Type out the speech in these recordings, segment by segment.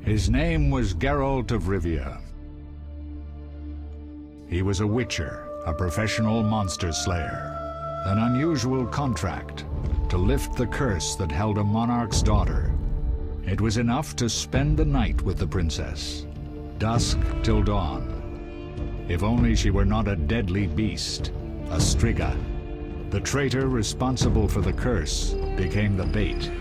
His name was Geralt of Rivia. He was a witcher, a professional monster slayer. An unusual contract to lift the curse that held a monarch's daughter. It was enough to spend the night with the princess, dusk till dawn. If only she were not a deadly beast, a striga. The traitor responsible for the curse became the bait.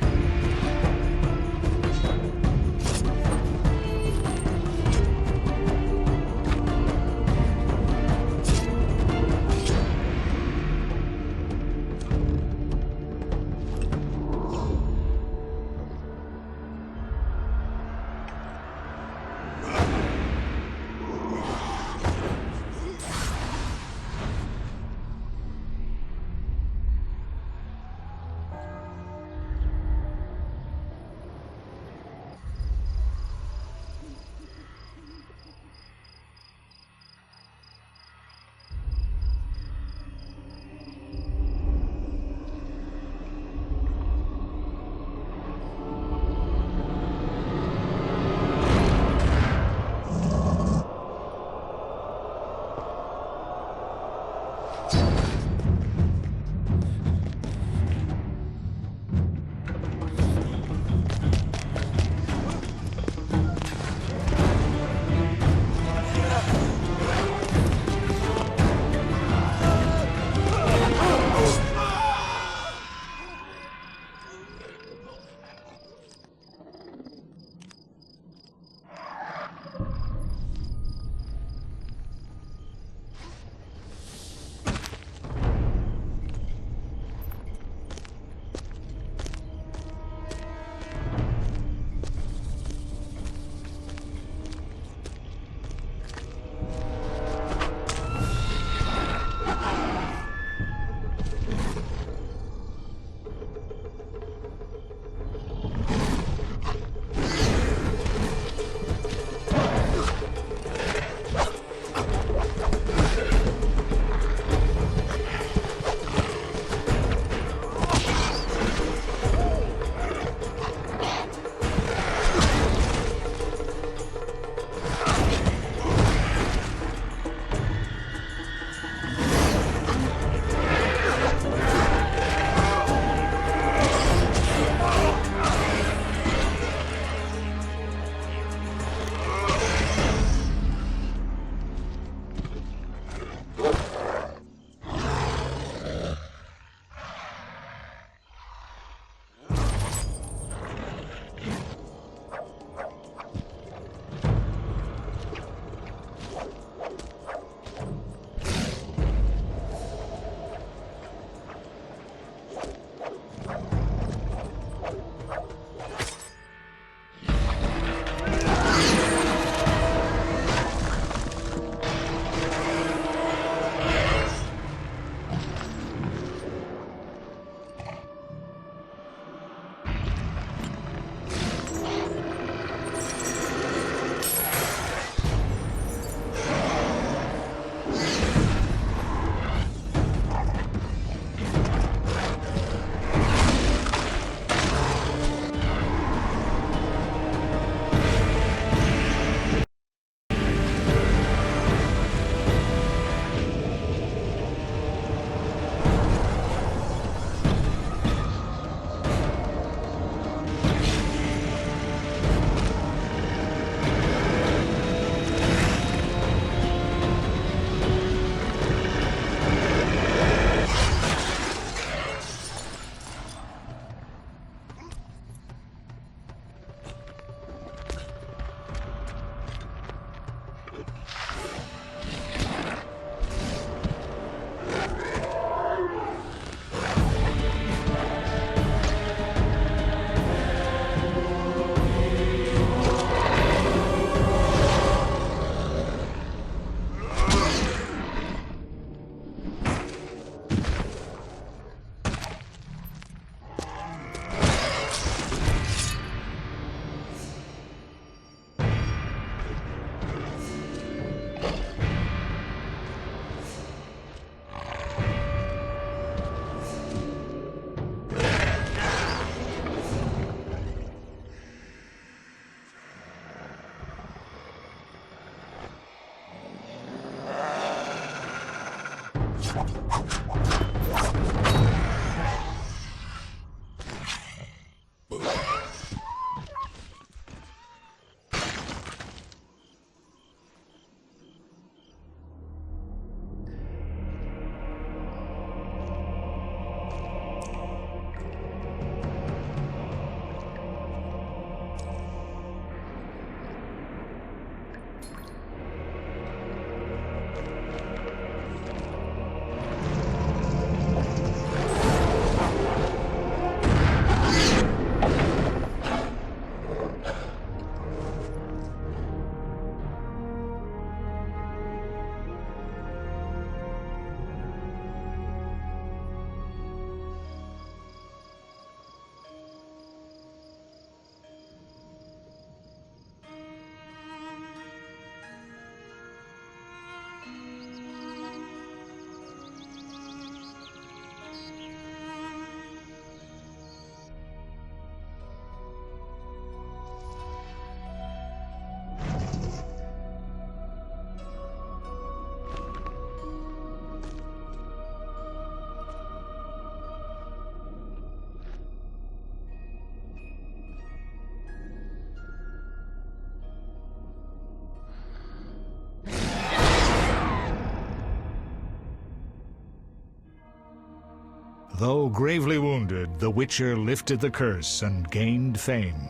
Though gravely wounded, the Witcher lifted the curse and gained fame.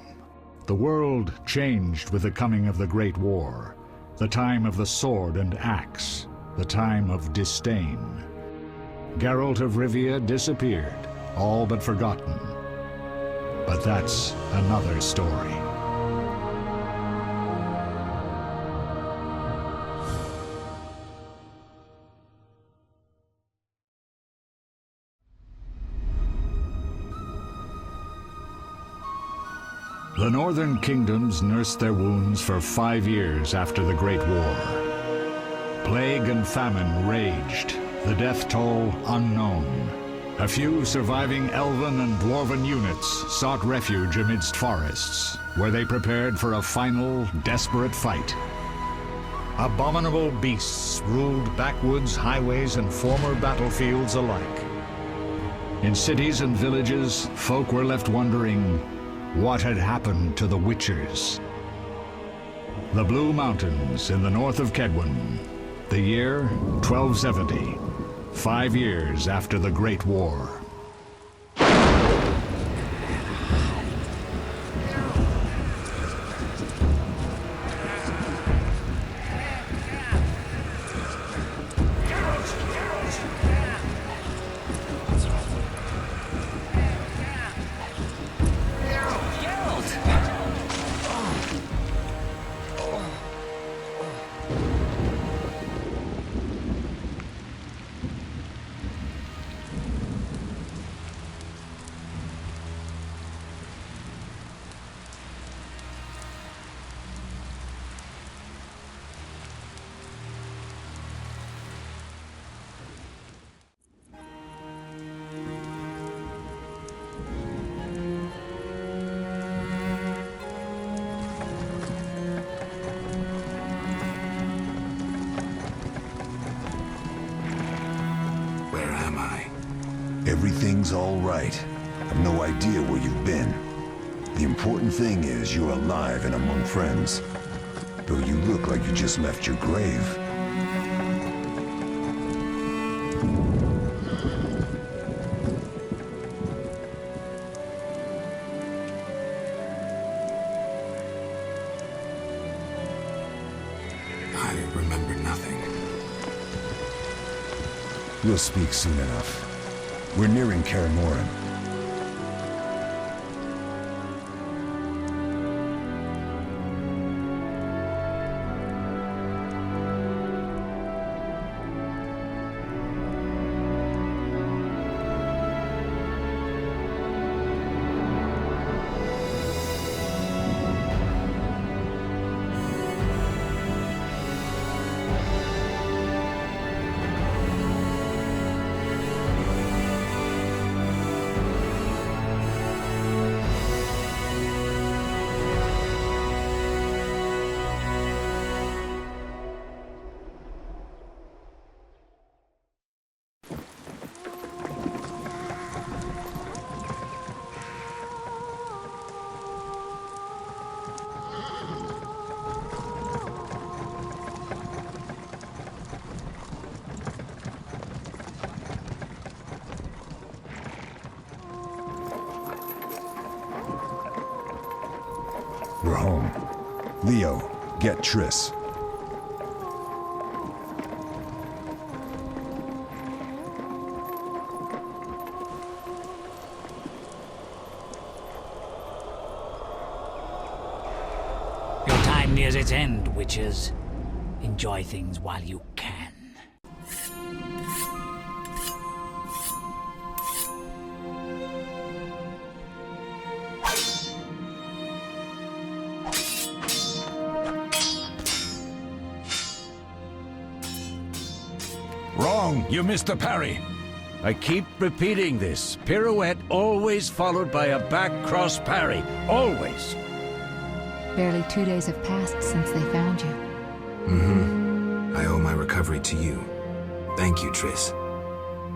The world changed with the coming of the Great War, the time of the sword and axe, the time of disdain. Geralt of Rivia disappeared, all but forgotten. But that's another story. The northern kingdoms nursed their wounds for 5 years after the Great War. Plague and famine raged, the death toll unknown. A few surviving elven and dwarven units sought refuge amidst forests, where they prepared for a final, desperate fight. Abominable beasts ruled backwoods, highways, and former battlefields alike. In cities and villages, folk were left wondering, what had happened to the Witchers? The Blue Mountains in the north of Kedwen. The year 1270, 5 years after the Great War. Everything's all right. I've no idea where you've been. The important thing is you're alive and among friends. Though you look like you just left your grave. I remember nothing. We'll speak soon enough. We're nearing Kaer Morhen. We're home. Leo, get Triss. Your time nears its end, witches. Enjoy things while you can. Wrong! You missed the parry! I keep repeating this. Pirouette always followed by a back cross parry. Always! Barely 2 days have passed since they found you. Mm-hmm. I owe my recovery to you. Thank you, Triss.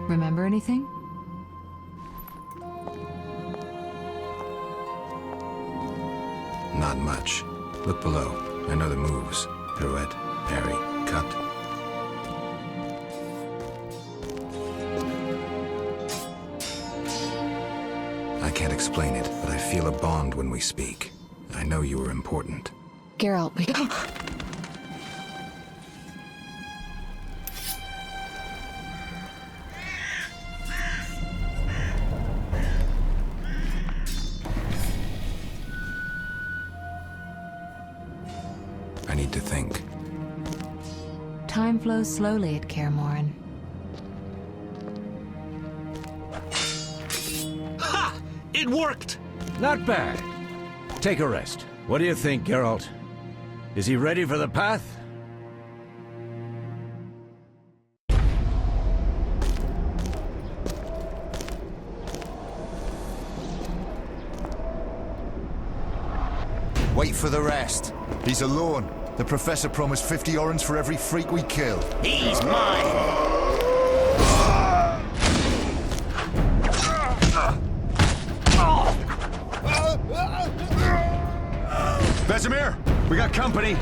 Remember anything? Not much. Look below. I know the moves. Pirouette, parry, cut. explain it, but I feel a bond when we speak. I know you are important. Geralt, we... I need to think. Time flows slowly at Kaer Morhen. Ha! It worked! Not bad. Take a rest. What do you think, Geralt? Is he ready for the path? Wait for the rest. He's alone. The Professor promised 50 orens for every freak we kill. He's mine! Vesemir, we got company.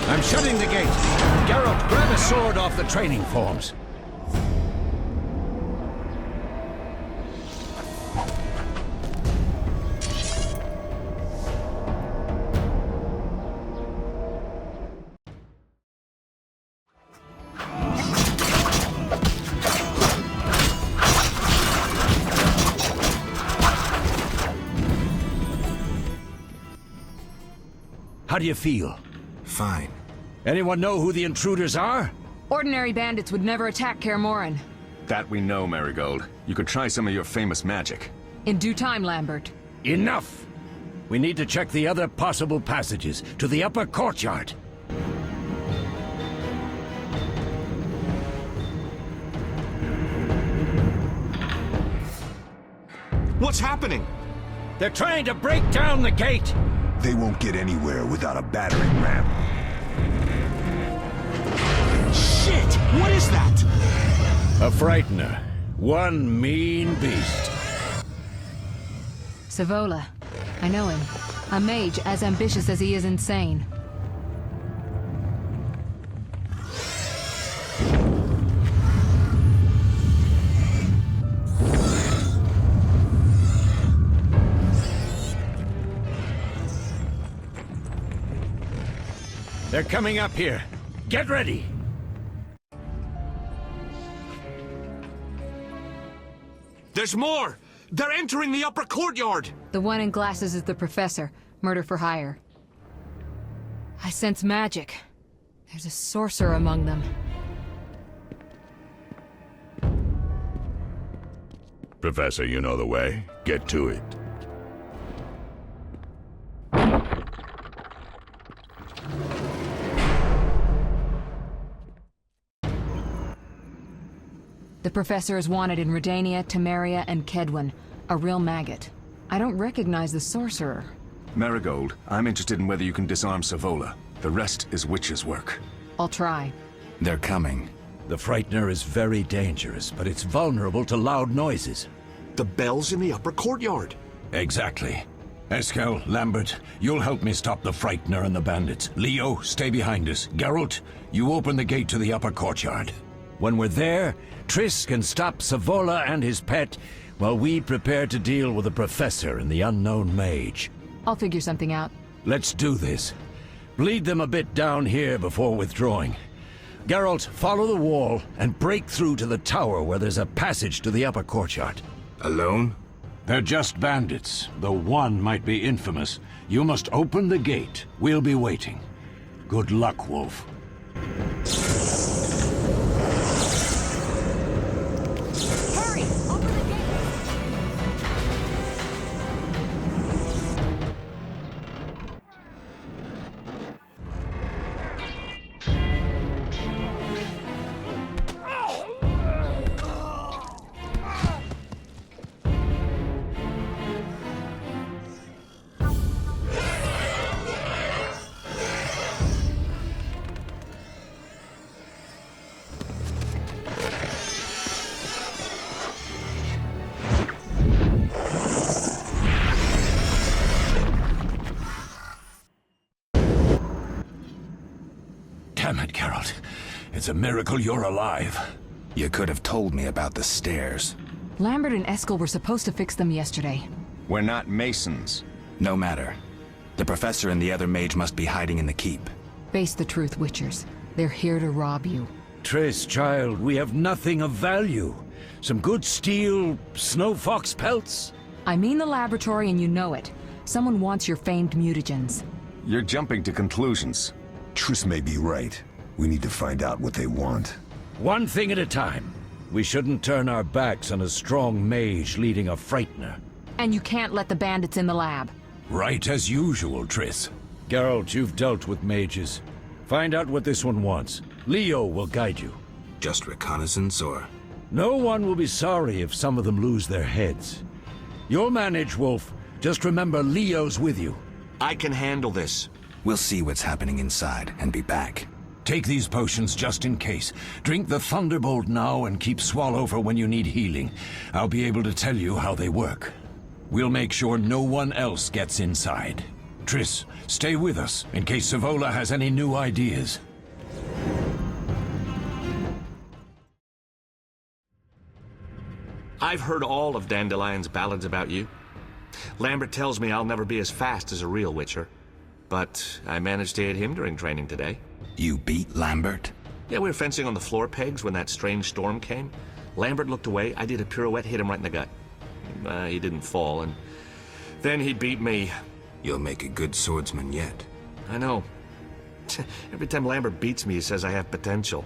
I'm shutting the gate. Geralt, grab a sword off the training forms. How do you feel? Fine. Anyone know who the intruders are? Ordinary bandits would never attack Kaer Morhen. That we know, Marigold. You could try some of your famous magic. In due time, Lambert. Enough! We need to check the other possible passages to the upper courtyard. What's happening? They're trying to break down the gate! They won't get anywhere without a battering ram. Shit! What is that? A frightener. One mean beast. Savola. I know him. A mage as ambitious as he is insane. They're coming up here. Get ready! There's more! They're entering the upper courtyard! The one in glasses is the Professor. Murder for hire. I sense magic. There's a sorcerer among them. Professor, you know the way. Get to it. The Professor is wanted in Redania, Temeria, and Kedwen. A real maggot. I don't recognize the sorcerer. Marigold, I'm interested in whether you can disarm Savola. The rest is witch's work. I'll try. They're coming. The frightener is very dangerous, but it's vulnerable to loud noises. The bell's in the upper courtyard. Exactly. Eskel, Lambert, you'll help me stop the frightener and the bandits. Leo, stay behind us. Geralt, you open the gate to the upper courtyard. When we're there, Triss can stop Savola and his pet, while we prepare to deal with the Professor and the unknown mage. I'll figure something out. Let's do this. Lead them a bit down here before withdrawing. Geralt, follow the wall and break through to the tower where there's a passage to the upper courtyard. Alone? They're just bandits, though one might be infamous. You must open the gate. We'll be waiting. Good luck, Wolf. Hurry! Open the gate! It's a miracle you're alive. You could have told me about the stairs. Lambert and Eskel were supposed to fix them yesterday. We're not masons. No matter. The professor and the other mage must be hiding in the keep. Face the truth, Witchers. They're here to rob you. Triss, child, we have nothing of value. Some good steel, snow fox pelts. I mean the laboratory and you know it. Someone wants your famed mutagens. You're jumping to conclusions. Triss may be right. We need to find out what they want. One thing at a time. We shouldn't turn our backs on a strong mage leading a frightener. And you can't let the bandits in the lab. Right as usual, Triss. Geralt, you've dealt with mages. Find out what this one wants. Leo will guide you. Just reconnaissance, or...? No one will be sorry if some of them lose their heads. You'll manage, Wolf. Just remember Leo's with you. I can handle this. We'll see what's happening inside and be back. Take these potions just in case. Drink the Thunderbolt now and keep Swallow for when you need healing. I'll be able to tell you how they work. We'll make sure no one else gets inside. Triss, stay with us in case Savola has any new ideas. I've heard all of Dandelion's ballads about you. Lambert tells me I'll never be as fast as a real Witcher. But I managed to hit him during training today. You beat Lambert? Yeah, we were fencing on the floor pegs when that strange storm came. Lambert looked away, I did a pirouette, hit him right in the gut. He didn't fall, and then he beat me. You'll make a good swordsman yet. I know. Every time Lambert beats me, he says I have potential.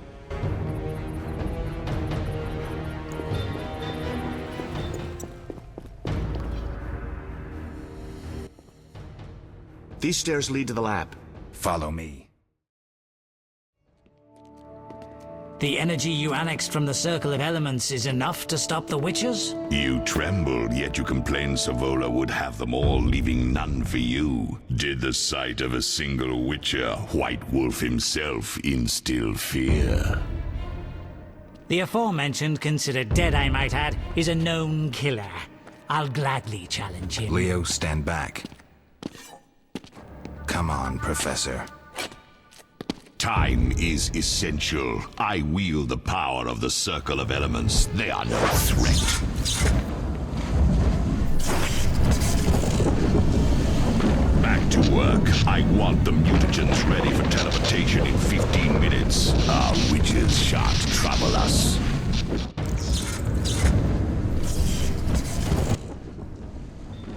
These stairs lead to the lab. Follow me. The energy you annexed from the Circle of Elements is enough to stop the Witchers? You trembled, yet you complained Savola would have them all, leaving none for you. Did the sight of a single Witcher, White Wolf himself, instill fear? The aforementioned, considered dead I might add, is a known killer. I'll gladly challenge him. Leo, stand back. Come on, Professor. Time is essential. I wield the power of the Circle of Elements. They are no threat. Back to work. I want the mutagens ready for teleportation in 15 minutes. Our witches shan't trouble us.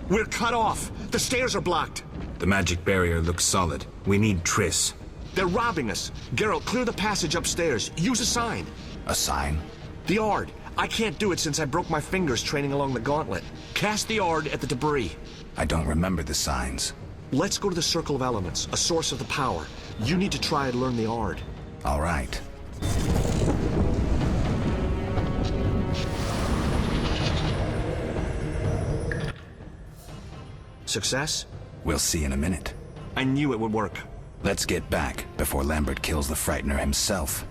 We're cut off. The stairs are blocked. The magic barrier looks solid. We need Triss. They're robbing us. Geralt, clear the passage upstairs. Use a sign. A sign? The Ard. I can't do it since I broke my fingers training along the gauntlet. Cast the Ard at the debris. I don't remember the signs. Let's go to the Circle of Elements, a source of the power. You need to try and learn the Ard. All right. Success? We'll see in a minute. I knew it would work. Let's get back before Lambert kills the Frightener himself.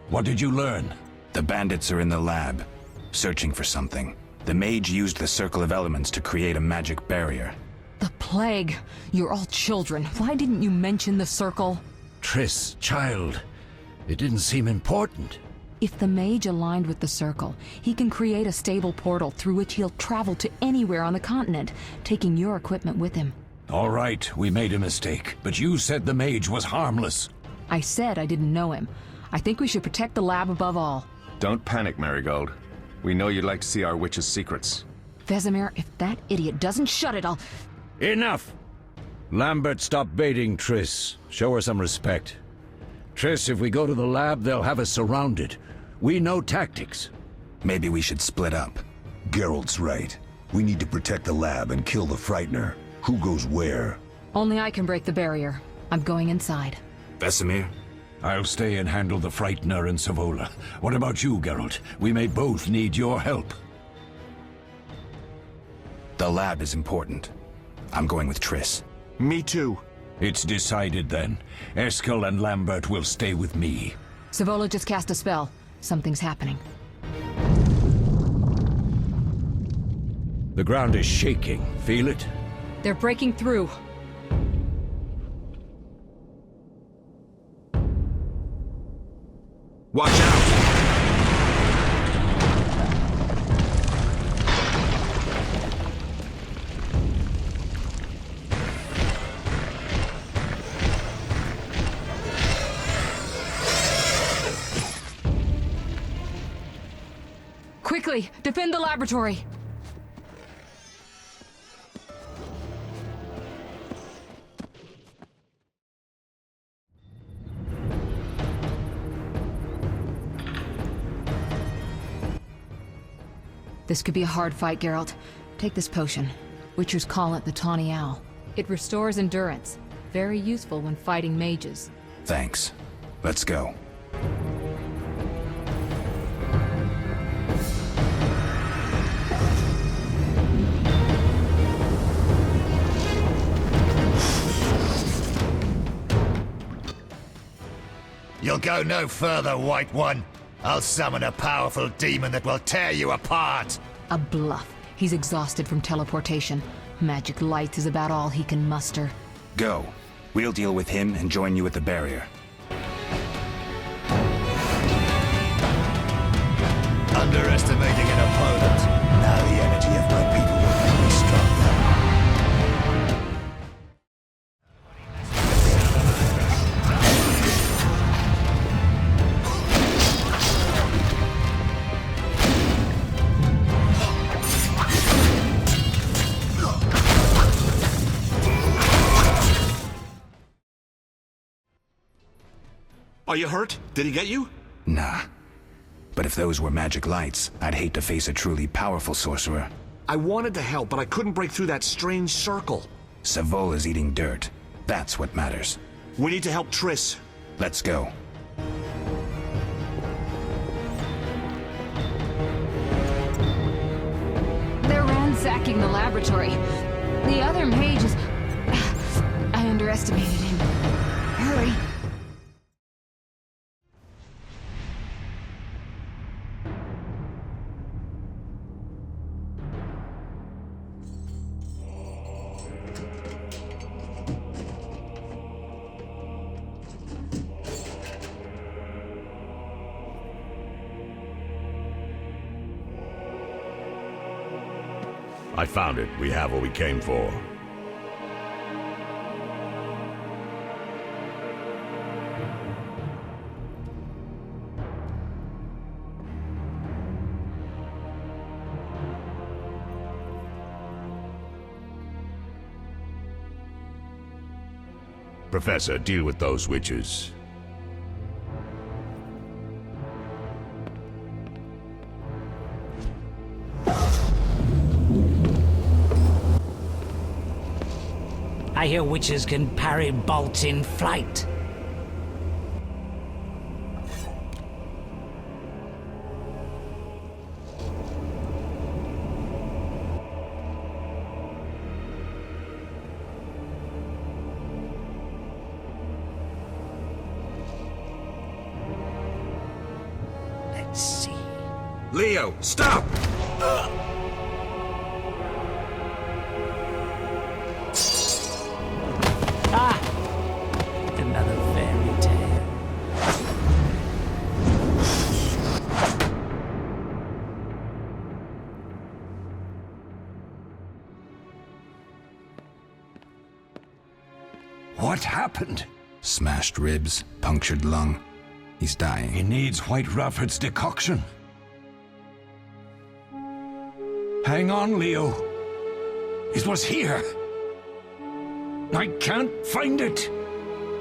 What did you learn? The bandits are in the lab, searching for something. The mage used the Circle of Elements to create a magic barrier. The plague. You're all children. Why didn't you mention the circle? Triss, child. It didn't seem important. If the mage aligned with the circle, he can create a stable portal through which he'll travel to anywhere on the continent, taking your equipment with him. All right, we made a mistake, but you said the mage was harmless. I said I didn't know him. I think we should protect the lab above all. Don't panic, Marigold. We know you'd like to see our witch's secrets. Vesemir, if that idiot doesn't shut it, I'll... Enough! Lambert, stop baiting Triss. Show her some respect. Triss, if we go to the lab, they'll have us surrounded. We know tactics. Maybe we should split up. Geralt's right. We need to protect the lab and kill the Frightener. Who goes where? Only I can break the barrier. I'm going inside. Vesemir? I'll stay and handle the Frightener and Savola. What about you, Geralt? We may both need your help. The lab is important. I'm going with Triss. Me too. It's decided then. Eskel and Lambert will stay with me. Savola just cast a spell. Something's happening. The ground is shaking. Feel it? They're breaking through. Watch out! Quickly, defend the laboratory! This could be a hard fight, Geralt. Take this potion. Witchers call it the Tawny Owl. It restores endurance. Very useful when fighting mages. Thanks. Let's go. You'll go no further, White One. I'll summon a powerful demon that will tear you apart. A bluff. He's exhausted from teleportation. Magic light is about all he can muster. Go. We'll deal with him and join you at the barrier. Underestimating an opponent. Now the energy of my people will make me stronger. Are you hurt? Did he get you? Nah. But if those were magic lights, I'd hate to face a truly powerful sorcerer. I wanted to help, but I couldn't break through that strange circle. Savola's eating dirt. That's what matters. We need to help Triss. Let's go. They're ransacking the laboratory. The other mage is... I underestimated him. Hurry. I found it. We have what we came for. Professor, deal with those witches. I hear witches can parry bolts in flight. Let's see. Leo, stop! Another fairy tale. What happened? Smashed ribs, punctured lung. He's dying. He needs White Rafford's decoction. Hang on, Leo. It was here. I can't find it.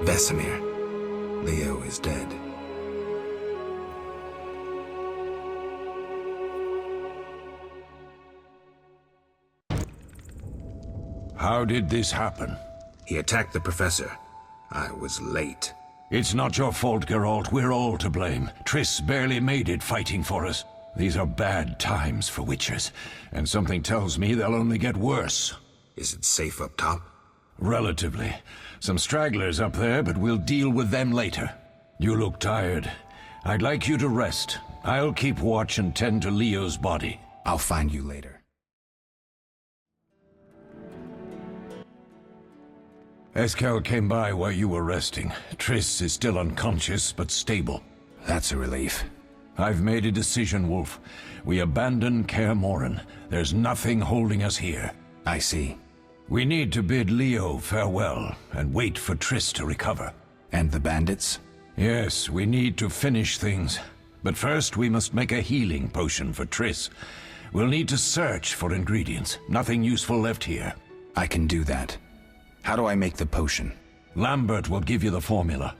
Vesemir. Leo is dead. How did this happen? He attacked the professor. I was late. It's not your fault, Geralt. We're all to blame. Triss barely made it fighting for us. These are bad times for witchers, and something tells me they'll only get worse. Is it safe up top? Relatively. Some stragglers up there, but we'll deal with them later. You look tired. I'd like you to rest. I'll keep watch and tend to Leo's body. I'll find you later. Eskel came by while you were resting. Triss is still unconscious, but stable. That's a relief. I've made a decision, Wolf. We abandon Kaer Morhen. There's nothing holding us here. I see. We need to bid Leo farewell and wait for Triss to recover. And the bandits? Yes, we need to finish things. But first we must make a healing potion for Triss. We'll need to search for ingredients. Nothing useful left here. I can do that. How do I make the potion? Lambert will give you the formula.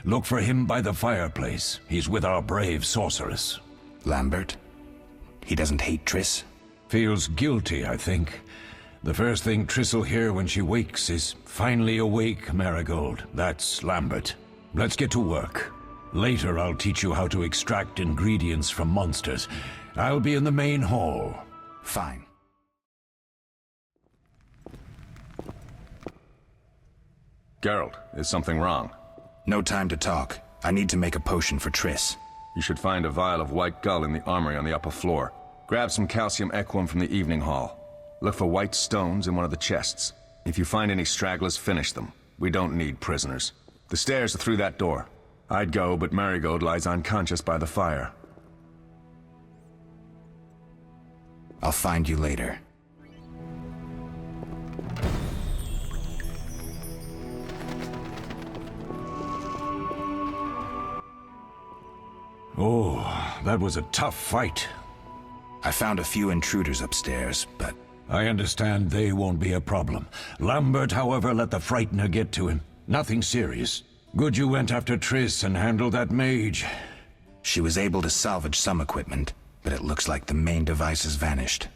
Look for him by the fireplace. He's with our brave sorceress. Lambert? He doesn't hate Triss? Feels guilty, I think. The first thing Triss will hear when she wakes is, "Finally awake, Marigold." That's Lambert. Let's get to work. Later I'll teach you how to extract ingredients from monsters. I'll be in the main hall. Fine. Geralt, is something wrong? No time to talk. I need to make a potion for Triss. You should find a vial of white gull in the armory on the upper floor. Grab some calcium equum from the evening hall. Look for white stones in one of the chests. If you find any stragglers, finish them. We don't need prisoners. The stairs are through that door. I'd go, but Marigold lies unconscious by the fire. I'll find you later. Oh, that was a tough fight. I found a few intruders upstairs, but... I understand they won't be a problem. Lambert, however, let the Frightener get to him. Nothing serious. Good you went after Triss and handled that mage. She was able to salvage some equipment, but it looks like the main device has vanished.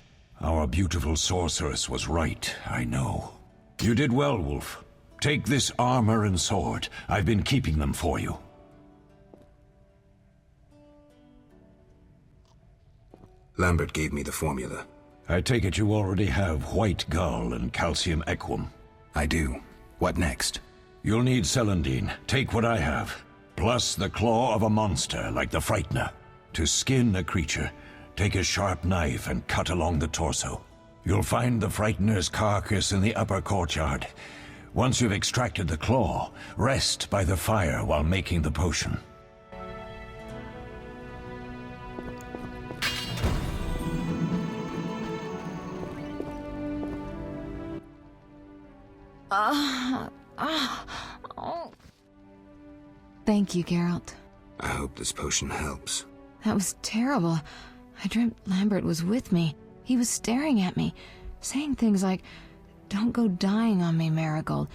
Our beautiful sorceress was right, I know. You did well, Wolf. Take this armor and sword. I've been keeping them for you. Lambert gave me the formula. I take it you already have white gull and calcium equum. I do. What next? You'll need celandine. Take what I have. Plus the claw of a monster like the Frightener. To skin a creature, take a sharp knife and cut along the torso. You'll find the Frightener's carcass in the upper courtyard. Once you've extracted the claw, rest by the fire while making the potion. Thank you, Geralt. I hope this potion helps. That was terrible. I dreamt Lambert was with me. He was staring at me, saying things like, "Don't go dying on me, Marigold,"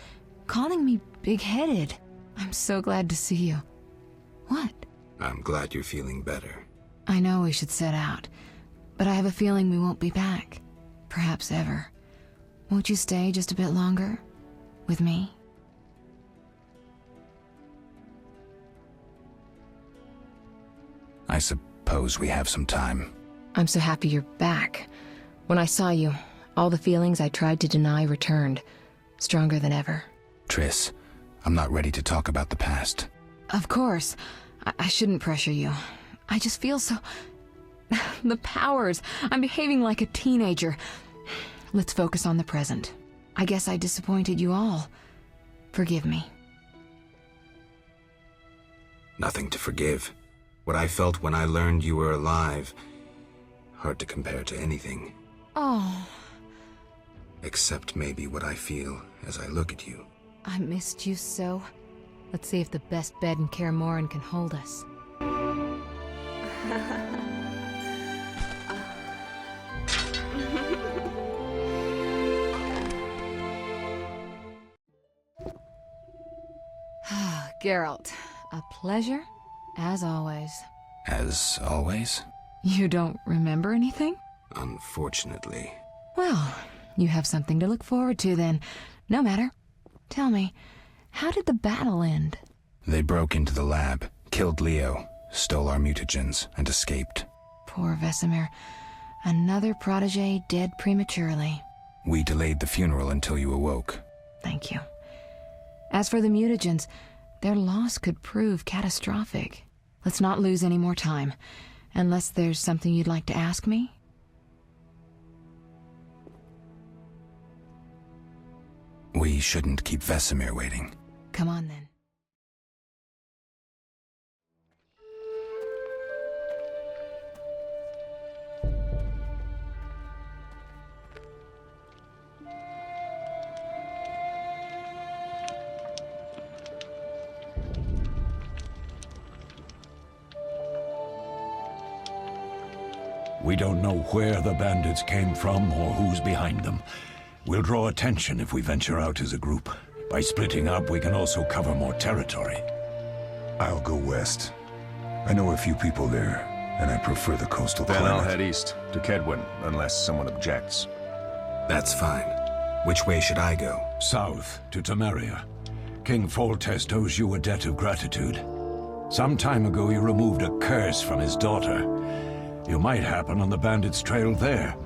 calling me big-headed. I'm so glad to see you. What? I'm glad you're feeling better. I know we should set out, but I have a feeling we won't be back. Perhaps ever. Won't you stay just a bit longer? With me? I suppose we have some time. I'm so happy you're back. When I saw you, all the feelings I tried to deny returned, stronger than ever. Triss, I'm not ready to talk about the past. Of course. I shouldn't pressure you. I just feel so... The powers. I'm behaving like a teenager. Let's focus on the present. I guess I disappointed you all. Forgive me. Nothing to forgive. What I felt when I learned you were alive, hard to compare to anything. Oh. Except maybe what I feel as I look at you. I missed you so. Let's see if the best bed in Kaer Morhen can hold us. Geralt, a pleasure, as always. As always? You don't remember anything? Unfortunately. Well, you have something to look forward to then. No matter. Tell me, how did the battle end? They broke into the lab, killed Leo, stole our mutagens, and escaped. Poor Vesemir. Another protege dead prematurely. We delayed the funeral until you awoke. Thank you. As for the mutagens, their loss could prove catastrophic. Let's not lose any more time. Unless there's something you'd like to ask me? We shouldn't keep Vesemir waiting. Come on, then. We don't know where the bandits came from or who's behind them. We'll draw attention if we venture out as a group. By splitting up, we can also cover more territory. I'll go west. I know a few people there, and I prefer the coastal Then climate. I'll head east, to Kedwin, unless someone objects. That's fine. Which way should I go? South, to Temeria. King Foltest owes you a debt of gratitude. Some time ago, you removed a curse from his daughter. You might happen on the bandits' trail there.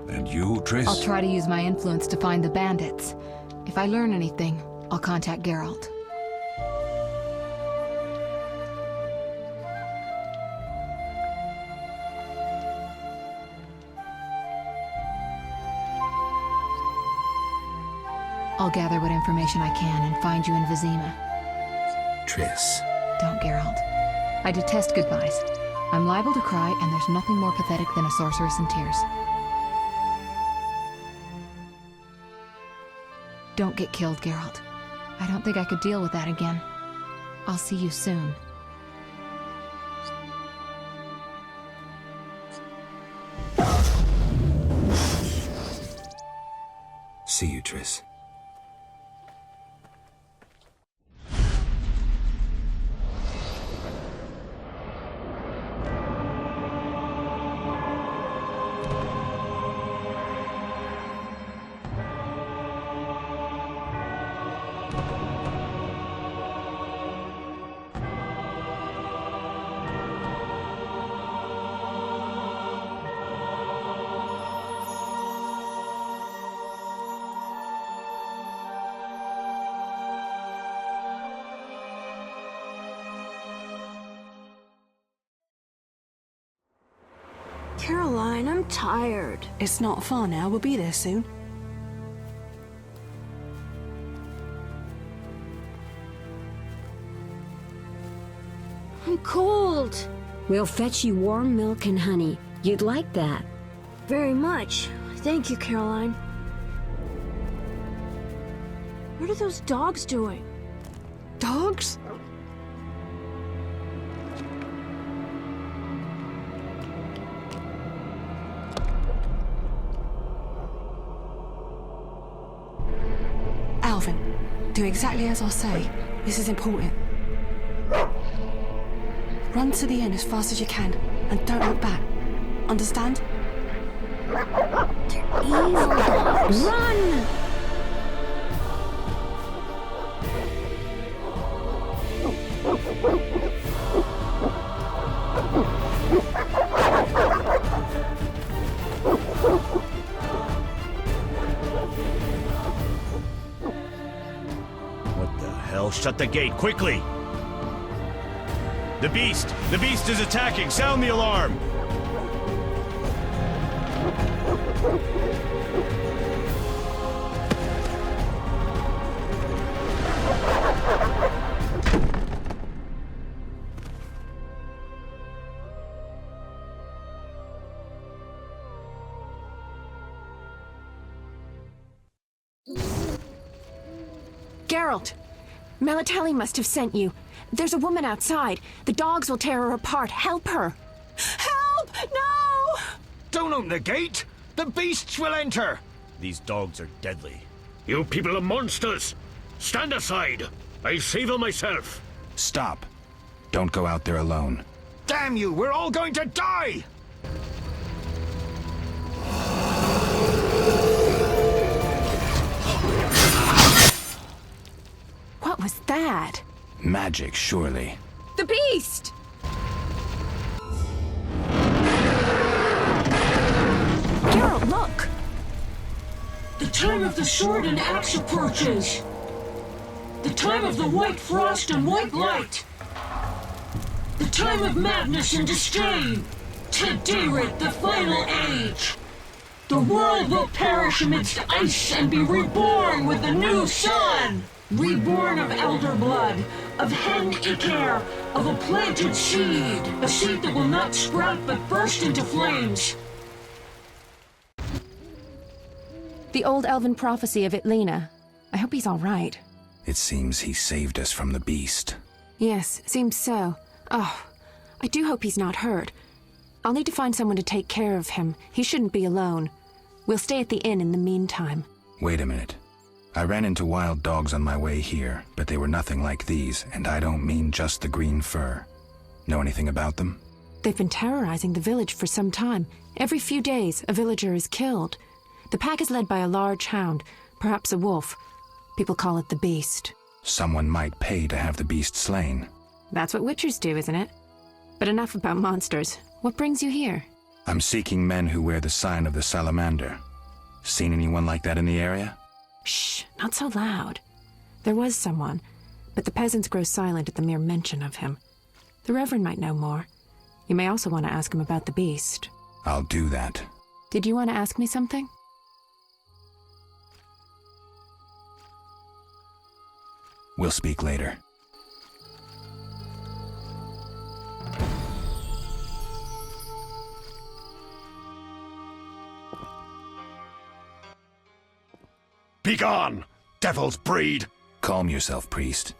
And you, Triss? I'll try to use my influence to find the bandits. If I learn anything, I'll contact Geralt. I'll gather what information I can and find you in Vizima. Triss. Don't, Geralt. I detest goodbyes. I'm liable to cry, and there's nothing more pathetic than a sorceress in tears. Don't get killed, Geralt. I don't think I could deal with that again. I'll see you soon. See you, Triss. Caroline, I'm tired. It's not far now. We'll be there soon. I'm cold. We'll fetch you warm milk and honey. You'd like that. Very much. Thank you, Caroline. What are those dogs doing? Dogs? Alvin, do exactly as I say. This is important. Run to the inn as fast as you can, and don't look back. Understand? They're evil dogs. Run! What the hell? Shut the gate, quickly! The beast! The beast is attacking! Sound the alarm! Geralt! Melatelli must have sent you. There's a woman outside. The dogs will tear her apart. Help her! Help! No! Don't open the gate! The beasts will enter! These dogs are deadly. You people are monsters! Stand aside! I'll save her myself! Stop. Don't go out there alone. Damn you! We're all going to die! What was that? Magic, surely. The beast! Geralt, look! The time of the sword and axe approaches. The time of the white frost and white light. The time of madness and disdain. To Dayrith, the final age. The world will perish amidst ice and be reborn with the new sun! Reborn of elder blood, of hen Iker, of a planted seed, a seed that will not sprout but burst into flames. The old elven prophecy of Itlena. I hope he's all right. It seems he saved us from the beast. Yes, seems so. Oh, I do hope he's not hurt. I'll need to find someone to take care of him. He shouldn't be alone. We'll stay at the inn in the meantime. Wait a minute. I ran into wild dogs on my way here, but they were nothing like these, and I don't mean just the green fur. Know anything about them? They've been terrorizing the village for some time. Every few days, a villager is killed. The pack is led by a large hound, perhaps a wolf. People call it the beast. Someone might pay to have the beast slain. That's what witchers do, isn't it? But enough about monsters. What brings you here? I'm seeking men who wear the sign of the salamander. Seen anyone like that in the area? Shh, not so loud. There was someone, but the peasants grow silent at the mere mention of him. The Reverend might know more. You may also want to ask him about the beast. I'll do that. Did you want to ask me something? We'll speak later. Begone, devil's breed! Calm yourself, priest.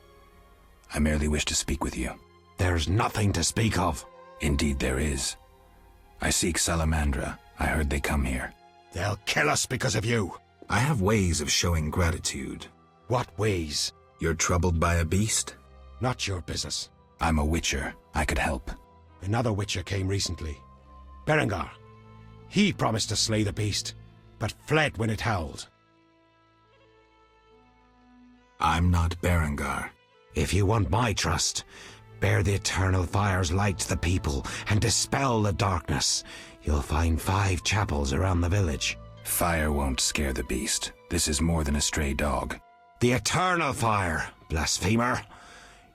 I merely wish to speak with you. There's nothing to speak of. Indeed there is. I seek Salamandra. I heard they come here. They'll kill us because of you. I have ways of showing gratitude. What ways? You're troubled by a beast? Not your business. I'm a witcher. I could help. Another witcher came recently. Berengar. He promised to slay the beast, but fled when it howled. I'm not Berengar. If you want my trust, bear the eternal fire's light to the people and dispel the darkness. You'll find 5 chapels around the village. Fire won't scare the beast. This is more than a stray dog. The eternal fire, blasphemer.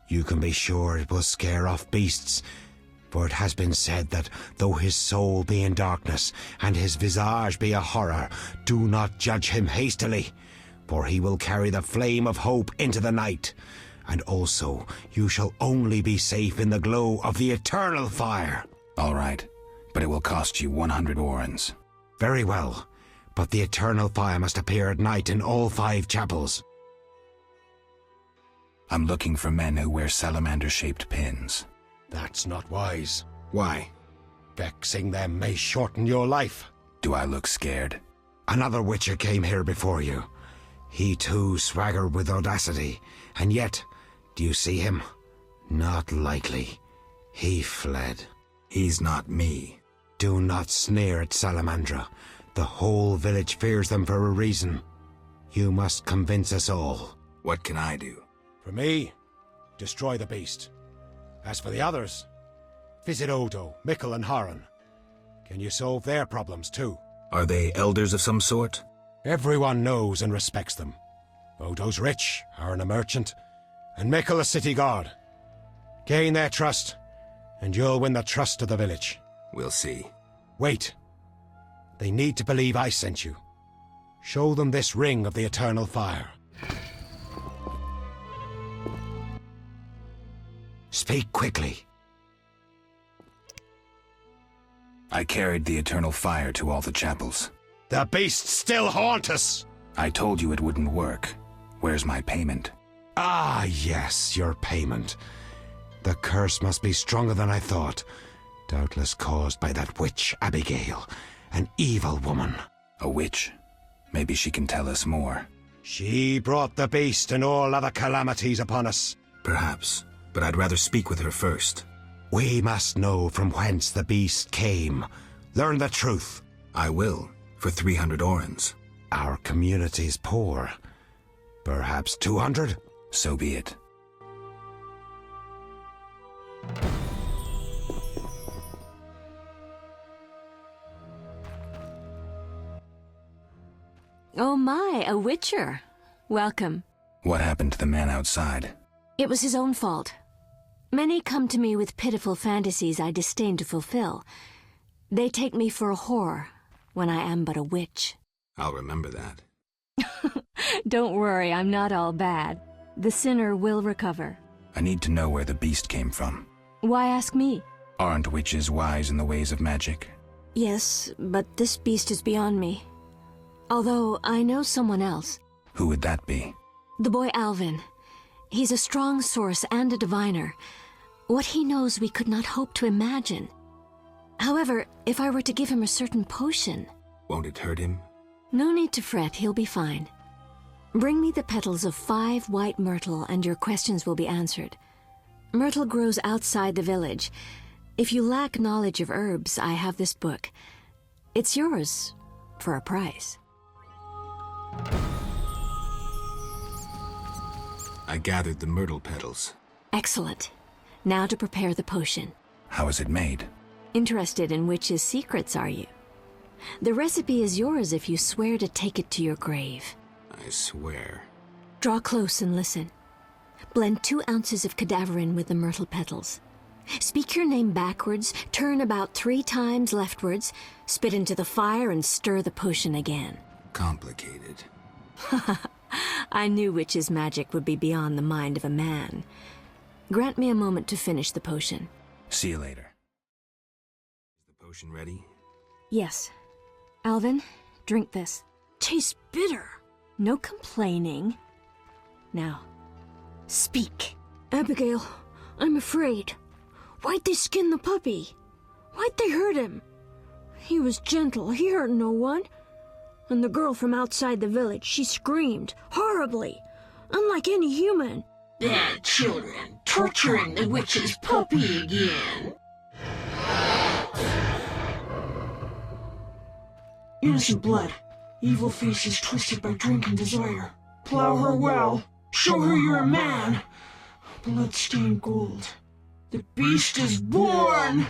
You can be sure it will scare off beasts, for it has been said that though his soul be in darkness and his visage be a horror, do not judge him hastily, for he will carry the flame of hope into the night. And also, you shall only be safe in the glow of the eternal fire. All right, but it will cost you 100 orens. Very well, but the eternal fire must appear at night in all 5 chapels. I'm looking for men who wear salamander-shaped pins. That's not wise. Why? Vexing them may shorten your life. Do I look scared? Another witcher came here before you. He too swaggered with audacity, and yet, do you see him? Not likely. He fled. He's not me. Do not sneer at Salamandra. The whole village fears them for a reason. You must convince us all. What can I do? For me, destroy the beast. As for the others, visit Odo, Mikkel and Haran. Can you solve their problems too? Are they elders of some sort? Everyone knows and respects them. Odo's rich, Haran a merchant, and Mikkel a city guard. Gain their trust, and you'll win the trust of the village. We'll see. Wait. They need to believe I sent you. Show them this ring of the eternal fire. Speak quickly. I carried the eternal fire to all the chapels. The beasts still haunt us! I told you it wouldn't work. Where's my payment? Ah, yes, your payment. The curse must be stronger than I thought. Doubtless caused by that witch, Abigail. An evil woman. A witch? Maybe she can tell us more. She brought the beast and all other calamities upon us. Perhaps, but I'd rather speak with her first. We must know from whence the beast came. Learn the truth. I will, for 300 orens. Our community's poor. Perhaps 200? So be it. Oh my, a witcher. Welcome. What happened to the man outside? It was his own fault. Many come to me with pitiful fantasies I disdain to fulfill. They take me for a whore, when I am but a witch. I'll remember that. Don't worry, I'm not all bad. The sinner will recover. I need to know where the beast came from. Why ask me? Aren't witches wise in the ways of magic? Yes, but this beast is beyond me. Although I know someone else. Who would that be? The boy Alvin. He's a strong source and a diviner. What he knows we could not hope to imagine. However, if I were to give him a certain potion... Won't it hurt him? No need to fret, he'll be fine. Bring me the petals of 5 white myrtle and your questions will be answered. Myrtle grows outside the village. If you lack knowledge of herbs, I have this book. It's yours for a price. I gathered the myrtle petals. Excellent. Now to prepare the potion. How is it made? Interested in witches' secrets, are you? The recipe is yours if you swear to take it to your grave. I swear. Draw close and listen. Blend 2 ounces of cadaverine with the myrtle petals. Speak your name backwards, turn about 3 times leftwards, spit into the fire and stir the potion again. Complicated. I knew witches' magic would be beyond the mind of a man. Grant me a moment to finish the potion. See you later. Is the potion ready? Yes. Alvin, drink this. Tastes bitter. No complaining. Now, speak. Abigail, I'm afraid. Why'd they skin the puppy? Why'd they hurt him? He was gentle, he hurt no one. And the girl from outside the village, she screamed, horribly, unlike any human. Bad children, torturing the witch's puppy again. Innocent blood. Evil faces twisted by drink and desire. Plow her well. Show her you're a man. Blood-stained gold. The beast is born!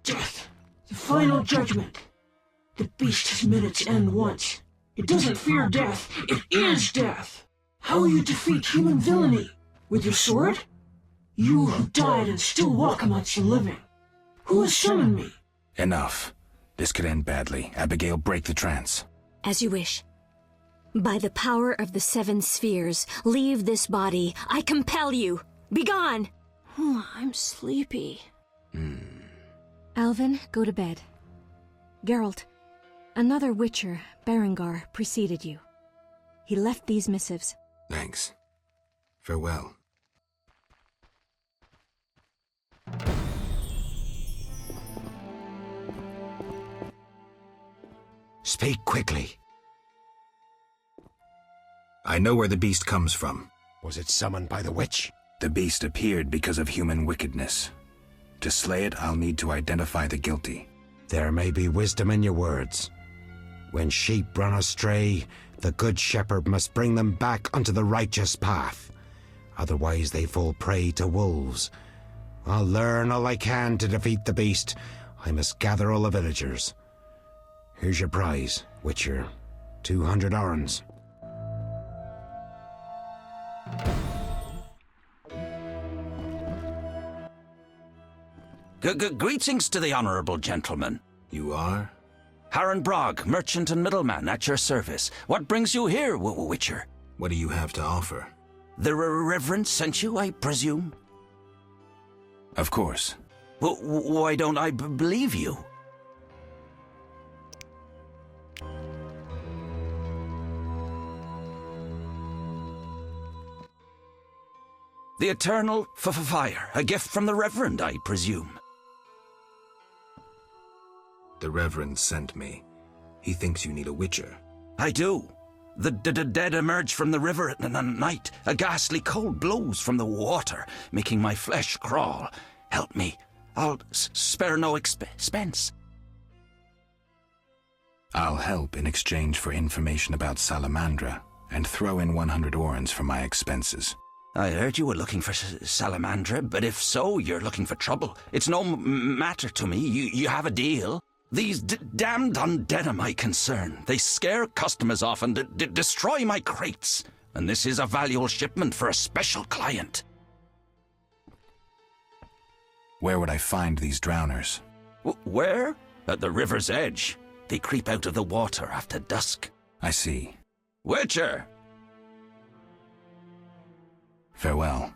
Death. The final judgment. The beast has met its end once. It doesn't fear death. It is death. How will you defeat human villainy? With your sword? You who died and still walk amongst the living. Who has summoned me? Enough. This could end badly. Abigail, break the trance. As you wish. By the power of the 7 spheres, leave this body. I compel you. Begone! I'm sleepy. Alvin, go to bed. Geralt, another witcher, Berengar, preceded you. He left these missives. Thanks. Farewell. Speak quickly. I know where the beast comes from. Was it summoned by the witch? The beast appeared because of human wickedness. To slay it, I'll need to identify the guilty. There may be wisdom in your words. When sheep run astray, the good shepherd must bring them back onto the righteous path. Otherwise they fall prey to wolves. I'll learn all I can to defeat the beast. I must gather all the villagers. Here's your prize, Witcher. 200 orens. Greetings to the honorable gentleman. You are? Harren Brog, merchant and middleman, at your service. What brings you here, Witcher? What do you have to offer? The Reverend sent you, I presume? Of course. Well, why don't I believe you? The eternal fire, a gift from the Reverend, I presume. The Reverend sent me. He thinks you need a witcher. I do. The dead emerge from the river at night. A ghastly cold blows from the water, making my flesh crawl. Help me. I'll spare no expense. I'll help in exchange for information about Salamandra, and throw in 100 orens for my expenses. I heard you were looking for Salamandra, but if so, you're looking for trouble. It's no matter to me. You have a deal. These damned undead are my concern. They scare customers off and destroy my crates. And this is a valuable shipment for a special client. Where would I find these drowners? Where? At the river's edge. They creep out of the water after dusk. I see. Witcher! Farewell.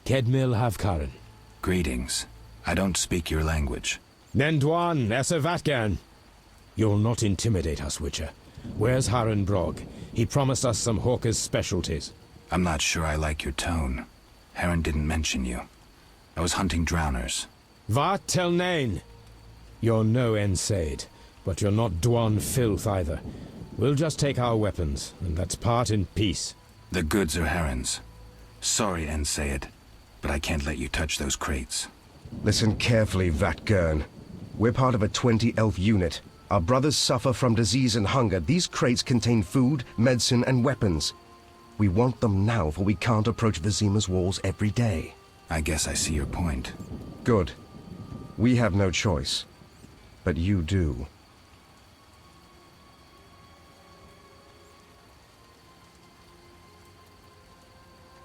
Kedmil Havkaran. Greetings. I don't speak your language. Nendwan Esavatgan. You'll not intimidate us, Witcher. Where's Harren Brog? He promised us some hawker's specialties. I'm not sure I like your tone. Harren didn't mention you. I was hunting drowners. Vat tel nain. You're no Ensaid, but you're not Dwan filth either. We'll just take our weapons, and let's part in peace. The goods are Harren's. Sorry, Ensaid, but I can't let you touch those crates. Listen carefully, Vatgern. We're part of a 20-elf unit. Our brothers suffer from disease and hunger. These crates contain food, medicine, and weapons. We want them now, for we can't approach Vizima's walls every day. I guess I see your point. Good. We have no choice. But you do.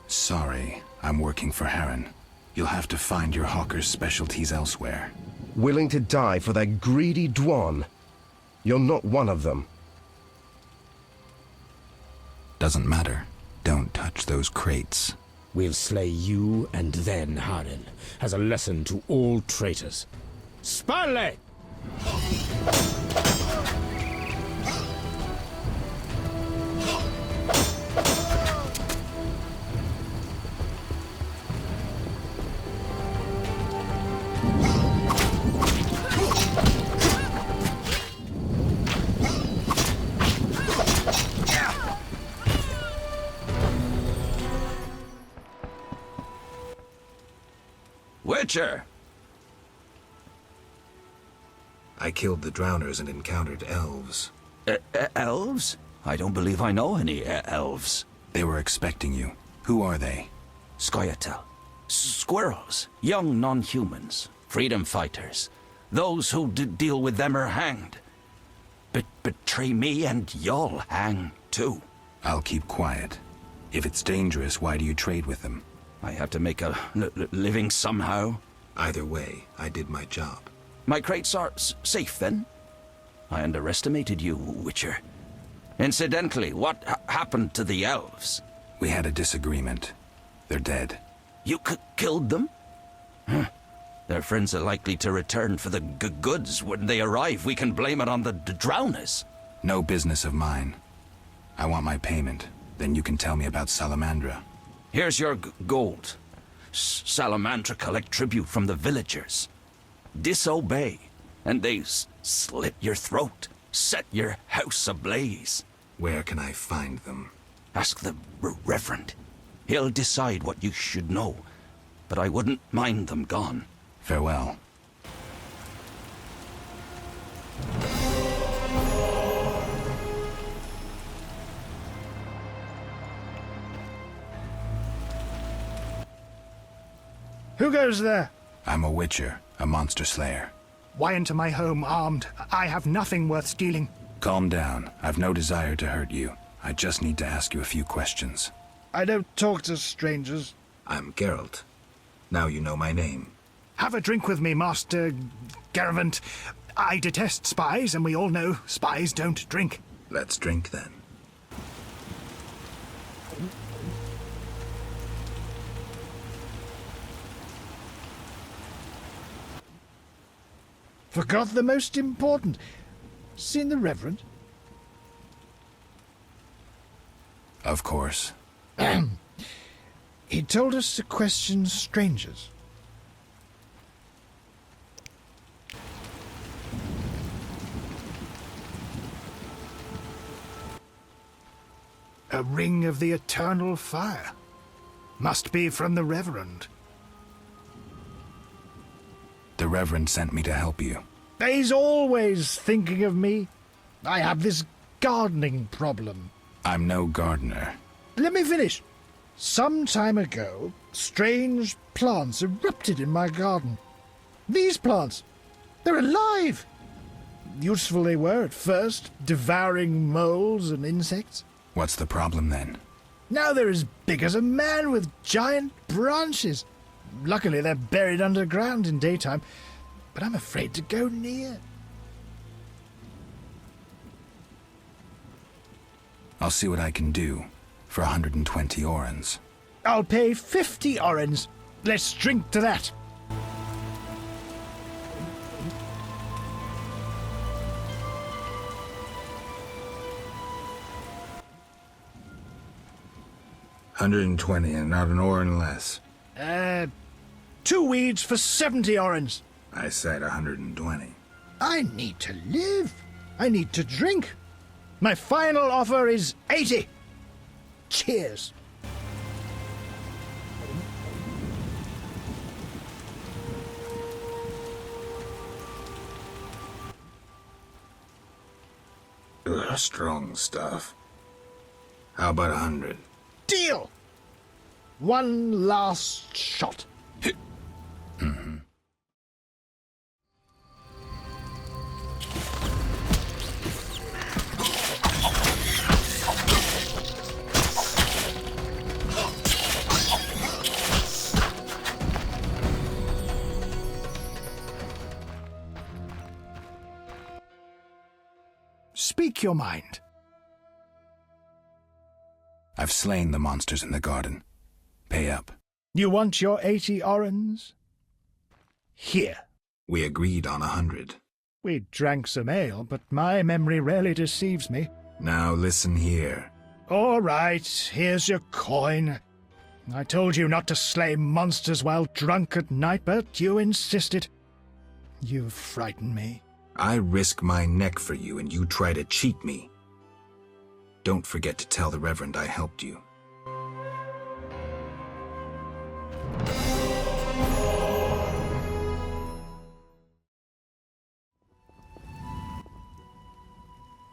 Sorry, I'm working for Harren. You'll have to find your hawker's specialties elsewhere. Willing to die for that greedy Dwan? You're not one of them. Doesn't matter. Don't touch those crates. We'll slay you and then Harren, as a lesson to all traitors. Spalle! Witcher! I killed the drowners and encountered elves. Elves? I don't believe I know any elves. They were expecting you. Who are they? Scoia'tael. Squirrels. Young non-humans. Freedom fighters. Those who deal with them are hanged. Betray me and you'll hang too. I'll keep quiet. If it's dangerous, why do you trade with them? I have to make a living somehow. Either way, I did my job. My crates are safe, then? I underestimated you, Witcher. Incidentally, what happened to the elves? We had a disagreement. They're dead. You killed them? Their friends are likely to return for the goods. When they arrive, we can blame it on the drowners. No business of mine. I want my payment. Then you can tell me about Salamandra. Here's your gold. Salamandra collect tribute from the villagers. Disobey, and they slit your throat, set your house ablaze. Where can I find them? Ask the Reverend. He'll decide what you should know, but I wouldn't mind them gone. Farewell. Who goes there? I'm a witcher, a monster slayer. Why enter my home armed? I have nothing worth stealing. Calm down. I've no desire to hurt you. I just need to ask you a few questions. I don't talk to strangers. I'm Geralt. Now you know my name. Have a drink with me, Master Garavant. I detest spies, and we all know spies don't drink. Let's drink then. Forgot the most important. Seen the Reverend? Of course. He told us to question strangers. A ring of the eternal fire. Must be from the Reverend. The Reverend sent me to help you. He's always thinking of me. I have this gardening problem. I'm no gardener. Let me finish. Some time ago, strange plants erupted in my garden. These plants, they're alive! Useful they were at first, devouring moles and insects. What's the problem then? Now they're as big as a man with giant branches. Luckily they're buried underground in daytime, but I'm afraid to go near. I'll see what I can do for 120 orens. I'll pay 50 orens. Let's drink to that. $120 and not an oren less. 2 weeds for 70 orens. I said 120. I need to live. I need to drink. My final offer is 80. Cheers. Strong stuff. How about 100? Deal! One last shot. Mm-hmm. Speak your mind. I've slain the monsters in the garden. Pay up. You want your 80 orens? Here. We agreed on 100. We drank some ale, but my memory rarely deceives me. Now listen here. All right, here's your coin. I told you not to slay monsters while drunk at night, but you insisted. You frightened me. I risk my neck for you, and you try to cheat me. Don't forget to tell the Reverend I helped you.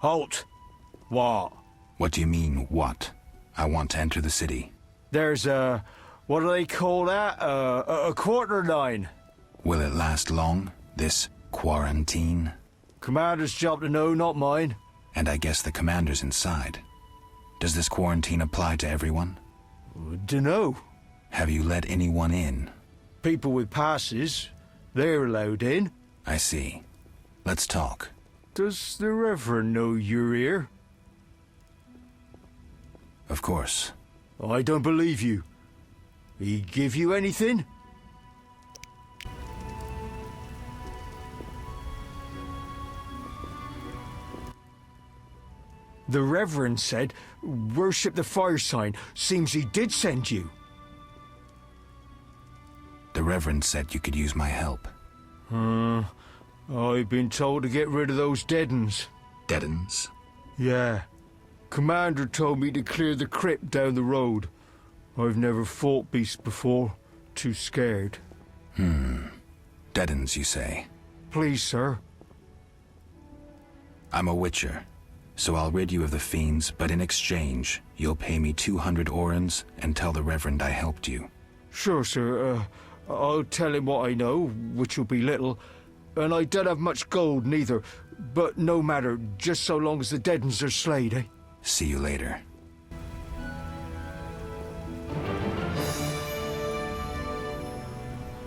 Halt! What? What do you mean, what? I want to enter the city. There's what do they call that? A quarter line. Will it last long, this quarantine? Commander's job to know, not mine. And I guess the commander's inside. Does this quarantine apply to everyone? Dunno. Have you let anyone in? People with passes, they're allowed in. I see. Let's talk. Does the Reverend know you're here? Of course. I don't believe you. He give you anything? The Reverend said, worship the fire sign. Seems he did send you. The Reverend said you could use my help. I've been told to get rid of those dead uns. Dead uns? Yeah. Commander told me to clear the crypt down the road. I've never fought beasts before. Too scared. Dead uns, you say? Please, sir. I'm a witcher, so I'll rid you of the fiends, but in exchange, you'll pay me 200 orens and tell the Reverend I helped you. Sure, sir. I'll tell him what I know, which will be little, and I don't have much gold neither, but no matter, just so long as the dead uns are slayed, eh? See you later.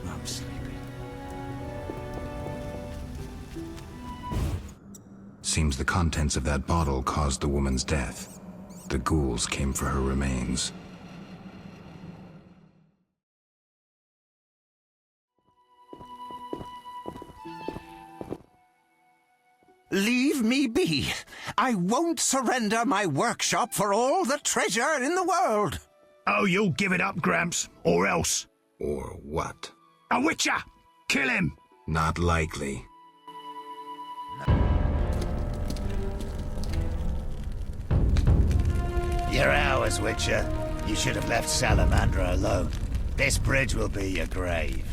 I'm sleepy. Seems the contents of that bottle caused the woman's death. The ghouls came for her remains. Leave me be. I won't surrender my workshop for all the treasure in the world. Oh, you'll give it up, Gramps, or else. Or what? A witcher! Kill him! Not likely. You're ours, Witcher. You should have left Salamandra alone. This bridge will be your grave.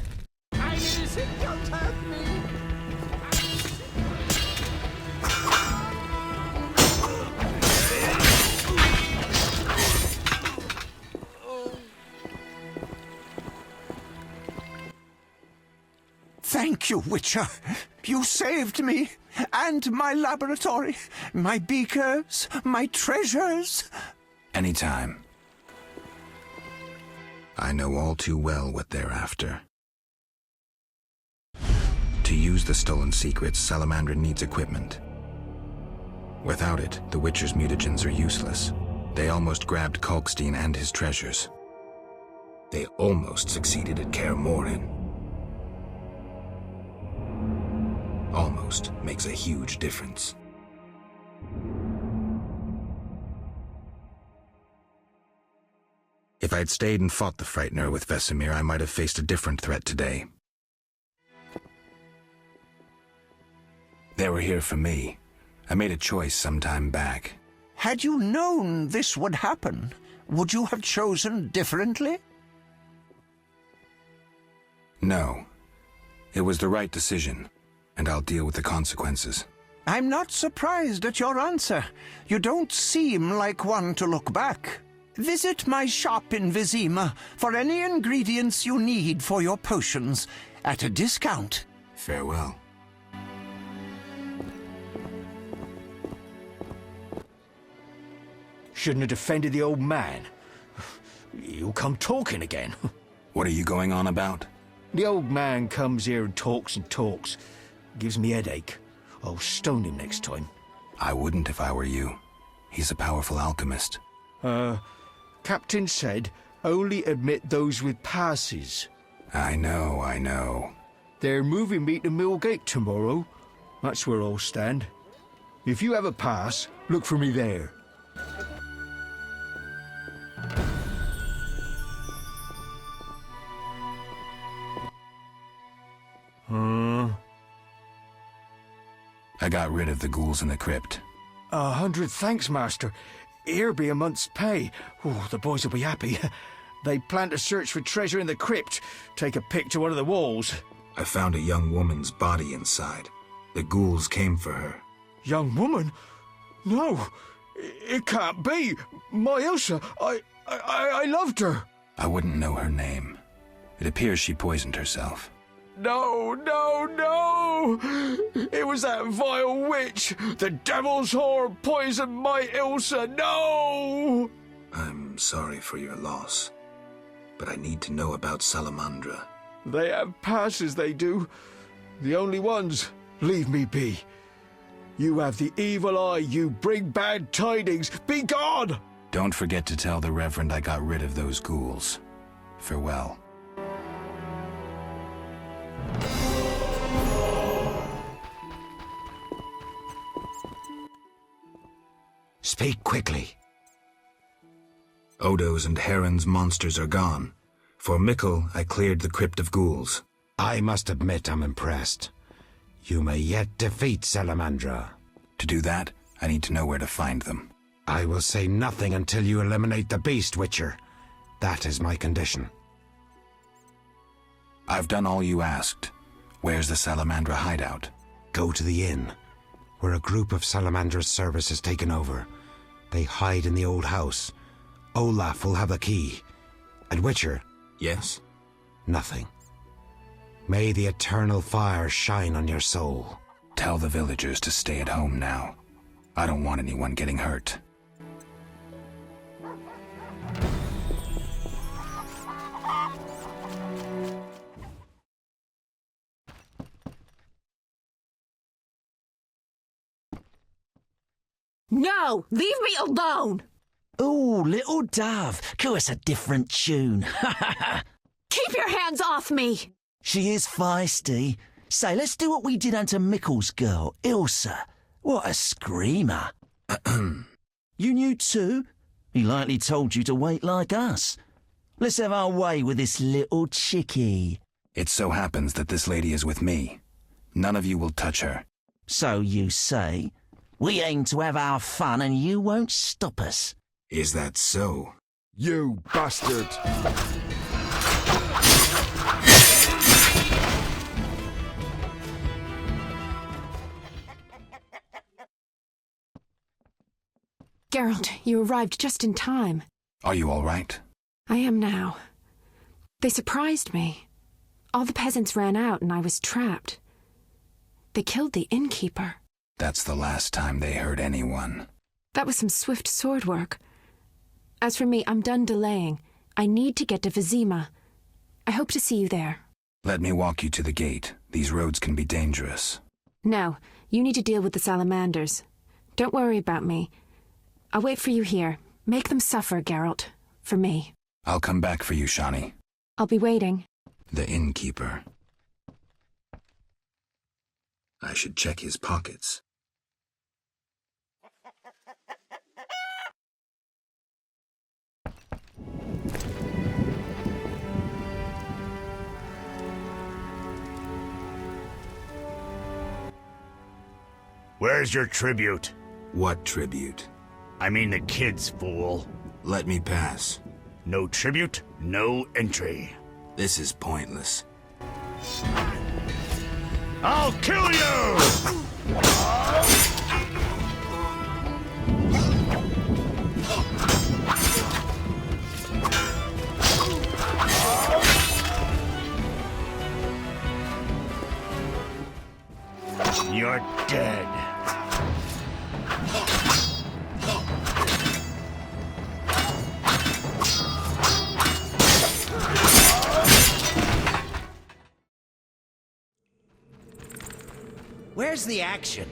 Thank you, Witcher. You saved me, and my laboratory, my beakers, my treasures. Anytime. I know all too well what they're after. To use the stolen secrets, Salamandra needs equipment. Without it, the Witcher's mutagens are useless. They almost grabbed Kalkstein and his treasures. They almost succeeded at Kaer Morhen. Almost makes a huge difference. If I'd stayed and fought the Frightener with Vesemir, I might have faced a different threat today. They were here for me. I made a choice some time back. Had you known this would happen, would you have chosen differently? No. It was the right decision, and I'll deal with the consequences. I'm not surprised at your answer. You don't seem like one to look back. Visit my shop in Vizima for any ingredients you need for your potions, at a discount. Farewell. Shouldn't have defended the old man. He'll come talking again. What are you going on about? The old man comes here and talks and talks. Gives me a headache. I'll stone him next time. I wouldn't if I were you. He's a powerful alchemist. Captain said only admit those with passes. I know. They're moving me to Millgate tomorrow. That's where I'll stand. If you have a pass, look for me there. I got rid of the ghouls in the crypt. 100 thanks, Master. Here be a month's pay. Oh, the boys will be happy. They plan to search for treasure in the crypt. Take a pic to one of the walls. I found a young woman's body inside. The ghouls came for her. Young woman? No, it can't be. My Ilsa, I loved her. I wouldn't know her name. It appears she poisoned herself. No! It was that vile witch! The devil's whore poisoned my Ilsa! No! I'm sorry for your loss, but I need to know about Salamandra. They have passes, they do. The only ones. Leave me be. You have the evil eye, you bring bad tidings. Be gone! Don't forget to tell the Reverend I got rid of those ghouls. Farewell. Speak quickly. Odo's and Heron's monsters are gone. For Mikkel, I cleared the crypt of ghouls. I must admit I'm impressed. You may yet defeat Salamandra. To do that, I need to know where to find them. I will say nothing until you eliminate the beast, Witcher. That is my condition. I've done all you asked. Where's the Salamandra hideout? Go to the inn, where a group of Salamandra's service has taken over. They hide in the old house. Olaf will have the key. And Witcher? Yes? Nothing. May the eternal fire shine on your soul. Tell the villagers to stay at home now. I don't want anyone getting hurt. No! Leave me alone! Ooh, little dove. Call us a different tune. Keep your hands off me! She is feisty. Say, let's do what we did unto Mikkel's girl, Ilsa. What a screamer. You knew too? He likely told you to wait like us. Let's have our way with this little chickie. It so happens that this lady is with me. None of you will touch her. So you say? We aim to have our fun and you won't stop us. Is that so? You bastard! Geralt, you arrived just in time. Are you all right? I am now. They surprised me. All the peasants ran out and I was trapped. They killed the innkeeper. That's the last time they hurt anyone. That was some swift sword work. As for me, I'm done delaying. I need to get to Vizima. I hope to see you there. Let me walk you to the gate. These roads can be dangerous. No, you need to deal with the salamanders. Don't worry about me. I'll wait for you here. Make them suffer, Geralt. For me. I'll come back for you, Shani. I'll be waiting. The innkeeper. I should check his pockets. Where's your tribute? What tribute? I mean the kids, fool. Let me pass. No tribute, no entry. This is pointless. I'll kill you! You're dead. Where's the action?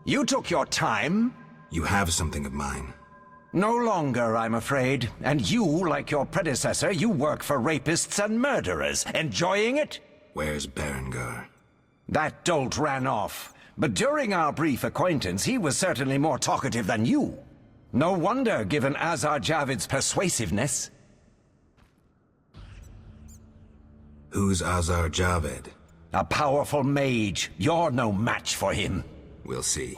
You took your time. You have something of mine. No longer, I'm afraid. And you, like your predecessor, you work for rapists and murderers. Enjoying it? Where's Berengar? That dolt ran off. But during our brief acquaintance, he was certainly more talkative than you. No wonder, given Azar Javid's persuasiveness. Who's Azar Javed? A powerful mage. You're no match for him. We'll see.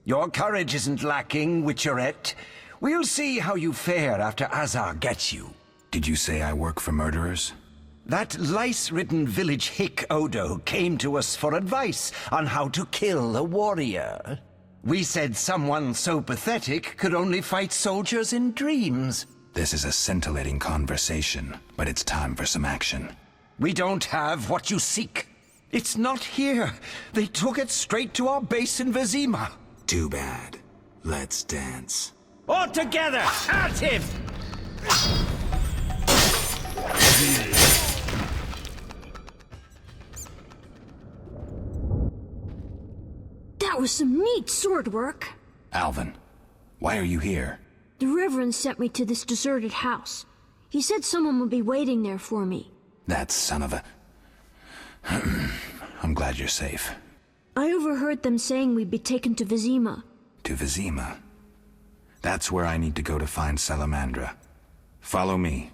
Your courage isn't lacking, Witcherette. We'll see how you fare after Azar gets you. Did you say I work for murderers? That lice-ridden village hick Odo came to us for advice on how to kill a warrior. We said someone so pathetic could only fight soldiers in dreams. This is a scintillating conversation, but it's time for some action. We don't have what you seek. It's not here. They took it straight to our base in Vizima. Too bad. Let's dance. All together! At him! That was some neat sword work. Alvin, why are you here? The Reverend sent me to this deserted house. He said someone would be waiting there for me. That son of a... I'm glad you're safe. I overheard them saying we'd be taken to Vizima. To Vizima? That's where I need to go to find Salamandra. Follow me.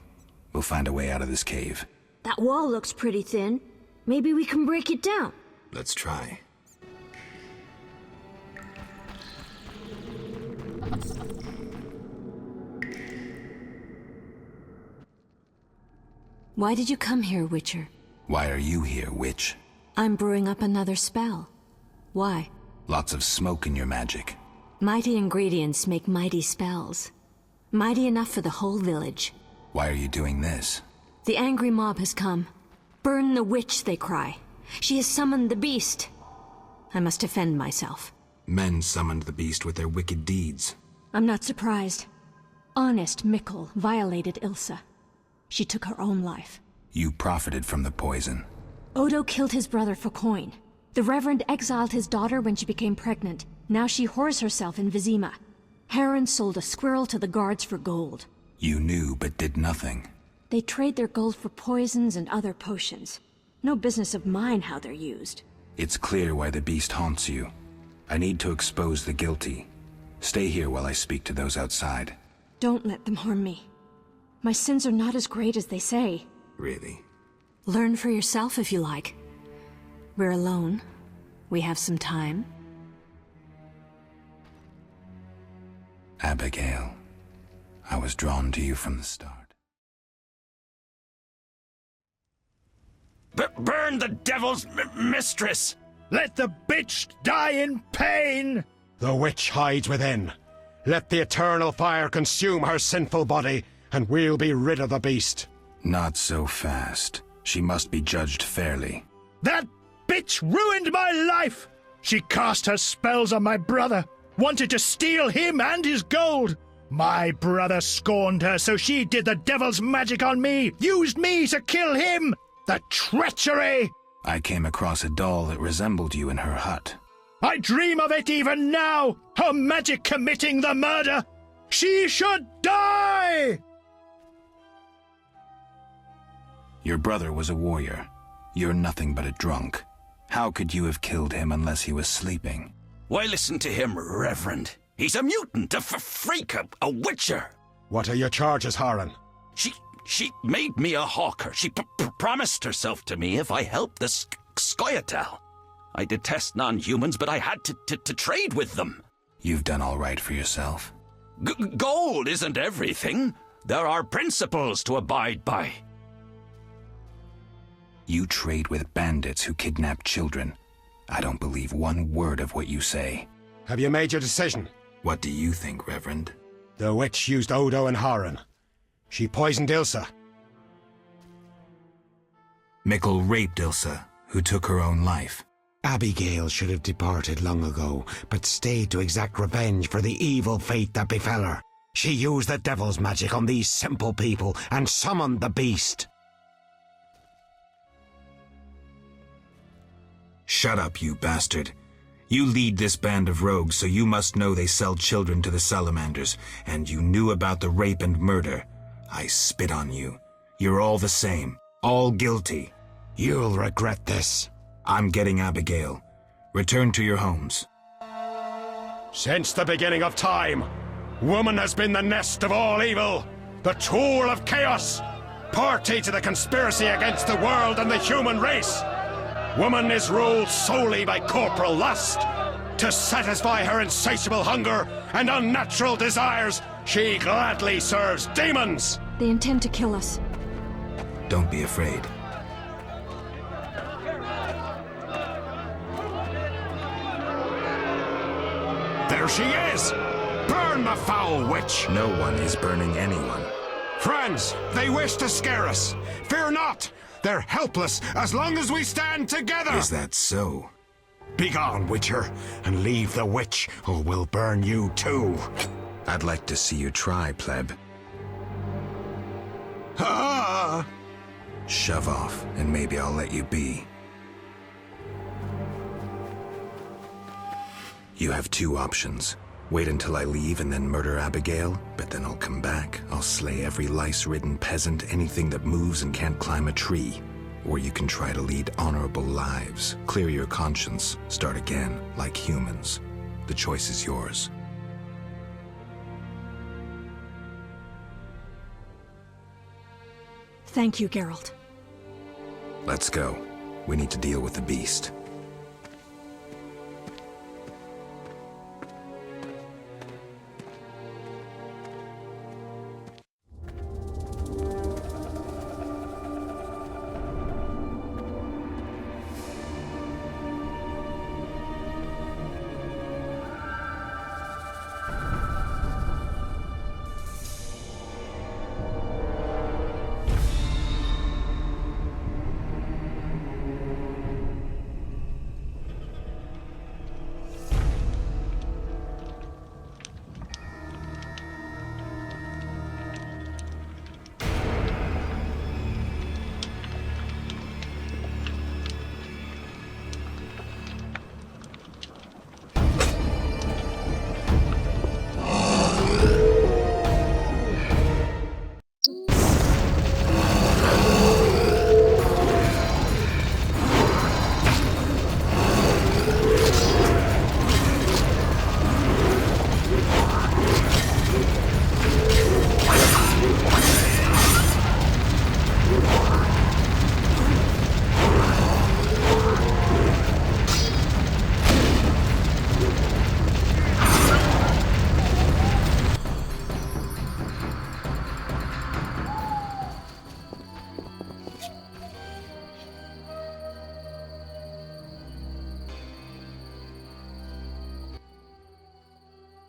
We'll find a way out of this cave. That wall looks pretty thin. Maybe we can break it down. Let's try. Why did you come here, Witcher? Why are you here, witch? I'm brewing up another spell. Why? Lots of smoke in your magic. Mighty ingredients make mighty spells. Mighty enough for the whole village. Why are you doing this? The angry mob has come. Burn the witch, they cry. She has summoned the beast. I must defend myself. Men summoned the beast with their wicked deeds. I'm not surprised. Honest Mikkel violated Ilsa. She took her own life. You profited from the poison. Odo killed his brother for coin. The Reverend exiled his daughter when she became pregnant. Now she whores herself in Vizima. Heron sold a squirrel to the guards for gold. You knew but did nothing. They trade their gold for poisons and other potions. No business of mine how they're used. It's clear why the beast haunts you. I need to expose the guilty. Stay here while I speak to those outside. Don't let them harm me. My sins are not as great as they say. Really? Learn for yourself if you like. We're alone. We have some time. Abigail, I was drawn to you from the start. Burn the devil's mistress! Let the bitch die in pain! The witch hides within. Let the eternal fire consume her sinful body, and we'll be rid of the beast. Not so fast. She must be judged fairly. That bitch ruined my life! She cast her spells on my brother, wanted to steal him and his gold. My brother scorned her, so she did the devil's magic on me, used me to kill him! The treachery! I came across a doll that resembled you in her hut. I dream of it even now! Her magic committing the murder! She should die! Your brother was a warrior. You're nothing but a drunk. How could you have killed him unless he was sleeping? Why listen to him, Reverend? He's a mutant, a freak, a witcher. What are your charges, Haran? She made me a hawker. She promised herself to me if I helped the Skoyatel. I detest non-humans, but I had to trade with them. You've done all right for yourself. Gold isn't everything. There are principles to abide by. You trade with bandits who kidnap children. I don't believe one word of what you say. Have you made your decision? What do you think, Reverend? The witch used Odo and Haran. She poisoned Ilsa. Mikkel raped Ilsa, who took her own life. Abigail should have departed long ago, but stayed to exact revenge for the evil fate that befell her. She used the devil's magic on these simple people and summoned the beast. Shut up, you bastard. You lead this band of rogues, so you must know they sell children to the salamanders, and you knew about the rape and murder. I spit on you. You're all the same. All guilty. You'll regret this. I'm getting Abigail. Return to your homes. Since the beginning of time, woman has been the nest of all evil, the tool of chaos, party to the conspiracy against the world and the human race. Woman is ruled solely by corporal lust. To satisfy her insatiable hunger and unnatural desires, she gladly serves demons. They intend to kill us. Don't be afraid. There she is! Burn the foul witch! No one is burning anyone. Friends, they wish to scare us. Fear not! They're helpless as long as we stand together! Is that so? Begone, Witcher, and leave the witch, or we'll burn you too. I'd like to see you try, pleb. Ah! Shove off, and maybe I'll let you be. You have two options. Wait until I leave and then murder Abigail, but then I'll come back. I'll slay every lice-ridden peasant, anything that moves and can't climb a tree. Or you can try to lead honorable lives, clear your conscience, start again, like humans. The choice is yours. Thank you, Geralt. Let's go. We need to deal with the beast.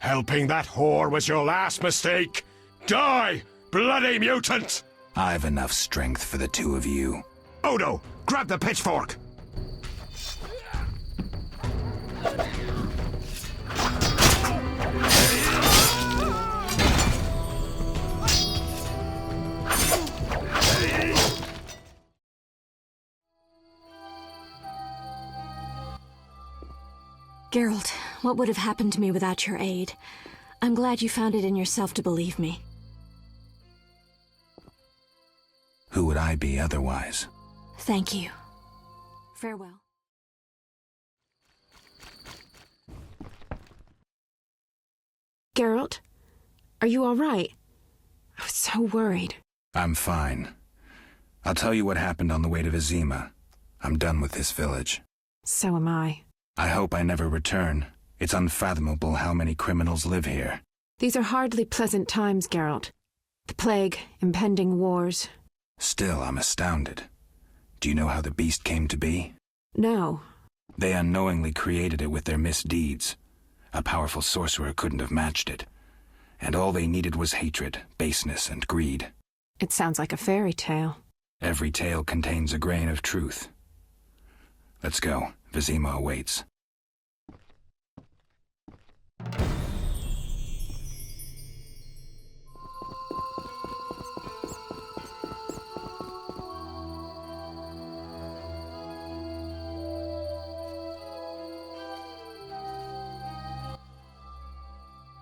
Helping that whore was your last mistake. Die, bloody mutant! I've enough strength for the two of you. Odo, grab the pitchfork! Geralt, what would have happened to me without your aid? I'm glad you found it in yourself to believe me. Who would I be otherwise? Thank you. Farewell. Geralt, are you all right? I was so worried. I'm fine. I'll tell you what happened on the way to Vizima. I'm done with this village. So am I. I hope I never return. It's unfathomable how many criminals live here. These are hardly pleasant times, Geralt. The plague, impending wars. Still, I'm astounded. Do you know how the beast came to be? No. They unknowingly created it with their misdeeds. A powerful sorcerer couldn't have matched it. And all they needed was hatred, baseness, and greed. It sounds like a fairy tale. Every tale contains a grain of truth. Let's go. Vizima awaits.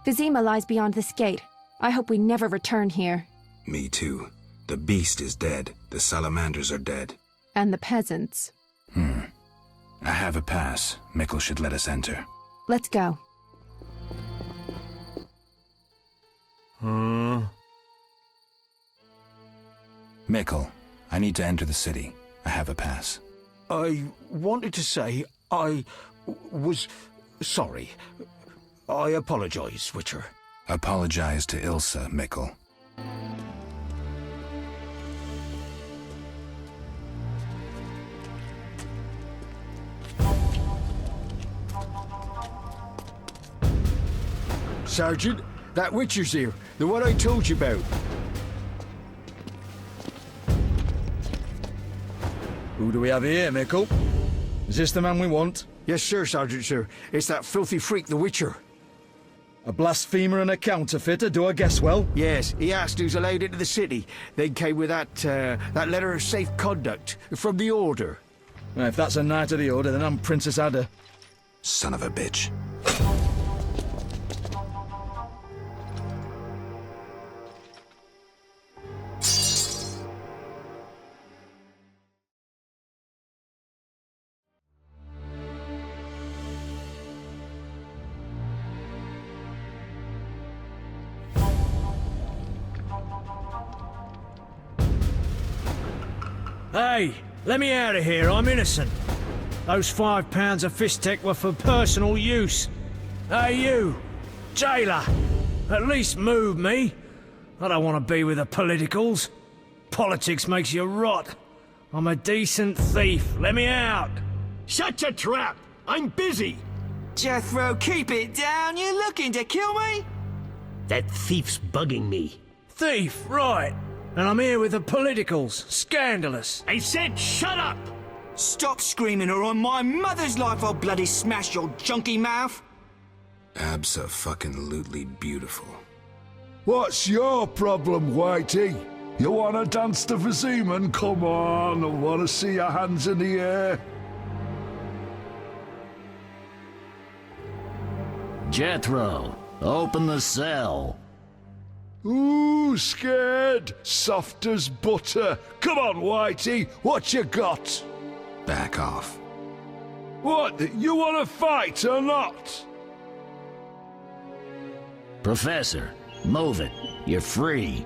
Vizima lies beyond this gate. I hope we never return here. Me too. The beast is dead. The salamanders are dead. And the peasants. I have a pass. Mikkel should let us enter. Let's go. Mikkel, I need to enter the city. I have a pass. I wanted to say I was sorry. I apologize, Witcher. Apologize to Ilsa, Mikkel. Sergeant, that Witcher's here. The one I told you about. Who do we have here, Mikkel? Is this the man we want? Yes, sir, Sergeant, sir. It's that filthy freak, the Witcher. A blasphemer and a counterfeiter, do I guess well? Yes, he asked who's allowed into the city. Then came with that letter of safe conduct from the Order. Well, if that's a knight of the Order, then I'm Princess Ada. Son of a bitch. Hey, let me out of here, I'm innocent. Those £5 of fishtech were for personal use. Hey you, jailer, at least move me. I don't want to be with the politicals. Politics makes you rot. I'm a decent thief, let me out. Shut your trap, I'm busy. Jethro, keep it down, you're looking to kill me? That thief's bugging me. Thief, right. And I'm here with the politicals. Scandalous. I said shut up! Stop screaming or on my mother's life I'll bloody smash your junky mouth! Abso-fucking-lutely beautiful. What's your problem, Whitey? You wanna dance to Viziman? Come on, I wanna see your hands in the air. Jethro, open the cell. Ooh, scared? Soft as butter. Come on, Whitey, what you got? Back off. What, you wanna fight or not? Professor, move it. You're free.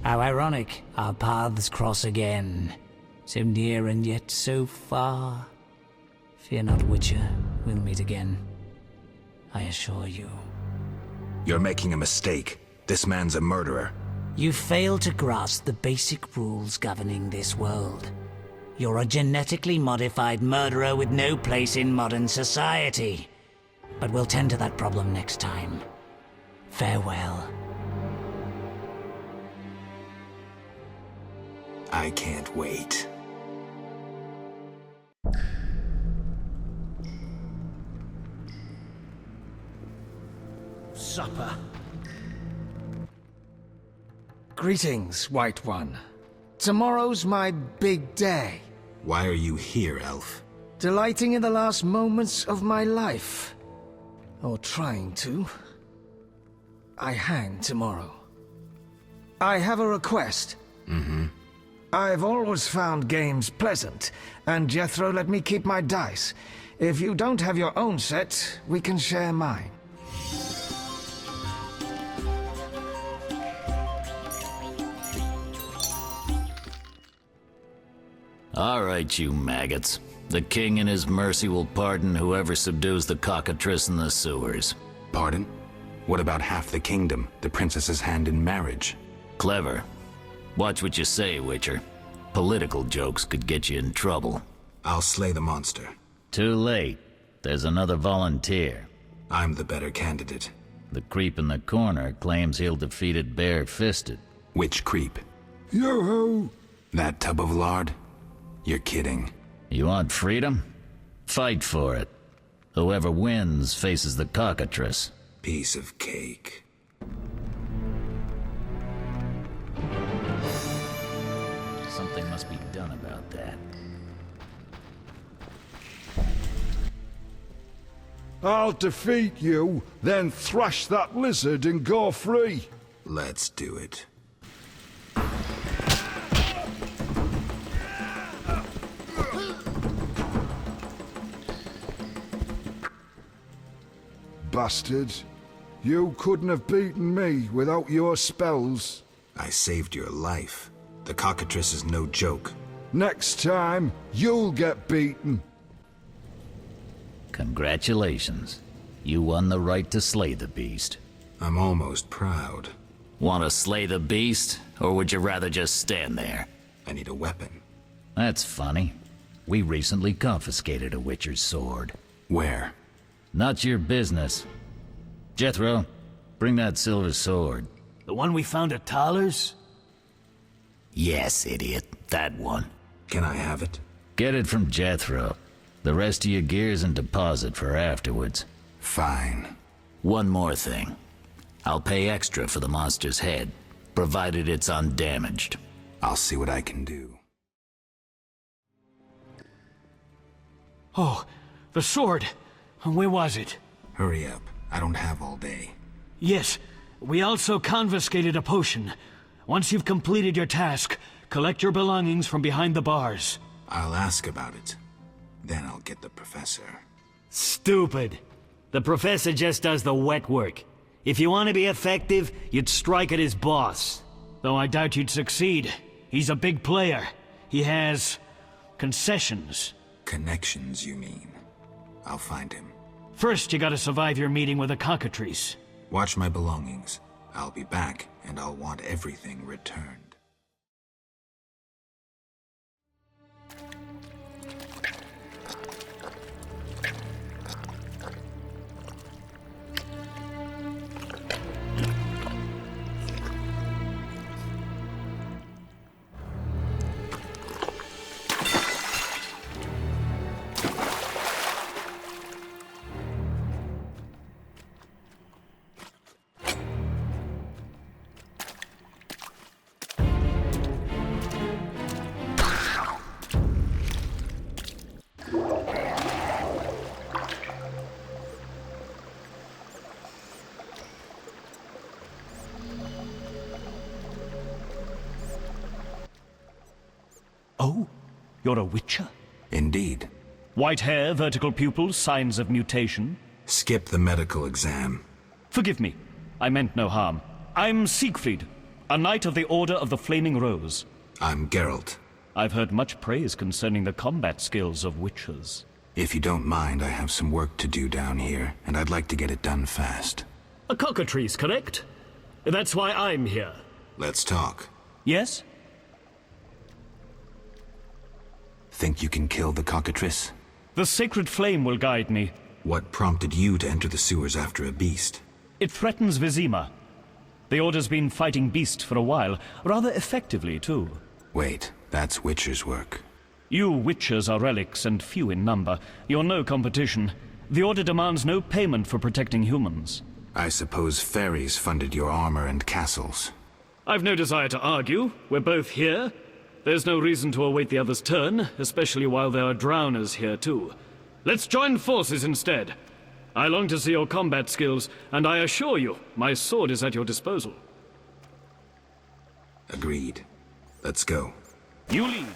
How ironic, our paths cross again. So near and yet so far. Fear not, Witcher, we'll meet again. I assure you. You're making a mistake. This man's a murderer. You fail to grasp the basic rules governing this world. You're a genetically modified murderer with no place in modern society. But we'll tend to that problem next time. Farewell. I can't wait. Supper. Greetings, White One. Tomorrow's my big day. Why are you here, Elf? Delighting in the last moments of my life. Or trying to. I hang tomorrow. I have a request. I've always found games pleasant, and Jethro let me keep my dice. If you don't have your own set, we can share mine. All right, you maggots. The king in his mercy will pardon whoever subdues the cockatrice in the sewers. Pardon? What about half the kingdom, the princess's hand in marriage? Clever. Watch what you say, Witcher. Political jokes could get you in trouble. I'll slay the monster. Too late. There's another volunteer. I'm the better candidate. The creep in the corner claims he'll defeat it bare-fisted. Which creep? Yo-ho! That tub of lard? You're kidding. You want freedom? Fight for it. Whoever wins faces the cockatrice. Piece of cake. Something must be done about that. I'll defeat you, then thrash that lizard and go free. Let's do it. Bastard. You couldn't have beaten me without your spells. I saved your life. The cockatrice is no joke. Next time, you'll get beaten. Congratulations. You won the right to slay the beast. I'm almost proud. Want to slay the beast, or would you rather just stand there? I need a weapon. That's funny. We recently confiscated a Witcher's sword. Where? Not your business. Jethro, bring that silver sword. The one we found at Thaler's? Yes, idiot. That one. Can I have it? Get it from Jethro. The rest of your gear's in deposit for afterwards. Fine. One more thing. I'll pay extra for the monster's head, provided it's undamaged. I'll see what I can do. Oh, the sword. Where was it? Hurry up. I don't have all day. Yes. We also confiscated a potion. Once you've completed your task, collect your belongings from behind the bars. I'll ask about it. Then I'll get the professor. Stupid. The professor just does the wet work. If you want to be effective, you'd strike at his boss. Though I doubt you'd succeed. He's a big player. He has concessions. Connections, you mean? I'll find him. First, you gotta survive your meeting with the cockatrice. Watch my belongings. I'll be back, and I'll want everything returned. Oh? You're a Witcher? Indeed. White hair, vertical pupils, signs of mutation? Skip the medical exam. Forgive me. I meant no harm. I'm Siegfried, a knight of the Order of the Flaming Rose. I'm Geralt. I've heard much praise concerning the combat skills of Witchers. If you don't mind, I have some work to do down here, and I'd like to get it done fast. A cockatrice, correct? That's why I'm here. Let's talk. Yes? Think you can kill the cockatrice? The sacred flame will guide me. What prompted you to enter the sewers after a beast? It threatens Vizima. The Order's been fighting beasts for a while, rather effectively, too. Wait, that's Witcher's work. You Witchers are relics and few in number. You're no competition. The Order demands no payment for protecting humans. I suppose fairies funded your armor and castles. I've no desire to argue. We're both here. There's no reason to await the other's turn, especially while there are drowners here too. Let's join forces instead. I long to see your combat skills, and I assure you, my sword is at your disposal. Agreed. Let's go. You lead.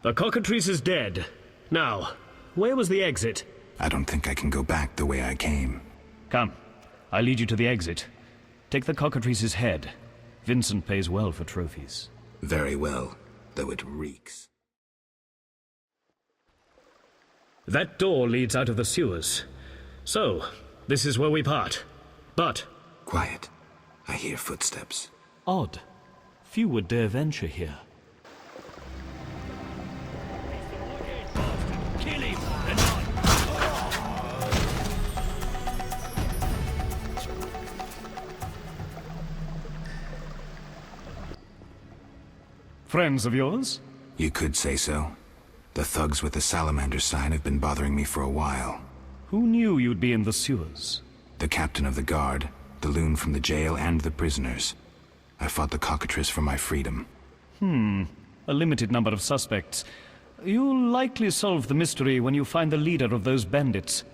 The cockatrice is dead. Now, where was the exit? I don't think I can go back the way I came. Come, I'll lead you to the exit. Take the cockatrice's head. Vincent pays well for trophies. Very well, though it reeks. That door leads out of the sewers. So, this is where we part. But... Quiet. I hear footsteps. Odd. Few would dare venture here. Friends of yours? You could say so. The thugs with the salamander sign have been bothering me for a while. Who knew you'd be in the sewers? The captain of the guard, the loon from the jail, and the prisoners. I fought the cockatrice for my freedom. A limited number of suspects. You'll likely solve the mystery when you find the leader of those bandits.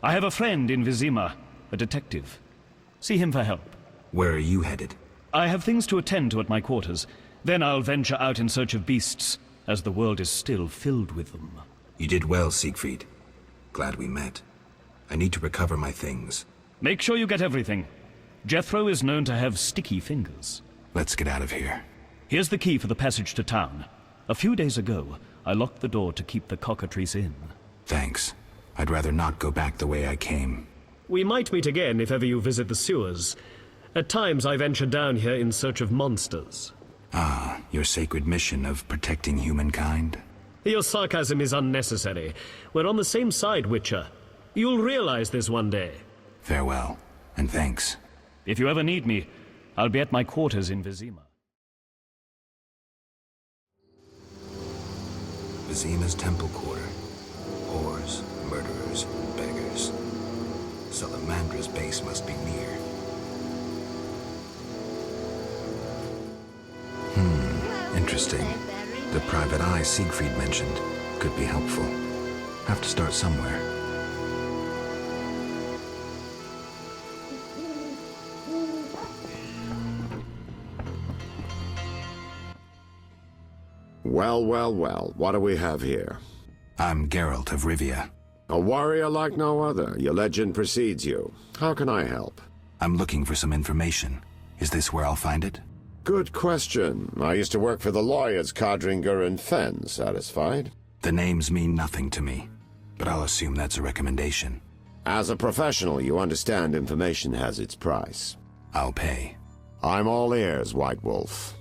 I have a friend in Vizima, a detective. See him for help. Where are you headed? I have things to attend to at my quarters. Then I'll venture out in search of beasts, as the world is still filled with them. You did well, Siegfried. Glad we met. I need to recover my things. Make sure you get everything. Jethro is known to have sticky fingers. Let's get out of here. Here's the key for the passage to town. A few days ago, I locked the door to keep the cockatrice in. Thanks. I'd rather not go back the way I came. We might meet again if ever you visit the sewers. At times I venture down here in search of monsters. Ah, your sacred mission of protecting humankind? Your sarcasm is unnecessary. We're on the same side, Witcher. You'll realize this one day. Farewell, and thanks. If you ever need me, I'll be at my quarters in Vizima. Vizima's temple quarter. Whores, murderers, beggars. Salamandra's base must be near. Interesting. The private eye Siegfried mentioned could be helpful. Have to start somewhere. Well, well, well. What do we have here? I'm Geralt of Rivia. A warrior like no other. Your legend precedes you. How can I help? I'm looking for some information. Is this where I'll find it? Good question. I used to work for the lawyers Codringer and Fenn. Satisfied? The names mean nothing to me, but I'll assume that's a recommendation. As a professional, you understand information has its price. I'll pay. I'm all ears, White Wolf.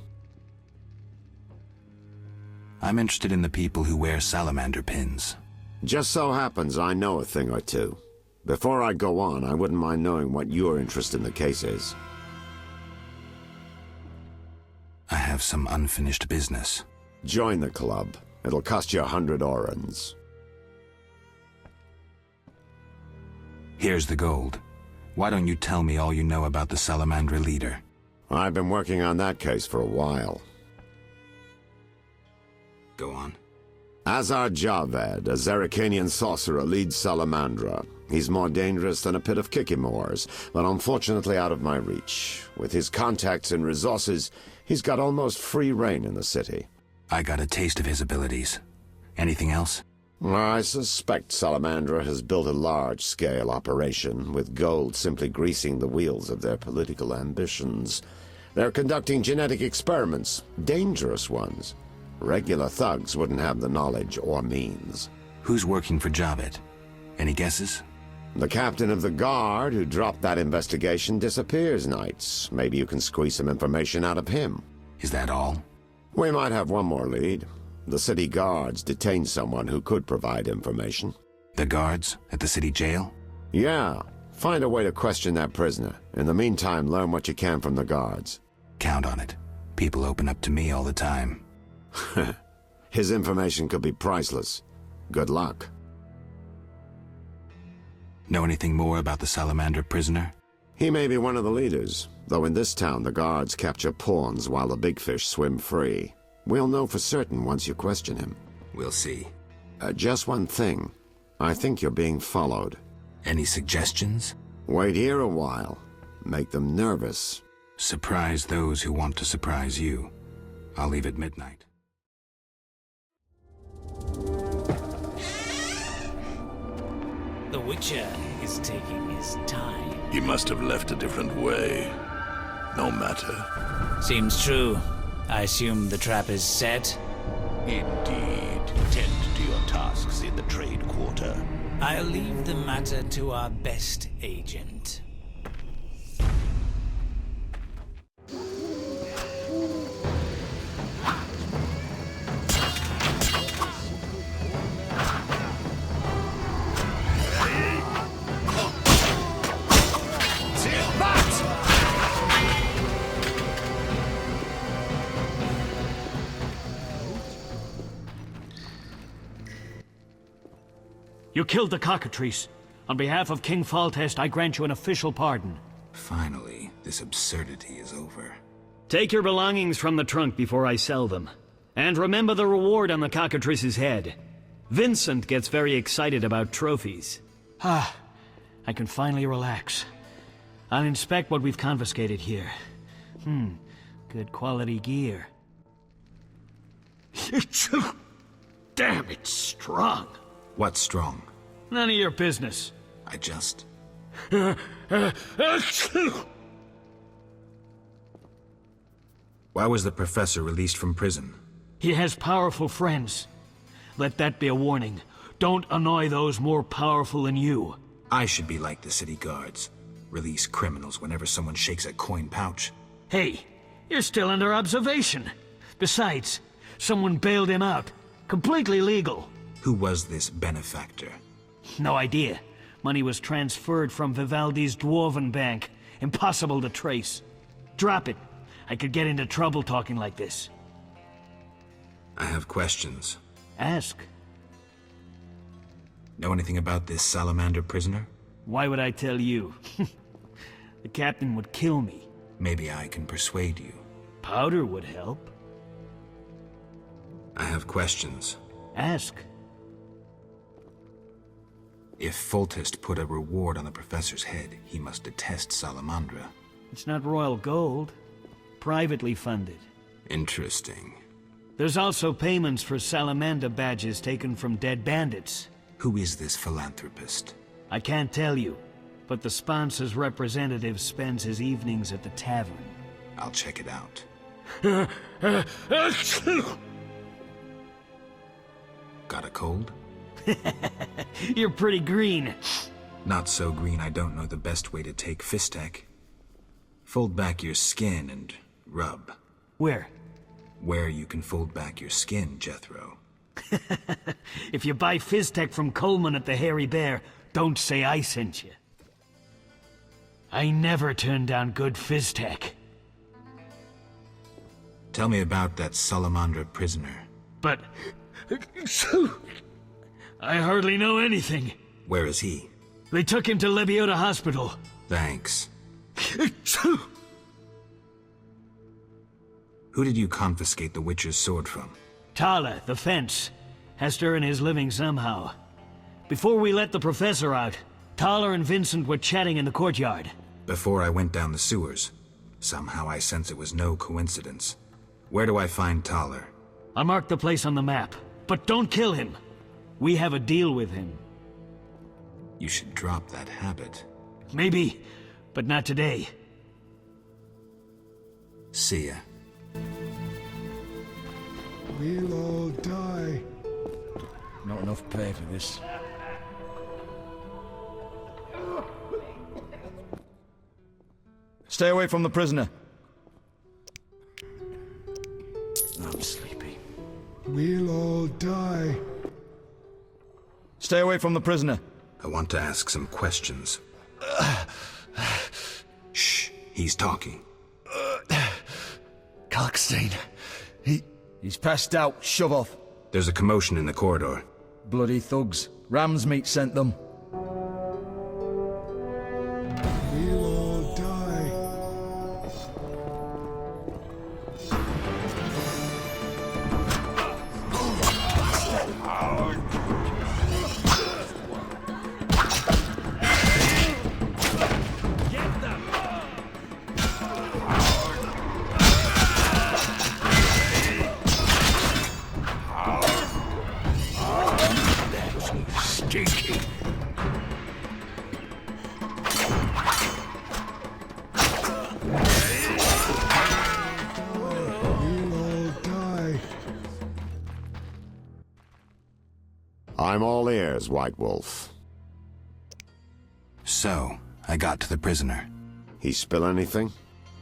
I'm interested in the people who wear salamander pins. Just so happens I know a thing or two. Before I go on, I wouldn't mind knowing what your interest in the case is. I have some unfinished business. Join the club. It'll cost you 100 orens. Here's the gold. Why don't you tell me all you know about the Salamandra leader? I've been working on that case for a while. Go on. Azar Javed, a Zerrikanian sorcerer, leads Salamandra. He's more dangerous than a pit of Kikimors, but unfortunately out of my reach. With his contacts and resources, he's got almost free reign in the city. I got a taste of his abilities. Anything else? I suspect Salamandra has built a large-scale operation, with gold simply greasing the wheels of their political ambitions. They're conducting genetic experiments, dangerous ones. Regular thugs wouldn't have the knowledge or means. Who's working for Javed? Any guesses? The captain of the guard who dropped that investigation disappears nights. Maybe you can squeeze some information out of him. Is that all? We might have one more lead. The city guards detained someone who could provide information. The guards? At the city jail? Yeah. Find a way to question that prisoner. In the meantime, learn what you can from the guards. Count on it. People open up to me all the time. His information could be priceless. Good luck. Know anything more about the Salamander prisoner? He may be one of the leaders, though in this town the guards capture pawns while the big fish swim free. We'll know for certain once you question him. We'll see. Just one thing. I think you're being followed. Any suggestions? Wait here a while. Make them nervous. Surprise those who want to surprise you. I'll leave at midnight. The Witcher is taking his time. He must have left a different way. No matter. Seems true. I assume the trap is set? Indeed. Tend to your tasks in the trade quarter. I'll leave the matter to our best agent. You killed the cockatrice. On behalf of King Faltest, I grant you an official pardon. Finally, this absurdity is over. Take your belongings from the trunk before I sell them. And remember the reward on the cockatrice's head. Vincent gets very excited about trophies. I can finally relax. I'll inspect what we've confiscated here. Good quality gear. Damn, it's strong. What's strong? None of your business. I just... Why was the professor released from prison? He has powerful friends. Let that be a warning. Don't annoy those more powerful than you. I should be like the city guards. Release criminals whenever someone shakes a coin pouch. Hey, you're still under observation. Besides, someone bailed him out. Completely legal. Who was this benefactor? No idea. Money was transferred from Vivaldi's Dwarven Bank. Impossible to trace. Drop it. I could get into trouble talking like this. I have questions. Ask. Know anything about this Salamander prisoner? Why would I tell you? The captain would kill me. Maybe I can persuade you. Powder would help. I have questions. Ask. If Foltest put a reward on the professor's head, he must detest Salamandra. It's not royal gold. Privately funded. Interesting. There's also payments for Salamander badges taken from dead bandits. Who is this philanthropist? I can't tell you, but the sponsor's representative spends his evenings at the tavern. I'll check it out. Got a cold? You're pretty green. Not so green I don't know the best way to take Fistek. Fold back your skin and rub. Where? Where you can fold back your skin, Jethro. If you buy Fizztech from Coleman at the Hairy Bear, don't say I sent you. I never turn down good Fizztech. Tell me about that Salamandra prisoner. But... I hardly know anything. Where is he? They took him to Lebiota Hospital. Thanks. Who did you confiscate the Witcher's sword from? Tala, the fence. Has to earn his living somehow. Before we let the professor out, Tala and Vincent were chatting in the courtyard. Before I went down the sewers. Somehow I sense it was no coincidence. Where do I find Thaler? I'll mark the place on the map, but don't kill him. We have a deal with him. You should drop that habit. Maybe, but not today. See ya. We'll all die. Not enough pay for this. Stay away from the prisoner. I'm sleepy. We'll all die. Stay away from the prisoner. I want to ask some questions. Shh, he's talking. Kalkstein. He's passed out. Shove off. There's a commotion in the corridor. Bloody thugs. Ramsmeat sent them. We'll all die. Stinky. We'll all die. I'm all ears, White Wolf. So, I got to the prisoner. He spill anything?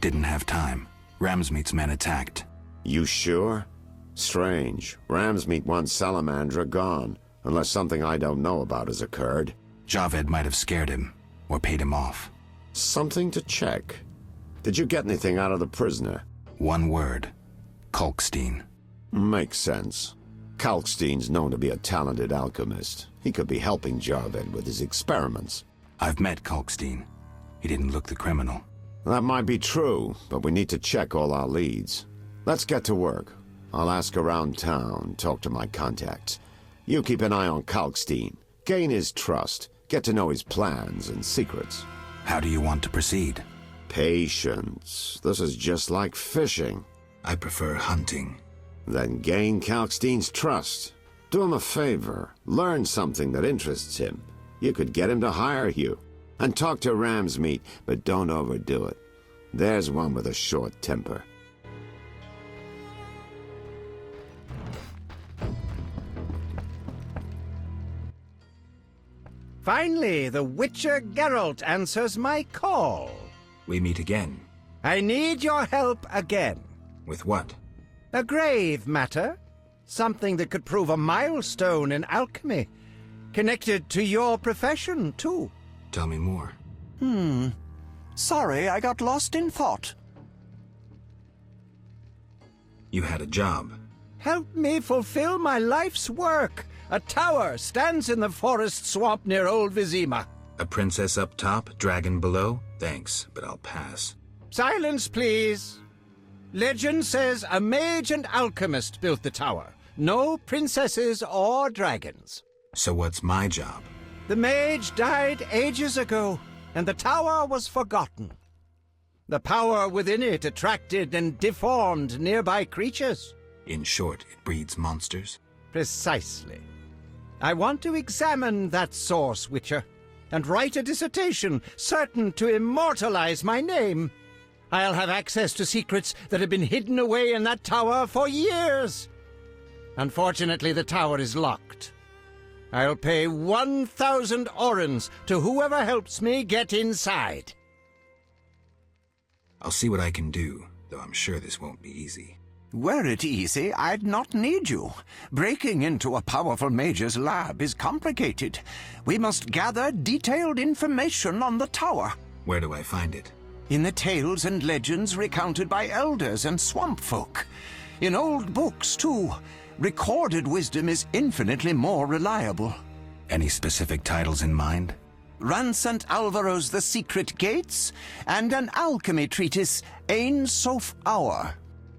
Didn't have time. Ramsmeat's men attacked. You sure? Strange. Ramsmeat wants Salamandra gone, unless something I don't know about has occurred. Javed might have scared him, or paid him off. Something to check. Did you get anything out of the prisoner? One word. Kalkstein. Makes sense. Kalkstein's known to be a talented alchemist. He could be helping Javed with his experiments. I've met Kalkstein. He didn't look the criminal. That might be true, but we need to check all our leads. Let's get to work. I'll ask around town, talk to my contacts. You keep an eye on Kalkstein. Gain his trust. Get to know his plans and secrets. How do you want to proceed? Patience. This is just like fishing. I prefer hunting. Then gain Kalkstein's trust. Do him a favor. Learn something that interests him. You could get him to hire you. And talk to Ramsmeat, but don't overdo it. There's one with a short temper. Finally, the Witcher Geralt answers my call. We meet again. I need your help again. With what? A grave matter. Something that could prove a milestone in alchemy. Connected to your profession, too. Tell me more. Sorry, I got lost in thought. You had a job. Help me fulfill my life's work. A tower stands in the forest swamp near Old Vizima. A princess up top, dragon below? Thanks, but I'll pass. Silence, please. Legend says a mage and alchemist built the tower. No princesses or dragons. So what's my job? The mage died ages ago, and the tower was forgotten. The power within it attracted and deformed nearby creatures. In short, it breeds monsters? Precisely. I want to examine that source, Witcher, and write a dissertation certain to immortalize my name. I'll have access to secrets that have been hidden away in that tower for years. Unfortunately, the tower is locked. I'll pay 1,000 orens to whoever helps me get inside. I'll see what I can do, though I'm sure this won't be easy. Were it easy, I'd not need you. Breaking into a powerful mage's lab is complicated. We must gather detailed information on the tower. Where do I find it? In the tales and legends recounted by elders and swamp folk. In old books, too. Recorded wisdom is infinitely more reliable. Any specific titles in mind? Ransant Alvaro's The Secret Gates, and an alchemy treatise, Ain Soph Hour.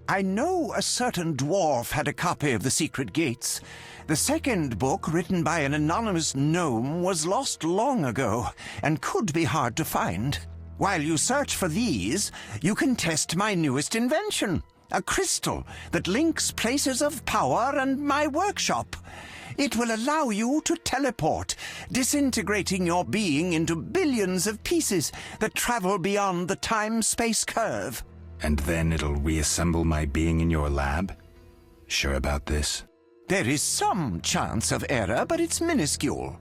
I know a certain dwarf had a copy of The Secret Gates. The second book, written by an anonymous gnome, was lost long ago, and could be hard to find. While you search for these, you can test my newest invention, a crystal that links places of power and my workshop. It will allow you to teleport, disintegrating your being into billions of pieces that travel beyond the time-space curve. And then it'll reassemble my being in your lab? Sure about this? There is some chance of error, but it's minuscule.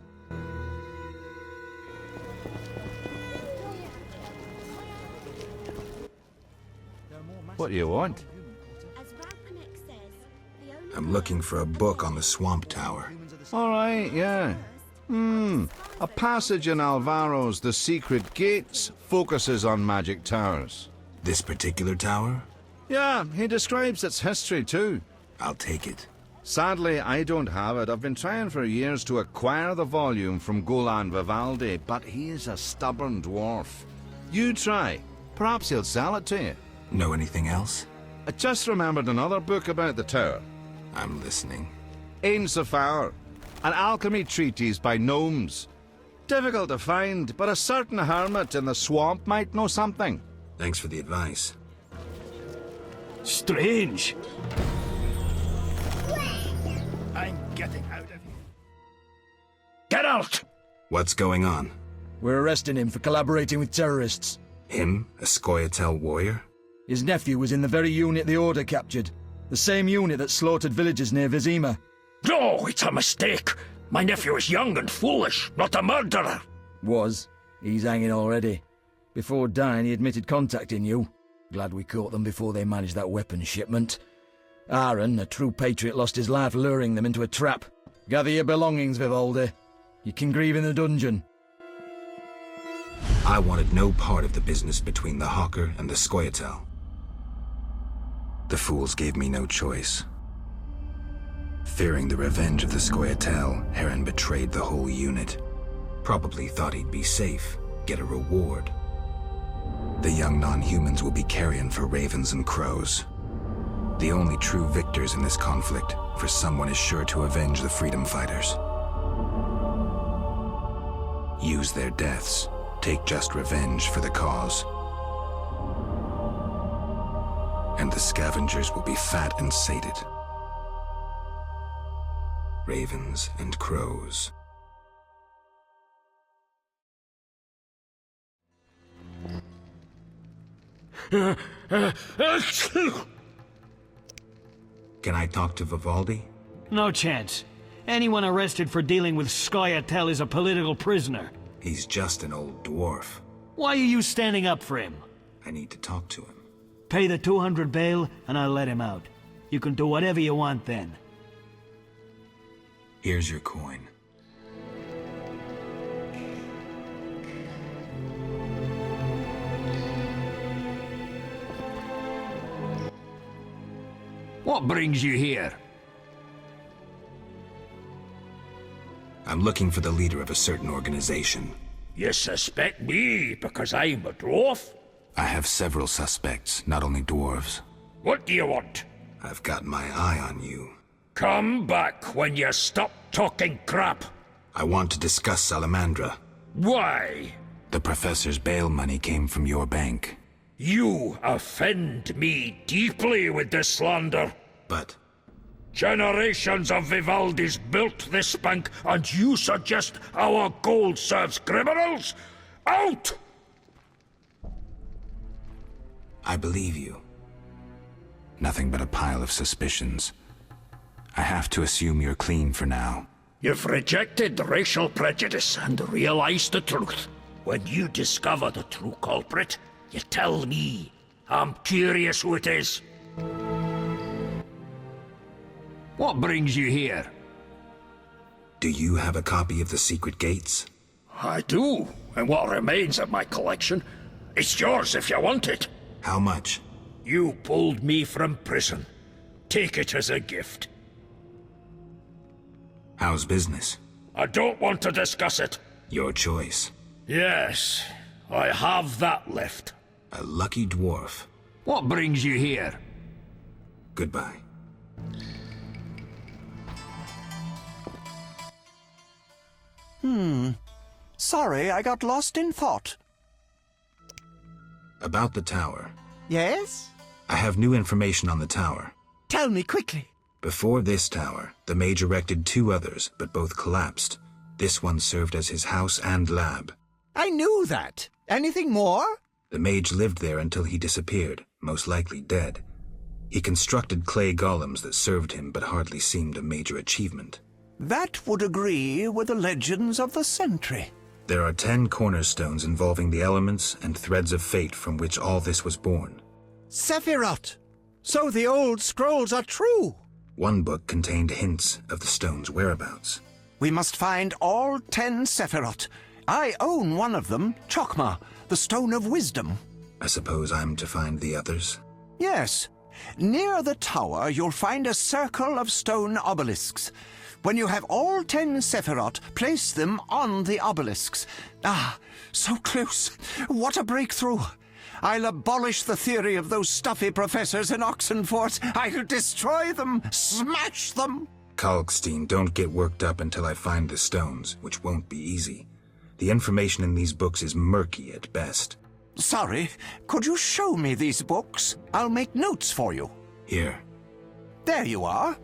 What do you want? I'm looking for a book on the Swamp Tower. All right, yeah. A passage in Alvaro's The Secret Gates focuses on magic towers. This particular tower? Yeah, he describes its history too. I'll take it. Sadly, I don't have it. I've been trying for years to acquire the volume from Golan Vivaldi, but he's a stubborn dwarf. You try. Perhaps he'll sell it to you. Know anything else? I just remembered another book about the tower. I'm listening. Ain Safar, an alchemy treatise by gnomes. Difficult to find, but a certain hermit in the swamp might know something. Thanks for the advice. Strange. I'm getting out of here. Get out! What's going on? We're arresting him for collaborating with terrorists. Him? A Scoia'tael warrior? His nephew was in the very unit the Order captured. The same unit that slaughtered villagers near Vizima. No, it's a mistake. My nephew is young and foolish, not a murderer. Was. He's hanging already. Before dying, he admitted contacting you. Glad we caught them before they managed that weapons shipment. Aaron, a true patriot, lost his life luring them into a trap. Gather your belongings, Vivaldi. You can grieve in the dungeon. I wanted no part of the business between the Hawker and the Scoia'tael. The fools gave me no choice. Fearing the revenge of the Scoia'tael, Heron betrayed the whole unit. Probably thought he'd be safe, get a reward. The young non-humans will be carrion for ravens and crows. The only true victors in this conflict, for someone is sure to avenge the freedom fighters. Use their deaths, take just revenge for the cause. And the scavengers will be fat and sated. Ravens and crows. Can I talk to Vivaldi? No chance. Anyone arrested for dealing with Scoia'tael is a political prisoner. He's just an old dwarf. Why are you standing up for him? I need to talk to him. Pay the 200 bail, and I'll let him out. You can do whatever you want then. Here's your coin. What brings you here? I'm looking for the leader of a certain organization. You suspect me because I'm a dwarf? I have several suspects, not only dwarves. What do you want? I've got my eye on you. Come back when you stop talking crap. I want to discuss Salamandra. Why? The professor's bail money came from your bank. You offend me deeply with this slander. But... Generations of Vivaldis built this bank, and you suggest our gold serves criminals? Out! I believe you. Nothing but a pile of suspicions. I have to assume you're clean for now. You've rejected racial prejudice and realized the truth. When you discover the true culprit, you tell me. I'm curious who it is. What brings you here? Do you have a copy of the Secret Gates? I do, and what remains of my collection. It's yours if you want it. How much? You pulled me from prison. Take it as a gift. How's business? I don't want to discuss it. Your choice. Yes, I have that left. A lucky dwarf. What brings you here? Goodbye. Sorry, I got lost in thought. About the tower. Yes? I have new information on the tower. Tell me quickly. Before this tower, the mage erected 2 others, but both collapsed. This one served as his house and lab. I knew that. Anything more? The mage lived there until he disappeared, most likely dead. He constructed clay golems that served him but hardly seemed a major achievement. That would agree with the legends of the century. There are 10 cornerstones involving the elements and threads of fate from which all this was born. Sephiroth! So the old scrolls are true! One book contained hints of the stone's whereabouts. We must find all 10 Sephiroth. I own one of them, Chokmah, the Stone of Wisdom. I suppose I'm to find the others? Yes. Near the tower, you'll find a circle of stone obelisks. When you have all 10 Sephiroth, place them on the obelisks. Ah, so close. What a breakthrough. I'll abolish the theory of those stuffy professors in Oxenfurt. I'll destroy them, smash them. Kalkstein, don't get worked up until I find the stones, which won't be easy. The information in these books is murky at best. Sorry, could you show me these books? I'll make notes for you. Here. There you are.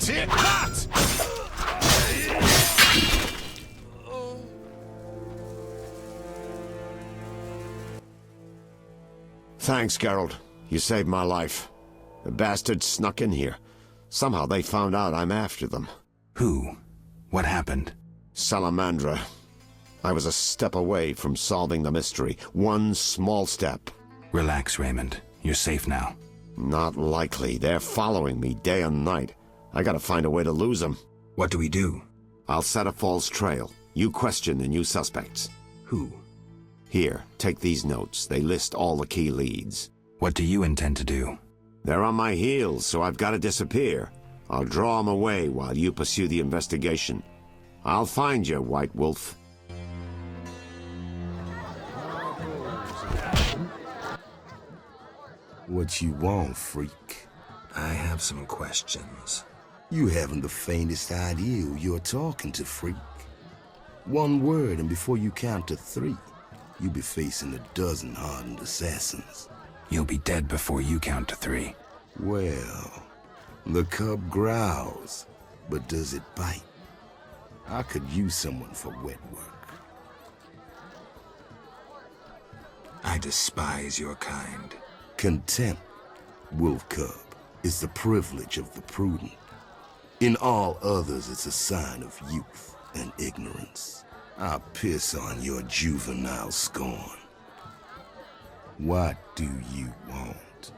Take that! Thanks, Geralt. You saved my life. The bastards snuck in here. Somehow they found out I'm after them. Who? What happened? Salamandra. I was a step away from solving the mystery. One small step. Relax, Raymond. You're safe now. Not likely. They're following me day and night. I gotta find a way to lose them. What do we do? I'll set a false trail. You question the new suspects. Who? Here, take these notes. They list all the key leads. What do you intend to do? They're on my heels, so I've gotta disappear. I'll draw them away while you pursue the investigation. I'll find you, White Wolf. What you want, freak? I have some questions. You haven't the faintest idea who you're talking to, freak. One word, and before you count to 3, you'll be facing a dozen hardened assassins. You'll be dead before you count to 3. Well, the cub growls, but does it bite? I could use someone for wet work. I despise your kind. Contempt, wolf cub, is the privilege of the prudent. In all others, it's a sign of youth and ignorance. I piss on your juvenile scorn. What do you want?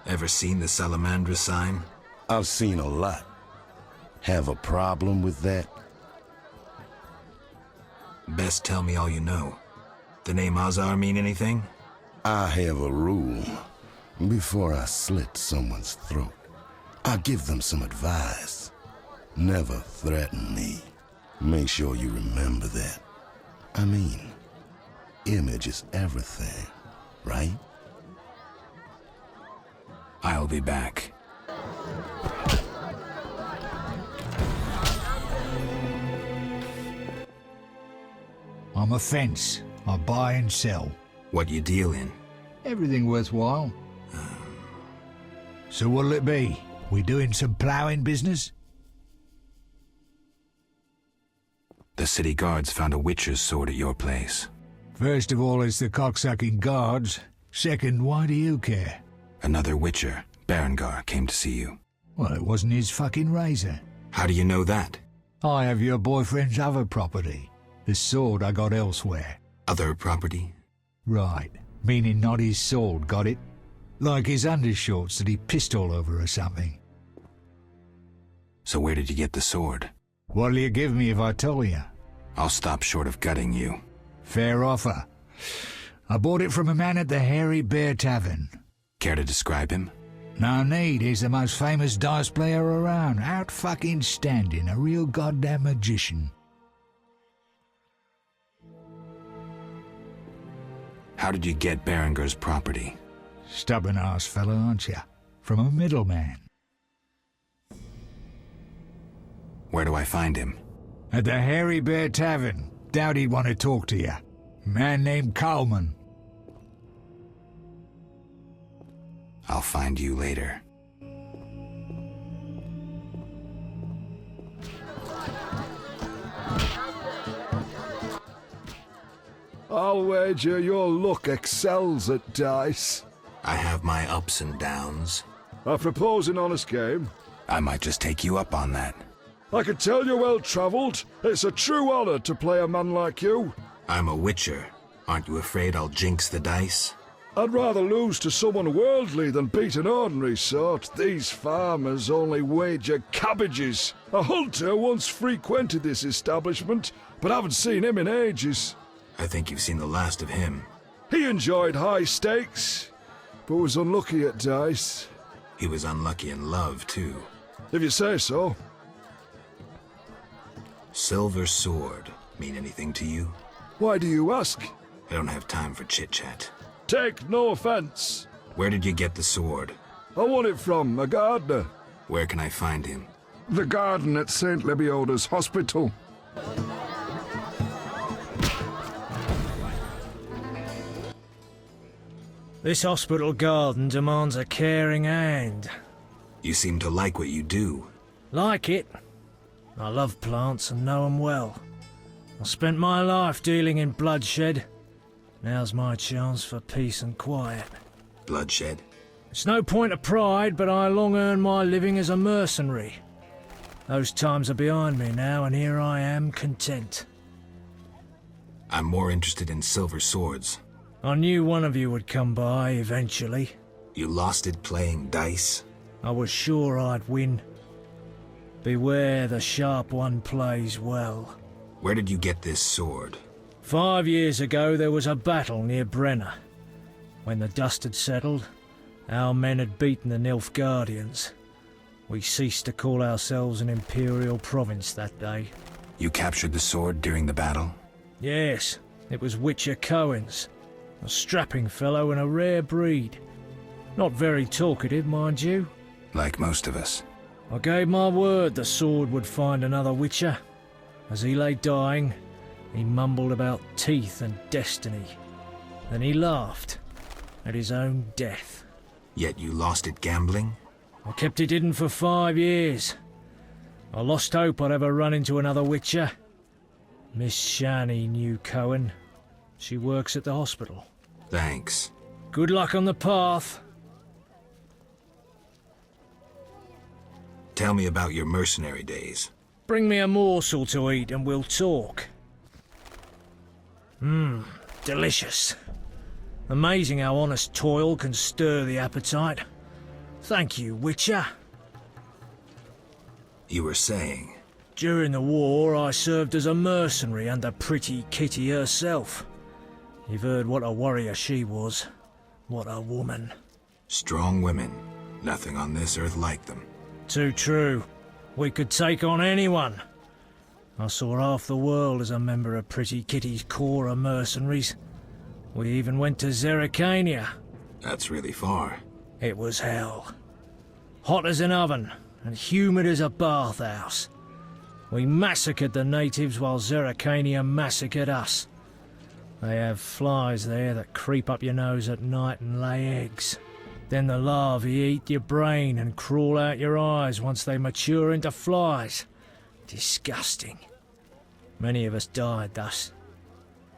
Ever seen the Salamandra sign? I've seen a lot. Have a problem with that? Best tell me all you know. The name Azar mean anything? I have a rule. Before I slit someone's throat, I give them some advice. Never threaten me. Make sure you remember that. I mean, image is everything, right? I'll be back. I'm a fence. I buy and sell. What you deal in? Everything worthwhile. So what'll it be? We doing some ploughing business? The city guards found a witcher's sword at your place. First of all, it's the cocksucking guards. Second, why do you care? Another witcher, Berengar, came to see you. Well, it wasn't his fucking razor. How do you know that? I have your boyfriend's other property. The sword I got elsewhere. Other property? Right. Meaning not his sword, got it? Like his undershorts that he pissed all over or something. So where did you get the sword? What'll you give me if I tell you? I'll stop short of gutting you. Fair offer. I bought it from a man at the Hairy Bear Tavern. Care to describe him? No need, he's the most famous dice player around. Out fucking standing, a real goddamn magician. How did you get Berengar's property? Stubborn-ass fella, aren't you? From a middleman. Where do I find him? At the Hairy Bear Tavern. Doubt he'd want to talk to you. Man named Coleman. I'll find you later. I'll wager your luck excels at dice. I have my ups and downs. I propose an honest game. I might just take you up on that. I can tell you're well-travelled. It's a true honor to play a man like you. I'm a witcher. Aren't you afraid I'll jinx the dice? I'd rather lose to someone worldly than beat an ordinary sort. These farmers only wager cabbages. A hunter once frequented this establishment, but I haven't seen him in ages. I think you've seen the last of him. He enjoyed high stakes, but was unlucky at dice. He was unlucky in love, too. If you say so. Silver sword mean anything to you? Why do you ask? I don't have time for chit-chat. Take no offense. Where did you get the sword? I won it from a gardener. Where can I find him? The garden at St. Lebioda's hospital. This hospital garden demands a caring hand. You seem to like what you do. Like it? I love plants and know them well. I spent my life dealing in bloodshed. Now's my chance for peace and quiet. Bloodshed? It's no point of pride, but I long earned my living as a mercenary. Those times are behind me now, and here I am, content. I'm more interested in silver swords. I knew one of you would come by, eventually. You lost it playing dice? I was sure I'd win. Beware the sharp one plays well. Where did you get this sword? 5 years ago there was a battle near Brenner. When the dust had settled, our men had beaten the Nilfgaardians. We ceased to call ourselves an imperial province that day. You captured the sword during the battle? Yes, it was Witcher Cohen's. A strapping fellow and a rare breed. Not very talkative, mind you. Like most of us. I gave my word the sword would find another Witcher. As he lay dying, he mumbled about teeth and destiny. Then he laughed at his own death. Yet you lost it gambling? I kept it hidden for 5 years. I lost hope I'd ever run into another Witcher. Miss Shani knew Cohen. She works at the hospital. Thanks. Good luck on the path. Tell me about your mercenary days. Bring me a morsel to eat and we'll talk. Delicious. Amazing how honest toil can stir the appetite. Thank you, Witcher. You were saying? During the war, I served as a mercenary under Pretty Kitty herself. You've heard what a warrior she was. What a woman. Strong women. Nothing on this earth like them. Too true. We could take on anyone. I saw half the world as a member of Pretty Kitty's corps of mercenaries. We even went to Zerrikania. That's really far. It was hell. Hot as an oven, and humid as a bathhouse. We massacred the natives while Zerrikania massacred us. They have flies there that creep up your nose at night and lay eggs. Then the larvae eat your brain and crawl out your eyes once they mature into flies. Disgusting. Many of us died thus.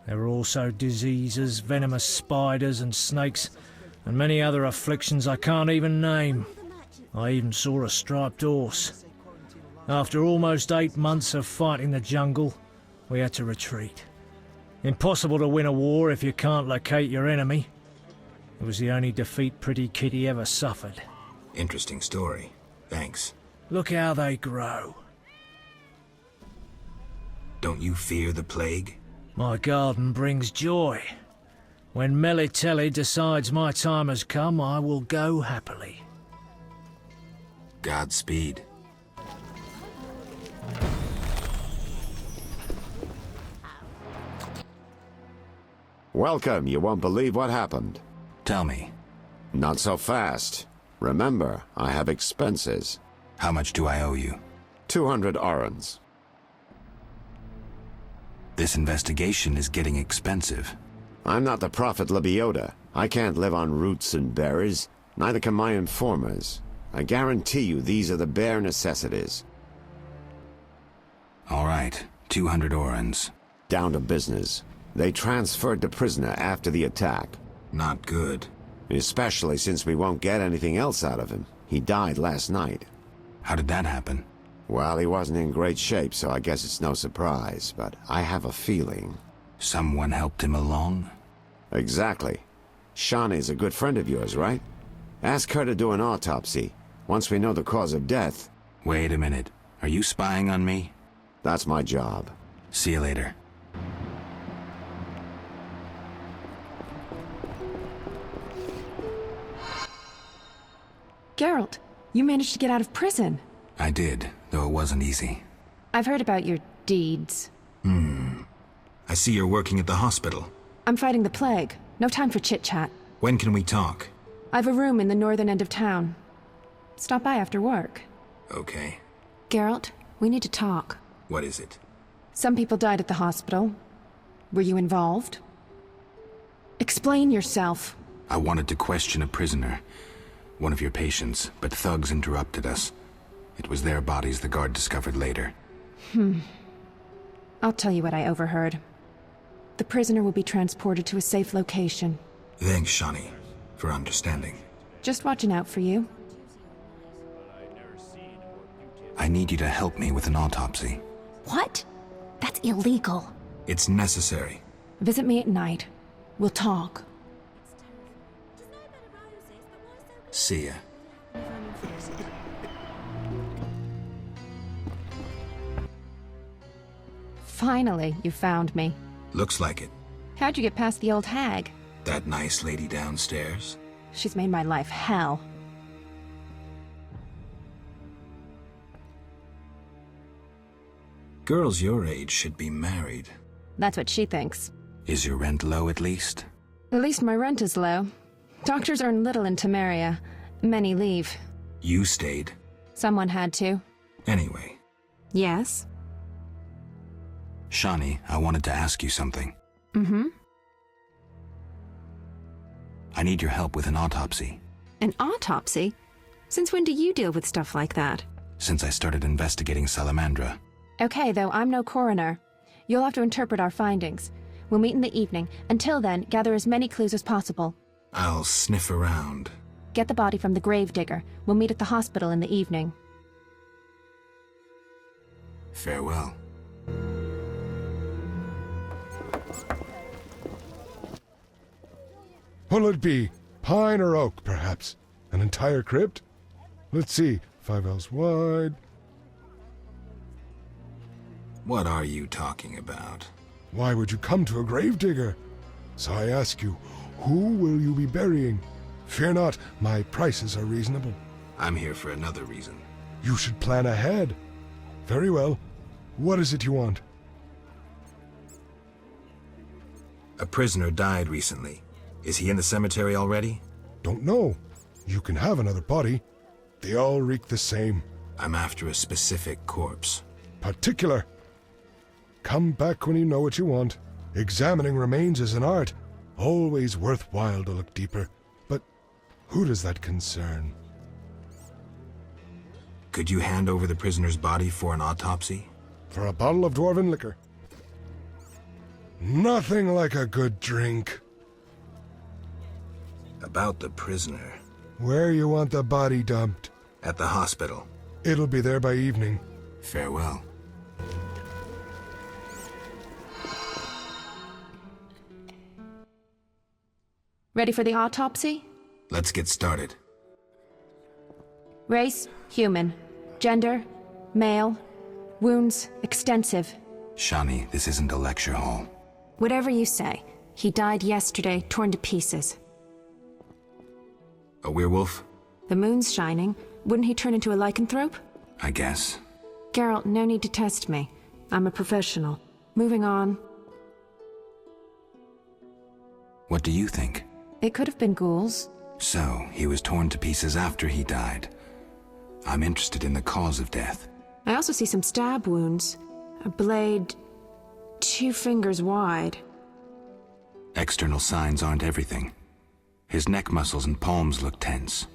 There were also diseases, venomous spiders and snakes, and many other afflictions I can't even name. I even saw a striped horse. After almost 8 months of fighting the jungle, we had to retreat. Impossible to win a war if you can't locate your enemy. It was the only defeat Pretty Kitty ever suffered. Interesting story. Thanks. Look how they grow. Don't you fear the plague? My garden brings joy. When Melitelli decides my time has come, I will go happily. Godspeed. Welcome. You won't believe what happened. Tell me. Not so fast. Remember, I have expenses. How much do I owe you? 200 orens. This investigation is getting expensive. I'm not the prophet Lebioda. I can't live on roots and berries. Neither can my informers. I guarantee you these are the bare necessities. All right, 200 orens. Down to business. They transferred the prisoner after the attack. Not good. Especially since we won't get anything else out of him. He died last night. How did that happen? Well, he wasn't in great shape, so I guess it's no surprise, but I have a feeling. Someone helped him along? Exactly. Shawnee's a good friend of yours, right? Ask her to do an autopsy. Once we know the cause of death... Wait a minute. Are you spying on me? That's my job. See you later. Geralt, you managed to get out of prison. I did, though it wasn't easy. I've heard about your deeds. I see you're working at the hospital. I'm fighting the plague. No time for chit-chat. When can we talk? I've a room in the northern end of town. Stop by after work. Okay. Geralt, we need to talk. What is it? Some people died at the hospital. Were you involved? Explain yourself. I wanted to question a prisoner, one of your patients, but thugs interrupted us. It was their bodies the guard discovered later. I'll tell you what I overheard. The prisoner will be transported to a safe location. Thanks, Shawnee, for understanding. Just watching out for you. I need you to help me with an autopsy. What? That's illegal. It's necessary. Visit me at night. We'll talk. See ya. Finally, you found me. Looks like it. How'd you get past the old hag? That nice lady downstairs? She's made my life hell. Girls your age should be married. That's what she thinks. Is your rent low at least? At least my rent is low. Doctors earn little in Temeria. Many leave. You stayed. Someone had to. Anyway. Yes? Shawnee, I wanted to ask you something. I need your help with an autopsy. An autopsy? Since when do you deal with stuff like that? Since I started investigating Salamandra. Okay, though I'm no coroner. You'll have to interpret our findings. We'll meet in the evening. Until then, gather as many clues as possible. I'll sniff around. Get the body from the gravedigger. We'll meet at the hospital in the evening. Farewell. What'll it be? Pine or oak, perhaps? An entire crypt? Let's see. 5 ells wide. What are you talking about? Why would you come to a gravedigger? So I ask you, who will you be burying? Fear not, my prices are reasonable. I'm here for another reason. You should plan ahead. Very well. What is it you want? A prisoner died recently. Is he in the cemetery already? Don't know. You can have another body. They all reek the same. I'm after a specific corpse. Particular. Come back when you know what you want. Examining remains is an art. Always worthwhile to look deeper. But who does that concern? Could you hand over the prisoner's body for an autopsy? For a bottle of dwarven liquor. Nothing like a good drink. About the prisoner. Where you want the body dumped? At the hospital. It'll be there by evening. Farewell. Ready for the autopsy? Let's get started. Race, human. Gender, male. Wounds, extensive. Shawnee, this isn't a lecture hall. Whatever you say. He died yesterday, torn to pieces. A werewolf? The moon's shining. Wouldn't he turn into a lycanthrope? I guess. Geralt, no need to test me. I'm a professional. Moving on. What do you think? It could have been ghouls. So, he was torn to pieces after he died. I'm interested in the cause of death. I also see some stab wounds. A blade 2 fingers wide. External signs aren't everything. His neck muscles and palms look tense.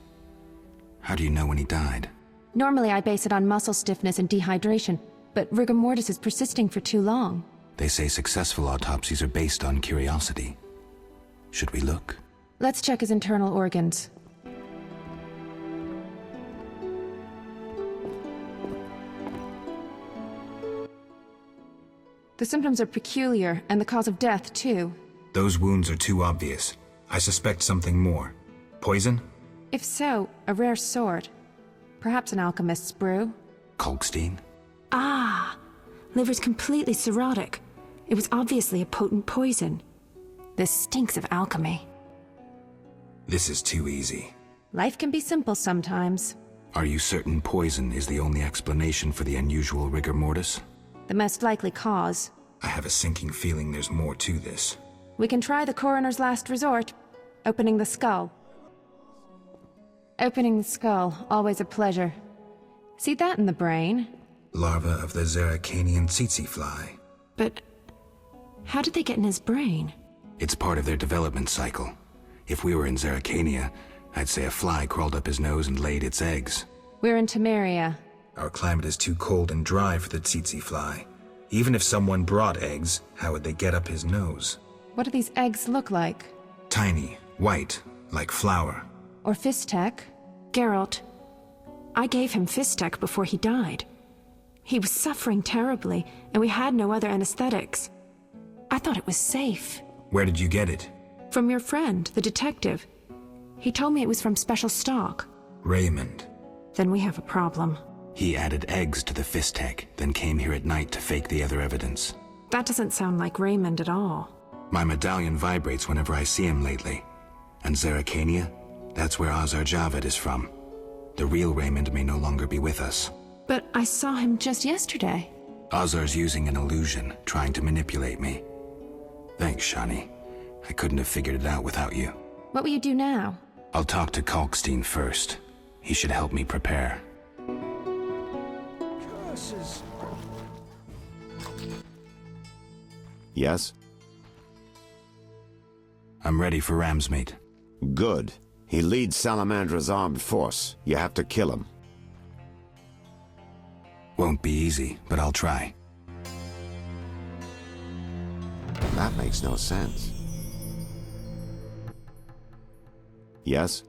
How do you know when he died? Normally I base it on muscle stiffness and dehydration, but rigor mortis is persisting for too long. They say successful autopsies are based on curiosity. Should we look? Let's check his internal organs. The symptoms are peculiar, and the cause of death, too. Those wounds are too obvious. I suspect something more. Poison? If so, a rare sort. Perhaps an alchemist's brew. Kalkstein? Ah! Liver's completely cirrhotic. It was obviously a potent poison. This stinks of alchemy. This is too easy. Life can be simple sometimes. Are you certain poison is the only explanation for the unusual rigor mortis? The most likely cause. I have a sinking feeling there's more to this. We can try the coroner's last resort. Opening the skull. Opening the skull, always a pleasure. See that in the brain? Larva of the Zeracanian tsetse fly. But how did they get in his brain? It's part of their development cycle. If we were in Zeracania, I'd say a fly crawled up his nose and laid its eggs. We're in Temeria. Our climate is too cold and dry for the tsetse fly. Even if someone brought eggs, how would they get up his nose? What do these eggs look like? Tiny, white, like flour. Or Fistek? Geralt. I gave him Fistek before he died. He was suffering terribly, and we had no other anesthetics. I thought it was safe. Where did you get it? From your friend, the detective. He told me it was from special stock. Raymond. Then we have a problem. He added eggs to the Fistek, then came here at night to fake the other evidence. That doesn't sound like Raymond at all. My medallion vibrates whenever I see him lately. And Zeracania? That's where Azar Javed is from. The real Raymond may no longer be with us. But I saw him just yesterday. Azar's using an illusion, trying to manipulate me. Thanks, Shani. I couldn't have figured it out without you. What will you do now? I'll talk to Kalkstein first. He should help me prepare. Curses. Yes? I'm ready for Ramsmate. Good. He leads Salamandra's armed force. You have to kill him. Won't be easy, but I'll try. That makes no sense. Yes?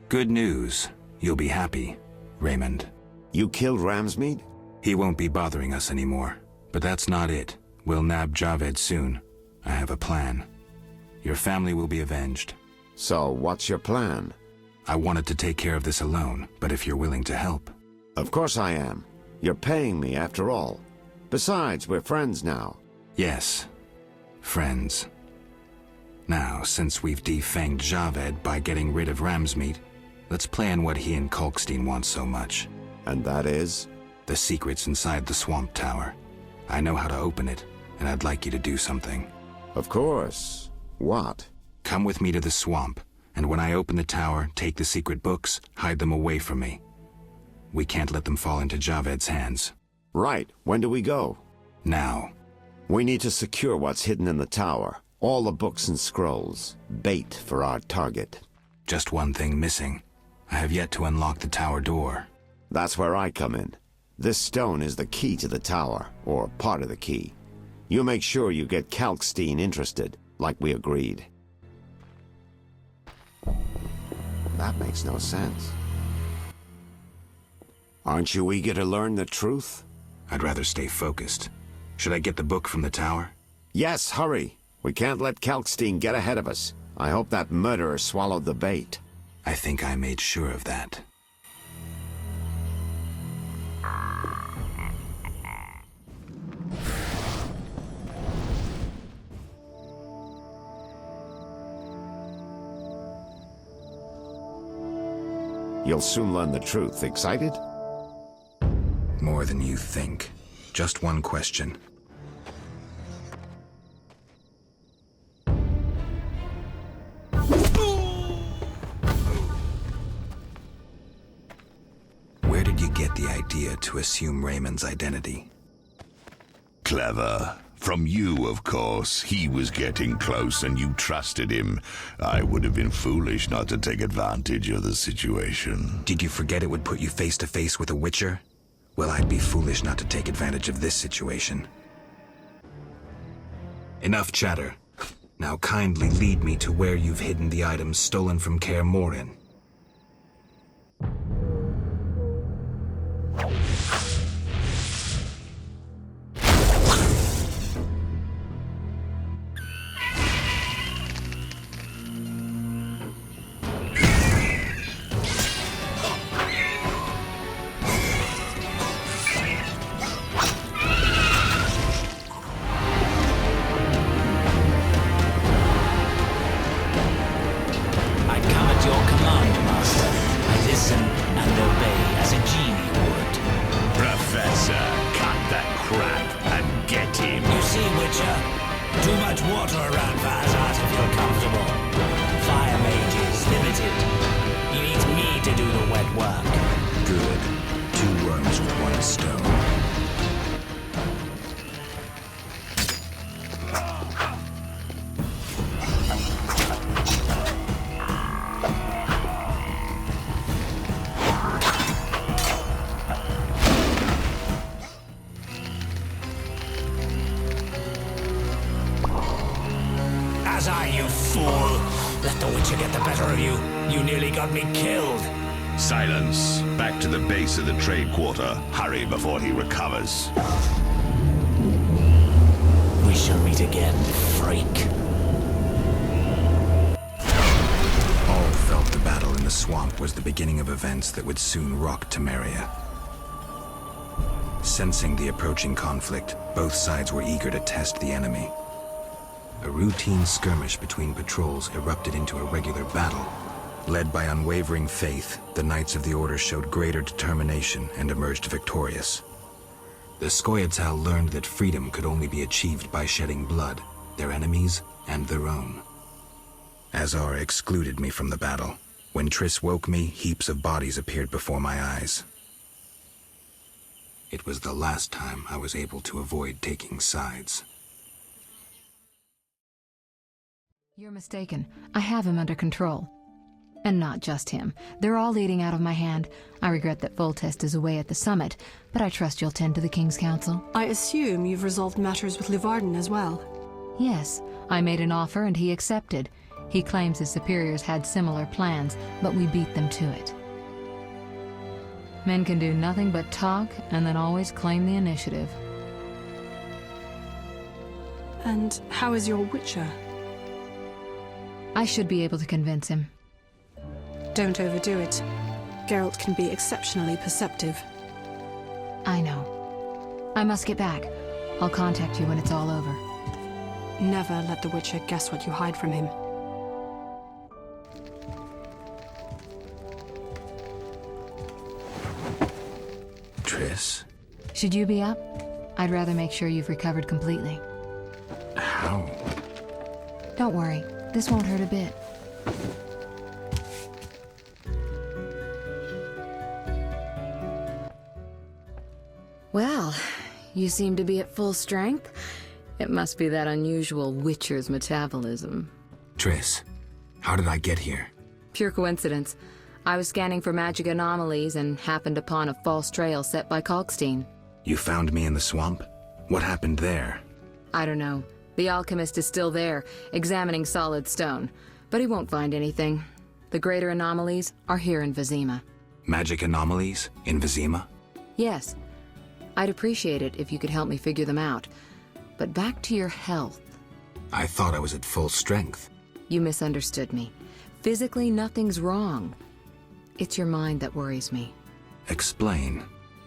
Good news. You'll be happy, Raymond. You killed Ramsmead? He won't be bothering us anymore. But that's not it. We'll nab Javed soon. I have a plan. Your family will be avenged. So, what's your plan? I wanted to take care of this alone, but if you're willing to help... Of course I am. You're paying me, after all. Besides, we're friends now. Yes. Friends. Now, since we've defanged Javed by getting rid of Ramsmead, let's plan what he and Kalkstein want so much. And that is? The secret's inside the Swamp Tower. I know how to open it, and I'd like you to do something. Of course. What? Come with me to the swamp, and when I open the tower, take the secret books, hide them away from me. We can't let them fall into Javed's hands. Right. When do we go? Now. We need to secure what's hidden in the tower. All the books and scrolls. Bait for our target. Just one thing missing. I have yet to unlock the tower door. That's where I come in. This stone is the key to the tower, or part of the key. You make sure you get Kalkstein interested, like we agreed. That makes no sense. Aren't you eager to learn the truth? I'd rather stay focused. Should I get the book from the tower? Yes, hurry. We can't let Kalkstein get ahead of us. I hope that murderer swallowed the bait. I think I made sure of that. You'll soon learn the truth. Excited? More than you think. Just one question. Where did to assume Raymond's identity. Clever. From you, of course. He was getting close and you trusted him. I would have been foolish not to take advantage of the situation. Did you forget it would put you face to face with a Witcher? Well, I'd be foolish not to take advantage of this situation. Enough chatter. Now kindly lead me to where you've hidden the items stolen from Kaer Morhen. You fool! Let the Witcher get the better of you. You nearly got me killed. Silence. Back to the base of the trade quarter. Hurry before he recovers. We shall meet again, freak. All felt the battle in the swamp was the beginning of events that would soon rock Temeria. Sensing the approaching conflict, both sides were eager to test the enemy. A routine skirmish between patrols erupted into a regular battle. Led by unwavering faith, the Knights of the Order showed greater determination and emerged victorious. The Scoia'tael learned that freedom could only be achieved by shedding blood, their enemies and their own. Azar excluded me from the battle. When Triss woke me, heaps of bodies appeared before my eyes. It was the last time I was able to avoid taking sides. You're mistaken. I have him under control. And not just him. They're all eating out of my hand. I regret that Foltest is away at the summit, but I trust you'll tend to the King's Council. I assume you've resolved matters with Luvarden as well. Yes, I made an offer and he accepted. He claims his superiors had similar plans, but we beat them to it. Men can do nothing but talk and then always claim the initiative. And how is your Witcher? I should be able to convince him. Don't overdo it. Geralt can be exceptionally perceptive. I know. I must get back. I'll contact you when it's all over. Never let the Witcher guess what you hide from him. Triss? Should you be up? I'd rather make sure you've recovered completely. How? Don't worry. This won't hurt a bit. Well, you seem to be at full strength. It must be that unusual Witcher's metabolism. Triss, how did I get here? Pure coincidence. I was scanning for magic anomalies and happened upon a false trail set by Kalkstein. You found me in the swamp? What happened there? I don't know. The alchemist is still there, examining solid stone. But he won't find anything. The greater anomalies are here in Vizima. Magic anomalies? In Vizima? Yes. I'd appreciate it if you could help me figure them out. But back to your health. I thought I was at full strength. You misunderstood me. Physically, nothing's wrong. It's your mind that worries me. Explain.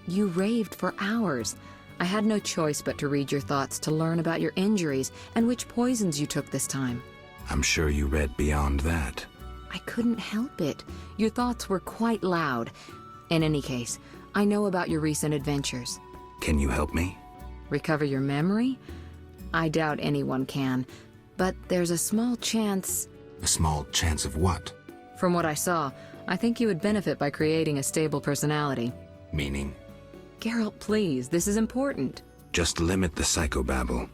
You raved for hours. I had no choice but to read your thoughts to learn about your injuries and which poisons you took this time. I'm sure you read beyond that. I couldn't help it. Your thoughts were quite loud. In any case, I know about your recent adventures. Can you help me? Recover your memory? I doubt anyone can. But there's a small chance... A small chance of what? From what I saw, I think you would benefit by creating a stable personality. Meaning? Geralt, please, this is important. Just limit the psychobabble.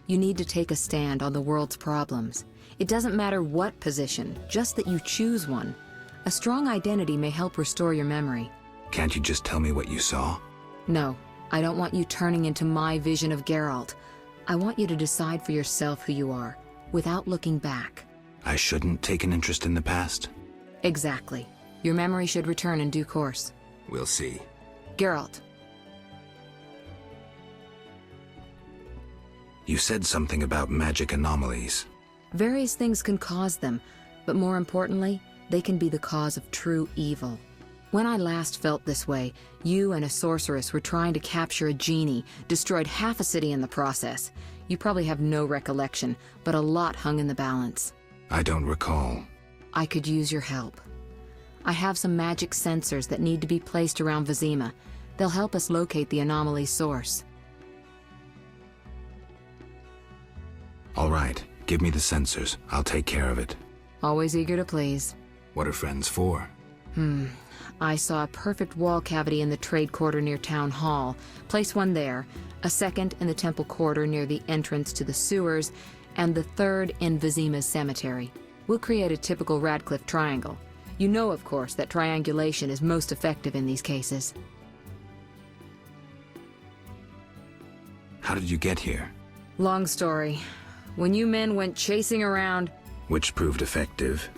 You need to take a stand on the world's problems. It doesn't matter what position, just that you choose one. A strong identity may help restore your memory. Can't you just tell me what you saw? No, I don't want you turning into my vision of Geralt. I want you to decide for yourself who you are, without looking back. I shouldn't take an interest in the past? Exactly. Your memory should return in due course. We'll see. Geralt. You said something about magic anomalies. Various things can cause them, but more importantly, they can be the cause of true evil. When I last felt this way, you and a sorceress were trying to capture a genie, destroyed half a city in the process. You probably have no recollection, but a lot hung in the balance. I don't recall. I could use your help. I have some magic sensors that need to be placed around Vizima. They'll help us locate the anomaly's source. All right, give me the sensors. I'll take care of it. Always eager to please. What are friends for? I saw a perfect wall cavity in the trade quarter near Town Hall. Place one there, a second in the temple quarter near the entrance to the sewers, and the third in Vizima's cemetery. We'll create a typical Radcliffe triangle. You know, of course, that triangulation is most effective in these cases. How did you get here? Long story. When you men went chasing around, Which proved effective.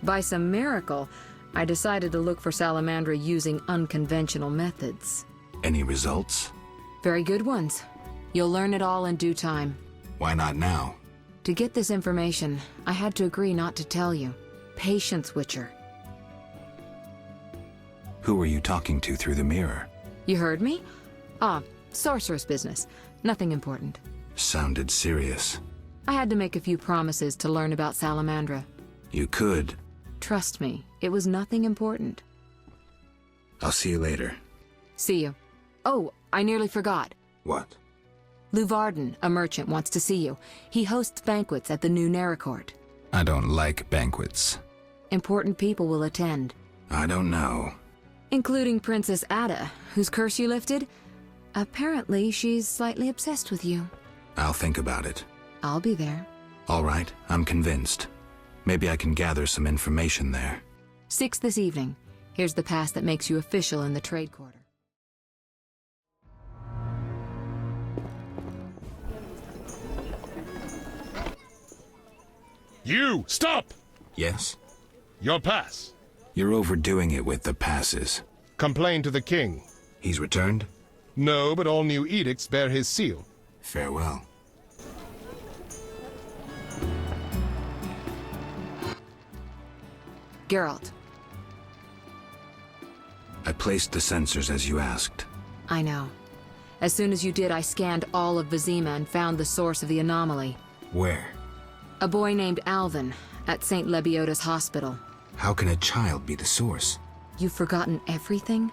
by some miracle, I decided to look for Salamandra using unconventional methods. Any results? Very good ones. You'll learn it all in due time. Why not now? To get this information, I had to agree not to tell you. Patience, Witcher. Who were you talking to through the mirror? You heard me? Ah, sorceress business. Nothing important. Sounded serious. I had to make a few promises to learn about Salamandra. You could. Trust me, it was nothing important. I'll see you later. See you. Oh, I nearly forgot. What? Luvarden, a merchant, wants to see you. He hosts banquets at the new Neracourt. I don't like banquets. Important people will attend. I don't know. Including Princess Ada, whose curse you lifted. Apparently, she's slightly obsessed with you. I'll think about it. I'll be there. All right, I'm convinced. Maybe I can gather some information there. 6 this evening. Here's the pass that makes you official in the trade quarter. You! Stop! Yes? Your pass. You're overdoing it with the passes. Complain to the king. He's returned? No, but all new edicts bear his seal. Farewell. Geralt. I placed the sensors as you asked. I know. As soon as you did, I scanned all of Vizima and found the source of the anomaly. Where? A boy named Alvin, at St. Lebioda's hospital. How can a child be the source? You've forgotten everything?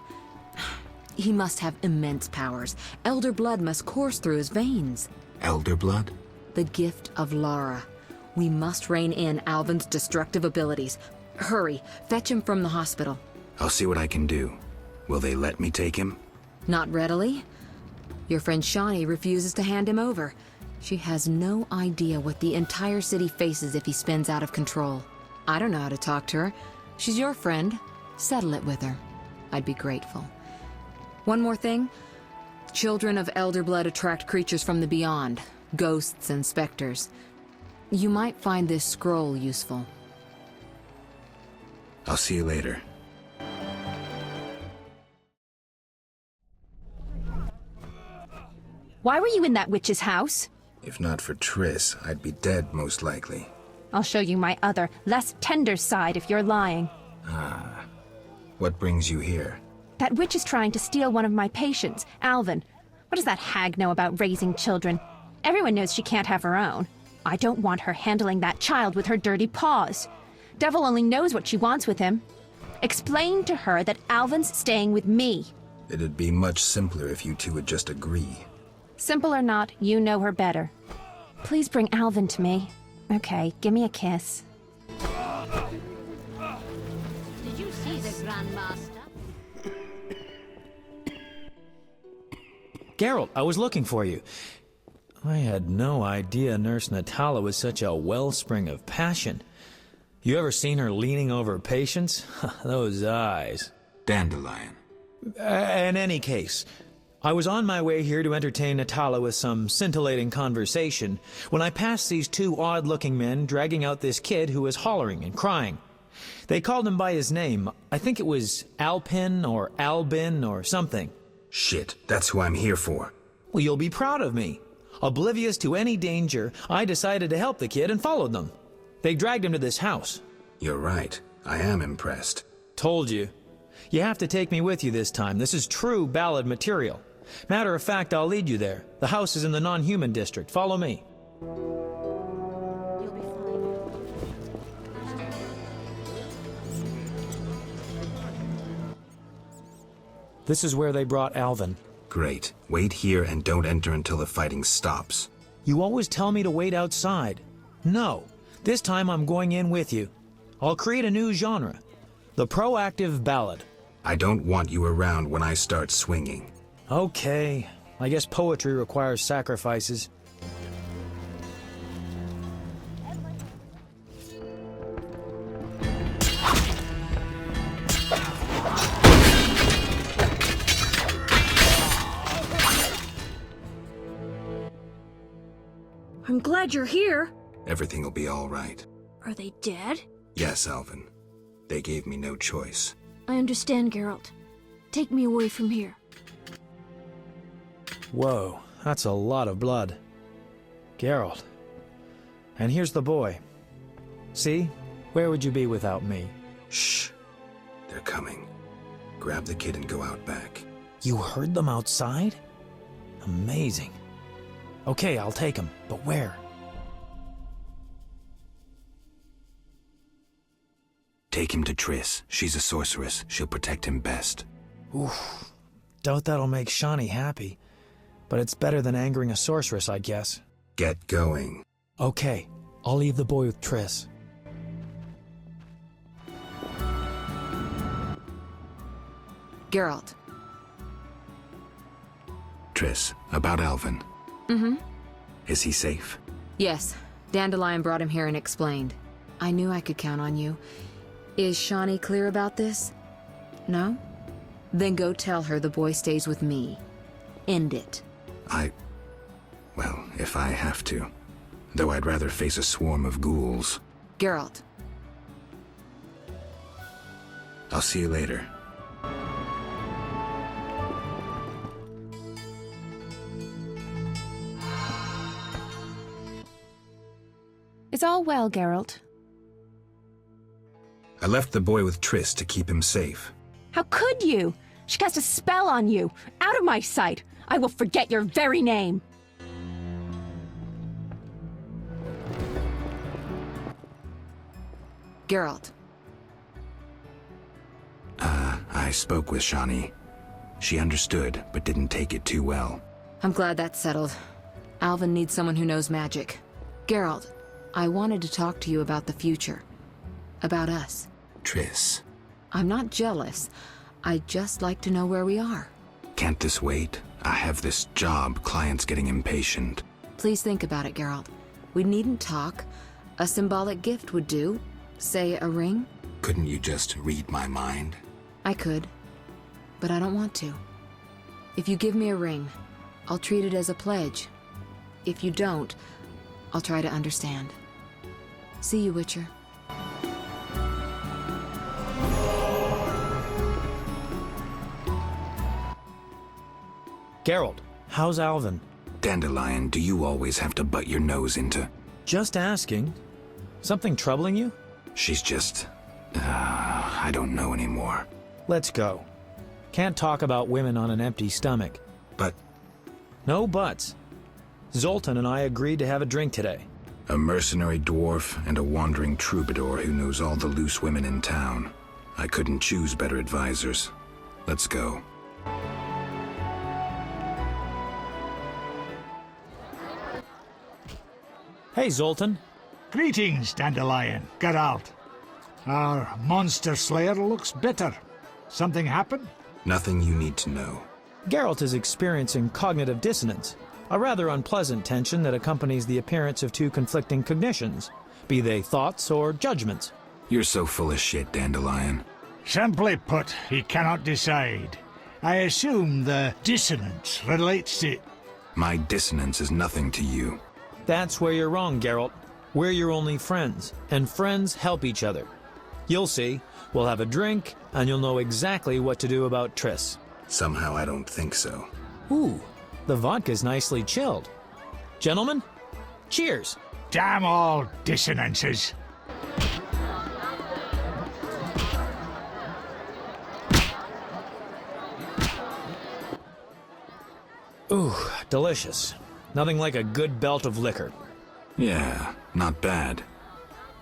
He must have immense powers. Elder blood must course through his veins. Elder blood? The gift of Lara. We must rein in Alvin's destructive abilities. Hurry, fetch him from the hospital. I'll see what I can do. Will they let me take him? Not readily. Your friend Shawnee refuses to hand him over. She has no idea what the entire city faces if he spins out of control. I don't know how to talk to her. She's your friend. Settle it with her. I'd be grateful. One more thing. Children of Elder Blood attract creatures from the beyond, ghosts and specters. You might find this scroll useful. I'll see you later. Why were you in that witch's house? If not for Triss, I'd be dead most likely. I'll show you my other, less tender side if you're lying. Ah. What brings you here? That witch is trying to steal one of my patients, Alvin. What does that hag know about raising children? Everyone knows she can't have her own. I don't want her handling that child with her dirty paws. Devil only knows what she wants with him. Explain to her that Alvin's staying with me. It'd be much simpler if you two would just agree. Simple or not, you know her better. Please bring Alvin to me. Okay, give me a kiss. Did you see the Grandmaster? Geralt, I was looking for you. I had no idea Nurse Natala was such a wellspring of passion. You ever seen her leaning over patients? Those eyes. Dandelion. In any case, I was on my way here to entertain Natala with some scintillating conversation when I passed these two odd-looking men dragging out this kid who was hollering and crying. They called him by his name. I think it was Alpin or Albin or something. Shit, that's who I'm here for. Well, you'll be proud of me. Oblivious to any danger, I decided to help the kid and followed them. They dragged him to this house. You're right. I am impressed. Told you. You have to take me with you this time. This is true ballad material. Matter of fact, I'll lead you there. The house is in the non-human district. Follow me. This is where they brought Alvin. Great. Wait here and don't enter until the fighting stops. You always tell me to wait outside. No. This time I'm going in with you. I'll create a new genre. The proactive ballad. I don't want you around when I start swinging. Okay. I guess poetry requires sacrifices. I'm glad you're here. Everything will be all right. Are they dead? Yes, Alvin. They gave me no choice. I understand, Geralt. Take me away from here. Whoa, that's a lot of blood. Geralt. And here's the boy. See? Where would you be without me? Shh. They're coming. Grab the kid and go out back. You heard them outside? Amazing. Okay, I'll take him, but where? Take him to Triss. She's a sorceress. She'll protect him best. Oof. Doubt that'll make Shani happy. But it's better than angering a sorceress, I guess. Get going. Okay, I'll leave the boy with Triss. Geralt. Triss, about Alvin. Mm-hmm. Is he safe? Yes. Dandelion brought him here and explained. I knew I could count on you. Is Shani clear about this? No? Then go tell her the boy stays with me. End it. Well, if I have to. Though I'd rather face a swarm of ghouls. Geralt. I'll see you later. It's all well, Geralt. I left the boy with Triss to keep him safe. How could you? She cast a spell on you. Out of my sight. I will forget your very name. Geralt. I spoke with Shani. She understood, but didn't take it too well. I'm glad that's settled. Alvin needs someone who knows magic. Geralt, I wanted to talk to you about the future. About us. Triss. I'm not jealous. I'd just like to know where we are. Can't this wait? I have this job. Client's getting impatient. Please think about it, Geralt. We needn't talk. A symbolic gift would do. Say, a ring? Couldn't you just read my mind? I could. But I don't want to. If you give me a ring, I'll treat it as a pledge. If you don't, I'll try to understand. See you, Witcher. Geralt, how's Alvin? Dandelion, do you always have to butt your nose into... Just asking. Something troubling you? She's just... I don't know anymore. Let's go. Can't talk about women on an empty stomach. But... No buts. Zoltan and I agreed to have a drink today. A mercenary dwarf and a wandering troubadour who knows all the loose women in town. I couldn't choose better advisors. Let's go. Hey, Zoltan. Greetings, Dandelion. Geralt. Our monster slayer looks bitter. Something happened? Nothing you need to know. Geralt is experiencing cognitive dissonance, a rather unpleasant tension that accompanies the appearance of two conflicting cognitions, be they thoughts or judgments. You're so full of shit, Dandelion. Simply put, he cannot decide. I assume the dissonance relates to... My dissonance is nothing to you. That's where you're wrong, Geralt. We're your only friends, and friends help each other. You'll see. We'll have a drink, and you'll know exactly what to do about Triss. Somehow I don't think so. Ooh, the vodka's nicely chilled. Gentlemen, cheers! Damn all dissonances. Ooh, delicious. Nothing like a good belt of liquor. Yeah, not bad.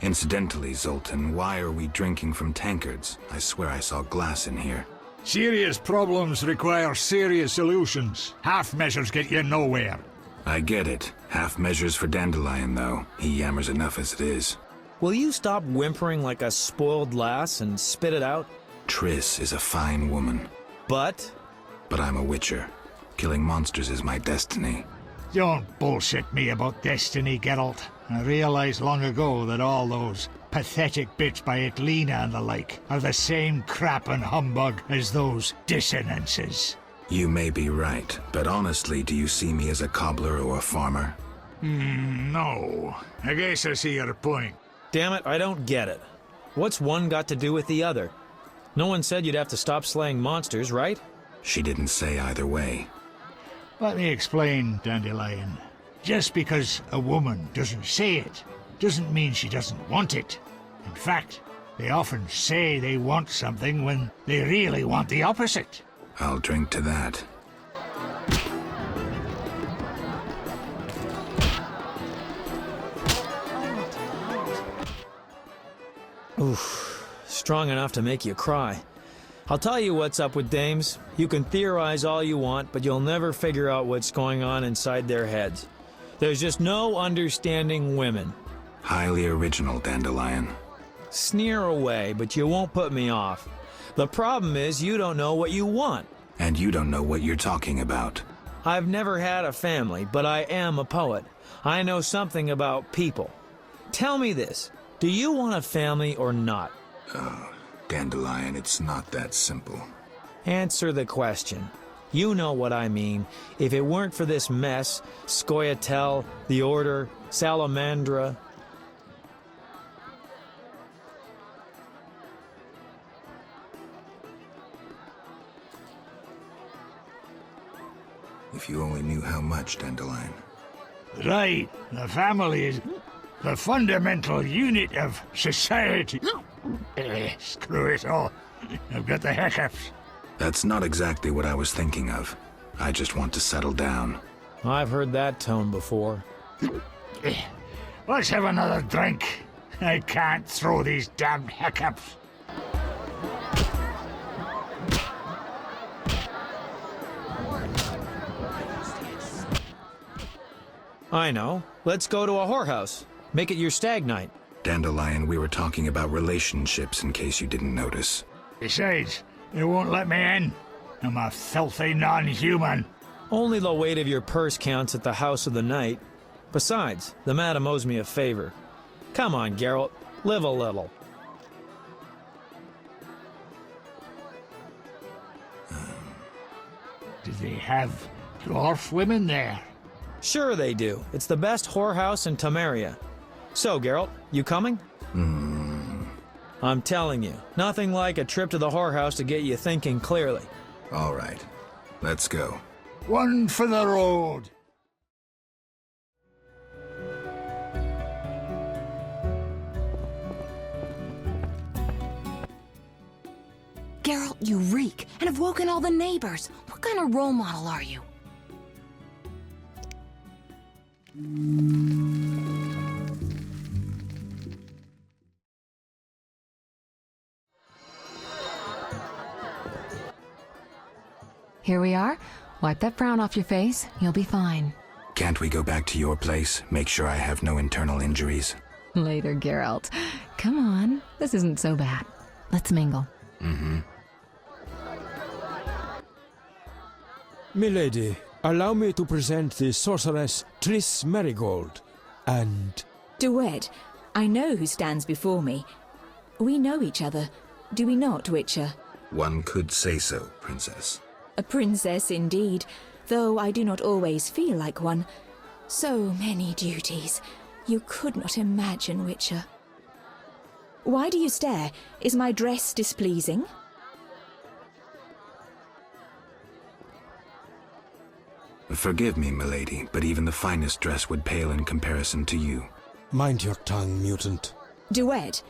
Incidentally, Zoltan, why are we drinking from tankards? I swear I saw glass in here. Serious problems require serious solutions. Half measures get you nowhere. I get it. Half measures for Dandelion, though. He yammers enough as it is. Will you stop whimpering like a spoiled lass and spit it out? Triss is a fine woman. But I'm a witcher. Killing monsters is my destiny. Don't bullshit me about destiny, Geralt. I realized long ago that all those pathetic bits by Etlina and the like are the same crap and humbug as those dissonances. You may be right, but honestly, do you see me as a cobbler or a farmer? No. I guess I see your point. Damn it, I don't get it. What's one got to do with the other? No one said you'd have to stop slaying monsters, right? She didn't say either way. Let me explain, Dandelion. Just because a woman doesn't say it, doesn't mean she doesn't want it. In fact, they often say they want something when they really want the opposite. I'll drink to that. Oof, strong enough to make you cry. I'll tell you what's up with dames. You can theorize all you want, but you'll never figure out what's going on inside their heads. There's just no understanding women. Highly original, Dandelion. Sneer away, but you won't put me off. The problem is you don't know what you want. And you don't know what you're talking about. I've never had a family, but I am a poet. I know something about people. Tell me this, do you want a family or not? Oh, Dandelion, it's not that simple. Answer the question. You know what I mean. If it weren't for this mess, Scoia'tael, the Order, Salamandra... If you only knew how much, Dandelion. Right. The family is the fundamental unit of society. Screw it all. I've got the hiccups. That's not exactly what I was thinking of. I just want to settle down. I've heard that tone before. Let's have another drink. I can't throw these damned hiccups. I know. Let's go to a whorehouse. Make it your stag night. Dandelion, we were talking about relationships in case you didn't notice. Besides, they won't let me in. I'm a filthy non-human. Only the weight of your purse counts at the house of the night. Besides, the madam owes me a favor. Come on, Geralt. Live a little. Do they have dwarf women there? Sure they do. It's the best whorehouse in Temeria. So, Geralt, you coming? I'm telling you, nothing like a trip to the whorehouse to get you thinking clearly. All right. Let's go. One for the road. Geralt, you reek, and have woken all the neighbors. What kind of role model are you? Here we are. Wipe that frown off your face. You'll be fine. Can't we go back to your place? Make sure I have no internal injuries. Later, Geralt. Come on. This isn't so bad. Let's mingle. Milady, allow me to present the sorceress Triss Merigold, and... Duet, I know who stands before me. We know each other, do we not, Witcher? One could say so, Princess. A princess indeed, though I do not always feel like one. So many duties. You could not imagine, Witcher. Why do you stare? Is my dress displeasing? Forgive me, milady, but even the finest dress would pale in comparison to you. Mind your tongue, mutant. Duet,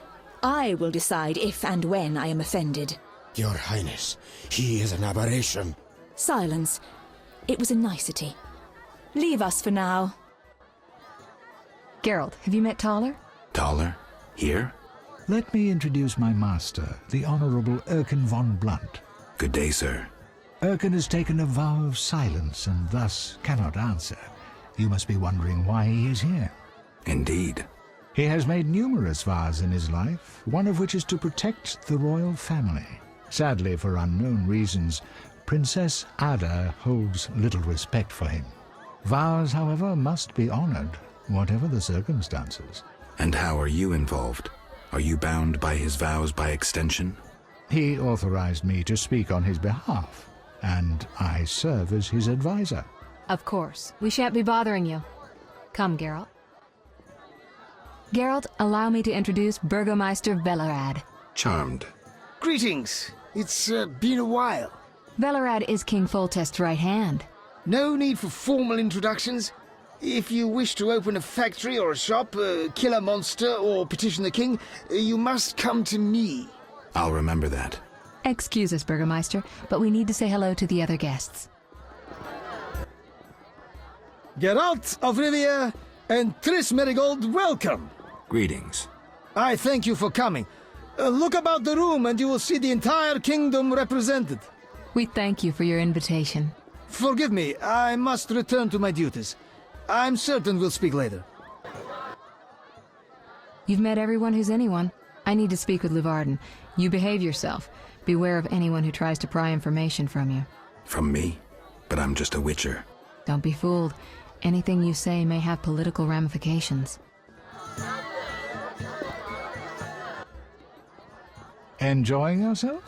I will decide if and when I am offended. Your Highness, he is an aberration. Silence. It was a nicety. Leave us for now. Geralt, have you met Taller? Taller? Here? Let me introduce my master, the Honorable Erkin von Blunt. Good day, sir. Erkin has taken a vow of silence and thus cannot answer. You must be wondering why he is here. Indeed. He has made numerous vows in his life, one of which is to protect the royal family. Sadly, for unknown reasons, Princess Ada holds little respect for him. Vows, however, must be honored, whatever the circumstances. And how are you involved? Are you bound by his vows by extension? He authorized me to speak on his behalf, and I serve as his advisor. Of course. We shan't be bothering you. Come, Geralt. Geralt, allow me to introduce Burgomeister Velerad. Charmed. Greetings. It's been a while. Velerad is King Foltest's right hand. No need for formal introductions. If you wish to open a factory or a shop, kill a monster, or petition the king, you must come to me. I'll remember that. Excuse us, Burgomeister, but we need to say hello to the other guests. Geralt of Rivia and Triss Merigold, welcome. Greetings. I thank you for coming. Look about the room and you will see the entire kingdom represented. We thank you for your invitation. Forgive me, I must return to my duties. I'm certain we'll speak later. You've met everyone who's anyone. I need to speak with Luvarden. You behave yourself. Beware of anyone who tries to pry information from you. From me? But I'm just a witcher. Don't be fooled. Anything you say may have political ramifications. Enjoying yourself?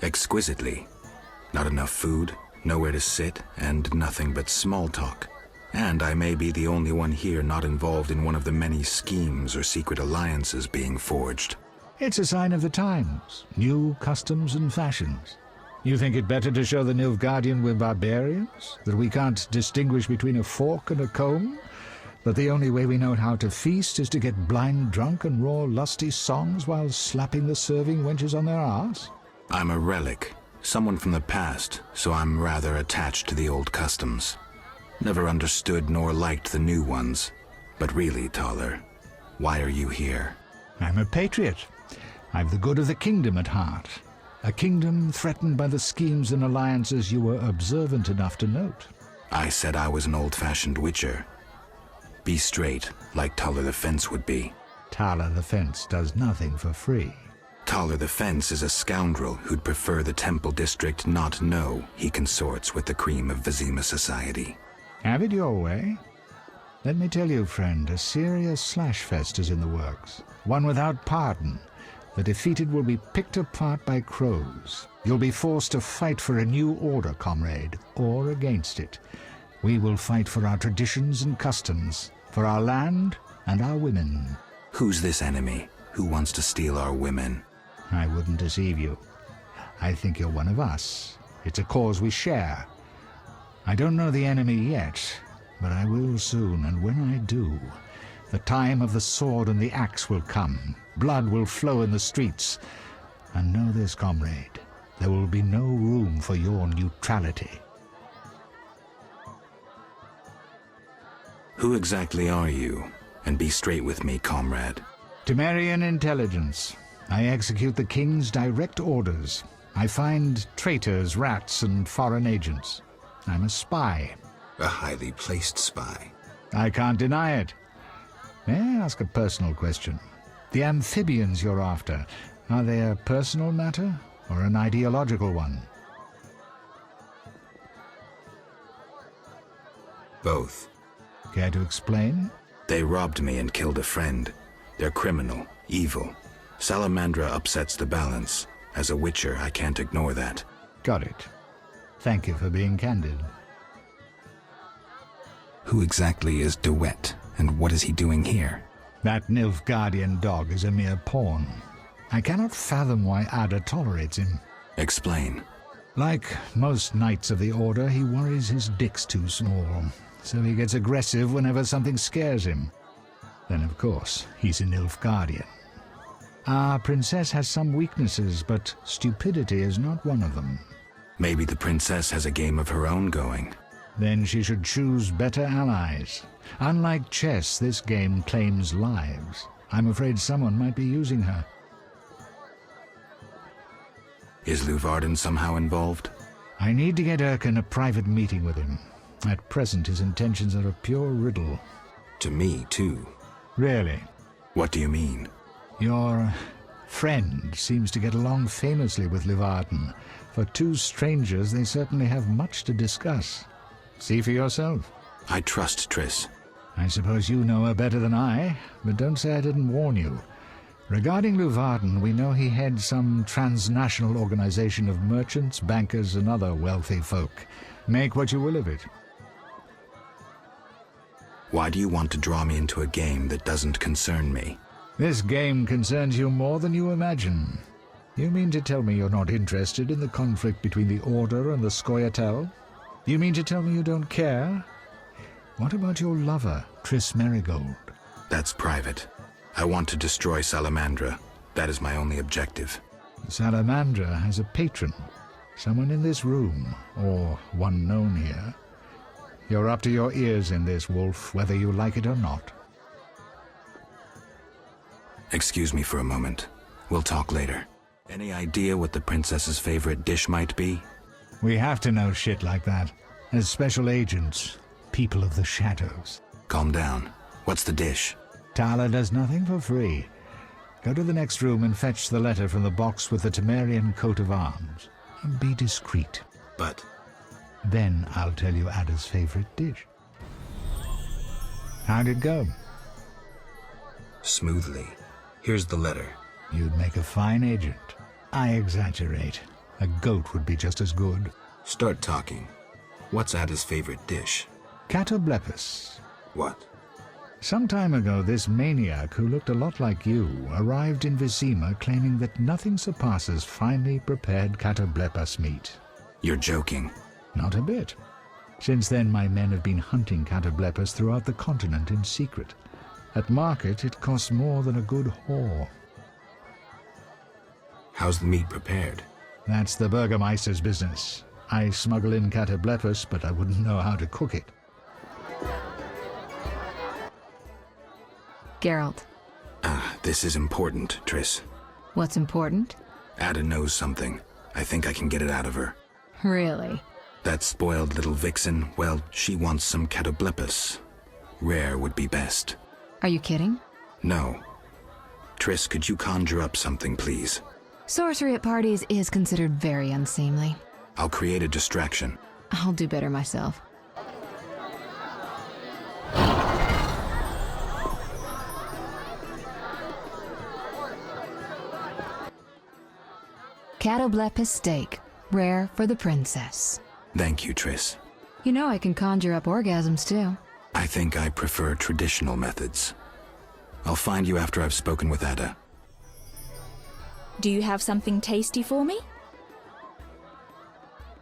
Exquisitely. Not enough food, nowhere to sit, and nothing but small talk. And I may be the only one here not involved in one of the many schemes or secret alliances being forged. It's a sign of the times. New customs and fashions. You think it better to show the Nilfgaardian we're barbarians? That we can't distinguish between a fork and a comb? That the only way we know how to feast is to get blind drunk and roar lusty songs while slapping the serving wenches on their arse? I'm a relic. Someone from the past, so I'm rather attached to the old customs. Never understood nor liked the new ones. But really, Taller, why are you here? I'm a patriot. I've the good of the kingdom at heart. A kingdom threatened by the schemes and alliances you were observant enough to note. I said I was an old-fashioned witcher. Be straight, like Taller the Fence would be. Taller the Fence does nothing for free. Taller the Fence is a scoundrel who'd prefer the Temple District not know he consorts with the cream of Vizima society. Have it your way. Let me tell you, friend, a serious slashfest is in the works. One without pardon. The defeated will be picked apart by crows. You'll be forced to fight for a new order, comrade, or against it. We will fight for our traditions and customs, for our land and our women. Who's this enemy? Who wants to steal our women? I wouldn't deceive you. I think you're one of us. It's a cause we share. I don't know the enemy yet, but I will soon, and when I do, the time of the sword and the axe will come. Blood will flow in the streets. And know this, comrade, there will be no room for your neutrality. Who exactly are you? And be straight with me, comrade. Temerian intelligence. I execute the king's direct orders. I find traitors, rats, and foreign agents. I'm a spy. A highly placed spy. I can't deny it. May I ask a personal question? The amphibians you're after, are they a personal matter or an ideological one? Both. Care to explain? They robbed me and killed a friend. They're criminal, evil. Salamandra upsets the balance. As a Witcher, I can't ignore that. Got it. Thank you for being candid. Who exactly is DeWitt, and what is he doing here? That Nilfgaardian dog is a mere pawn. I cannot fathom why Ada tolerates him. Explain. Like most knights of the Order, he worries his dick's too small, so he gets aggressive whenever something scares him. Then, of course, he's a Nilfgaardian. Our princess has some weaknesses, but stupidity is not one of them. Maybe the princess has a game of her own going. Then she should choose better allies. Unlike chess, this game claims lives. I'm afraid someone might be using her. Is Luvarden somehow involved? I need to get Erkin a private meeting with him. At present, his intentions are a pure riddle. To me, too. Really? What do you mean? Your friend seems to get along famously with Luvarden. For two strangers, they certainly have much to discuss. See for yourself. I trust Triss. I suppose you know her better than I, but don't say I didn't warn you. Regarding Luvarden, we know he heads some transnational organization of merchants, bankers, and other wealthy folk. Make what you will of it. Why do you want to draw me into a game that doesn't concern me? This game concerns you more than you imagine. You mean to tell me you're not interested in the conflict between the Order and the Scoia'tael? You mean to tell me you don't care? What about your lover, Triss Merigold? That's private. I want to destroy Salamandra. That is my only objective. Salamandra has a patron. Someone in this room, or one known here. You're up to your ears in this, Wolf, whether you like it or not. Excuse me for a moment. We'll talk later. Any idea what the princess's favorite dish might be? We have to know shit like that. As special agents, people of the shadows. Calm down. What's the dish? Tala does nothing for free. Go to the next room and fetch the letter from the box with the Temerian coat of arms. And be discreet. But... Then I'll tell you Ada's favorite dish. How'd it go? Smoothly. Here's the letter. You'd make a fine agent. I exaggerate. A goat would be just as good. Start talking. What's Ada's favorite dish? Catoblepus. What? Some time ago, this maniac who looked a lot like you arrived in Vizima claiming that nothing surpasses finely prepared Catoblepus meat. You're joking. Not a bit. Since then, my men have been hunting Catoblepus throughout the continent in secret. At market, it costs more than a good whore. How's the meat prepared? That's the Burgermeister's business. I smuggle in Catoblepus, but I wouldn't know how to cook it. Geralt. This is important, Triss. What's important? Ada knows something. I think I can get it out of her. Really? That spoiled little vixen, well, she wants some Catoblepus. Rare would be best. Are you kidding? No. Triss, could you conjure up something, please? Sorcery at parties is considered very unseemly. I'll create a distraction. I'll do better myself. Catoblepus steak, rare for the princess. Thank you, Triss. You know I can conjure up orgasms too. I think I prefer traditional methods. I'll find you after I've spoken with Ada. Do you have something tasty for me?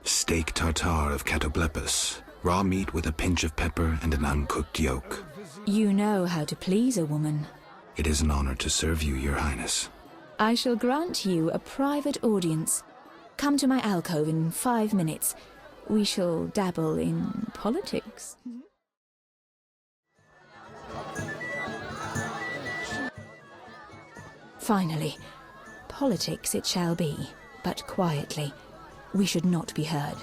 Steak tartare of Catoblepus. Raw meat with a pinch of pepper and an uncooked yolk. You know how to please a woman. It is an honor to serve you, Your Highness. I shall grant you a private audience. Come to my alcove in 5 minutes. We shall dabble in politics. Finally, politics it shall be, but quietly. We should not be heard.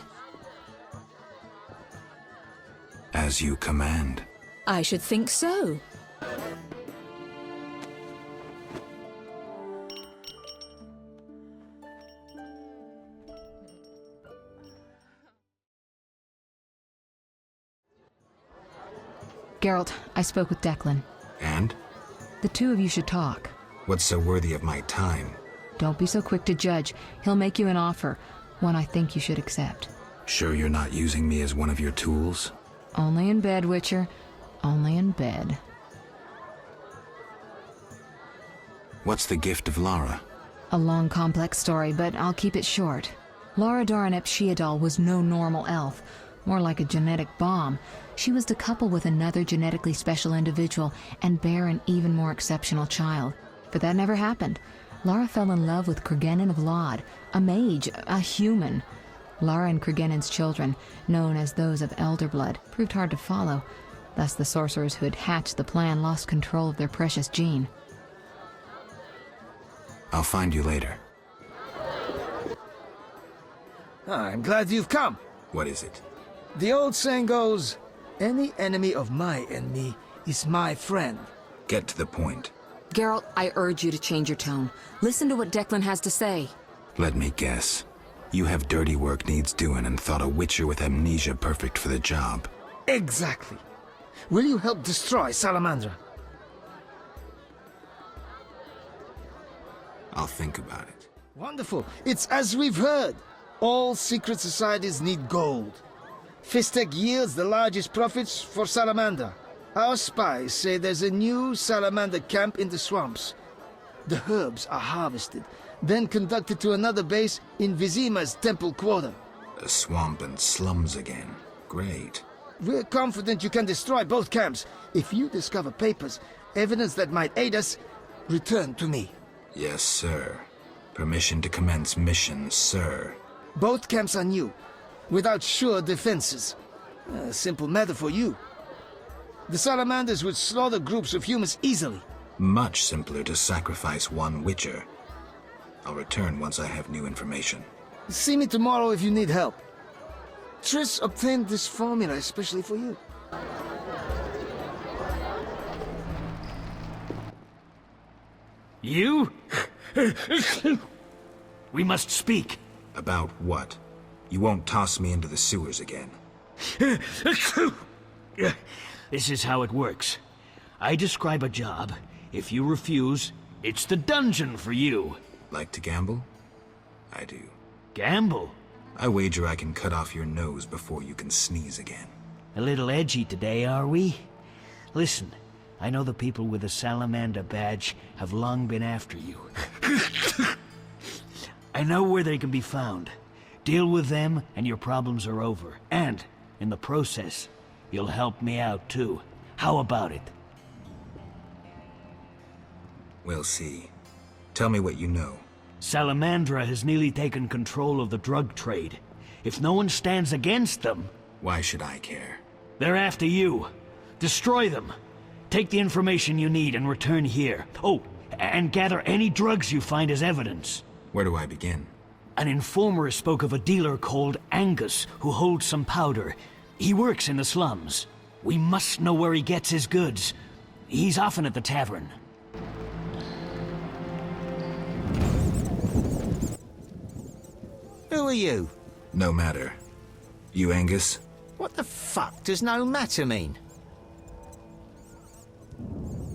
As you command. I should think so. Geralt, I spoke with Declan. And? The two of you should talk. What's so worthy of my time? Don't be so quick to judge. He'll make you an offer, one I think you should accept. Sure you're not using me as one of your tools? Only in bed, Witcher. Only in bed. What's the gift of Lara? A long, complex story, but I'll keep it short. Lara Doran Epshiadal was no normal elf, more like a genetic bomb. She was to couple with another genetically special individual and bear an even more exceptional child. But that never happened. Lara fell in love with Cregennan of Lod, a mage, a human. Lara and Cregennan's children, known as those of Elder Blood, proved hard to follow. Thus the sorcerers who had hatched the plan lost control of their precious gene. I'll find you later. I'm glad you've come. What is it? The old saying goes, any enemy of my enemy is my friend. Get to the point. Geralt, I urge you to change your tone. Listen to what Declan has to say. Let me guess. You have dirty work needs doing and thought a witcher with amnesia perfect for the job. Exactly. Will you help destroy Salamandra? I'll think about it. Wonderful. It's as we've heard. All secret societies need gold. Fistek yields the largest profits for Salamander. Our spies say there's a new Salamander camp in the swamps. The herbs are harvested, then conducted to another base in Vizima's temple quarter. A swamp and slums again. Great. We're confident you can destroy both camps. If you discover papers, evidence that might aid us, return to me. Yes, sir. Permission to commence mission, sir. Both camps are new, without sure defenses. A simple matter for you. The Salamanders would slaughter groups of humans easily. Much simpler to sacrifice one witcher. I'll return once I have new information. See me tomorrow if you need help. Triss obtained this formula especially for you. You? We must speak. About what? You won't toss me into the sewers again. This is how it works. I describe a job. If you refuse, it's the dungeon for you. Like to gamble? I do. Gamble? I wager I can cut off your nose before you can sneeze again. A little edgy today, are we? Listen, I know the people with the Salamander badge have long been after you. I know where they can be found. Deal with them and your problems are over. And, in the process, you'll help me out too. How about it? We'll see. Tell me what you know. Salamandra has nearly taken control of the drug trade. If no one stands against them... Why should I care? They're after you. Destroy them. Take the information you need and return here. Oh, and gather any drugs you find as evidence. Where do I begin? An informer spoke of a dealer called Angus, who holds some powder. He works in the slums. We must know where he gets his goods. He's often at the tavern. Who are you? No matter. You Angus? What the fuck does no matter mean?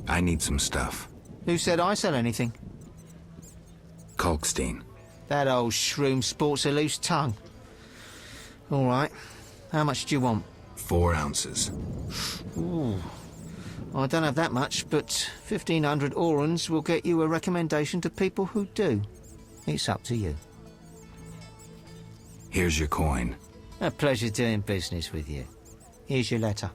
I need some stuff. Who said I sell anything? Kalkstein. That old shroom sports a loose tongue. All right. How much do you want? 4 ounces. Ooh. I don't have that much, but 1,500 orans will get you a recommendation to people who do. It's up to you. Here's your coin. A pleasure doing business with you. Here's your letter.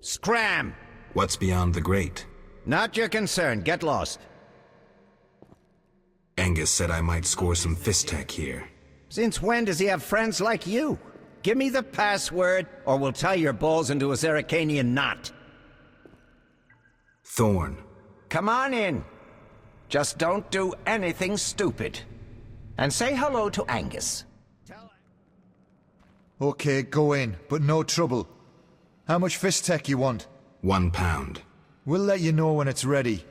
Scram! What's beyond the grate? Not your concern. Get lost. Angus said I might score some Fistek here. Since when does he have friends like you? Give me the password, or we'll tie your balls into a Zeracanian knot. Thorn. Come on in. Just don't do anything stupid. And say hello to Angus. Okay, go in, but no trouble. How much Fistek you want? 1 pound. We'll let you know when it's ready.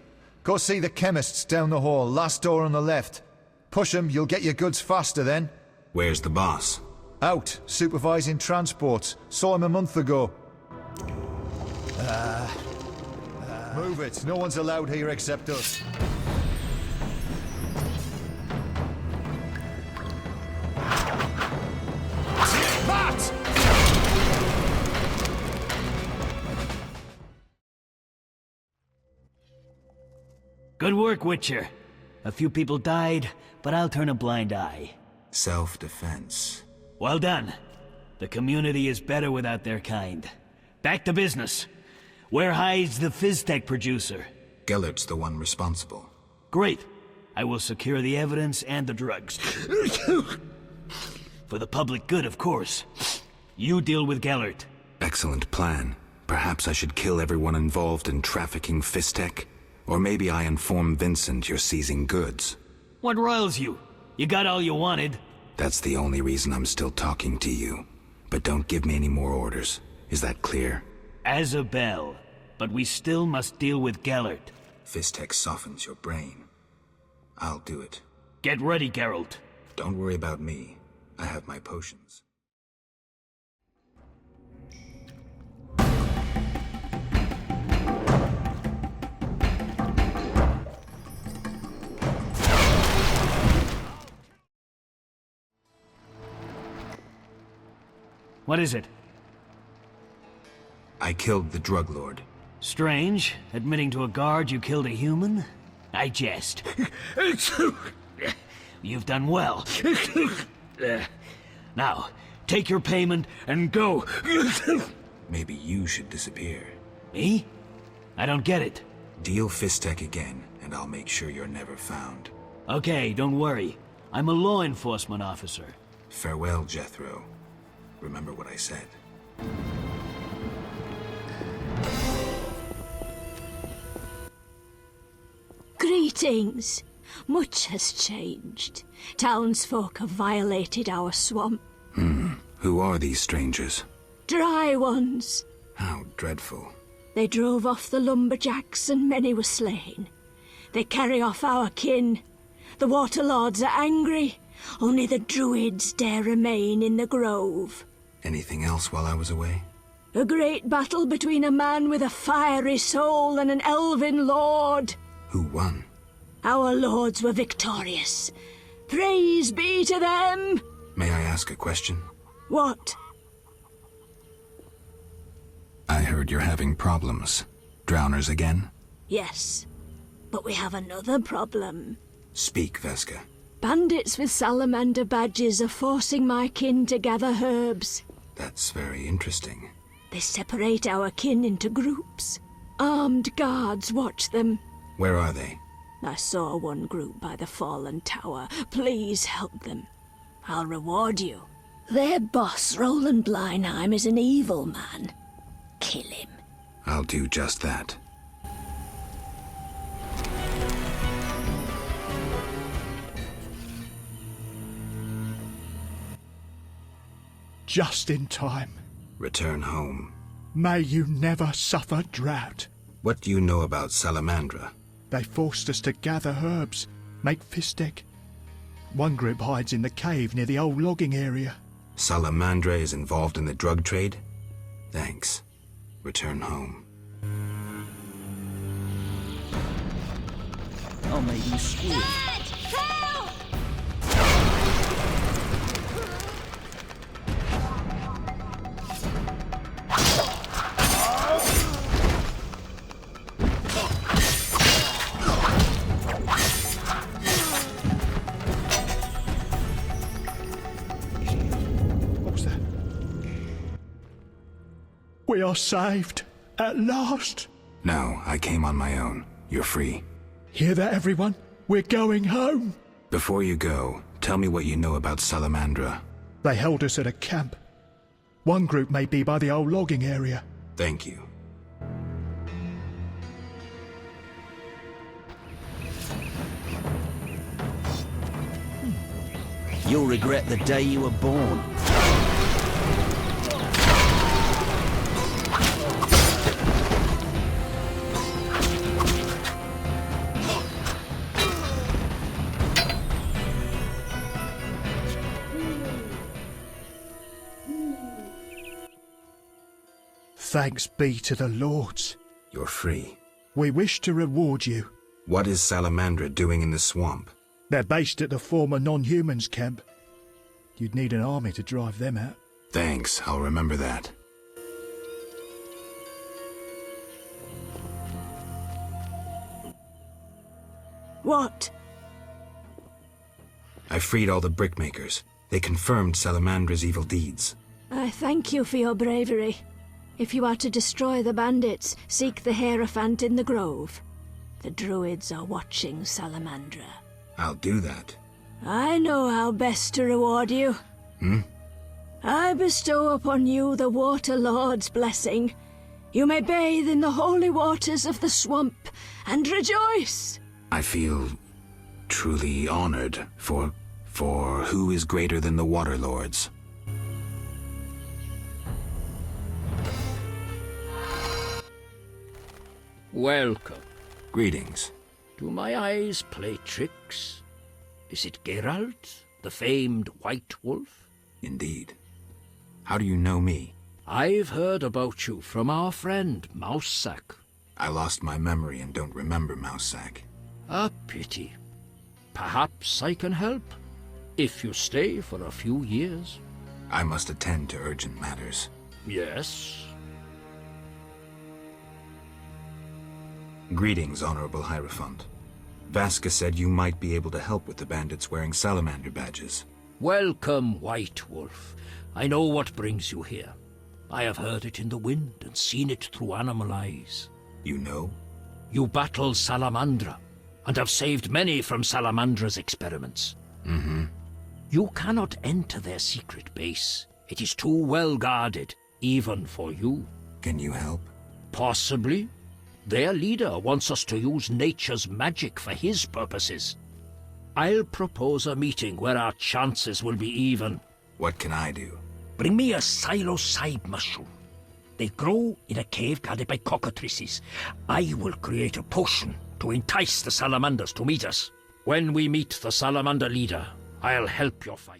Go see the chemists down the hall, last door on the left. Push 'em, you'll get your goods faster then. Where's the boss? Out, supervising transports. Saw him a month ago. Move it. No one's allowed here except us. That! Good work, Witcher. A few people died, but I'll turn a blind eye. Self-defense. Well done. The community is better without their kind. Back to business. Where hides the Fizztech producer? Gellert's the one responsible. Great. I will secure the evidence and the drugs. For the public good, of course. You deal with Gellert. Excellent plan. Perhaps I should kill everyone involved in trafficking Fizztech? Or maybe I inform Vincent you're seizing goods. What riles you? You got all you wanted. That's the only reason I'm still talking to you. But don't give me any more orders. Is that clear? As a bell. But we still must deal with Gellert. Fizztech softens your brain. I'll do it. Get ready, Geralt. Don't worry about me. I have my potions. What is it? I killed the drug lord. Strange, admitting to a guard you killed a human? I jest. You've done well. Now, take your payment and go. Maybe you should disappear. Me? I don't get it. Deal Fizztech again, and I'll make sure you're never found. Okay, don't worry. I'm a law enforcement officer. Farewell, Jethro. Remember what I said. Greetings. Much has changed. Townsfolk have violated our swamp. Who are these strangers? Dry ones. How dreadful. They drove off the lumberjacks and many were slain. They carry off our kin. The Waterlords are angry. Only the druids dare remain in the grove. Anything else while I was away? A great battle between a man with a fiery soul and an elven lord. Who won? Our lords were victorious. Praise be to them! May I ask a question? What? I heard you're having problems. Drowners again? Yes, but we have another problem. Speak, Veska. Bandits with salamander badges are forcing my kin to gather herbs. That's very interesting. They separate our kin into groups. Armed guards watch them. Where are they? I saw one group by the fallen tower. Please help them. I'll reward you. Their boss, Roland Bleinheim, is an evil man. Kill him. I'll do just that. Just in time. Return home. May you never suffer drought. What do you know about Salamandra? They forced us to gather herbs, make Fizztech. One group hides in the cave near the old logging area. Salamandra is involved in the drug trade? Thanks. Return home. I'll make you squeal. We are saved. At last. No, I came on my own. You're free. Hear that, everyone? We're going home. Before you go, tell me what you know about Salamandra. They held us at a camp. One group may be by the old logging area. Thank you. You'll regret the day you were born. Thanks be to the Lords. You're free. We wish to reward you. What is Salamandra doing in the swamp? They're based at the former non-humans camp. You'd need an army to drive them out. Thanks, I'll remember that. What? I freed all the brickmakers. They confirmed Salamandra's evil deeds. I thank you for your bravery. If you are to destroy the bandits, seek the Hierophant in the grove. The druids are watching Salamandra. I'll do that. I know how best to reward you. I bestow upon you the Water Lord's blessing. You may bathe in the holy waters of the swamp and rejoice. I feel truly honored, for who is greater than the Water Lords? Welcome. Greetings. Do my eyes play tricks? Is it Geralt, the famed White Wolf? Indeed. How do you know me? I've heard about you from our friend, Mousesack. I lost my memory and don't remember Mousesack. A pity. Perhaps I can help, if you stay for a few years. I must attend to urgent matters. Yes. Greetings, Honorable Hierophant. Vasca said you might be able to help with the bandits wearing salamander badges. Welcome, White Wolf. I know what brings you here. I have heard it in the wind and seen it through animal eyes. You know? You battled Salamandra, and have saved many from Salamandra's experiments. You cannot enter their secret base. It is too well guarded, even for you. Can you help? Possibly. Their leader wants us to use nature's magic for his purposes. I'll propose a meeting where our chances will be even. What can I do? Bring me a psilocybe mushroom. They grow in a cave guarded by cockatrices. I will create a potion to entice the salamanders to meet us. When we meet the salamander leader, I'll help your fight.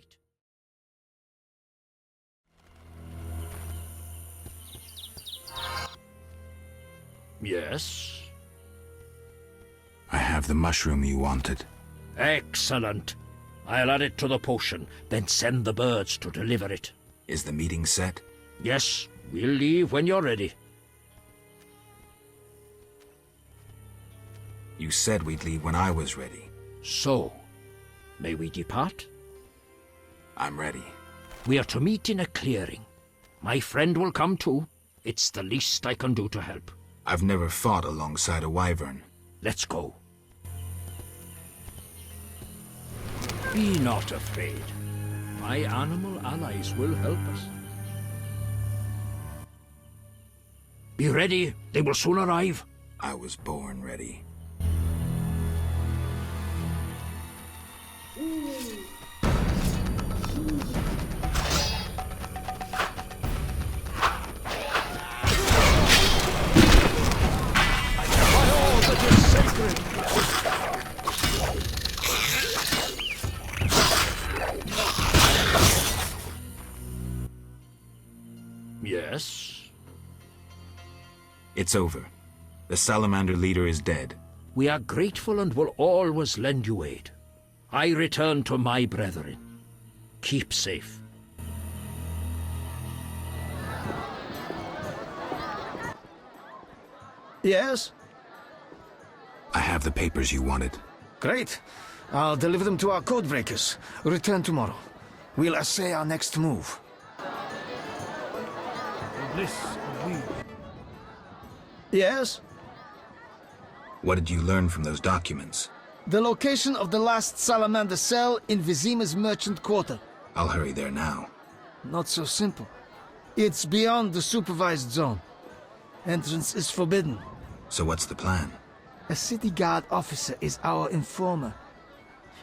Yes? I have the mushroom you wanted. Excellent. I'll add it to the potion, then send the birds to deliver it. Is the meeting set? Yes, we'll leave when you're ready. You said we'd leave when I was ready. So, may we depart? I'm ready. We are to meet in a clearing. My friend will come too. It's the least I can do to help. I've never fought alongside a wyvern. Let's go. Be not afraid. My animal allies will help us. Be ready. They will soon arrive. I was born ready. Yes? It's over. The salamander leader is dead. We are grateful and will always lend you aid. I return to my brethren. Keep safe. Yes? I have the papers you wanted. Great. I'll deliver them to our codebreakers. Return tomorrow. We'll assay our next move. Yes? What did you learn from those documents? The location of the last salamander cell in Vizima's merchant quarter. I'll hurry there now. Not so simple. It's beyond the supervised zone. Entrance is forbidden. So what's the plan? A city guard officer is our informer.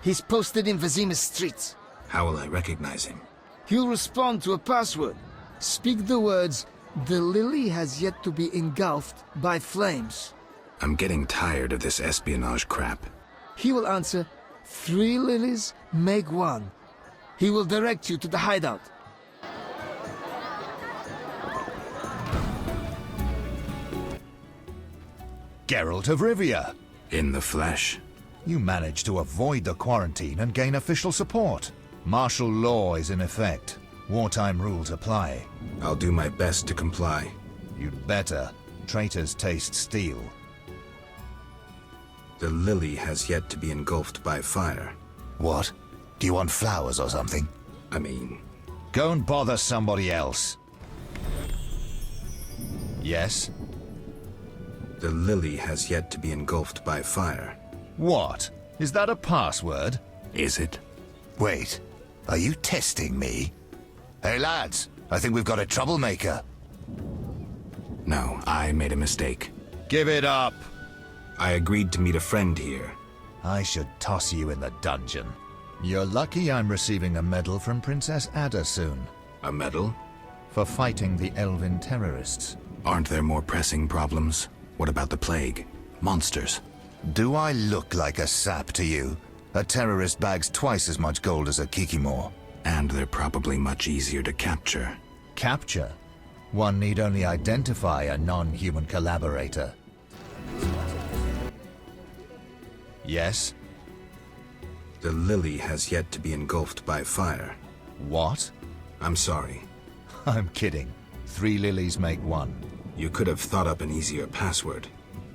He's posted in Vizima's streets. How will I recognize him? He'll respond to a password. Speak the words, "The lily has yet to be engulfed by flames." I'm getting tired of this espionage crap. He will answer, "3 lilies make 1. He will direct you to the hideout. Geralt of Rivia. In the flesh. You managed to avoid the quarantine and gain official support. Martial law is in effect. Wartime rules apply. I'll do my best to comply. You'd better. Traitors taste steel. The lily has yet to be engulfed by fire. What? Do you want flowers or something? I mean... Go and bother somebody else. Yes? The lily has yet to be engulfed by fire. What? Is that a password? Is it? Wait, are you testing me? Hey lads, I think we've got a troublemaker. No, I made a mistake. Give it up! I agreed to meet a friend here. I should toss you in the dungeon. You're lucky I'm receiving a medal from Princess Ada soon. A medal? For fighting the elven terrorists. Aren't there more pressing problems? What about the plague? Monsters? Do I look like a sap to you? A terrorist bags twice as much gold as a kikimor. And they're probably much easier to capture. Capture? One need only identify a non-human collaborator. Yes? The lily has yet to be engulfed by fire. What? I'm sorry. I'm kidding. 3 lilies make 1. You could have thought up an easier password.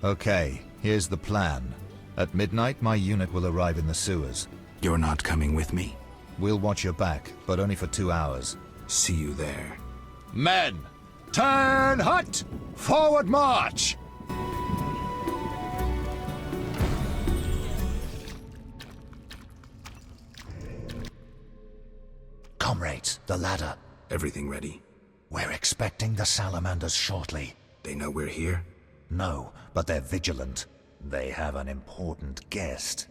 Okay, here's the plan. At midnight, my unit will arrive in the sewers. You're not coming with me? We'll watch your back, but only for 2 hours. See you there. Men! Turn hut! Forward march! Comrades, the ladder. Everything ready? We're expecting the salamanders shortly. They know we're here? No, but they're vigilant. They have an important guest.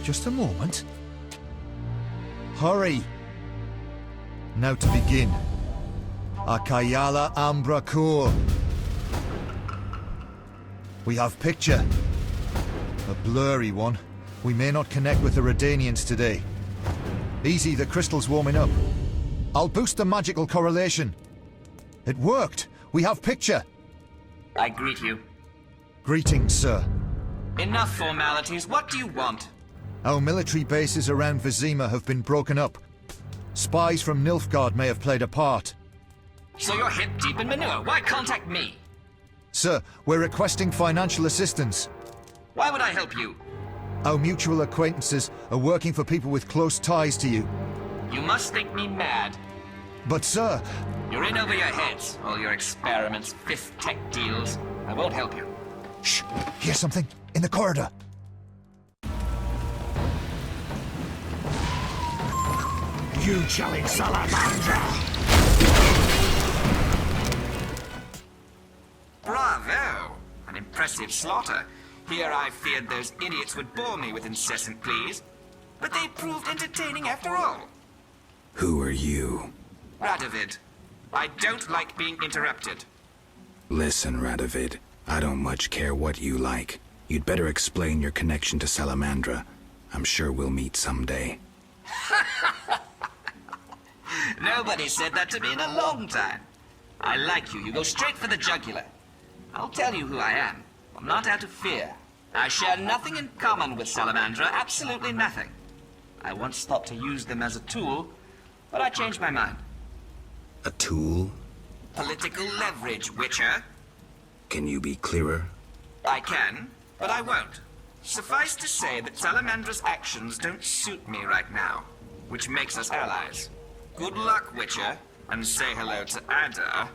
Just a moment. Hurry! Now to begin. Akayala Ambra Kur. We have picture. A blurry one. We may not connect with the Redanians today. Easy, the crystal's warming up. I'll boost the magical correlation. It worked. We have picture. I greet you. Greetings, sir. Enough formalities. What do you want? Our military bases around Vizima have been broken up. Spies from Nilfgaard may have played a part. So you're hip deep in manure. Why contact me? Sir, we're requesting financial assistance. Why would I help you? Our mutual acquaintances are working for people with close ties to you. You must think me mad. But sir... You're in over your heads. All your experiments, fifth tech deals. I won't help you. Shh! Hear something? In the corridor. You challenge Salamandra! Bravo! An impressive slaughter. Here I feared those idiots would bore me with incessant pleas. But they proved entertaining after all. Who are you? Radovid. I don't like being interrupted. Listen, Radovid. I don't much care what you like. You'd better explain your connection to Salamandra. I'm sure we'll meet someday. Nobody said that to me in a long time. I like you. You go straight for the jugular. I'll tell you who I am. I'm not out of fear. I share nothing in common with Salamandra, absolutely nothing. I once thought to use them as a tool, but I changed my mind. A tool? Political leverage, Witcher. Can you be clearer? I can, but I won't. Suffice to say that Salamandra's actions don't suit me right now, which makes us allies. Good luck, Witcher, and say hello to Ada.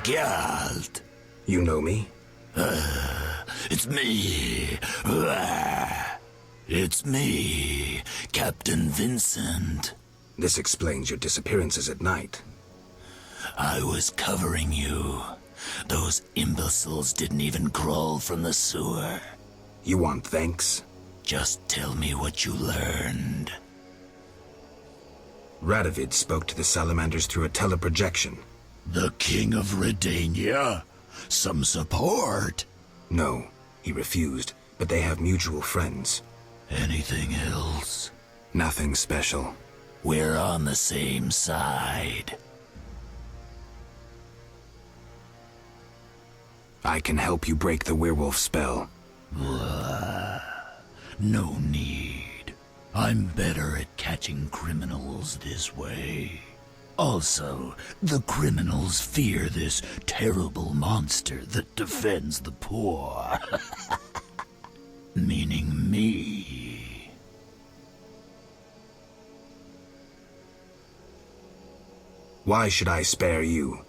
Geralt. You know me? It's me. It's me, Captain Vincent. This explains your disappearances at night. I was covering you. Those imbeciles didn't even crawl from the sewer. You want thanks? Just tell me what you learned. Radovid spoke to the salamanders through a teleprojection. The King of Redania? Some support? No, he refused, but they have mutual friends. Anything else? Nothing special. We're on the same side. I can help you break the werewolf spell. No need. I'm better at catching criminals this way. Also, the criminals fear this terrible monster that defends the poor. Meaning me. Why should I spare you?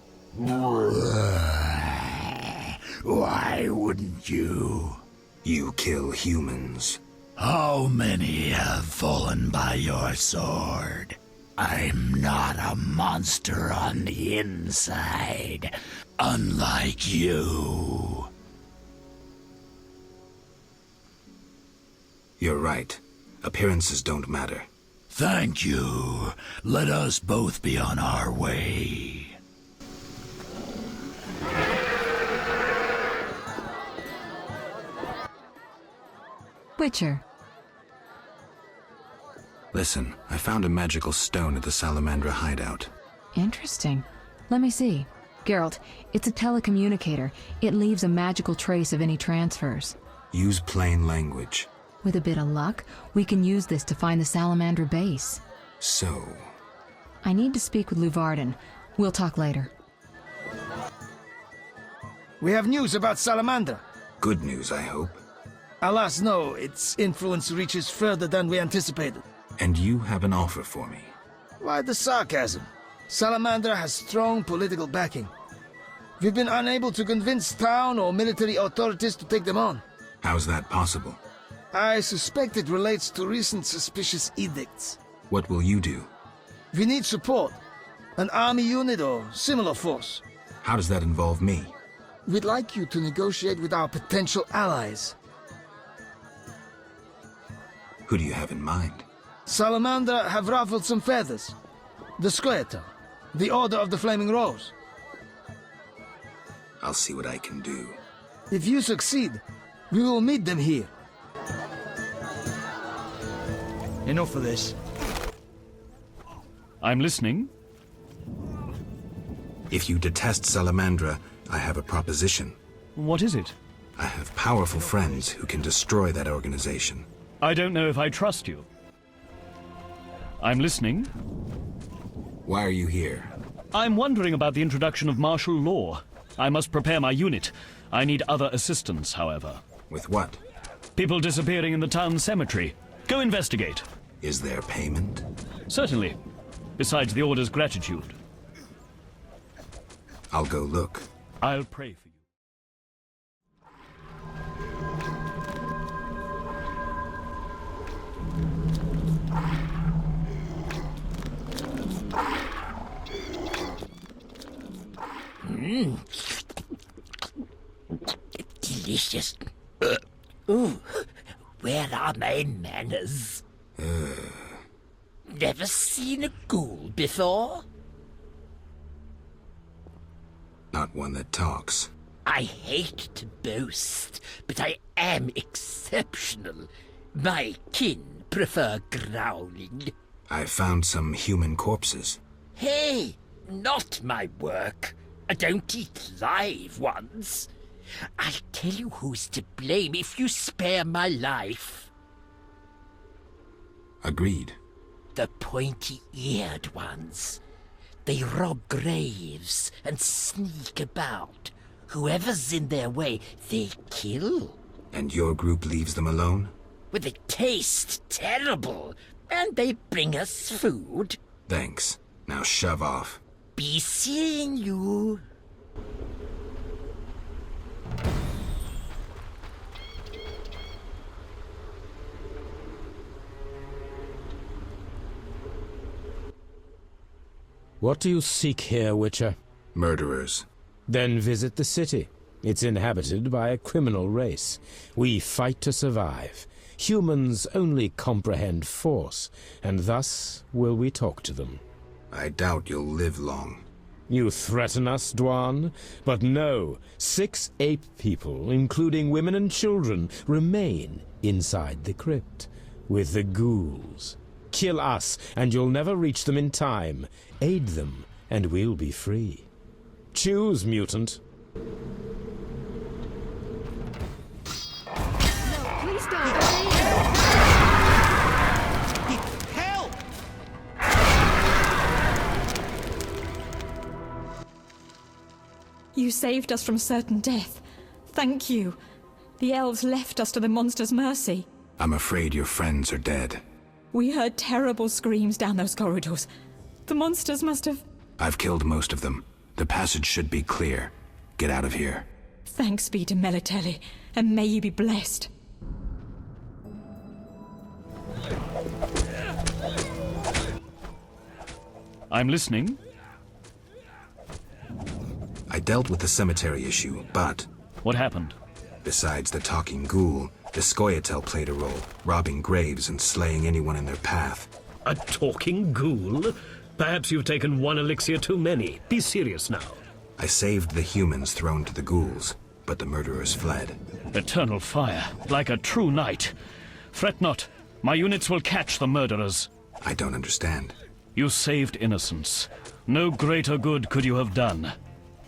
Why wouldn't you? You kill humans. How many have fallen by your sword? I'm not a monster on the inside, unlike you. You're right. Appearances don't matter. Thank you. Let us both be on our way. Witcher. Listen, I found a magical stone at the Salamandra hideout. Interesting. Let me see. Geralt, it's a telecommunicator. It leaves a magical trace of any transfers. Use plain language. With a bit of luck, we can use this to find the Salamandra base. So... I need to speak with Luvarden. We'll talk later. We have news about Salamandra. Good news, I hope. Alas, no. Its influence reaches further than we anticipated. And you have an offer for me. Why the sarcasm? Salamandra has strong political backing. We've been unable to convince town or military authorities to take them on. How's that possible? I suspect it relates to recent suspicious edicts. What will you do? We need support. An army unit or similar force. How does that involve me? We'd like you to negotiate with our potential allies. Who do you have in mind? Salamandra have ruffled some feathers. The Squareton, the Order of the Flaming Rose. I'll see what I can do. If you succeed, we will meet them here. Enough of this. I'm listening. If you detest Salamandra, I have a proposition. What is it? I have powerful friends who can destroy that organization. I don't know if I trust you. I'm listening. Why are you here? I'm wondering about the introduction of martial law. I must prepare my unit. I need other assistance, however. With what? People disappearing in the town cemetery. Go investigate. Is there payment? Certainly. Besides the Order's gratitude. I'll go look. I'll pray for you. Delicious. Ooh, where are my manners? Never seen a ghoul before? Not one that talks. I hate to boast, but I am exceptional. My kin prefer growling. I found some human corpses. Hey, not my work. I don't eat live ones. I'll tell you who's to blame if you spare my life. Agreed. The pointy-eared ones. They rob graves and sneak about. Whoever's in their way, they kill. And your group leaves them alone? Well, they taste terrible, and they bring us food. Thanks. Now shove off. Be seeing you. What do you seek here, Witcher? Murderers. Then visit the city. It's inhabited by a criminal race. We fight to survive. Humans only comprehend force, and thus will we talk to them. I doubt you'll live long. You threaten us, Dwan? But no, 6 ape people, including women and children, remain inside the crypt, with the ghouls. Kill us, and you'll never reach them in time. Aid them, and we'll be free. Choose, mutant. Please don't. Help! You saved us from certain death. Thank you. The elves left us to the monster's mercy. I'm afraid your friends are dead. We heard terrible screams down those corridors. The monsters must have... I've killed most of them. The passage should be clear. Get out of here. Thanks be to Melitelli, and may you be blessed. I'm listening. I dealt with the cemetery issue, but... What happened? Besides the talking ghoul, the Scoia'tael played a role, robbing graves and slaying anyone in their path. A talking ghoul? Perhaps you've taken one elixir too many. Be serious now. I saved the humans thrown to the ghouls, but the murderers fled. Eternal fire, like a true knight. Fret not. My units will catch the murderers. I don't understand. You saved innocence. No greater good could you have done.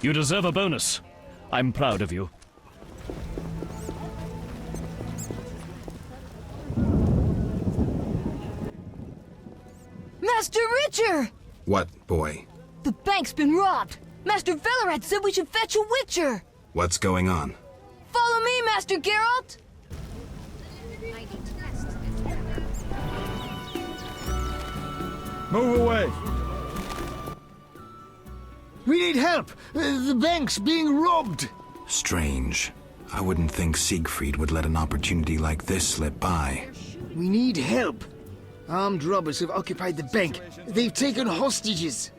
You deserve a bonus. I'm proud of you. Master Richard! What, boy? The bank's been robbed. Master Velerad said we should fetch a Witcher. What's going on? Follow me, Master Geralt. Move away. We need help. The bank's being robbed. Strange. I wouldn't think Siegfried would let an opportunity like this slip by. We need help. Armed robbers have occupied the bank. They've taken hostages.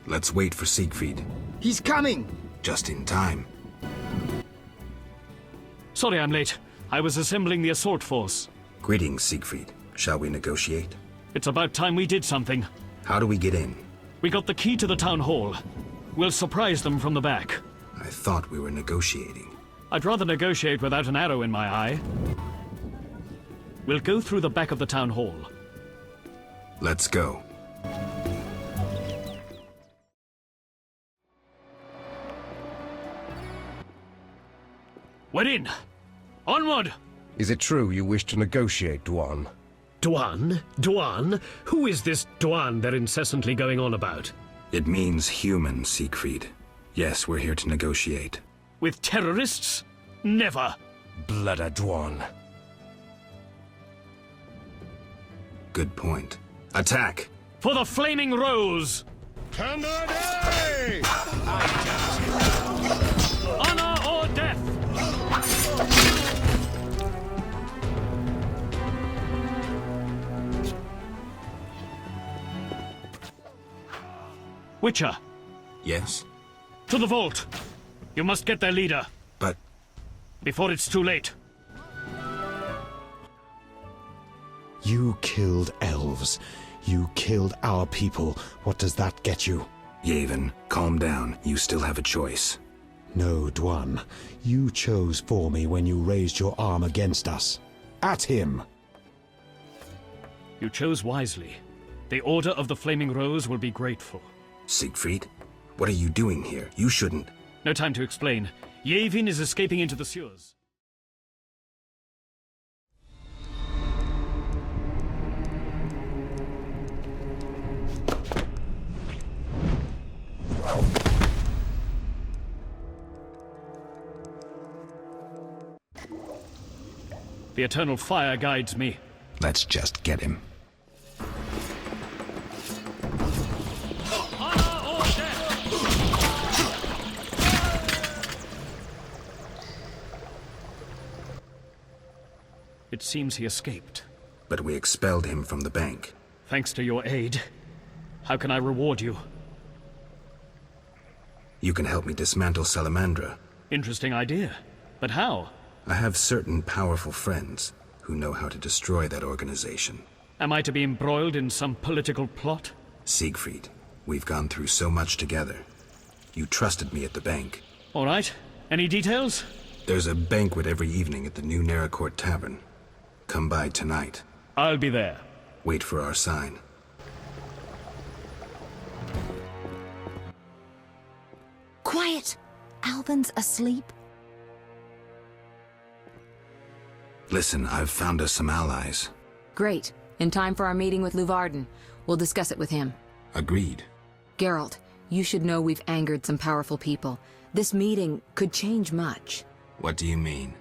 Let's wait for Siegfried. He's coming. Just in time. Sorry I'm late. I was assembling the assault force. Greetings, Siegfried. Shall we negotiate? It's about time we did something. How do we get in? We got the key to the town hall. We'll surprise them from the back. I thought we were negotiating. I'd rather negotiate without an arrow in my eye. We'll go through the back of the town hall. Let's go. We're in! Onward! Is it true you wish to negotiate, Dwan? Dwan? Dwan? Who is this Dwan they're incessantly going on about? It means human, Siegfried. Yes, we're here to negotiate. With terrorists? Never! Blood a Dwan. Good point. Attack! For the Flaming Rose! Candidate! Honor or death! Witcher! Yes? To the vault! You must get their leader. But... Before it's too late. You killed elves. You killed our people. What does that get you? Yavin, calm down. You still have a choice. No, Dwan. You chose for me when you raised your arm against us. At him! You chose wisely. The Order of the Flaming Rose will be grateful. Siegfried? What are you doing here? You shouldn't... No time to explain. Yavin is escaping into the sewers. The eternal fire guides me. Let's just get him. It seems he escaped. But we expelled him from the bank. Thanks to your aid. How can I reward you? You can help me dismantle Salamandra. Interesting idea. But how? I have certain powerful friends who know how to destroy that organization. Am I to be embroiled in some political plot? Siegfried, we've gone through so much together. You trusted me at the bank. All right. Any details? There's a banquet every evening at the new Naracourt Tavern. Come by tonight. I'll be there. Wait for our sign. Quiet! Alvin's asleep. Listen, I've found us some allies. Great. In time for our meeting with Luvarden. We'll discuss it with him. Agreed. Geralt, you should know we've angered some powerful people. This meeting could change much. What do you mean?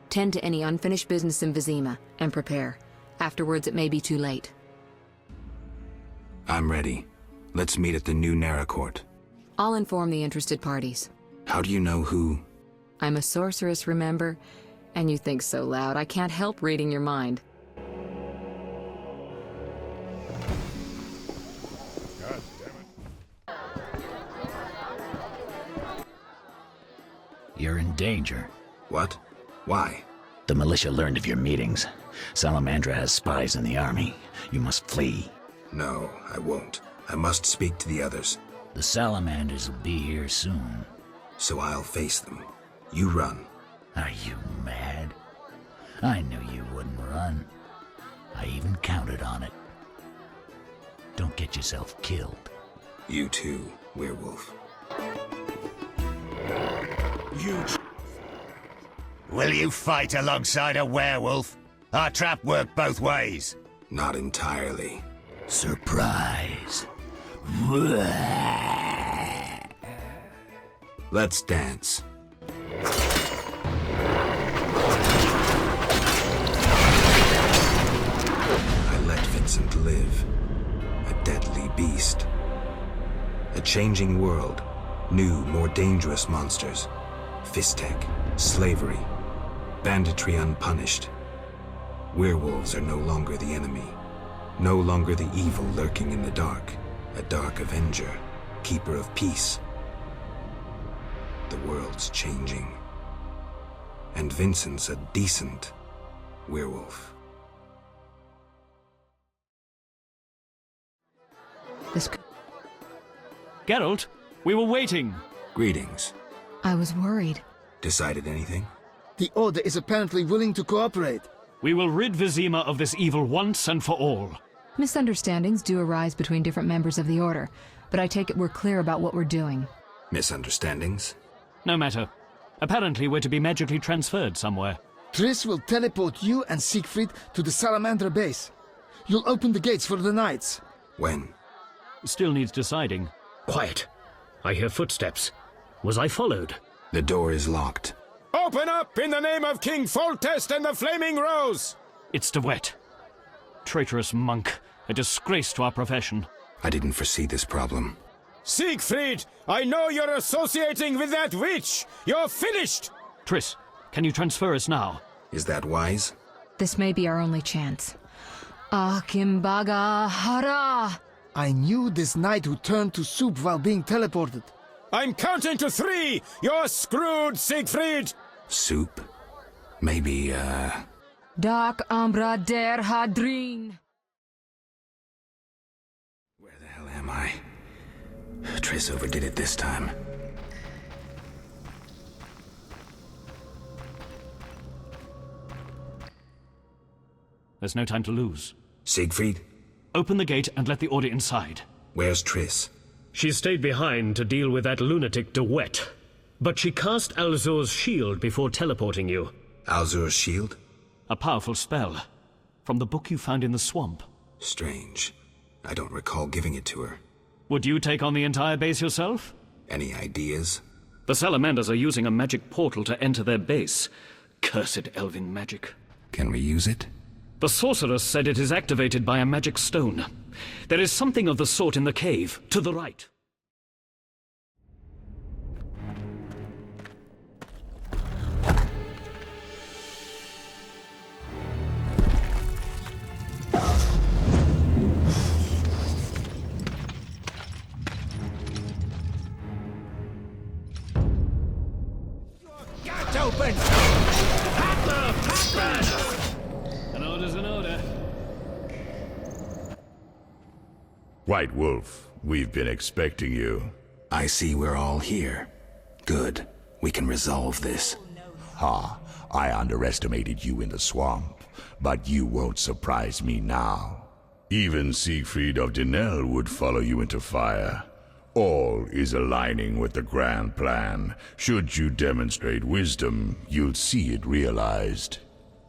Tend to any unfinished business in Vizima, and prepare. Afterwards, it may be too late. I'm ready. Let's meet at the new Naracourt. I'll inform the interested parties. How do you know who? I'm a sorceress, remember? And you think so loud, I can't help reading your mind. You're in danger. What? Why? The militia learned of your meetings. Salamandra has spies in the army. You must flee. No, I won't. I must speak to the others. The Salamanders will be here soon. So I'll face them. You run. Are you mad? I knew you wouldn't run. I even counted on it. Don't get yourself killed. You too, werewolf. Will you fight alongside a werewolf? Our trap worked both ways. Not entirely. Surprise. Let's dance. I let Vincent live. A deadly beast. A changing world. New, more dangerous monsters. Fistek. Slavery. Banditry unpunished. Werewolves are no longer the enemy. No longer the evil lurking in the dark. A dark avenger. Keeper of peace. The world's changing. And Vincent's a decent werewolf. Geralt, we were waiting. Greetings. I was worried. Decided anything? The Order is apparently willing to cooperate. We will rid Vizima of this evil once and for all. Misunderstandings do arise between different members of the Order, but I take it we're clear about what we're doing. Misunderstandings? No matter. Apparently we're to be magically transferred somewhere. Triss will teleport you and Siegfried to the Salamandra base. You'll open the gates for the knights. When? Still needs deciding. Quiet. I hear footsteps. Was I followed? The door is locked. Open up in the name of King Foltest and the Flaming Rose! It's DeWet. Traitorous monk. A disgrace to our profession. I didn't foresee this problem. Siegfried, I know you're associating with that witch! You're finished! Triss, can you transfer us now? Is that wise? This may be our only chance. Akimbaga Hara! I knew this knight who turned to soup while being teleported. I'm counting to 3! You're screwed, Siegfried! Soup? Maybe, Dark Ambra der Hadrin! Where the hell am I? Triss overdid it this time. There's no time to lose. Siegfried? Open the gate and let the Order inside. Where's Triss? She stayed behind to deal with that lunatic DeWet. But she cast Alzur's shield before teleporting you. Alzur's shield? A powerful spell. From the book you found in the swamp. Strange. I don't recall giving it to her. Would you take on the entire base yourself? Any ideas? The Salamanders are using a magic portal to enter their base. Cursed elven magic. Can we use it? The sorceress said it is activated by a magic stone. There is something of the sort in the cave, to the right. Get open! An order's an order. White Wolf, we've been expecting you. I see we're all here. Good. We can resolve this. Ha, I underestimated you in the swamp, but you won't surprise me now. Even Siegfried of Denel would follow you into fire. All is aligning with the grand plan. Should you demonstrate wisdom, you'll see it realized.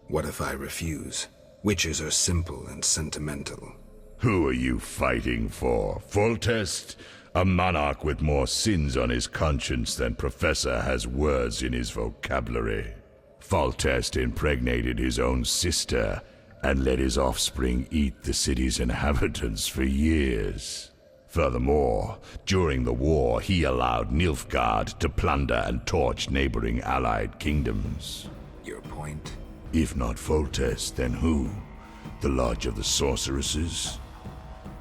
What if I refuse? Witches are simple and sentimental. Who are you fighting for? Foltest? A monarch with more sins on his conscience than Professor has words in his vocabulary. Foltest impregnated his own sister and let his offspring eat the city's inhabitants for years. Furthermore, during the war, he allowed Nilfgaard to plunder and torch neighboring allied kingdoms. Your point? If not Foltest, then who? The Lodge of the Sorceresses?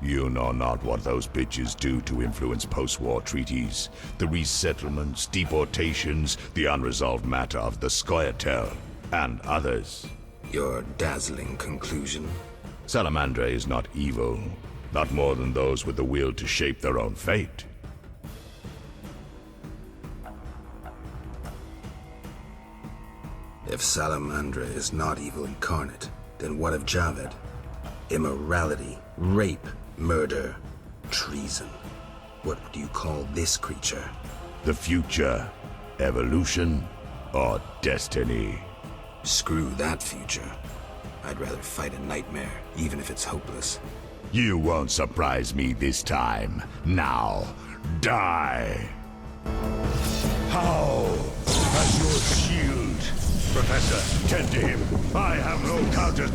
You know not what those bitches do to influence post-war treaties, the resettlements, deportations, the unresolved matter of the Scoia'tael, and others. Your dazzling conclusion? Salamandra is not evil, not more than those with the will to shape their own fate. If Salamandra is not evil incarnate, then what of Javed? Immorality, rape, murder, treason. What do you call this creature? The future, evolution, or destiny? Screw that future. I'd rather fight a nightmare, even if it's hopeless. You won't surprise me this time. Now, die! How? As your shield. Professor, tend to him. I have no counter.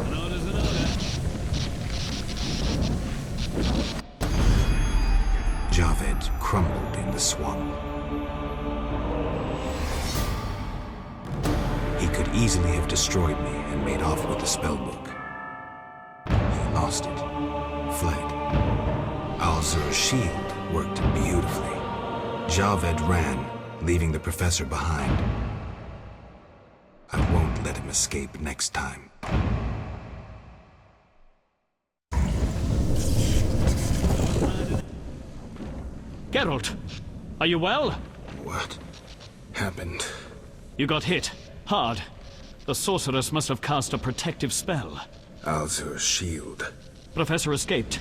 An order's an order. Javed crumbled in the swamp. He could easily have destroyed me and made off with the spellbook. He lost it, fled. Alzur's shield worked beautifully. Javed ran, leaving the professor behind. I won't let him escape next time. Geralt, are you well? What happened? You got hit. Hard. The sorceress must have cast a protective spell. Alzur's shield. Professor escaped,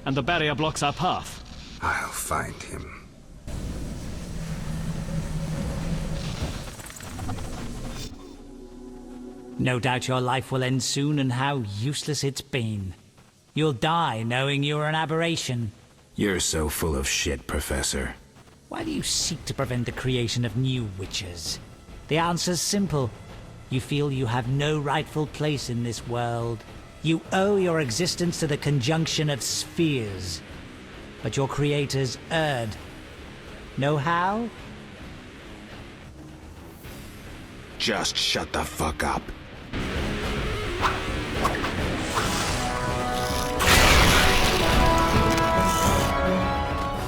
and the barrier blocks our path. I'll find him. No doubt your life will end soon, and how useless it's been. You'll die knowing you're an aberration. You're so full of shit, Professor. Why do you seek to prevent the creation of new witches? The answer's simple. You feel you have no rightful place in this world. You owe your existence to the conjunction of spheres. But your creators erred. Know how? Just shut the fuck up.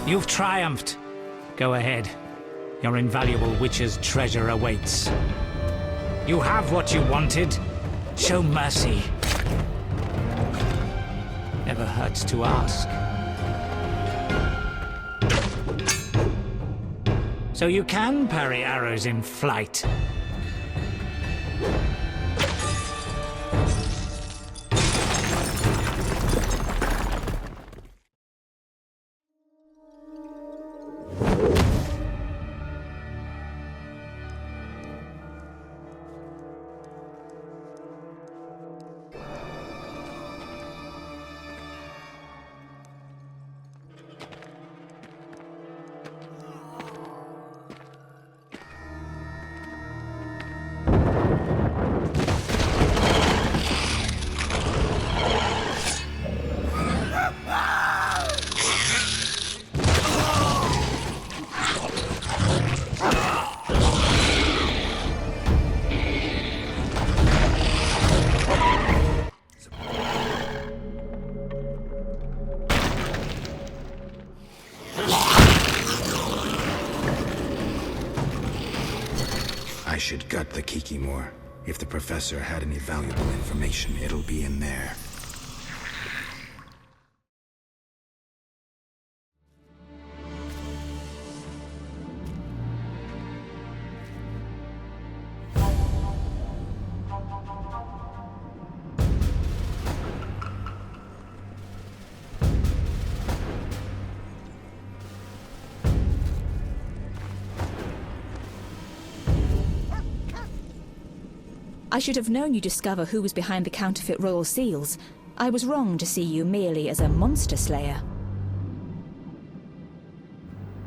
You've triumphed. Go ahead. Your invaluable witch's treasure awaits. You have what you wanted. Show mercy. Never hurts to ask. So you can parry arrows in flight. should gut the Kikimore. If the professor had any valuable information, it'll be in there. I should have known you'd discover who was behind the counterfeit royal seals. I was wrong to see you merely as a monster slayer.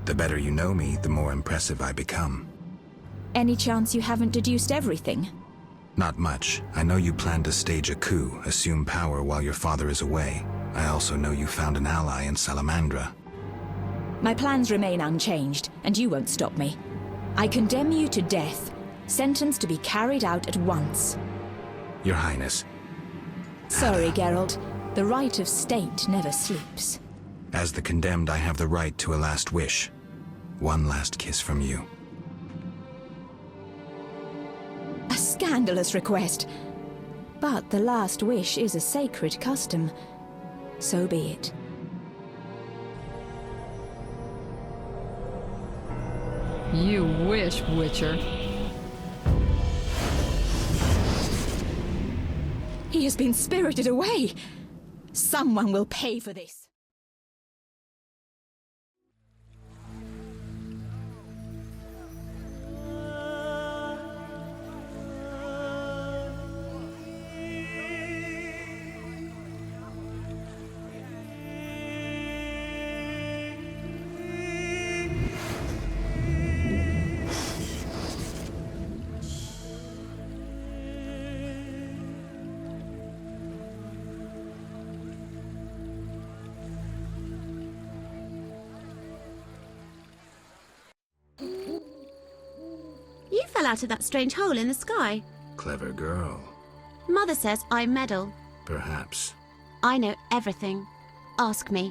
The better you know me, the more impressive I become. Any chance you haven't deduced everything? Not much. I know you plan to stage a coup, assume power while your father is away. I also know you found an ally in Salamandra. My plans remain unchanged, and you won't stop me. I condemn you to death. Sentence to be carried out at once. Your Highness. Sorry, Geralt. The right of state never sleeps. As the condemned, I have the right to a last wish. One last kiss from you. A scandalous request. But the last wish is a sacred custom. So be it. You wish, Witcher. He has been spirited away. Someone will pay for this. You fell out of that strange hole in the sky. Clever girl. Mother says I meddle. Perhaps. I know everything. Ask me.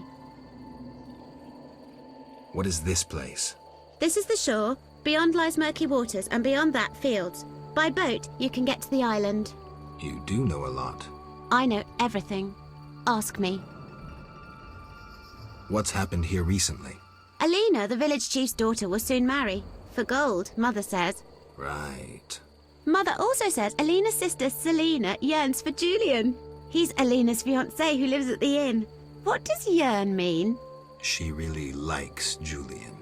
What is this place? This is the shore. Beyond lies murky waters, and beyond that, fields. By boat, you can get to the island. You do know a lot. I know everything. Ask me. What's happened here recently? Alina, the village chief's daughter, will soon marry. For gold, Mother says. Right. Mother also says Alina's sister Selena yearns for Julian. He's Alina's fiancé who lives at the inn. What does yearn mean? She really likes Julian.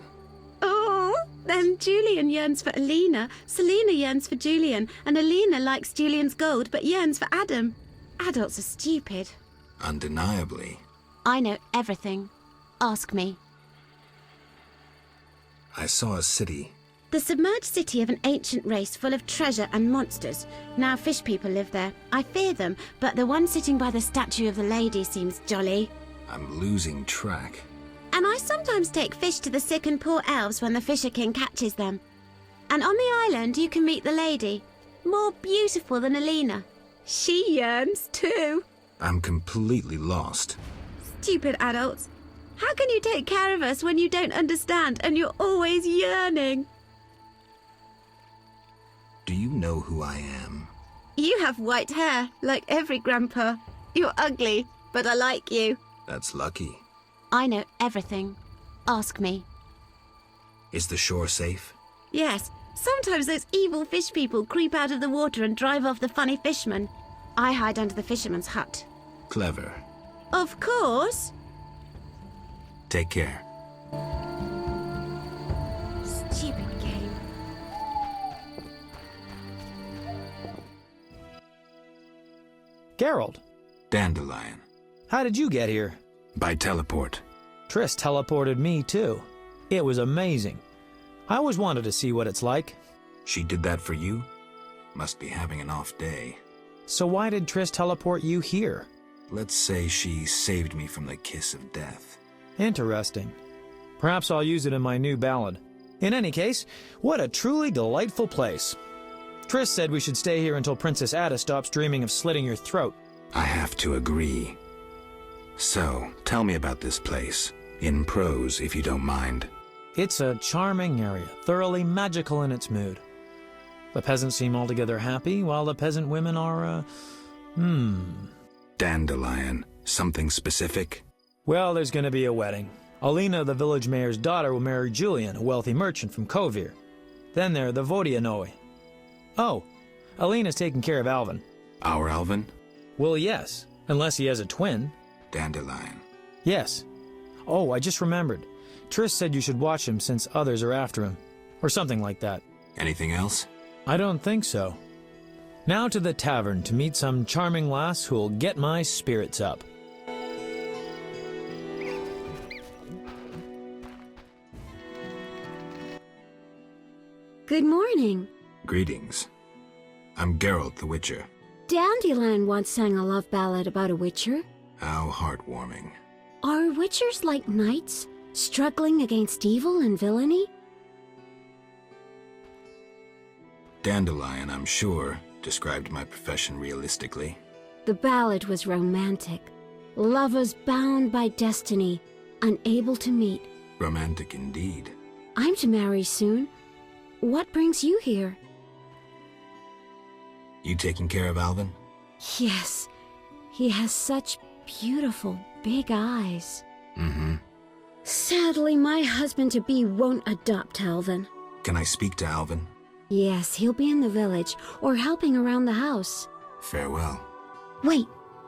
Oh, then Julian yearns for Alina, Selena yearns for Julian, and Alina likes Julian's gold but yearns for Adam. Adults are stupid. Undeniably. I know everything. Ask me. I saw a city. The submerged city of an ancient race full of treasure and monsters. Now fish people live there. I fear them, but the one sitting by the statue of the lady seems jolly. I'm losing track. And I sometimes take fish to the sick and poor elves when the Fisher King catches them. And on the island you can meet the lady. More beautiful than Alina. She yearns too. I'm completely lost. Stupid adults. How can you take care of us when you don't understand and you're always yearning? Do you know who I am? You have white hair, like every grandpa. You're ugly, but I like you. That's lucky. I know everything. Ask me. Is the shore safe? Yes. Sometimes those evil fish people creep out of the water and drive off the funny fishermen. I hide under the fisherman's hut. Clever. Of course. Take care. Stupid game. Geralt. Dandelion. How did you get here? By teleport. Triss teleported me, too. It was amazing. I always wanted to see what it's like. She did that for you? Must be having an off day. So why did Triss teleport you here? Let's say she saved me from the kiss of death. Interesting. Perhaps I'll use it in my new ballad. In any case, what a truly delightful place. Triss said we should stay here until Princess Ada stops dreaming of slitting your throat. I have to agree. So, tell me about this place. In prose, if you don't mind. It's a charming area, thoroughly magical in its mood. The peasants seem altogether happy, while the peasant women are, Dandelion. Something specific? Well, there's gonna be a wedding. Alina, the village mayor's daughter, will marry Julian, a wealthy merchant from Kovir. Then there are the Vodianoi. Oh, Alina's taking care of Alvin. Our Alvin? Well, yes, unless he has a twin. Dandelion. Yes. Oh, I just remembered. Triss said you should watch him since others are after him. Or something like that. Anything else? I don't think so. Now to the tavern to meet some charming lass who'll get my spirits up. Good morning. Greetings. I'm Geralt the Witcher. Dandelion once sang a love ballad about a witcher. How heartwarming. Are witchers like knights, struggling against evil and villainy? Dandelion, I'm sure, described my profession realistically. The ballad was romantic. Lovers bound by destiny, unable to meet. Romantic indeed. I'm to marry soon. What brings you here? You taking care of Alvin? Yes. He has such beautiful, big eyes. Mm-hmm. Sadly, my husband-to-be won't adopt Alvin. Can I speak to Alvin? Yes, he'll be in the village, or helping around the house. Farewell. Wait,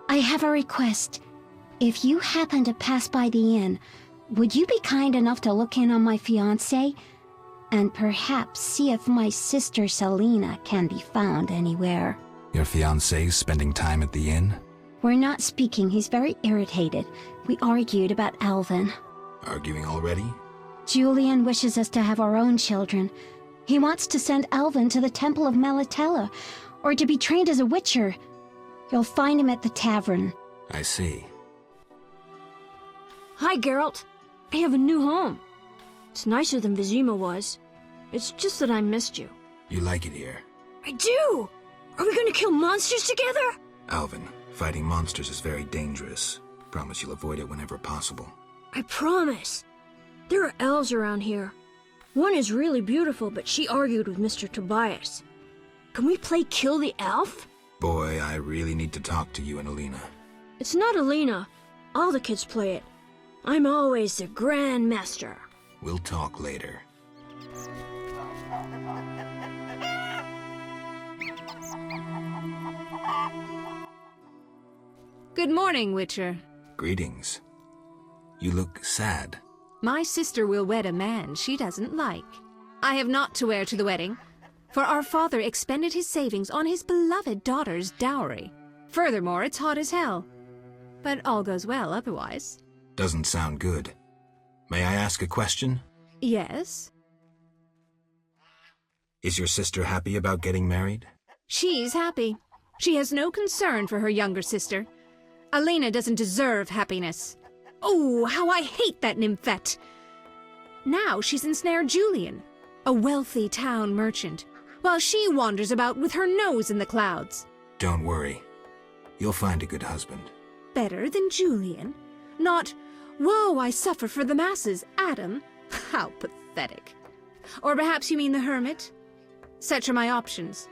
I have a request. If you happen to pass by the inn, would you be kind enough to look in on my fiancé? And perhaps see if my sister Selena can be found anywhere. Your fiancé's spending time at the inn? We're not speaking. He's very irritated. We argued about Alvin. Arguing already? Julian wishes us to have our own children. He wants to send Alvin to the Temple of Melatella, or to be trained as a witcher. You'll find him at the tavern. I see. Hi, Geralt. I have a new home. It's nicer than Vizima was. It's just that I missed you. You like it here? I do! Are we gonna kill monsters together? Alvin, fighting monsters is very dangerous. Promise you'll avoid it whenever possible. I promise. There are elves around here. One is really beautiful, but she argued with Mr. Tobias. Can we play Kill the Elf? Boy, I really need to talk to you and Alina. It's not Alina. All the kids play it. I'm always the Grand Master. We'll talk later. Good morning, Witcher. Greetings. You look sad. My sister will wed a man she doesn't like. I have naught to wear to the wedding, for our father expended his savings on his beloved daughter's dowry. Furthermore, it's hot as hell. But all goes well otherwise. Doesn't sound good. May I ask a question? Yes? Is your sister happy about getting married? She's happy. She has no concern for her younger sister. Alina doesn't deserve happiness. Oh, how I hate that nymphette! Now she's ensnared Julian, a wealthy town merchant, while she wanders about with her nose in the clouds. Don't worry. You'll find a good husband. Better than Julian? Not, woe, I suffer for the masses, Adam. How pathetic. Or perhaps you mean the hermit? Such are my options.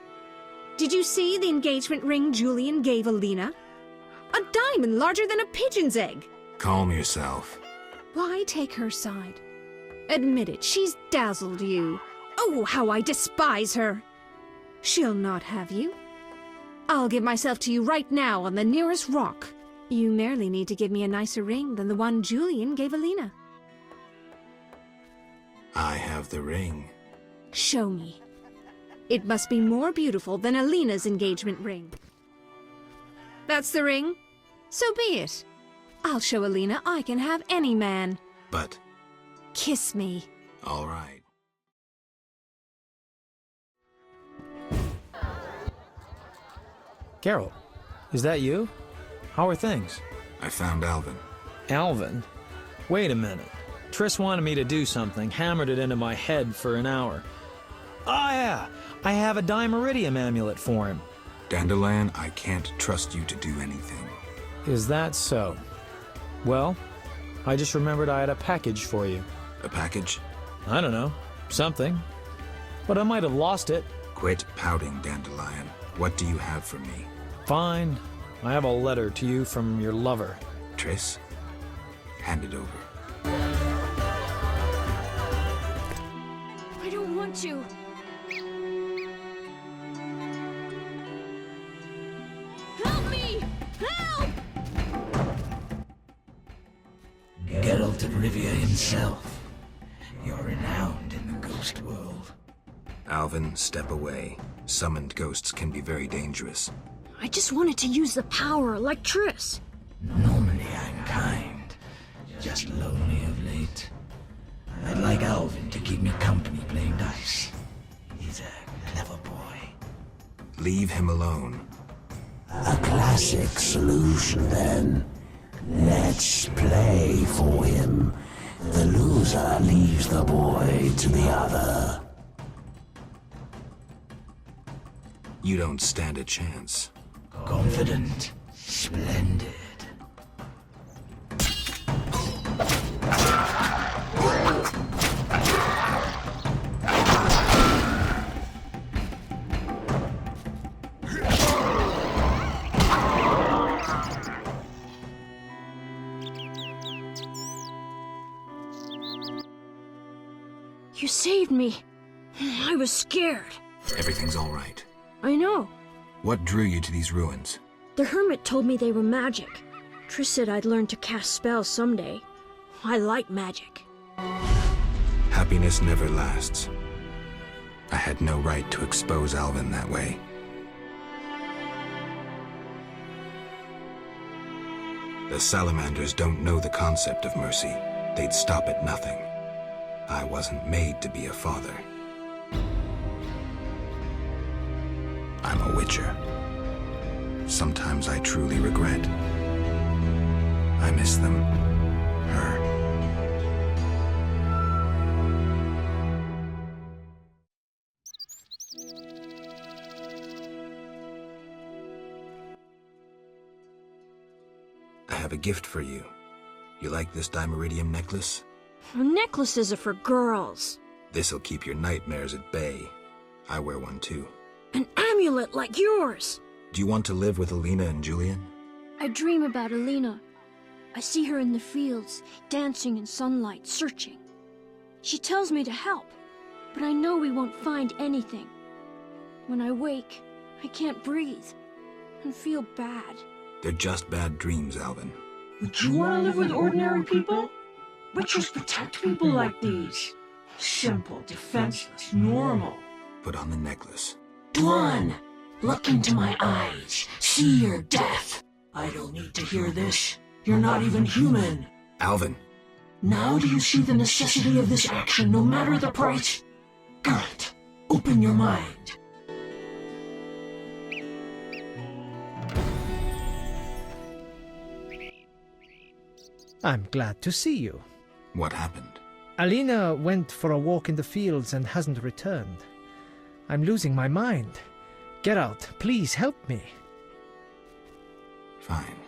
Did you see the engagement ring Julian gave Alina? A diamond larger than a pigeon's egg. Calm yourself. Why take her side? Admit it, she's dazzled you. Oh, how I despise her. She'll not have you. I'll give myself to you right now on the nearest rock. You merely need to give me a nicer ring than the one Julian gave Alina. I have the ring. Show me. It must be more beautiful than Alina's engagement ring. That's the ring? So be it. I'll show Alina I can have any man. But... Kiss me. All right. Geralt, is that you? How are things? I found Alvin. Alvin? Wait a minute. Triss wanted me to do something, hammered it into my head for an hour. Oh yeah, I have a Dimeridium amulet for him. Dandelion, I can't trust you to do anything. Is that so? Well, I just remembered I had a package for you. A package? I don't know. Something. But I might have lost it. Quit pouting, Dandelion. What do you have for me? Fine. I have a letter to you from your lover. Triss? Hand it over. I don't want to. Help me! Help! Geralt of Rivia himself. You're renowned in the ghost world. Alvin, step away. Summoned ghosts can be very dangerous. I just wanted to use the power like Triss. Normally I'm kind, just lonely of late. I'd like Alvin to keep me company playing dice. He's a clever boy. Leave him alone. A classic solution, then. Let's play for him. The loser leaves the boy to the other. You don't stand a chance. Confident, splendid. You saved me. I was scared. Everything's all right. I know. What drew you to these ruins? The hermit told me they were magic. Triss said I'd learn to cast spells someday. I like magic. Happiness never lasts. I had no right to expose Alvin that way. The salamanders don't know the concept of mercy. They'd stop at nothing. I wasn't made to be a father. I'm a witcher. Sometimes I truly regret. I miss them. Her. I have a gift for you. You like this dimeridium necklace? Necklaces are for girls. This'll keep your nightmares at bay. I wear one too. An amulet like yours. Do you want to live with Alina and Julian? I dream about Alina. I see her in the fields, dancing in sunlight, searching. She tells me to help, but I know we won't find anything. When I wake, I can't breathe and feel bad. They're just bad dreams, Alvin. Would you want to live with ordinary people? Witchers protect people like these. Simple, defenseless, normal. Put on the necklace. Dwan, look into my eyes. See your death. I don't need to hear this. You're not even human. Alvin. Now do you see the necessity of this action, no matter the price? Geralt, open your mind. I'm glad to see you. What happened? Alina went for a walk in the fields and hasn't returned. I'm losing my mind. Geralt, please help me. Fine.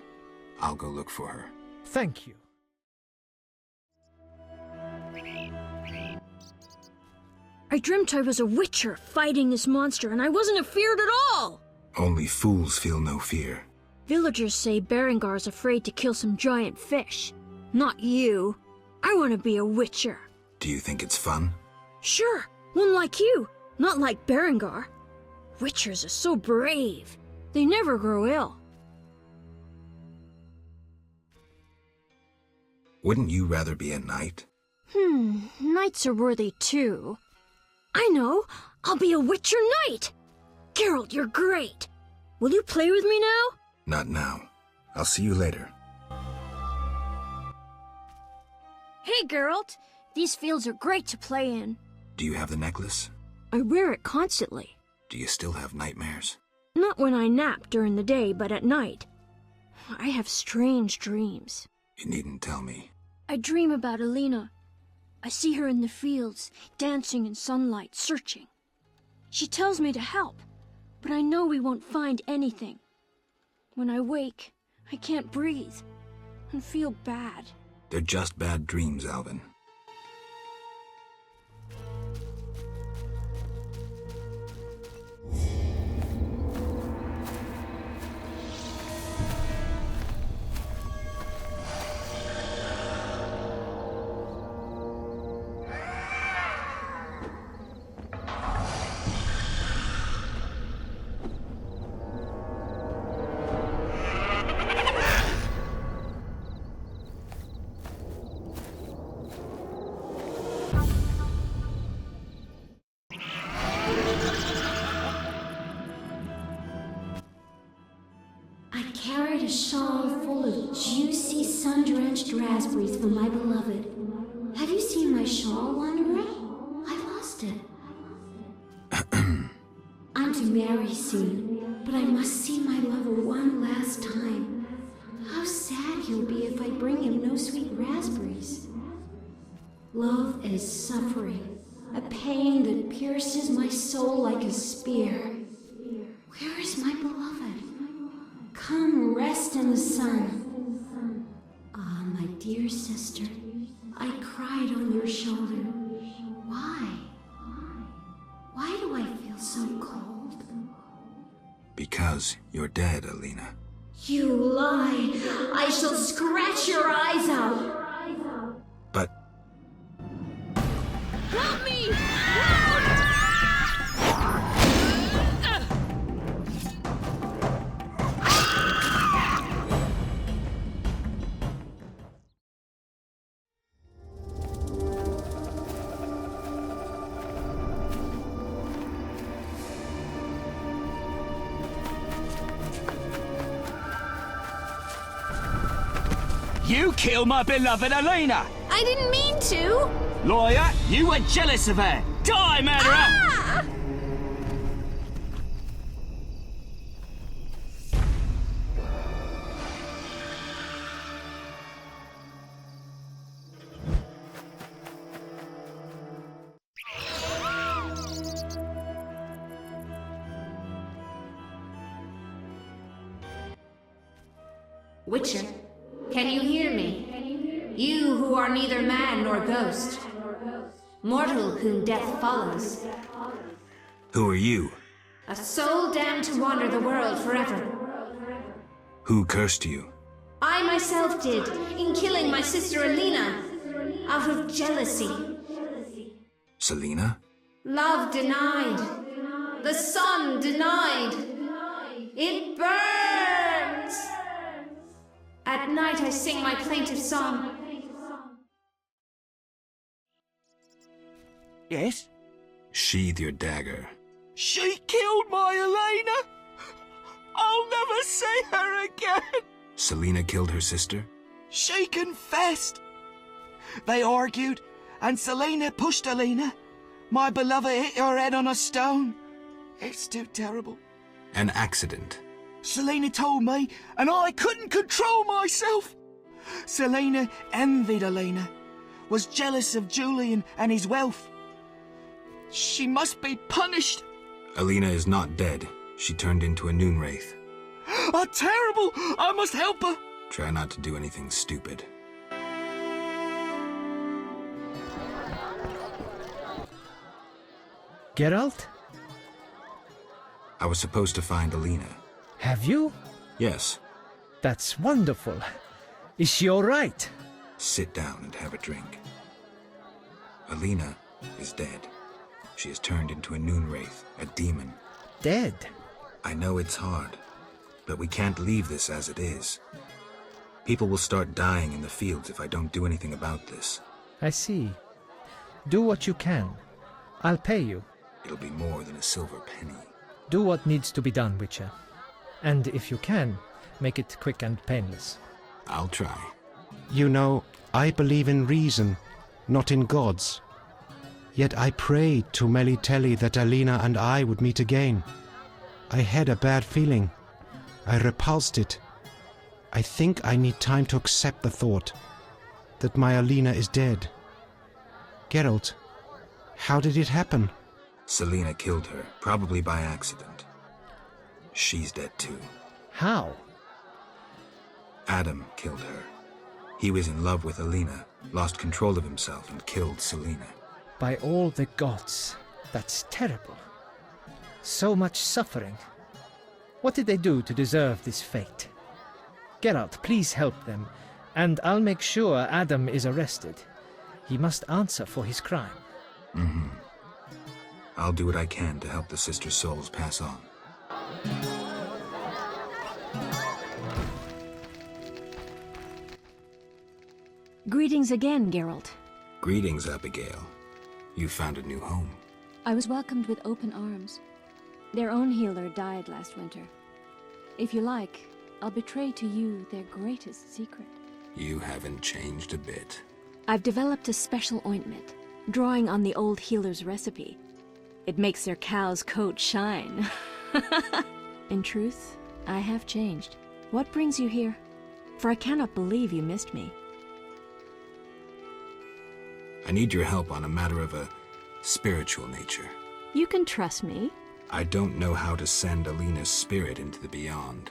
I'll go look for her. Thank you. I dreamt I was a witcher fighting this monster, and I wasn't afeared at all! Only fools feel no fear. Villagers say Berengar's afraid to kill some giant fish. Not you. I want to be a witcher. Do you think it's fun? Sure, one like you, not like Berengar. Witchers are so brave. They never grow ill. Wouldn't you rather be a knight? Knights are worthy too. I know, I'll be a witcher knight! Geralt, you're great. Will you play with me now? Not now. I'll see you later. Hey, Geralt. These fields are great to play in. Do you have the necklace? I wear it constantly. Do you still have nightmares? Not when I nap during the day, but at night. I have strange dreams. You needn't tell me. I dream about Alina. I see her in the fields, dancing in sunlight, searching. She tells me to help, but I know we won't find anything. When I wake, I can't breathe and feel bad. They're just bad dreams, Alvin. raspberries for my beloved. Have you seen my shawl, Wanderer? I lost it. I'm to marry soon, but I must see my lover one last time. How sad he'll be if I bring him no sweet raspberries. Love is suffering, a pain that pierces my soul like a spear. Where is my beloved? Come rest in the sun. Ah, my dear sister, I cried on your shoulder. Why? Why do I feel so cold? Because you're dead, Alina. You lie! I shall scratch your eyes out! But... Help me! You killed my beloved Alina! I didn't mean to! Lawyer, you were jealous of her! Die, murderer! Ah! Witcher, can you hear me? You who are neither man nor ghost. Mortal whom death follows. Who are you? A soul damned to wander the world forever. Who cursed you? I myself did, in killing my sister Alina, out of jealousy. Selena? Love denied. The sun denied. It burns! At night I sing my plaintive song. Yes? Sheathe your dagger. She killed my Elena! I'll never see her again! Selena killed her sister? She confessed! They argued, and Selena pushed Elena. My beloved hit her head on a stone. It's too terrible. An accident. Selena told me, and I couldn't control myself. Selena envied Elena, was jealous of Julian and his wealth. She must be punished. Alina is not dead. She turned into a noon wraith. Oh, terrible! I must help her. Try not to do anything stupid. Geralt? I was supposed to find Alina. Have you? Yes. That's wonderful. Is she all right? Sit down and have a drink. Alina is dead. She has turned into a noon wraith, a demon. Dead? I know it's hard, but we can't leave this as it is. People will start dying in the fields if I don't do anything about this. I see. Do what you can. I'll pay you. It'll be more than a silver penny. Do what needs to be done, Witcher. And if you can, make it quick and painless. I'll try. You know, I believe in reason, not in gods. Yet I prayed to Melitelli that Alina and I would meet again. I had a bad feeling. I repulsed it. I think I need time to accept the thought that my Alina is dead. Geralt, how did it happen? Selena killed her, probably by accident. She's dead too. How? Adam killed her. He was in love with Alina, lost control of himself and killed Selena. By all the gods, that's terrible. So much suffering. What did they do to deserve this fate? Geralt, please help them, and I'll make sure Adam is arrested. He must answer for his crime. Mm-hmm. I'll do what I can to help the sister souls pass on. Greetings again, Geralt. Greetings, Abigail. You found a new home. I was welcomed with open arms. Their own healer died last winter. If you like, I'll betray to you their greatest secret. You haven't changed a bit. I've developed a special ointment, drawing on the old healer's recipe. It makes their cow's coat shine. In truth, I have changed. What brings you here? For I cannot believe you missed me. I need your help on a matter of a spiritual nature. You can trust me. I don't know how to send Alina's spirit into the beyond.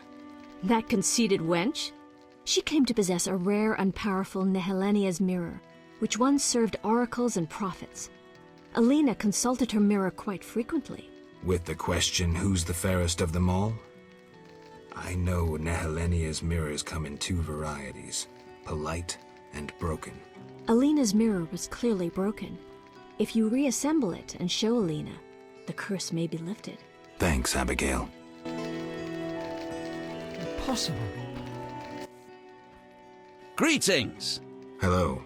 That conceited wench? She claimed to possess a rare and powerful Nehelenia's mirror, which once served oracles and prophets. Alina consulted her mirror quite frequently. With the question, who's the fairest of them all? I know Nehelenia's mirrors come in two varieties, polite and broken. Alina's mirror was clearly broken. If you reassemble it and show Alina, the curse may be lifted. Thanks, Abigail. Impossible. Greetings. Hello.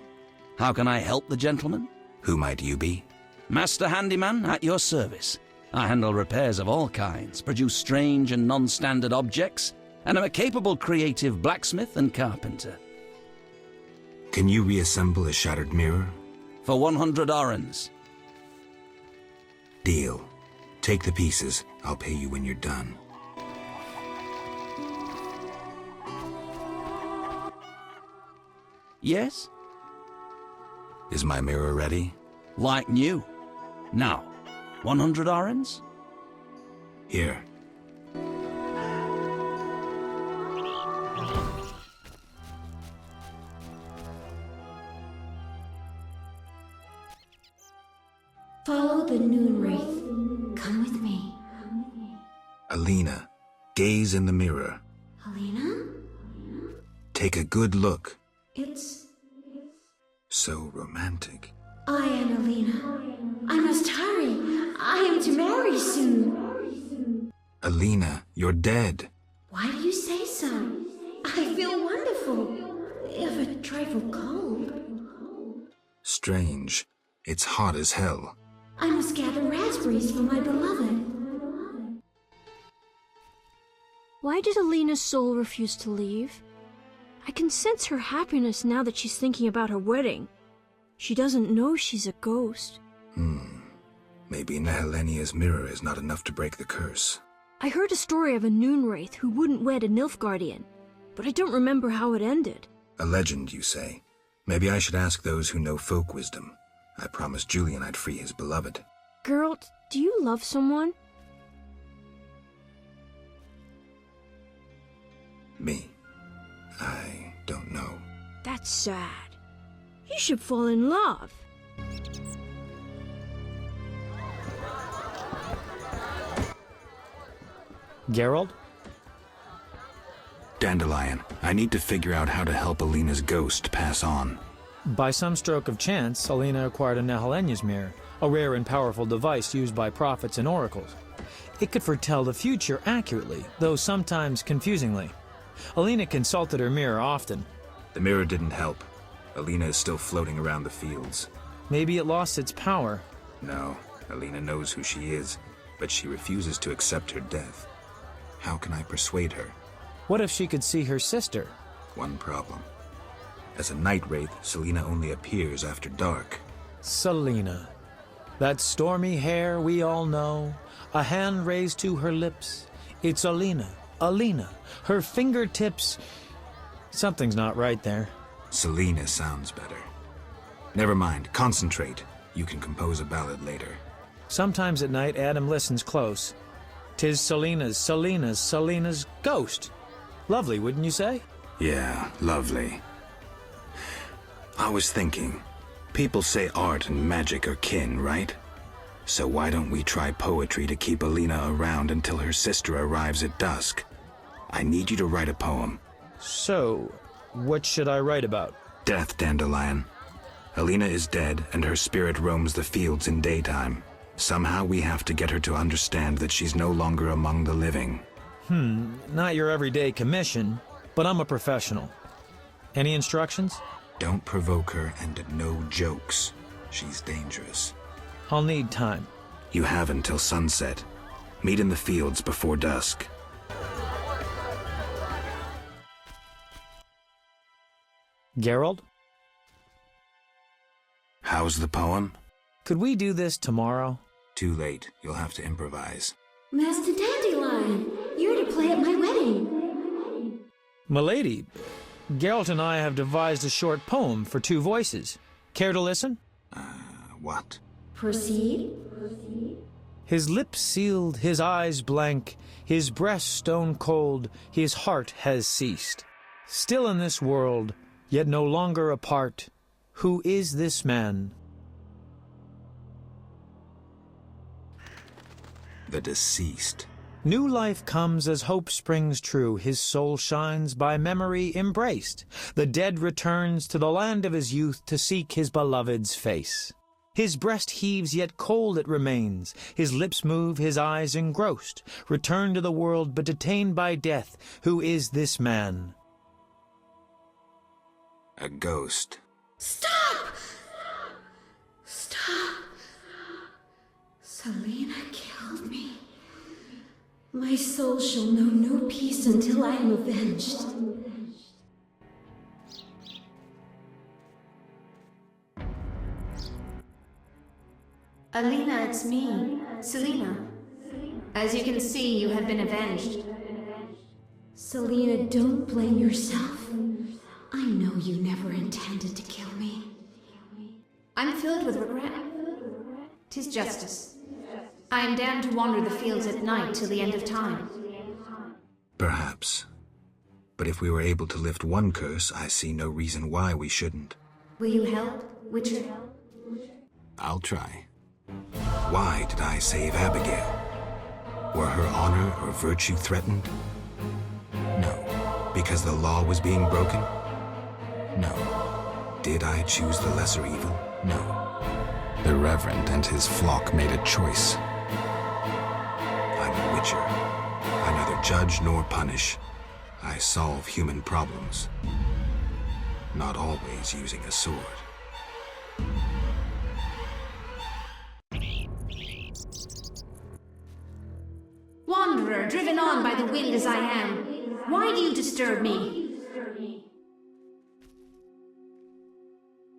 How can I help the gentleman? Who might you be? Master Handyman at your service. I handle repairs of all kinds, produce strange and non-standard objects, and am a capable creative blacksmith and carpenter. Can you reassemble a shattered mirror? For 100 orens. Deal. Take the pieces. I'll pay you when you're done. Yes? Is my mirror ready? Like new. Now, 100 orens? Here. Follow the noon wraith. Come with me. Alina, gaze in the mirror. Alina? Take a good look. It's... So romantic. I am Alina. I must hurry. I am to marry soon. Alina, you're dead. Why do you say so? I feel wonderful, if a trifle cold. Strange. It's hot as hell. I must gather raspberries for my beloved. Why did Alina's soul refuse to leave? I can sense her happiness now that she's thinking about her wedding. She doesn't know she's a ghost. Maybe Nehelenia's mirror is not enough to break the curse. I heard a story of a noon wraith who wouldn't wed a Nilfgaardian, but I don't remember how it ended. A legend, you say? Maybe I should ask those who know folk wisdom. I promised Julian I'd free his beloved. Girl, do you love someone? Me? I don't know. That's sad. You should fall in love. Geralt? Dandelion, I need to figure out how to help Alina's ghost pass on. By some stroke of chance, Alina acquired a Nehelenia's mirror, a rare and powerful device used by prophets and oracles. It could foretell the future accurately, though sometimes confusingly. Alina consulted her mirror often. The mirror didn't help. Alina is still floating around the fields. Maybe it lost its power. No, Alina knows who she is, but she refuses to accept her death. How can I persuade her? What if she could see her sister? One problem. As a night wraith, Selena only appears after dark. Selena. That stormy hair we all know, a hand raised to her lips. It's Alina. Alina. Her fingertips. Something's not right there. Selena sounds better. Never mind, concentrate. You can compose a ballad later. Sometimes at night, Adam listens close. 'Tis Selena's ghost. Lovely, wouldn't you say? Yeah, lovely. I was thinking, people say art and magic are kin, right? So why don't we try poetry to keep Alina around until her sister arrives at dusk? I need you to write a poem. So, what should I write about? Death, Dandelion. Alina is dead, and her spirit roams the fields in daytime. Somehow we have to get her to understand that she's no longer among the living. Not your everyday commission, but I'm a professional. Any instructions? Don't provoke her, and no jokes. She's dangerous. I'll need time. You have until sunset. Meet in the fields before dusk. Geralt? How's the poem? Could we do this tomorrow? Too late. You'll have to improvise. Master Dandelion, you're to play at my wedding. Milady, Geralt and I have devised a short poem for 2 voices. Care to listen? What? Proceed. His lips sealed, his eyes blank, his breast stone cold, his heart has ceased. Still in this world, yet no longer apart, who is this man? The deceased. New life comes as hope springs true, his soul shines by memory embraced. The dead returns to the land of his youth to seek his beloved's face. His breast heaves, yet cold it remains. His lips move, his eyes engrossed. Returned to the world, but detained by death. Who is this man? A ghost. Stop! Stop! Selena killed me. My soul shall know no peace until I am avenged. Alina, it's me, Selena. As you can see, you have been avenged. Selena, don't blame yourself. I know you never intended to kill me. I'm filled with regret. 'Tis justice. I am damned to wander the fields at night till the end of time. Perhaps. But if we were able to lift one curse, I see no reason why we shouldn't. Will you help, Witcher? I'll try. Why did I save Abigail? Were her honor or virtue threatened? No. Because the law was being broken? No. Did I choose the lesser evil? No. The Reverend and his flock made a choice. I'm a Witcher. I neither judge nor punish. I solve human problems. Not always using a sword. Wanderer, driven on by the wind as I am, why do you disturb me?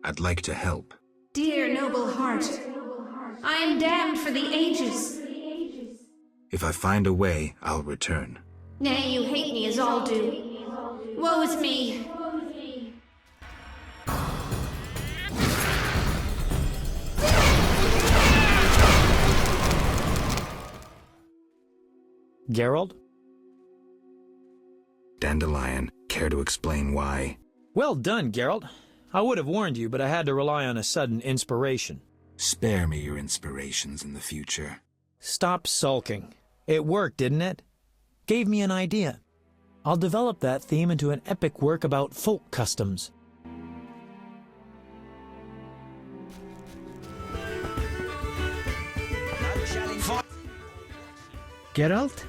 I'd like to help. Dear noble heart, I am damned for the ages. If I find a way, I'll return. Nay, you hate me as all do. Woe is me. Geralt? Dandelion, care to explain why? Well done, Geralt. I would have warned you, but I had to rely on a sudden inspiration. Spare me your inspirations in the future. Stop sulking. It worked, didn't it? Gave me an idea. I'll develop that theme into an epic work about folk customs. Geralt?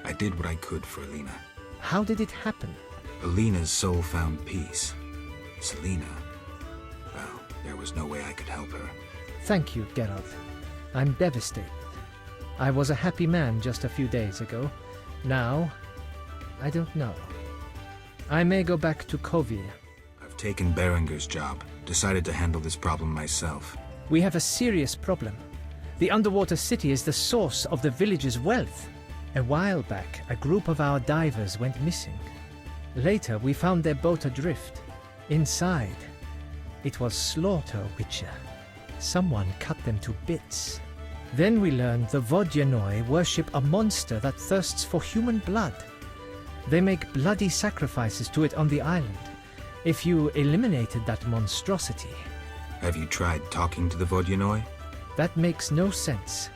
I did what I could for Alina. How did it happen? Alina's soul found peace. Selena, well, there was no way I could help her. Thank you, Geralt. I'm devastated. I was a happy man just a few days ago. Now, I don't know. I may go back to Kovir. I've taken Berenger's job. Decided to handle this problem myself. We have a serious problem. The underwater city is the source of the village's wealth. A while back, a group of our divers went missing. Later, we found their boat adrift. Inside, it was slaughter, Witcher. Someone cut them to bits. Then we learned the Vodyanoi worship a monster that thirsts for human blood. They make bloody sacrifices to it on the island. If you eliminated that monstrosity... Have you tried talking to the Vodyanoi? That makes no sense.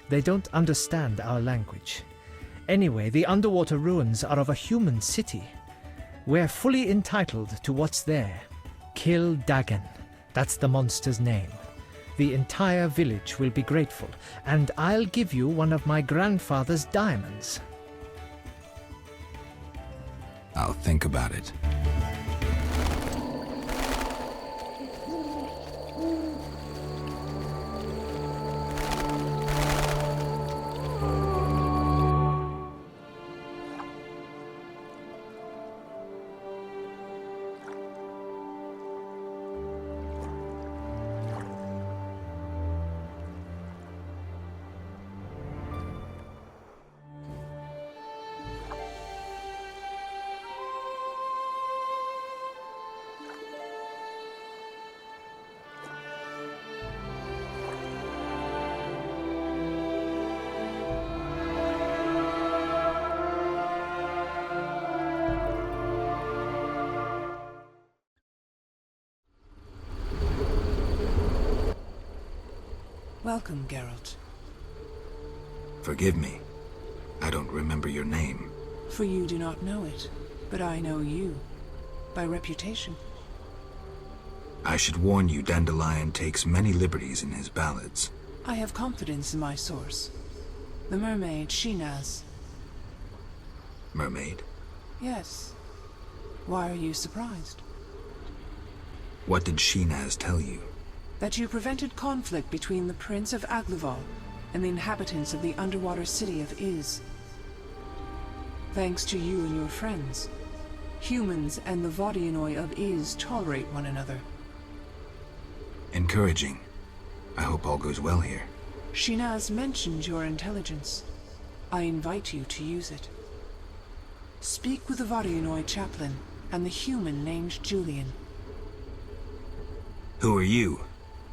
They don't understand our language. Anyway, the underwater ruins are of a human city. We're fully entitled to what's there. Kill Dagon. That's the monster's name. The entire village will be grateful, and I'll give you one of my grandfather's diamonds. I'll think about it. Welcome, Geralt. Forgive me. I don't remember your name. For you do not know it, but I know you. By reputation. I should warn you, Dandelion takes many liberties in his ballads. I have confidence in my source. The mermaid, Shinaz. Mermaid? Yes. Why are you surprised? What did Shinaz tell you? That you prevented conflict between the Prince of Aglaval and the inhabitants of the underwater city of Iz. Thanks to you and your friends, humans and the Vodianoi of Iz tolerate one another. Encouraging. I hope all goes well here. Shinaz mentioned your intelligence. I invite you to use it. Speak with the Vodianoi chaplain and the human named Julian. Who are you?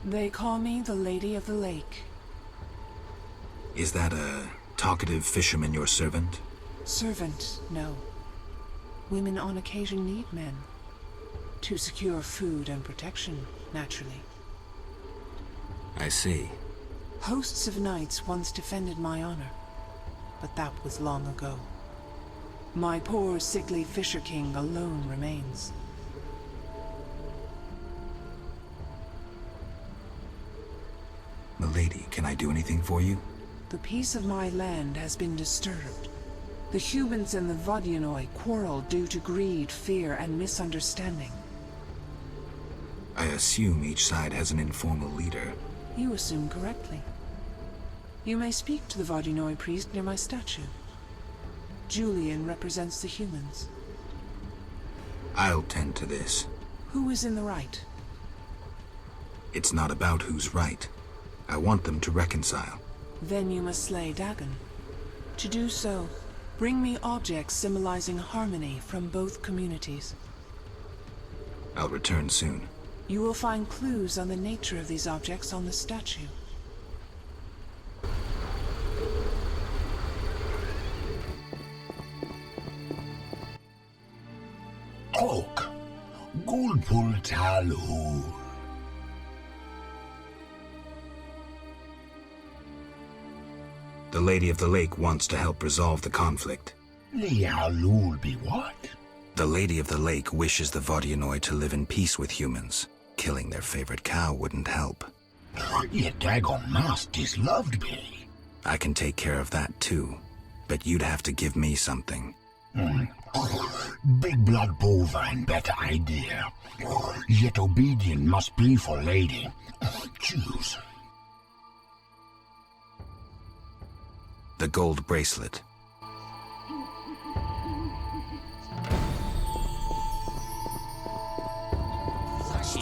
They call me the Lady of the Lake. Is that a talkative fisherman your servant? Servant, no. Women on occasion need men. To secure food and protection, naturally. I see. Hosts of knights once defended my honor, but that was long ago. My poor, sickly Fisher King alone remains. Milady, can I do anything for you? The peace of my land has been disturbed. The humans and the Vodianoi quarrel due to greed, fear, and misunderstanding. I assume each side has an informal leader. You assume correctly. You may speak to the Vodianoi priest near my statue. Julian represents the humans. I'll tend to this. Who is in the right? It's not about who's right. I want them to reconcile. Then you must slay Dagon. To do so, bring me objects symbolizing harmony from both communities. I'll return soon. You will find clues on the nature of these objects on the statue. Oak, Gulpul Talu. The Lady of the Lake wants to help resolve the conflict. Lialul be what? The Lady of the Lake wishes the Vodianoi to live in peace with humans. Killing their favorite cow wouldn't help. Yet Dagon must disloved me. I can take care of that too, but you'd have to give me something. Big blood bovine, better idea. Yet obedient must be for lady. Choose. The gold bracelet.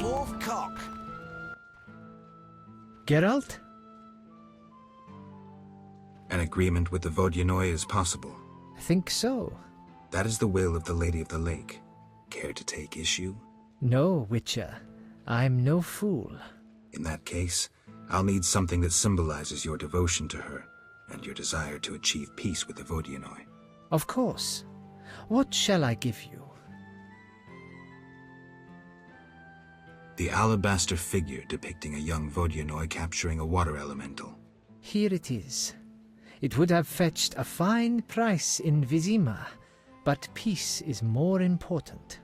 Dwarf cock. Geralt? An agreement with the Vodianoi is possible. I think so. That is the will of the Lady of the Lake. Care to take issue? No, Witcher. I'm no fool. In that case, I'll need something that symbolizes your devotion to her and your desire to achieve peace with the Vodianoi. Of course. What shall I give you? The alabaster figure depicting a young Vodianoi capturing a water elemental. Here it is. It would have fetched a fine price in Vizima, but peace is more important.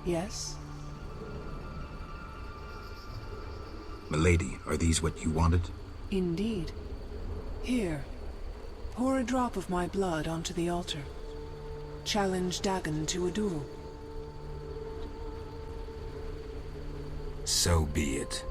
Yes? Milady, are these what you wanted? Indeed. Here. Pour a drop of my blood onto the altar. Challenge Dagon to a duel. So be it.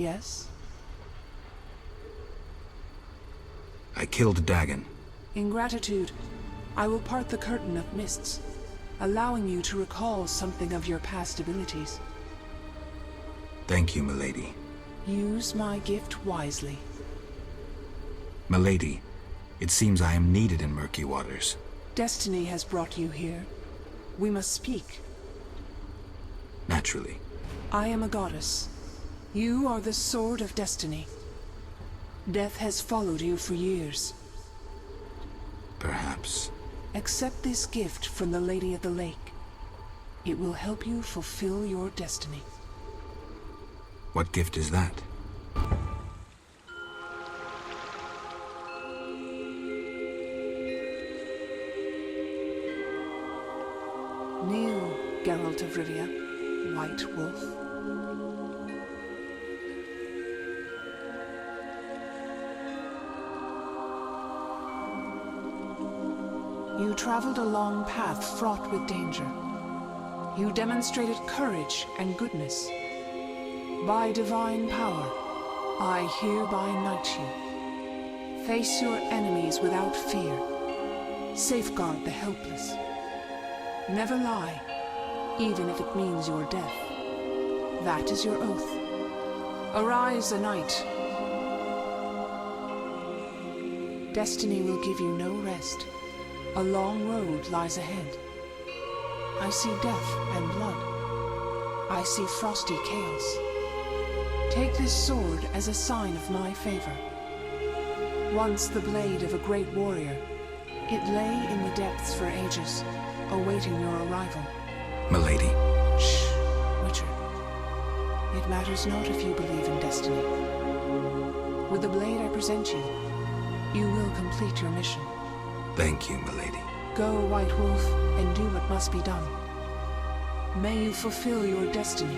Yes? I killed Dagon. In gratitude, I will part the curtain of mists, allowing you to recall something of your past abilities. Thank you, milady. Use my gift wisely. Milady, it seems I am needed in murky waters. Destiny has brought you here. We must speak. Naturally. I am a goddess. You are the sword of destiny. Death has followed you for years. Perhaps. Accept this gift from the Lady of the Lake. It will help you fulfill your destiny. What gift is that? Kneel, Geralt of Rivia, White Wolf. You traveled a long path fraught with danger. You demonstrated courage and goodness. By divine power, I hereby knight you. Face your enemies without fear. Safeguard the helpless. Never lie, even if it means your death. That is your oath. Arise a knight. Destiny will give you no rest. A long road lies ahead. I see death and blood. I see frosty chaos. Take this sword as a sign of my favor. Once the blade of a great warrior, it lay in the depths for ages, awaiting your arrival. Milady. Shh, Witcher. It matters not if you believe in destiny. With the blade I present you, you will complete your mission. Thank you, milady. Go, White Wolf, and do what must be done. May you fulfill your destiny.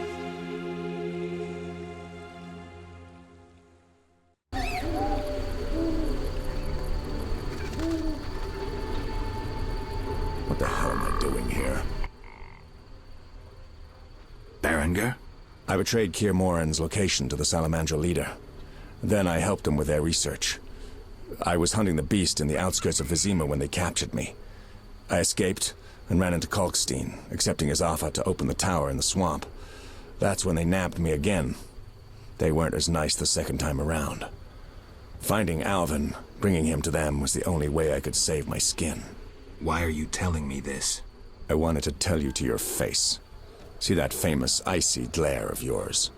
What the hell am I doing here? Berenger? I betrayed Kier Moran's location to the Salamandra leader. Then I helped them with their research. I was hunting the beast in the outskirts of Vizima when they captured me. I escaped and ran into Kalkstein, accepting his offer to open the tower in the swamp. That's when they nabbed me again. They weren't as nice the second time around. Finding Alvin, bringing him to them, was the only way I could save my skin. Why are you telling me this? I wanted to tell you to your face. See that famous icy glare of yours.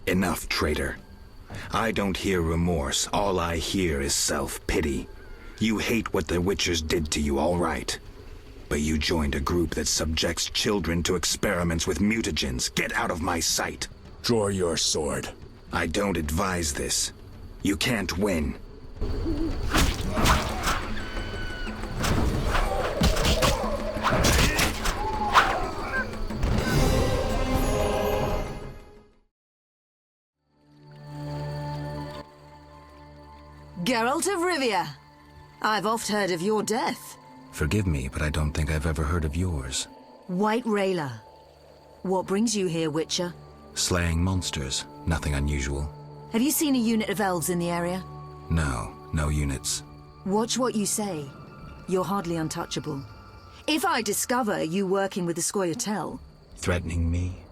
Enough, traitor. I don't hear remorse. All I hear is self-pity. You hate what the Witchers did to you, all right. But you joined a group that subjects children to experiments with mutagens. Get out of my sight. Draw your sword. I don't advise this. You can't win. Geralt of Rivia. I've oft heard of your death. Forgive me, but I don't think I've ever heard of yours. White Rayla. What brings you here, Witcher? Slaying monsters. Nothing unusual. Have you seen a unit of elves in the area? No, no units. Watch what you say. You're hardly untouchable. If I discover you working with the Scoia'tael... Threatening me?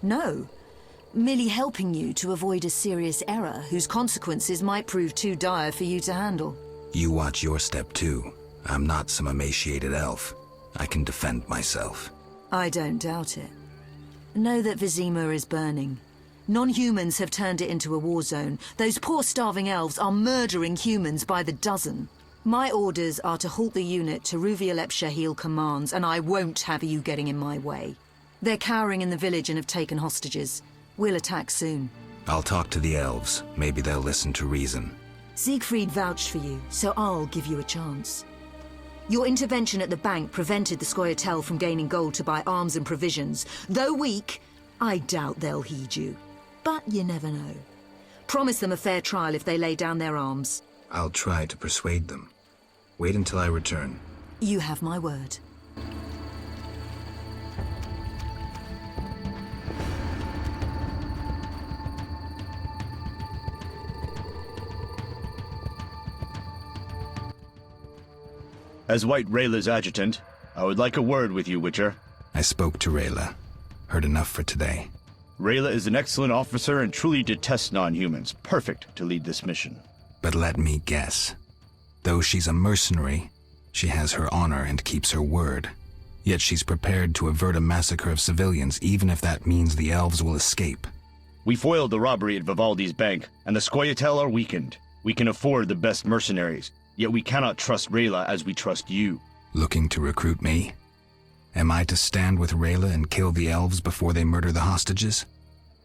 No. Merely helping you to avoid a serious error whose consequences might prove too dire for you to handle. You watch your step too. I'm not some emaciated elf. I can defend myself. I don't doubt it. Know that Vizima is burning. Non-humans have turned it into a war zone. Those poor starving elves are murdering humans by the dozen. My orders are to halt the unit to Ruvialep Shahil commands, and I won't have you getting in my way. They're cowering in the village and have taken hostages. We'll attack soon. I'll talk to the elves. Maybe they'll listen to reason. Siegfried vouched for you, so I'll give you a chance. Your intervention at the bank prevented the Scoia'tael from gaining gold to buy arms and provisions. Though weak, I doubt they'll heed you. But you never know. Promise them a fair trial if they lay down their arms. I'll try to persuade them. Wait until I return. You have my word. As White Rayla's adjutant, I would like a word with you, Witcher. I spoke to Rayla. Heard enough for today. Rayla is an excellent officer and truly detests non-humans. Perfect to lead this mission. But let me guess. Though she's a mercenary, she has her honor and keeps her word. Yet she's prepared to avert a massacre of civilians, even if that means the elves will escape. We foiled the robbery at Vivaldi's bank, and the Scoia'tael are weakened. We can afford the best mercenaries, yet we cannot trust Rayla as we trust you. Looking to recruit me? Am I to stand with Rayla and kill the elves before they murder the hostages?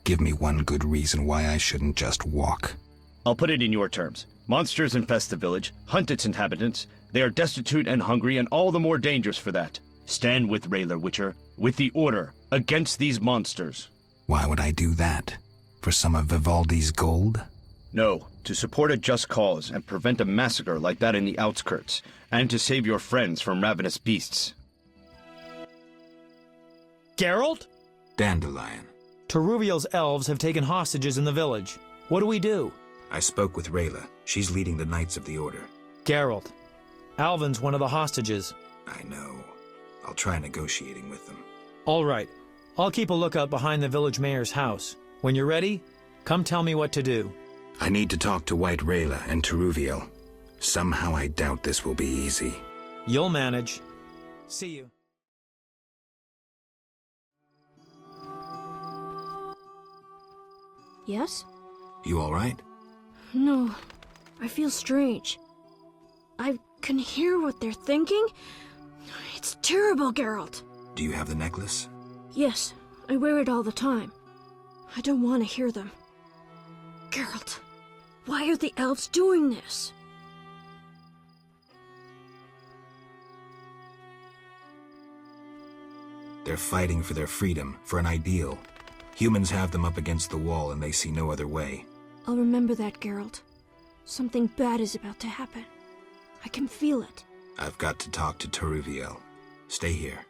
Give me one good reason why I shouldn't just walk. I'll put it in your terms. Monsters infest the village, hunt its inhabitants. They are destitute and hungry, and all the more dangerous for that. Stand with Rayla, Witcher, with the Order, against these monsters. Why would I do that? For some of Vivaldi's gold? No, to support a just cause and prevent a massacre like that in the outskirts, and to save your friends from ravenous beasts. Geralt? Dandelion. Teruviel's elves have taken hostages in the village. What do we do? I spoke with Rayla. She's leading the Knights of the Order. Geralt, Alvin's one of the hostages. I know. I'll try negotiating with them. All right. I'll keep a lookout behind the village mayor's house. When you're ready, come tell me what to do. I need to talk to White Rayla and Teruviel. Somehow I doubt this will be easy. You'll manage. See you. Yes? You all right? No, I feel strange. I can hear what they're thinking. It's terrible, Geralt. Do you have the necklace? Yes, I wear it all the time. I don't want to hear them. Geralt, why are the elves doing this? They're fighting for their freedom, for an ideal. Humans have them up against the wall and they see no other way. I'll remember that, Geralt. Something bad is about to happen. I can feel it. I've got to talk to Teruviel. Stay here.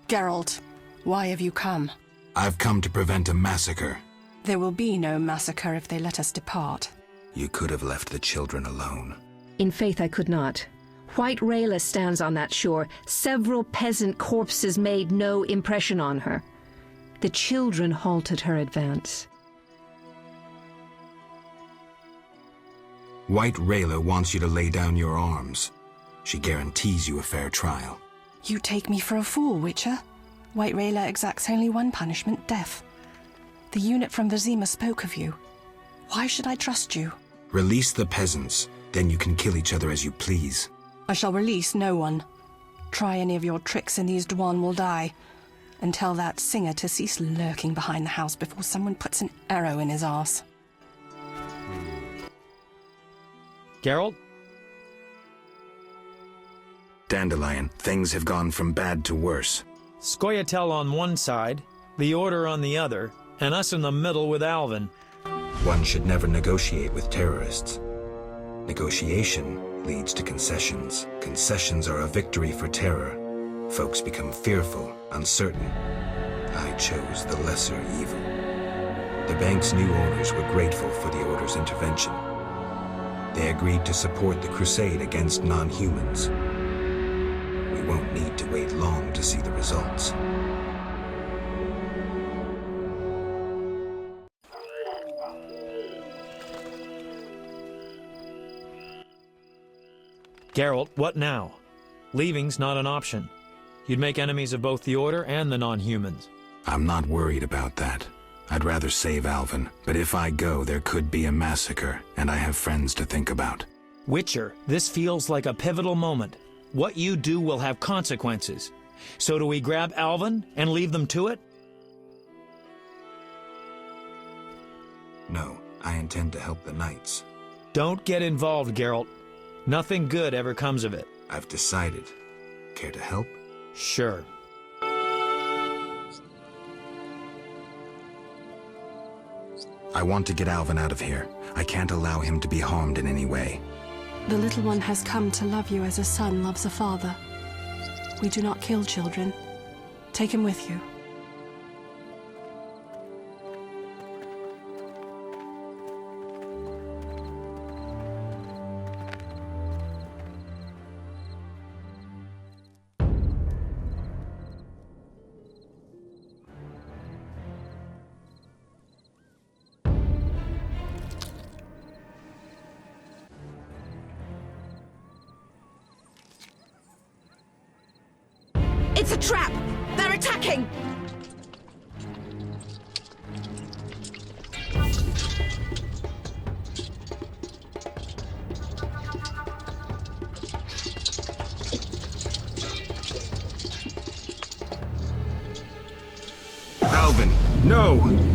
Geralt, why have you come? I've come to prevent a massacre. There will be no massacre if they let us depart. You could have left the children alone. In faith I could not. White Rayla stands on that shore. Several peasant corpses made no impression on her. The children halted her advance. White Rayla wants you to lay down your arms. She guarantees you a fair trial. You take me for a fool, Witcher. White Rayla exacts only one punishment, death. The unit from Vizima spoke of you. Why should I trust you? Release the peasants, then you can kill each other as you please. I shall release no one. Try any of your tricks and these Dwan will die. And tell that singer to cease lurking behind the house before someone puts an arrow in his arse. Geralt? Dandelion, things have gone from bad to worse. Scoia'tael on one side, the Order on the other, and us in the middle with Alvin. One should never negotiate with terrorists. Negotiation leads to concessions. Concessions are a victory for terror. Folks become fearful, uncertain. I chose the lesser evil. The bank's new owners were grateful for the Order's intervention. They agreed to support the crusade against non-humans. We won't need to wait long to see the results. Geralt, what now? Leaving's not an option. You'd make enemies of both the Order and the non-humans. I'm not worried about that. I'd rather save Alvin, but if I go, there could be a massacre, and I have friends to think about. Witcher, this feels like a pivotal moment. What you do will have consequences. So do we grab Alvin and leave them to it? No, I intend to help the knights. Don't get involved, Geralt. Nothing good ever comes of it. I've decided. Care to help? Sure. I want to get Alvin out of here. I can't allow him to be harmed in any way. The little one has come to love you as a son loves a father. We do not kill children. Take him with you. It's a trap! They're attacking! Alvin, no!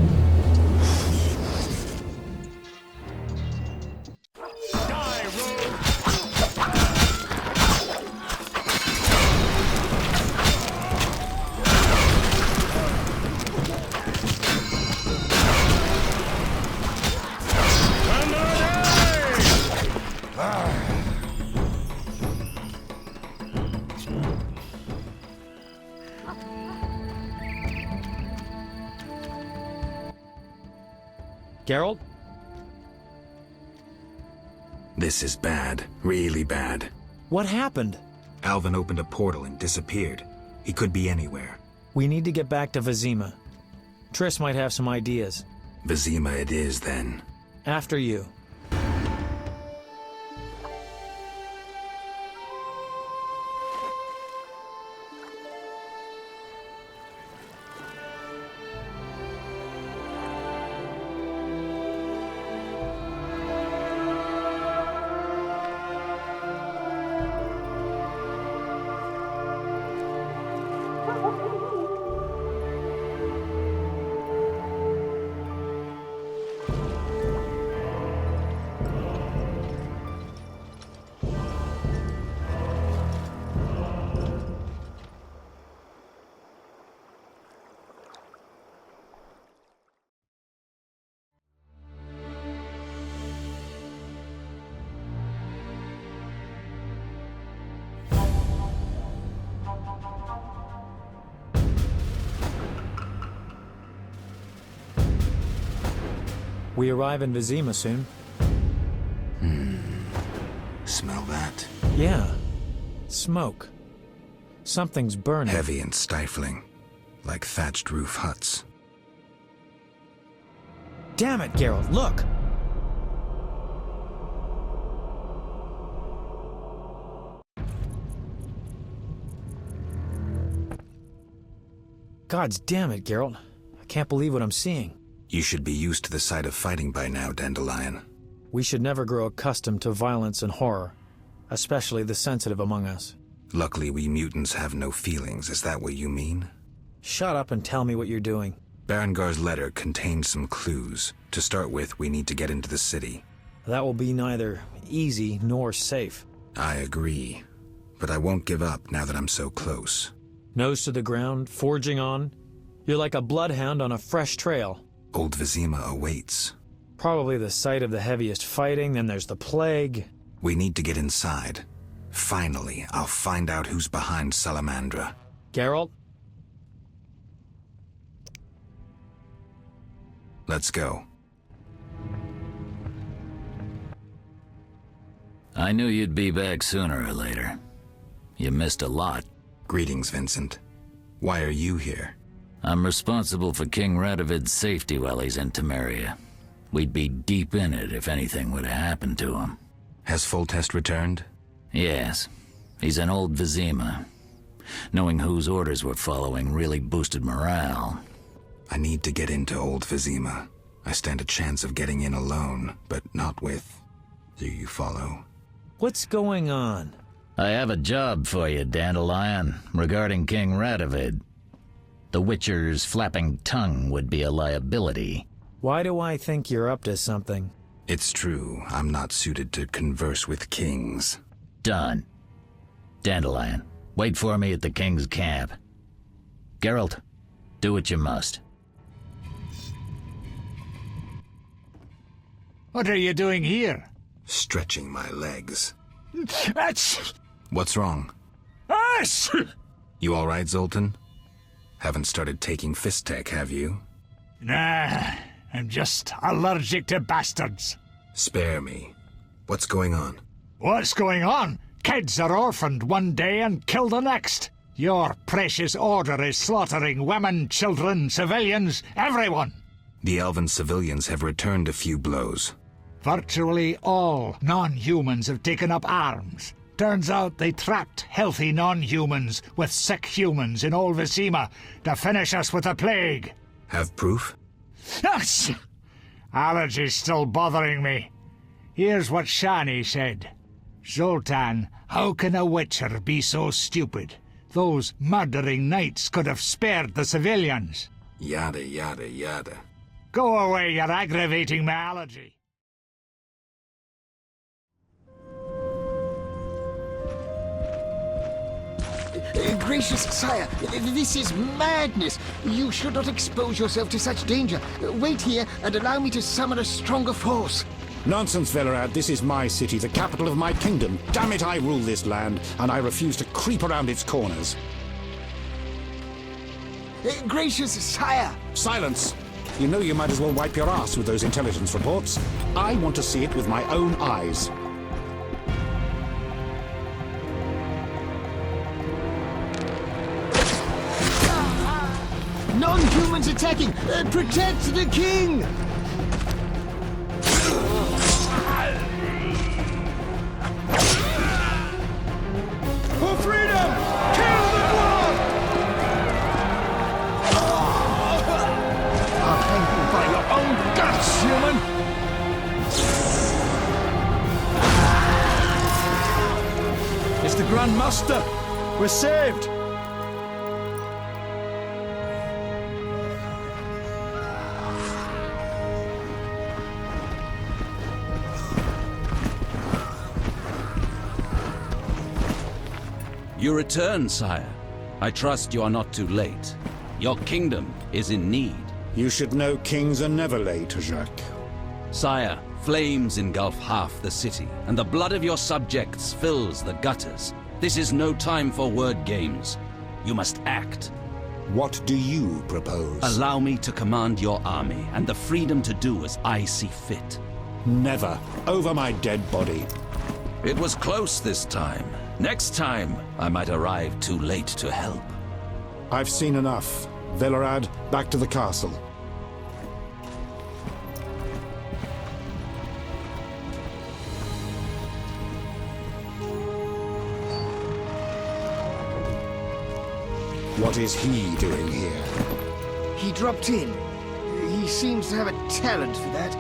Geralt? This is bad. Really bad. What happened? Alvin opened a portal and disappeared. He could be anywhere. We need to get back to Vizima. Triss might have some ideas. Vizima it is, then. After you. We arrive in Vizima soon. Smell that? Yeah. Smoke. Something's burning. Heavy and stifling. Like thatched roof huts. Damn it, Geralt, look! Gods damn it, Geralt. I can't believe what I'm seeing. You should be used to the sight of fighting by now, Dandelion. We should never grow accustomed to violence and horror, especially the sensitive among us. Luckily, we mutants have no feelings. Is that what you mean? Shut up and tell me what you're doing. Berengar's letter contained some clues. To start with, we need to get into the city. That will be neither easy nor safe. I agree. But I won't give up now that I'm so close. Nose to the ground, forging on. You're like a bloodhound on a fresh trail. Old Vizima awaits. Probably the site of the heaviest fighting, then there's the plague. We need to get inside. Finally, I'll find out who's behind Salamandra. Geralt? Let's go. I knew you'd be back sooner or later. You missed a lot. Greetings, Vincent. Why are you here? I'm responsible for King Radovid's safety while he's in Temeria. We'd be deep in it if anything would have happened to him. Has Foltest returned? Yes. He's in old Vizima. Knowing whose orders we're following really boosted morale. I need to get into old Vizima. I stand a chance of getting in alone, but not with... Do you follow? What's going on? I have a job for you, Dandelion, regarding King Radovid. The Witcher's flapping tongue would be a liability. Why do I think you're up to something? It's true. I'm not suited to converse with kings. Done. Dandelion, wait for me at the king's camp. Geralt, do what you must. What are you doing here? Stretching my legs. That's... What's wrong? Us! You all right, Zoltan? Haven't started taking fist tech, have you? Nah, I'm just allergic to bastards. Spare me. What's going on? What's going on? Kids are orphaned one day and killed the next. Your precious order is slaughtering women, children, civilians, everyone. The elven civilians have returned a few blows. Virtually all non-humans have taken up arms. Turns out they trapped healthy non-humans with sick humans in old Vizima to finish us with a plague. Have proof? Allergy's still bothering me. Here's what Shani said. Zoltan, how can a witcher be so stupid? Those murdering knights could have spared the civilians. Yada, yada, yada. Go away, you're aggravating my allergy. Gracious sire, this is madness. You should not expose yourself to such danger. Wait here and allow me to summon a stronger force. Nonsense, Velerad. This is my city, the capital of my kingdom. Damn it, I rule this land, and I refuse to creep around its corners. Gracious sire! Silence! You know you might as well wipe your ass with those intelligence reports. I want to see it with my own eyes. Non-humans attacking! Protect the king! For freedom! Kill the dwarf! I'll hang you by your own guts, human! It's the Grand Master! We're saved! You return, sire. I trust you are not too late. Your kingdom is in need. You should know kings are never late, Jacques. Sire, flames engulf half the city, and the blood of your subjects fills the gutters. This is no time for word games. You must act. What do you propose? Allow me to command your army, and the freedom to do as I see fit. Never. Over my dead body. It was close this time. Next time, I might arrive too late to help. I've seen enough. Velerad, back to the castle. What is he doing here? He dropped in. He seems to have a talent for that.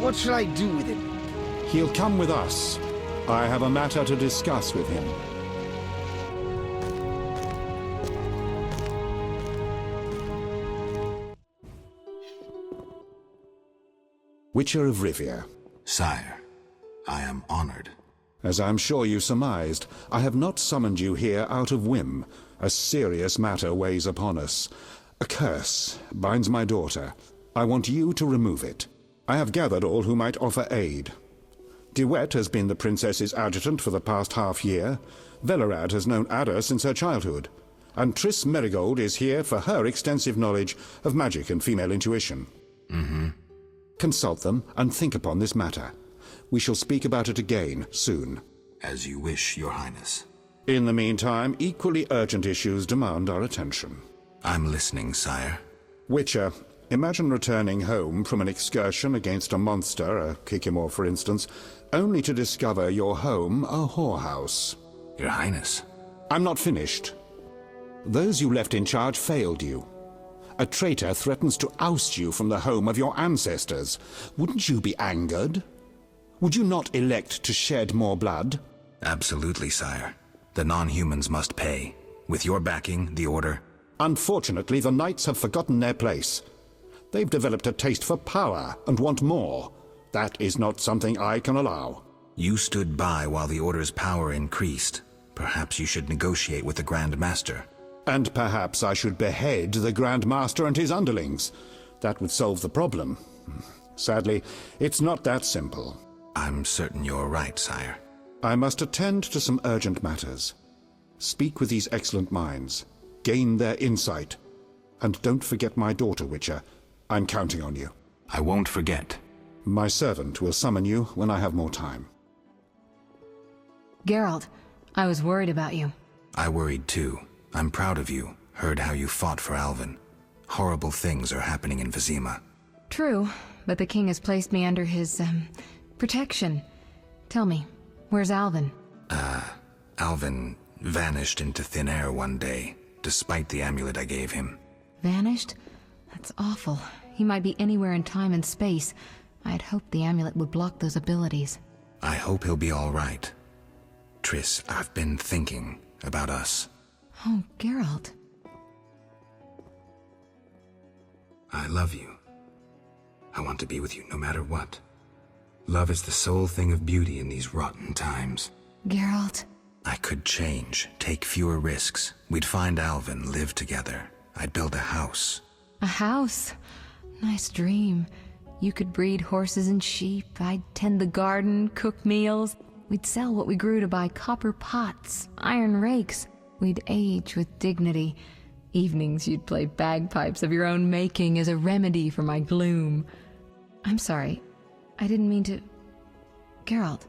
What shall I do with him? He'll come with us. I have a matter to discuss with him. Witcher of Rivia. Sire, I am honored. As I'm sure you surmised, I have not summoned you here out of whim. A serious matter weighs upon us. A curse binds my daughter. I want you to remove it. I have gathered all who might offer aid. DeWitt has been the princess's adjutant for the past half-year. Velerad has known Ada since her childhood. And Triss Merigold is here for her extensive knowledge of magic and female intuition. Mm-hmm. Consult them and think upon this matter. We shall speak about it again soon. As you wish, Your Highness. In the meantime, equally urgent issues demand our attention. I'm listening, sire. Witcher, imagine returning home from an excursion against a monster, a Kikimor for instance, only to discover your home a whorehouse. Your Highness. I'm not finished. Those you left in charge failed you. A traitor threatens to oust you from the home of your ancestors. Wouldn't you be angered? Would you not elect to shed more blood? Absolutely, sire. The non-humans must pay. With your backing, the Order... Unfortunately, the Knights have forgotten their place. They've developed a taste for power and want more. That is not something I can allow. You stood by while the Order's power increased. Perhaps you should negotiate with the Grand Master. And perhaps I should behead the Grand Master and his underlings. That would solve the problem. Sadly, it's not that simple. I'm certain you're right, sire. I must attend to some urgent matters. Speak with these excellent minds. Gain their insight. And don't forget my daughter, Witcher. I'm counting on you. I won't forget. My servant will summon you when I have more time. Geralt, I was worried about you. I worried too. I'm proud of you. Heard how you fought for Alvin. Horrible things are happening in Vizima. True, but the king has placed me under his, protection. Tell me, where's Alvin? Alvin vanished into thin air one day, despite the amulet I gave him. Vanished? That's awful. He might be anywhere in time and space. I'd hoped the amulet would block those abilities. I hope he'll be all right. Triss, I've been thinking about us. Oh, Geralt. I love you. I want to be with you no matter what. Love is the sole thing of beauty in these rotten times. Geralt. I could change, take fewer risks. We'd find Alvin, live together. I'd build a house. A house? Nice dream. You could breed horses and sheep. I'd tend the garden, cook meals. We'd sell what we grew to buy copper pots, iron rakes. We'd age with dignity. Evenings you'd play bagpipes of your own making as a remedy for my gloom. I'm sorry. I didn't mean to... Geralt,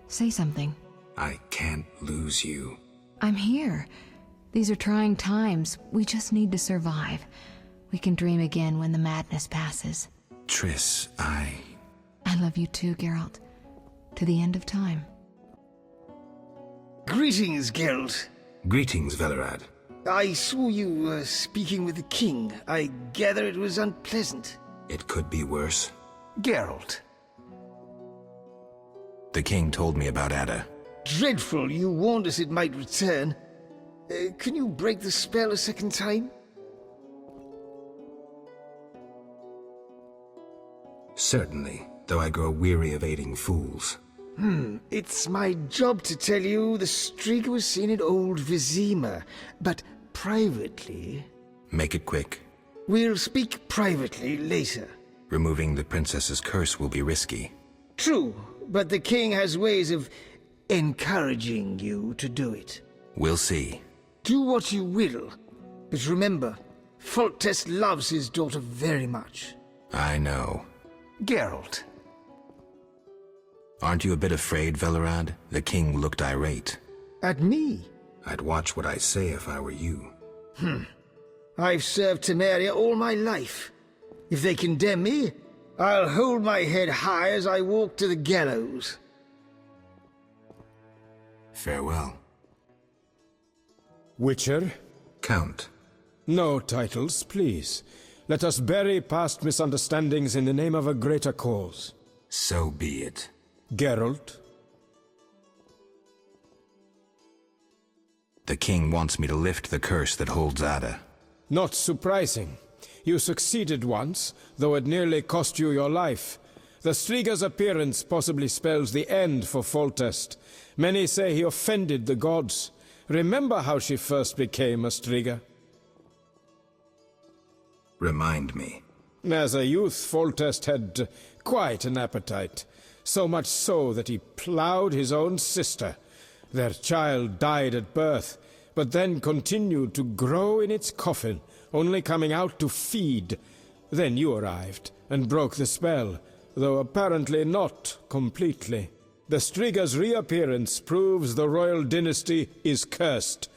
say something. I can't lose you. I'm here. These are trying times. We just need to survive. We can dream again when the madness passes. Triss, I love you too, Geralt. To the end of time. Greetings, Geralt. Greetings, Velerad. I saw you speaking with the king. I gather it was unpleasant. It could be worse. Geralt. The king told me about Ada. Dreadful. You warned us it might return. Can you break the spell a second time? Certainly, though I grow weary of aiding fools. It's my job to tell you the Striga was seen in old Vizima, but privately. Make it quick. We'll speak privately later. Removing the princess's curse will be risky. True, but the king has ways of encouraging you to do it. We'll see. Do what you will, but remember, Foltest loves his daughter very much. I know. Geralt. Aren't you a bit afraid, Velerad? The king looked irate. At me? I'd watch what I say if I were you. I've served Temeria all my life. If they condemn me, I'll hold my head high as I walk to the gallows. Farewell. Witcher? Count. No titles, please. Let us bury past misunderstandings in the name of a greater cause. So be it. Geralt? The king wants me to lift the curse that holds Ada. Not surprising. You succeeded once, though it nearly cost you your life. The Striga's appearance possibly spells the end for Foltest. Many say he offended the gods. Remember how she first became a Striga? Remind me. As a youth, Foltest had quite an appetite. So much so that he ploughed his own sister. Their child died at birth, but then continued to grow in its coffin, only coming out to feed. Then you arrived, and broke the spell, though apparently not completely. The Striga's reappearance proves the royal dynasty is cursed.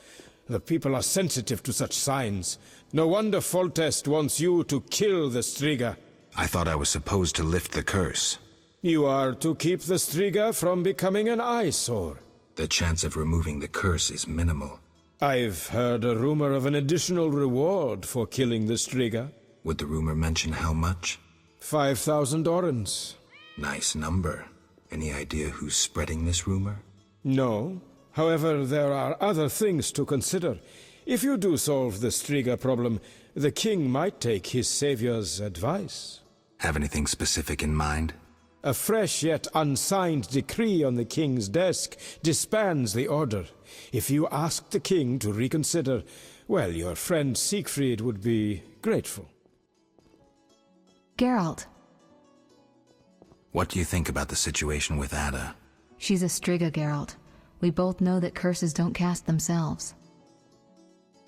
The people are sensitive to such signs. No wonder Foltest wants you to kill the Striga. I thought I was supposed to lift the curse. You are to keep the Striga from becoming an eyesore. The chance of removing the curse is minimal. I've heard a rumor of an additional reward for killing the Striga. Would the rumor mention how much? 5,000 orens. Nice number. Any idea who's spreading this rumor? No. However, there are other things to consider. If you do solve the Striga problem, the king might take his savior's advice. Have anything specific in mind? A fresh yet unsigned decree on the king's desk disbands the order. If you ask the king to reconsider, well, your friend Siegfried would be grateful. Geralt. What do you think about the situation with Ada? She's a Striga, Geralt. We both know that curses don't cast themselves.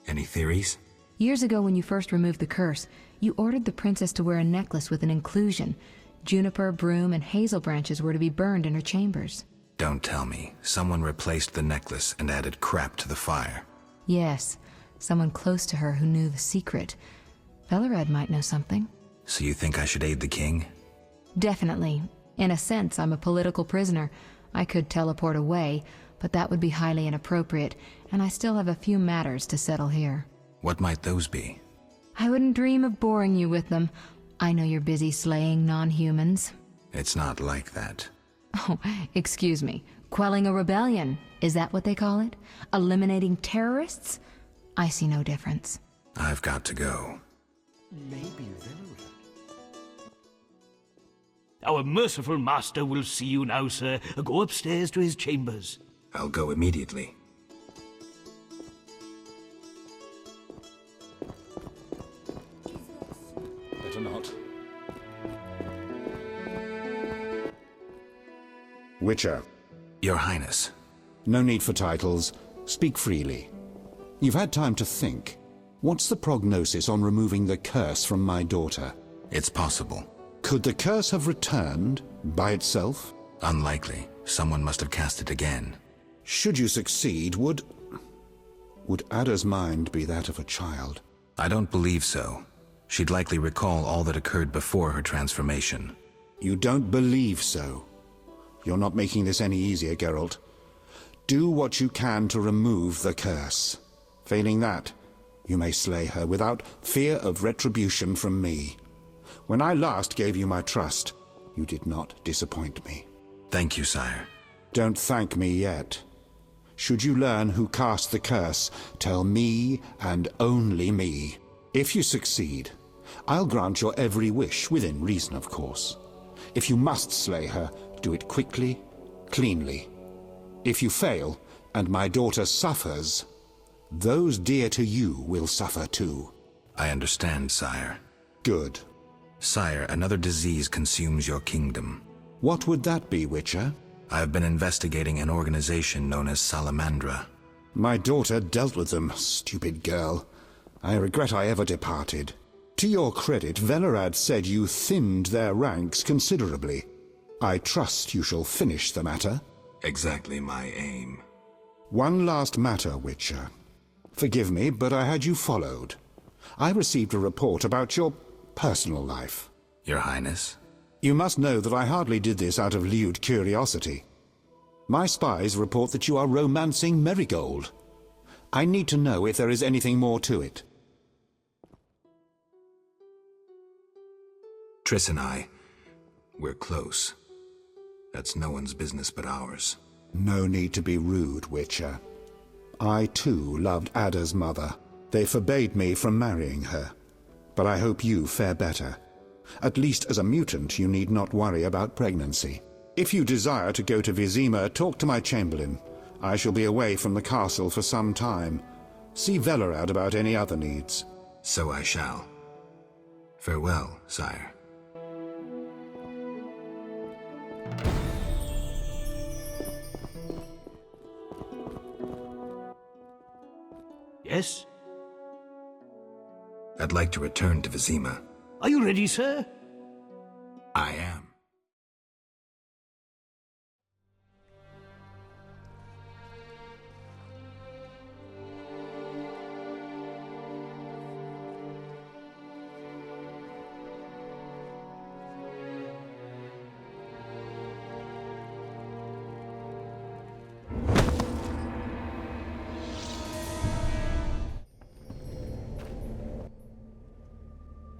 Any theories? Years ago when you first removed the curse, you ordered the princess to wear a necklace with an inclusion. Juniper, broom, and hazel branches were to be burned in her chambers. Don't tell me. Someone replaced the necklace and added crap to the fire. Yes, someone close to her who knew the secret. Velerad might know something. So you think I should aid the king? Definitely. In a sense, I'm a political prisoner. I could teleport away, but that would be highly inappropriate, and I still have a few matters to settle here. What might those be? I wouldn't dream of boring you with them. I know you're busy slaying non-humans. It's not like that. Oh, excuse me. Quelling a rebellion, is that what they call it? Eliminating terrorists? I see no difference. I've got to go. Maybe Our merciful master will see you now, sir. Go upstairs to his chambers. I'll go immediately. Better not. Witcher. Your Highness. No need for titles. Speak freely. You've had time to think. What's the prognosis on removing the curse from my daughter? It's possible. Could the curse have returned by itself? Unlikely. Someone must have cast it again. Should you succeed, would Ada's mind be that of a child? I don't believe so. She'd likely recall all that occurred before her transformation. You don't believe so? You're not making this any easier, Geralt. Do what you can to remove the curse. Failing that, you may slay her without fear of retribution from me. When I last gave you my trust, you did not disappoint me. Thank you, sire. Don't thank me yet. Should you learn who cast the curse, tell me and only me. If you succeed, I'll grant your every wish, within reason, of course. If you must slay her, do it quickly, cleanly. If you fail, and my daughter suffers, those dear to you will suffer too. I understand, sire. Good. Sire, another disease consumes your kingdom. What would that be, Witcher? I have been investigating an organization known as Salamandra. My daughter dealt with them, stupid girl. I regret I ever departed. To your credit, Velerad said you thinned their ranks considerably. I trust you shall finish the matter. Exactly my aim. One last matter, Witcher. Forgive me, but I had you followed. I received a report about your personal life. Your Highness? You must know that I hardly did this out of lewd curiosity. My spies report that you are romancing Marigold. I need to know if there is anything more to it. Triss and we're close. That's no one's business but ours. No need to be rude, Witcher. I, too, loved Ada's mother. They forbade me from marrying her. But I hope you fare better. At least as a mutant, you need not worry about pregnancy. If you desire to go to Vizima, talk to my chamberlain. I shall be away from the castle for some time. See Velerad about any other needs. So I shall. Farewell, sire. Yes? I'd like to return to Vizima. Are you ready, sir? I am.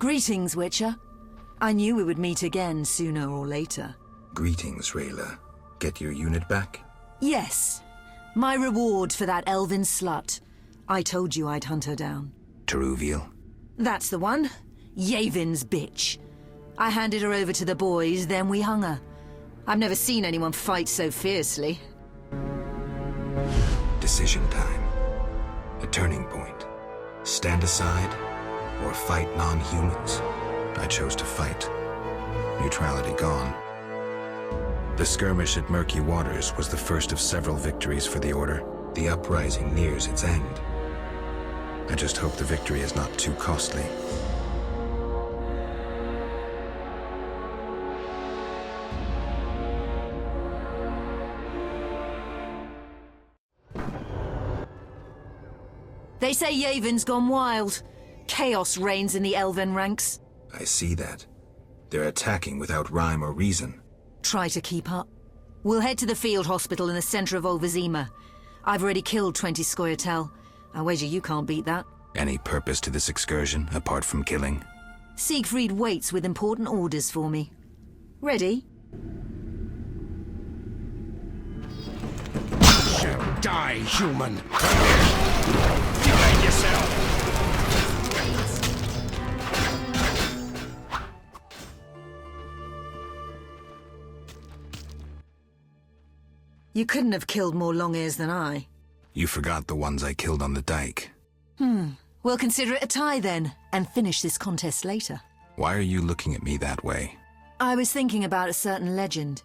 Greetings, Witcher. I knew we would meet again sooner or later. Greetings, Rayla. Get your unit back? Yes. My reward for that elven slut. I told you I'd hunt her down. Teruviel? That's the one. Yavin's bitch. I handed her over to the boys, then we hung her. I've never seen anyone fight so fiercely. Decision time. A turning point. Stand aside or fight non-humans. I chose to fight. Neutrality gone. The skirmish at Murky Waters was the first of several victories for the Order. The uprising nears its end. I just hope the victory is not too costly. They say Yavon's gone wild. Chaos reigns in the elven ranks. I see that. They're attacking without rhyme or reason. Try to keep up. We'll head to the field hospital in the centre of Old Vizima. I've already killed 20 Scoia'tael. I wager you can't beat that. Any purpose to this excursion, apart from killing? Siegfried waits with important orders for me. Ready? You shall die, human! Defend yourself! You couldn't have killed more long-ears than I. You forgot the ones I killed on the dike. We'll consider it a tie then, and finish this contest later. Why are you looking at me that way? I was thinking about a certain legend.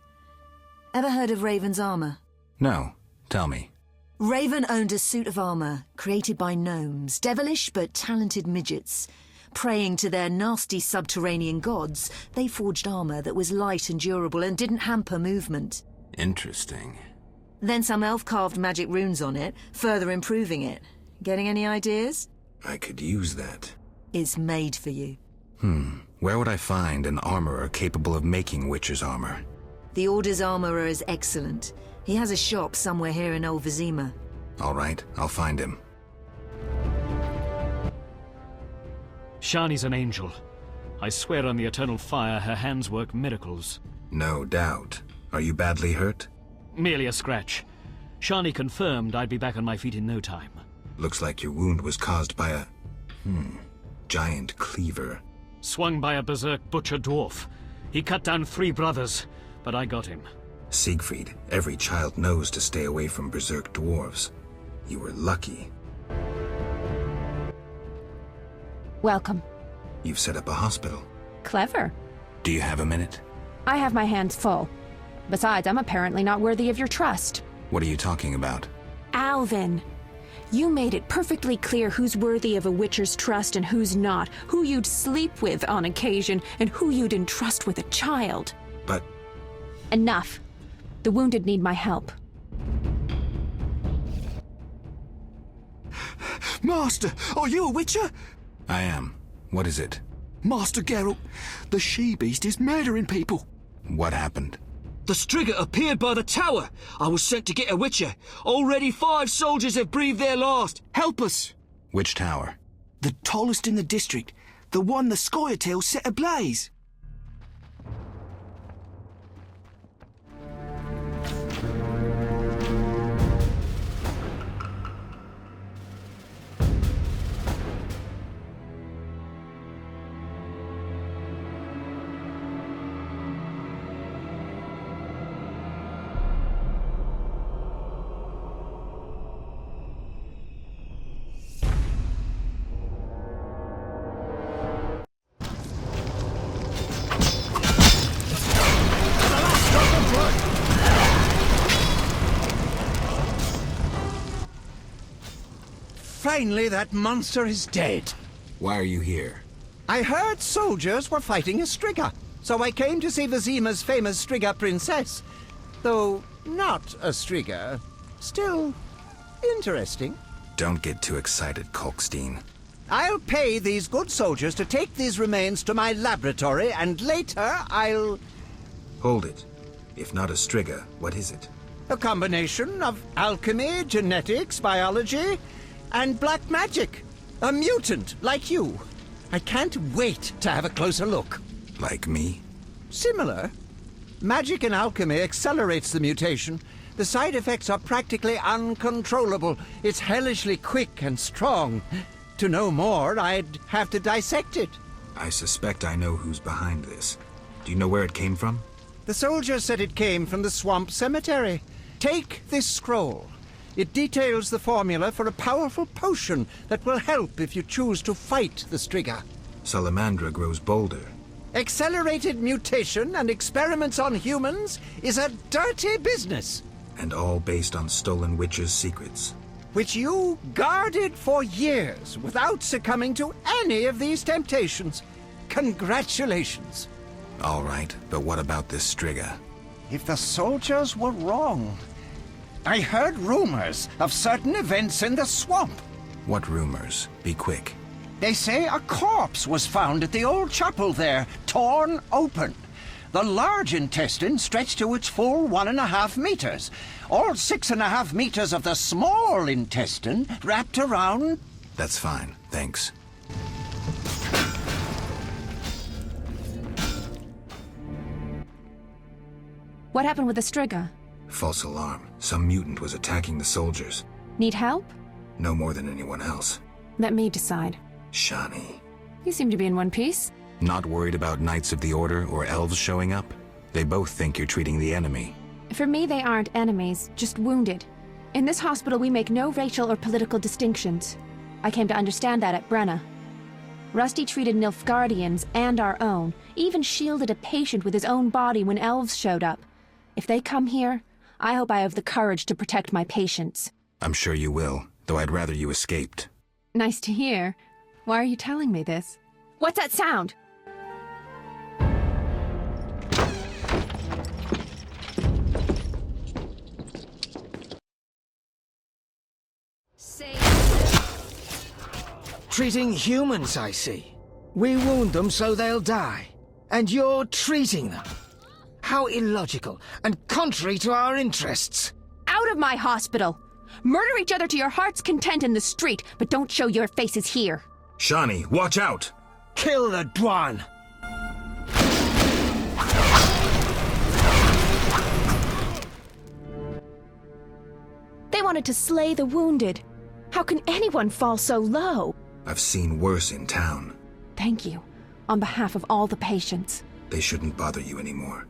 Ever heard of Raven's armor? No. Tell me. Raven owned a suit of armor created by gnomes, devilish but talented midgets. Praying to their nasty subterranean gods, they forged armor that was light and durable and didn't hamper movement. Interesting. Then some elf carved magic runes on it, further improving it. Getting any ideas? I could use that. It's made for you. Where would I find an armorer capable of making Witcher's armor? The Order's armorer is excellent. He has a shop somewhere here in Old Vizima. All right, I'll find him. Shani's an angel. I swear on the eternal fire her hands work miracles. No doubt. Are you badly hurt? Merely a scratch. Shani confirmed I'd be back on my feet in no time. Looks like your wound was caused by a... giant cleaver. Swung by a berserk butcher dwarf. He cut down 3 brothers, but I got him. Siegfried, every child knows to stay away from berserk dwarves. You were lucky. Welcome. You've set up a hospital. Clever. Do you have a minute? I have my hands full. Besides, I'm apparently not worthy of your trust. What are you talking about? Alvin. You made it perfectly clear who's worthy of a Witcher's trust and who's not, who you'd sleep with on occasion, and who you'd entrust with a child. But... Enough. The wounded need my help. Master, are you a Witcher? I am. What is it? Master Geralt, the she-beast is murdering people. What happened? The Striga appeared by the tower. I was sent to get a Witcher. Already 5 soldiers have breathed their last. Help us! Which tower? The tallest in the district. The one the Scoia'tael set ablaze. Finally, that monster is dead. Why are you here? I heard soldiers were fighting a Striga, so I came to see Vizima's famous Striga princess. Though not a Striga, still interesting. Don't get too excited, Kalkstein. I'll pay these good soldiers to take these remains to my laboratory, and later I'll... Hold it. If not a Striga, what is it? A combination of alchemy, genetics, biology, and black magic. A mutant like you. I can't wait to have a closer look. Like me? Similar. Magic and alchemy accelerates the mutation. The side effects are practically uncontrollable. It's hellishly quick and strong. To know more, I'd have to dissect it. I suspect I know who's behind this. Do you know where it came from? The soldier said it came from the swamp cemetery. Take this scroll. It details the formula for a powerful potion that will help if you choose to fight the Striga. Salamandra grows bolder. Accelerated mutation and experiments on humans is a dirty business. And all based on stolen witches' secrets. Which you guarded for years without succumbing to any of these temptations. Congratulations. All right, but what about this Striga? If the soldiers were wrong... I heard rumors of certain events in the swamp. What rumors? Be quick. They say a corpse was found at the old chapel there, torn open. The large intestine stretched to its full 1.5 meters. All 6.5 meters of the small intestine wrapped around... That's fine, thanks. What happened with the Striga? False alarm. Some mutant was attacking the soldiers. Need help? No more than anyone else. Let me decide. Shani. You seem to be in one piece. Not worried about Knights of the Order or elves showing up? They both think you're treating the enemy. For me, they aren't enemies, just wounded. In this hospital, we make no racial or political distinctions. I came to understand that at Brenna. Rusty treated Nilfgaardians and our own, even shielded a patient with his own body when elves showed up. If they come here, I hope I have the courage to protect my patients. I'm sure you will, though I'd rather you escaped. Nice to hear. Why are you telling me this? What's that sound? Treating humans, I see. We wound them so they'll die. And you're treating them. How illogical and contrary to our interests. Out of my hospital! Murder each other to your heart's content in the street, but don't show your faces here. Shani, watch out! Kill the Dwan! They wanted to slay the wounded. How can anyone fall so low? I've seen worse in town. Thank you, on behalf of all the patients. They shouldn't bother you anymore.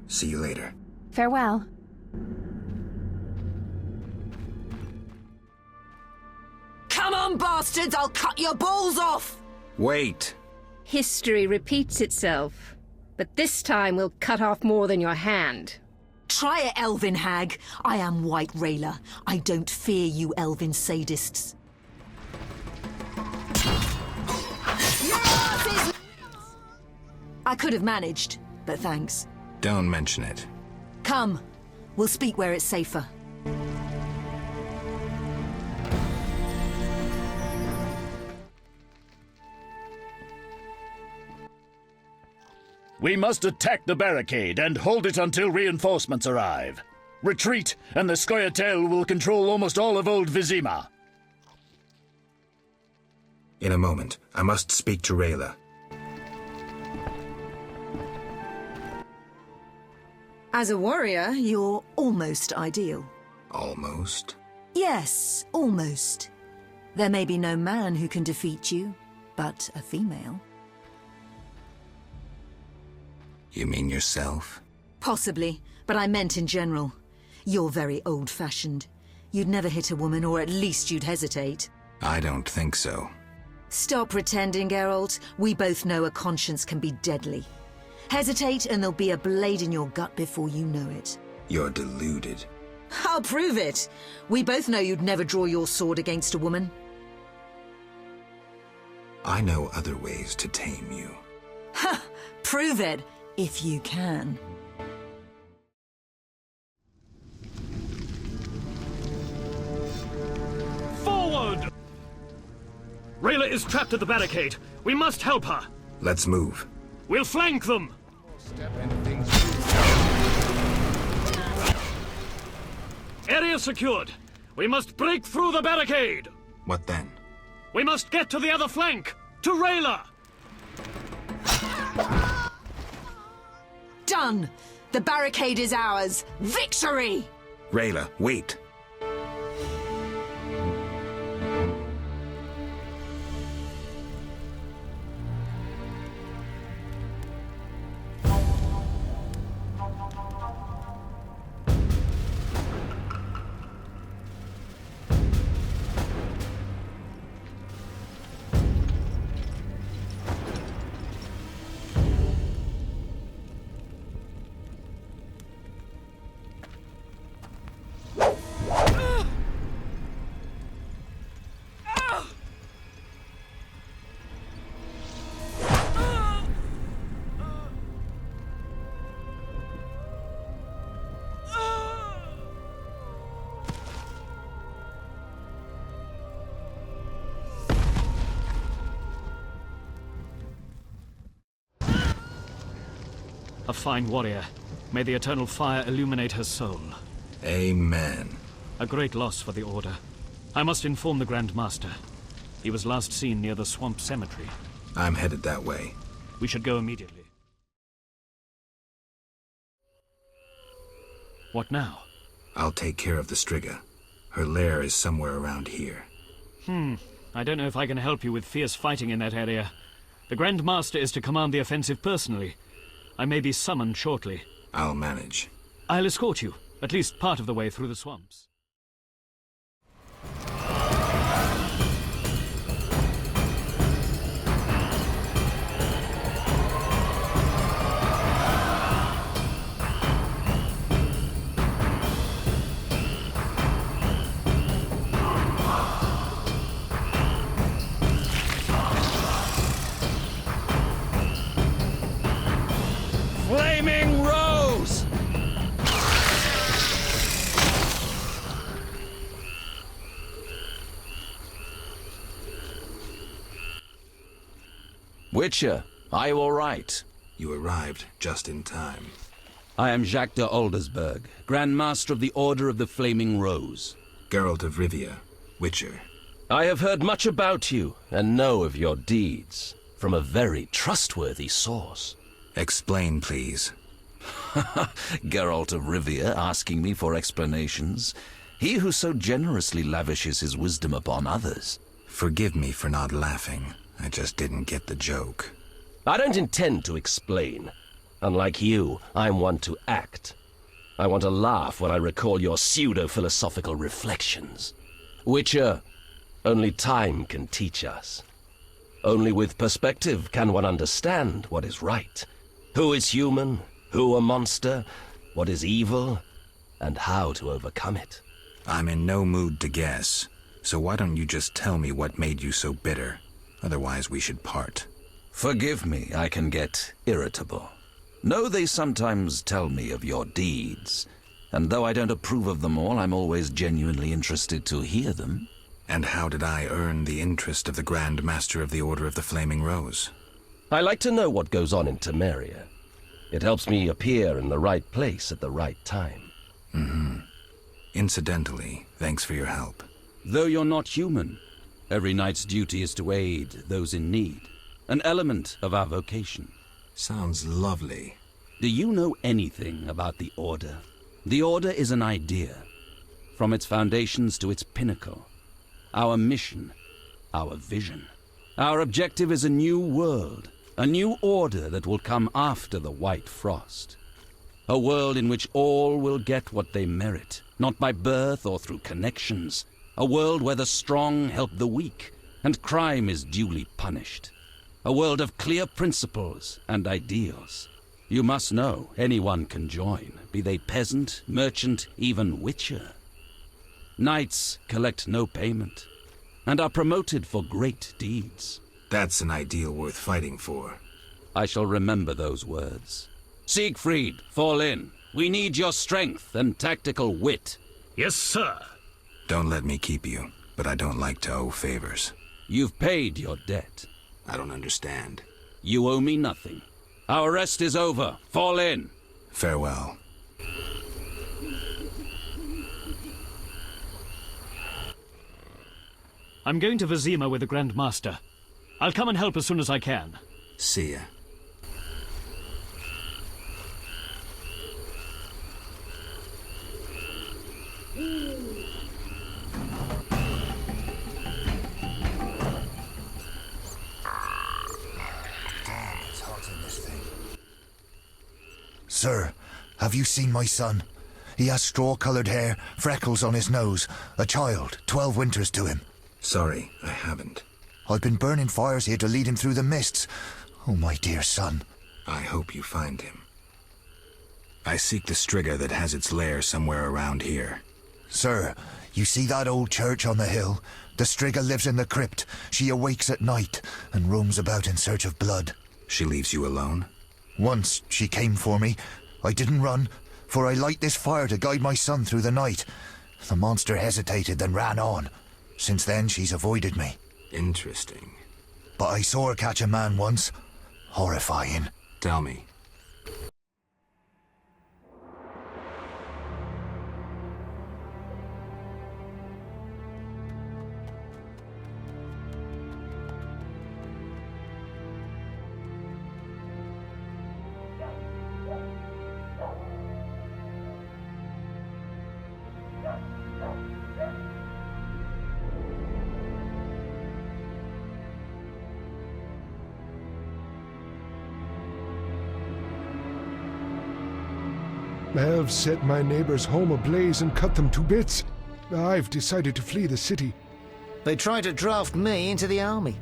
See you later. Farewell. Come on, bastards! I'll cut your balls off! Wait! History repeats itself, but this time we'll cut off more than your hand. Try it, elven hag. I am White Rayla. I don't fear you elven sadists. I could have managed, but thanks. Don't mention it. Come. We'll speak where it's safer. We must attack the barricade and hold it until reinforcements arrive. Retreat, and the Scoia'tael will control almost all of Old Vizima. In a moment. I must speak to Rayla. As a warrior, you're almost ideal. Almost? Yes, almost. There may be no man who can defeat you, but a female. You mean yourself? Possibly, but I meant in general. You're very old-fashioned. You'd never hit a woman, or at least you'd hesitate. I don't think so. Stop pretending, Geralt. We both know a conscience can be deadly. Hesitate and there'll be a blade in your gut before you know it. You're deluded. I'll prove it. We both know you'd never draw your sword against a woman. I know other ways to tame you. Ha! Prove it, if you can. Forward! Rayla is trapped at the barricade. We must help her. Let's move. We'll flank them! Area secured. We must break through the barricade. What then? We must get to the other flank. To Rayla! Done! The barricade is ours. Victory! Rayla, wait. fine warrior. May the eternal fire illuminate her soul. Amen. A great loss for the Order. I must inform the Grand Master. He was last seen near the Swamp Cemetery. I'm headed that way. We should go immediately. What now? I'll take care of the Striga. Her lair is somewhere around here. I don't know if I can help you with fierce fighting in that area. The Grand Master is to command the offensive personally. I may be summoned shortly. I'll manage. I'll escort you, at least part of the way through the swamps. Flaming Rose! Witcher, are you all right? You arrived just in time. I am Jacques de Aldersberg, Grand Master of the Order of the Flaming Rose. Geralt of Rivia, Witcher. I have heard much about you and know of your deeds from a very trustworthy source. Explain, please. Geralt of Rivia asking me for explanations. He who so generously lavishes his wisdom upon others. Forgive me for not laughing. I just didn't get the joke. I don't intend to explain. Unlike you, I'm one to act. I want to laugh when I recall your pseudo-philosophical reflections. Witcher, only time can teach us. Only with perspective can one understand what is right. Who is human, who a monster, what is evil, and how to overcome it. I'm in no mood to guess, so why don't you just tell me what made you so bitter? Otherwise we should part. Forgive me, I can get irritable. Know they sometimes tell me of your deeds, and though I don't approve of them all, I'm always genuinely interested to hear them. And how did I earn the interest of the Grand Master of the Order of the Flaming Rose? I like to know what goes on in Temeria. It helps me appear in the right place at the right time. Incidentally, thanks for your help. Though you're not human, every knight's duty is to aid those in need. An element of our vocation. Sounds lovely. Do you know anything about the Order? The Order is an idea. From its foundations to its pinnacle. Our mission, our vision. Our objective is a new world, a new order that will come after the White Frost. A world in which all will get what they merit, not by birth or through connections. A world where the strong help the weak, and crime is duly punished. A world of clear principles and ideals. You must know anyone can join, be they peasant, merchant, even witcher. Knights collect no payment, and are promoted for great deeds. That's an ideal worth fighting for. I shall remember those words. Siegfried, fall in. We need your strength and tactical wit. Yes, sir. Don't let me keep you, but I don't like to owe favors. You've paid your debt. I don't understand. You owe me nothing. Our rest is over. Fall in. Farewell. I'm going to Vizima with the Grand Master. I'll come and help as soon as I can. See ya. Sir, have you seen my son? He has straw-colored hair, freckles on his nose, a child, 12 winters to him. Sorry, I haven't. I've been burning fires here to lead him through the mists. Oh, my dear son. I hope you find him. I seek the Striga that has its lair somewhere around here. Sir, you see that old church on the hill? The Striga lives in the crypt. She awakes at night and roams about in search of blood. She leaves you alone? Once she came for me. I didn't run, for I light this fire to guide my son through the night. The monster hesitated, then ran on. Since then, she's avoided me. Interesting. But I saw her catch a man once. Horrifying. Tell me. Elves set my neighbor's home ablaze and cut them to bits. I've decided to flee the city. They tried to draft me into the army.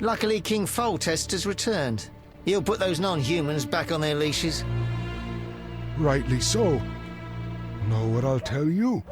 Luckily, King Foltest has returned. He'll put those non-humans back on their leashes. Rightly so. Know what I'll tell you?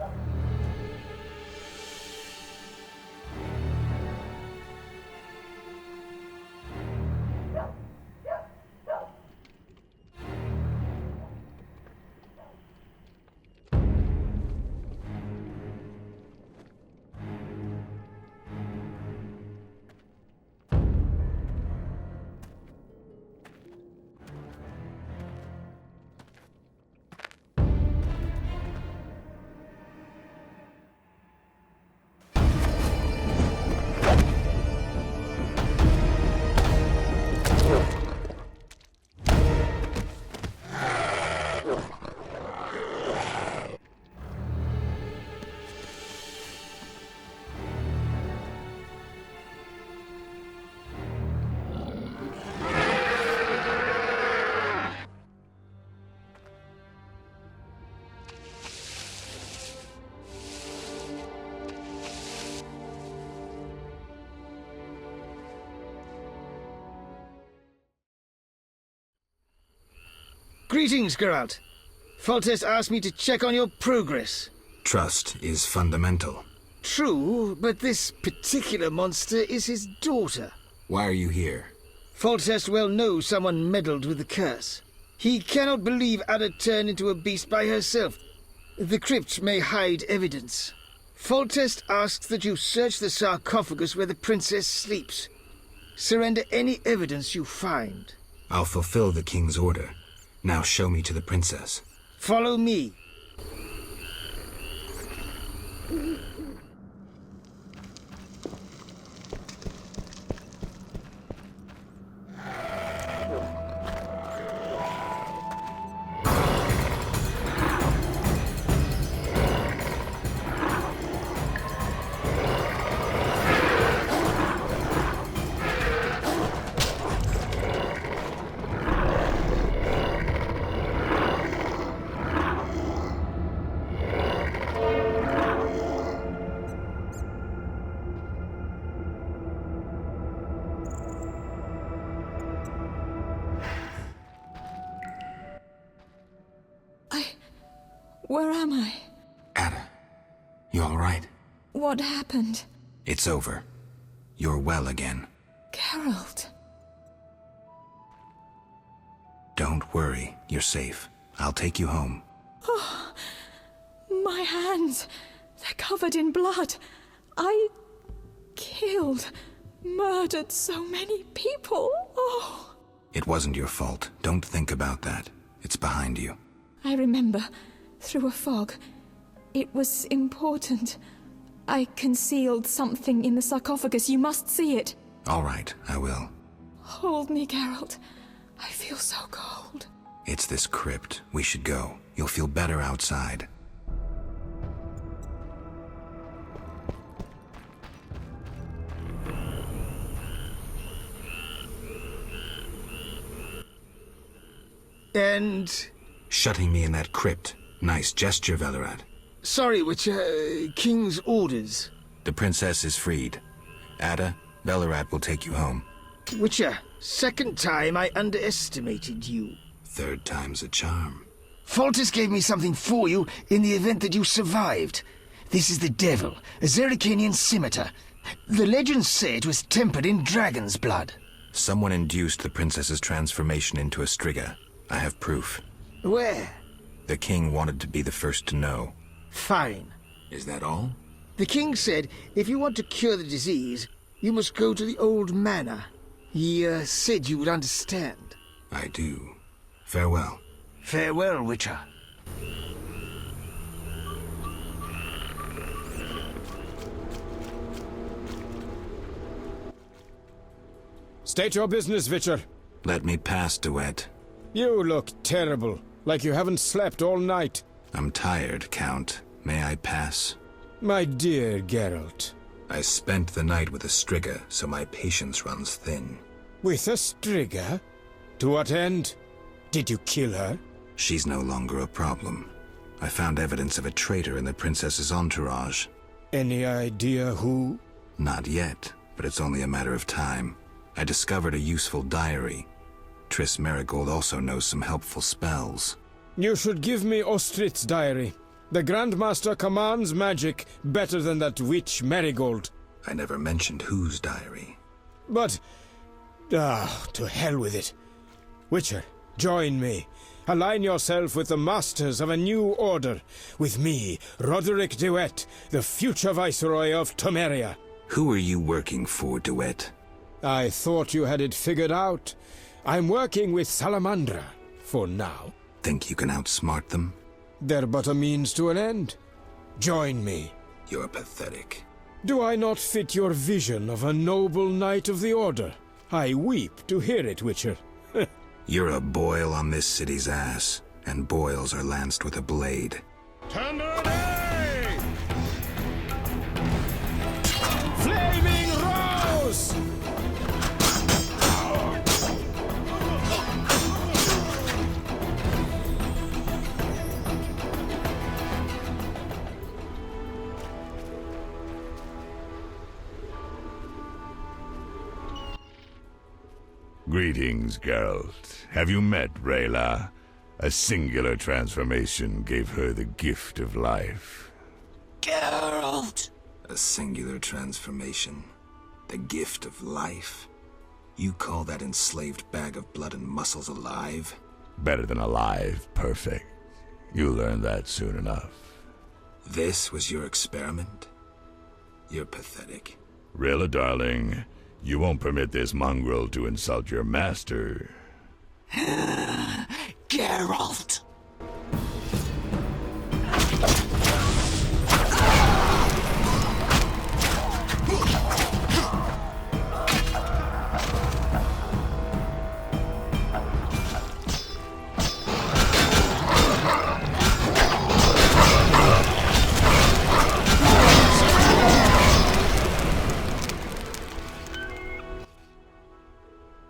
Greetings, Geralt. Foltest asked me to check on your progress. Trust is fundamental. True, but this particular monster is his daughter. Why are you here? Foltest well knows someone meddled with the curse. He cannot believe Ada turned into a beast by herself. The crypt may hide evidence. Foltest asks that you search the sarcophagus where the princess sleeps. Surrender any evidence you find. I'll fulfill the king's order. Now show me to the princess. Follow me. Where am I? Ada, you all right? What happened? It's over. You're well again. Geralt. Don't worry, you're safe. I'll take you home. Oh, my hands. They're covered in blood. I killed, murdered so many people. Oh. It wasn't your fault. Don't think about that. It's behind you. I remember. Through a fog. It was important. I concealed something in the sarcophagus. You must see it. All right, I will. Hold me, Geralt. I feel so cold. It's this crypt. We should go. You'll feel better outside. And... shutting me in that crypt. Nice gesture, Velerad. Sorry, Witcher. King's orders. The princess is freed. Ada, Velerad will take you home. Witcher, second time I underestimated you. Third time's a charm. Foltest gave me something for you in the event that you survived. This is the devil, a Zerrikanian scimitar. The legends say it was tempered in dragon's blood. Someone induced the princess's transformation into a striga. I have proof. Where? The king wanted to be the first to know. Fine. Is that all? The king said if you want to cure the disease, you must go to the old manor. He said you would understand. I do. Farewell. Farewell, Witcher. State your business, Witcher. Let me pass, Duet. You look terrible. Like you haven't slept all night. I'm tired, Count. May I pass? My dear Geralt. I spent the night with a striga, so my patience runs thin. With a striga? To what end? Did you kill her? She's no longer a problem. I found evidence of a traitor in the princess's entourage. Any idea who? Not yet, but it's only a matter of time. I discovered a useful diary. Triss Marigold also knows some helpful spells. You should give me Ostrit's diary. The Grandmaster commands magic better than that witch Marigold. I never mentioned whose diary. But... to hell with it. Witcher, join me. Align yourself with the masters of a new order. With me, Roderick DeWitt, the future Viceroy of Temeria. Who are you working for, DeWitt? I thought you had it figured out. I'm working with Salamandra, for now. Think you can outsmart them? They're but a means to an end. Join me. You're pathetic. Do I not fit your vision of a noble knight of the Order? I weep to hear it, Witcher. You're a boil on this city's ass, and boils are lanced with a blade. Tenderly! Flaming Rose! Greetings, Geralt. Have you met Rayla? A singular transformation gave her the gift of life. Geralt! A singular transformation. The gift of life. You call that enslaved bag of blood and muscles alive? Better than alive, perfect. You'll learn that soon enough. This was your experiment? You're pathetic. Rayla, darling, you won't permit this mongrel to insult your master. Geralt!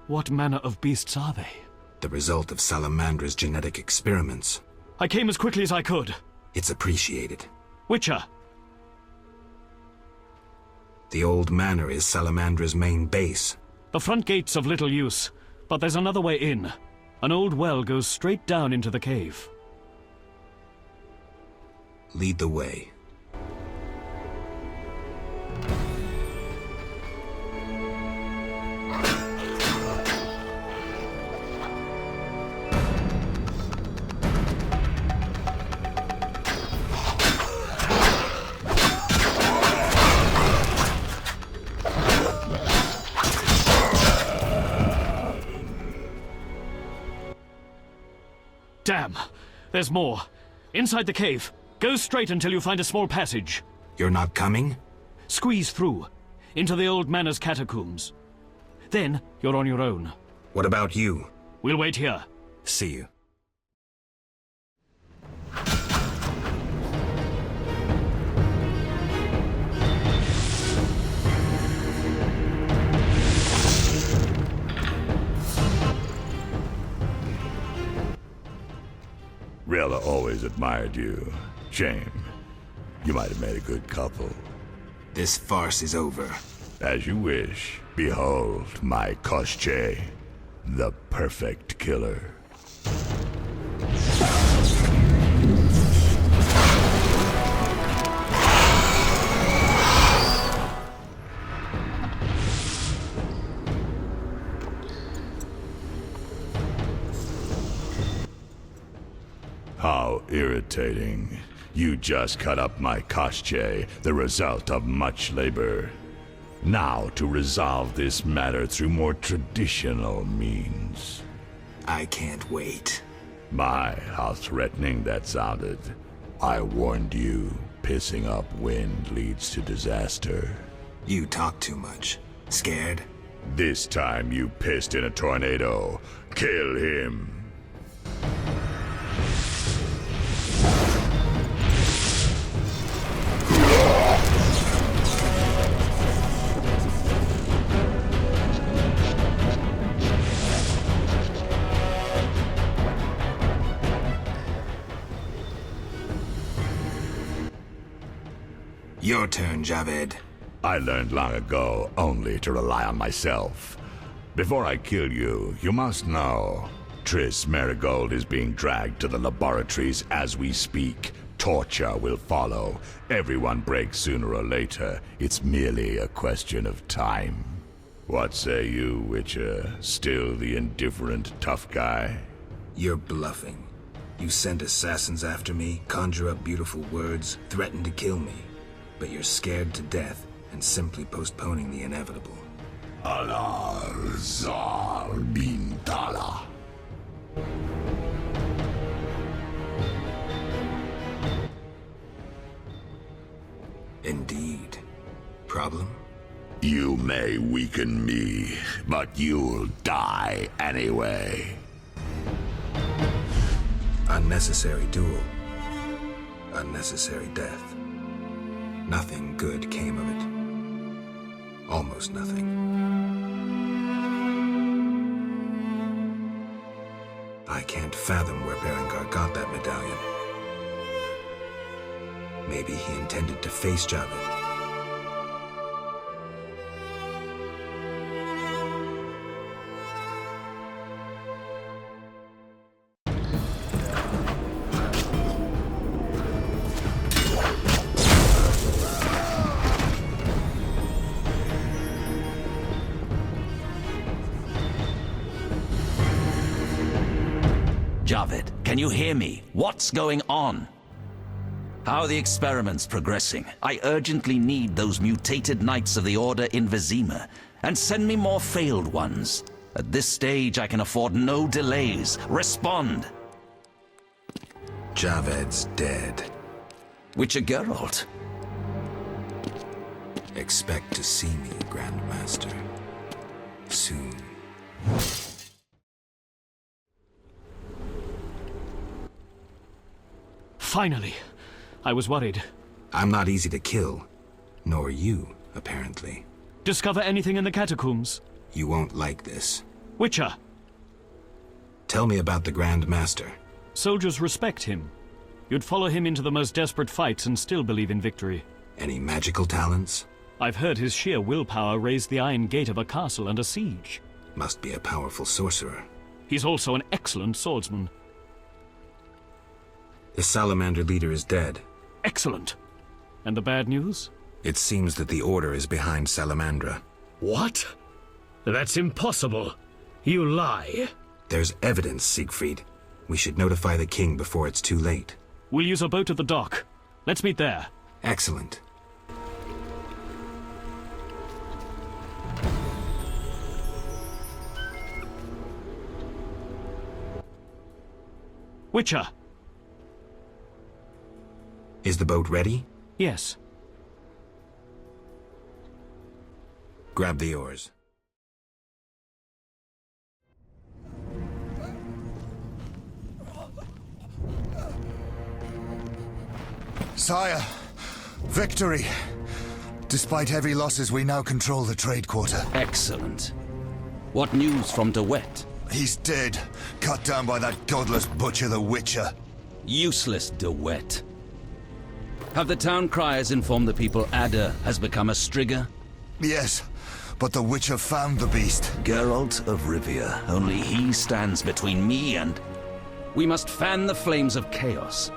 What manner of beasts are they? The result of Salamandra's genetic experiments. I came as quickly as I could. It's appreciated. Witcher! The old manor is Salamandra's main base. The front gate's of little use, but there's another way in. An old well goes straight down into the cave. Lead the way. Damn! There's more. Inside the cave. Go straight until you find a small passage. You're not coming? Squeeze through. Into the old manor's catacombs. Then, you're on your own. What about you? We'll wait here. See you. Rayla always admired you. Shame. You might have made a good couple. This farce is over. As you wish. Behold my Koschei, the perfect killer. How irritating. You just cut up my Koschei, the result of much labor. Now to resolve this matter through more traditional means. I can't wait. My, how threatening that sounded. I warned you, pissing up wind leads to disaster. You talk too much. Scared? This time you pissed in a tornado. Kill him. Your turn, Javed. I learned long ago only to rely on myself. Before I kill you, you must know. Triss Marigold is being dragged to the laboratories as we speak. Torture will follow. Everyone breaks sooner or later. It's merely a question of time. What say you, Witcher? Still the indifferent tough guy? You're bluffing. You send assassins after me, conjure up beautiful words, threaten to kill me. But you're scared to death and simply postponing the inevitable. Alar Zar Bintala. Indeed. Problem? You may weaken me, but you'll die anyway. Unnecessary duel. Unnecessary death. Nothing good came of it. Almost nothing. I can't fathom where Berengar got that medallion. Maybe he intended to face Javed. Javed, can you hear me? What's going on? How are the experiments progressing? I urgently need those mutated Knights of the Order in Vizima, and send me more failed ones. At this stage, I can afford no delays. Respond! Javed's dead. Witcher Geralt. Expect to see me, Grandmaster. Soon. Finally. I was worried. I'm not easy to kill. Nor you, apparently. Discover anything in the catacombs? You won't like this. Witcher! Tell me about the Grand Master. Soldiers respect him. You'd follow him into the most desperate fights and still believe in victory. Any magical talents? I've heard his sheer willpower raised the iron gate of a castle under siege. Must be a powerful sorcerer. He's also an excellent swordsman. The Salamander leader is dead. Excellent. And the bad news? It seems that the Order is behind Salamandra. What? That's impossible. You lie. There's evidence, Siegfried. We should notify the king before it's too late. We'll use a boat at the dock. Let's meet there. Excellent. Witcher! Is the boat ready? Yes. Grab the oars. Sire, victory! Despite heavy losses, we now control the trade quarter. Excellent. What news from De Wet? He's dead, cut down by that godless butcher, the Witcher. Useless De Wet. Have the town criers informed the people Ada has become a Strigger? Yes, but the Witcher found the beast. Geralt of Rivia. Only he stands between me and... We must fan the flames of chaos.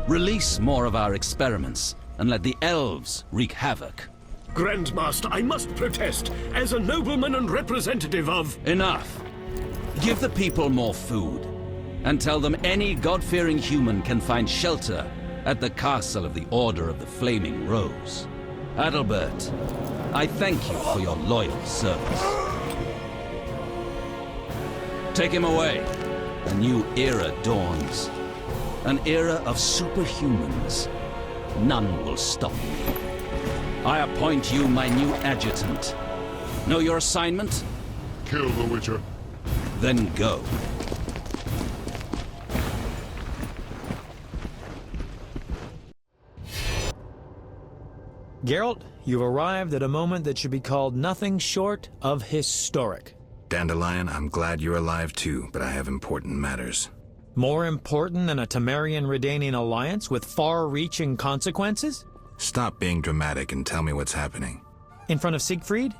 Release more of our experiments, and let the elves wreak havoc. Grandmaster, I must protest, as a nobleman and representative of... Enough. Give the people more food, and tell them any God-fearing human can find shelter at the castle of the Order of the Flaming Rose. Adalbert, I thank you for your loyal service. Take him away. A new era dawns. An era of superhumans. None will stop me. I appoint you my new adjutant. Know your assignment? Kill the Witcher. Then go. Geralt, you've arrived at a moment that should be called nothing short of historic. Dandelion, I'm glad you're alive too, but I have important matters. More important than a Temerian-Redanian alliance with far-reaching consequences? Stop being dramatic and tell me what's happening. In front of Siegfried?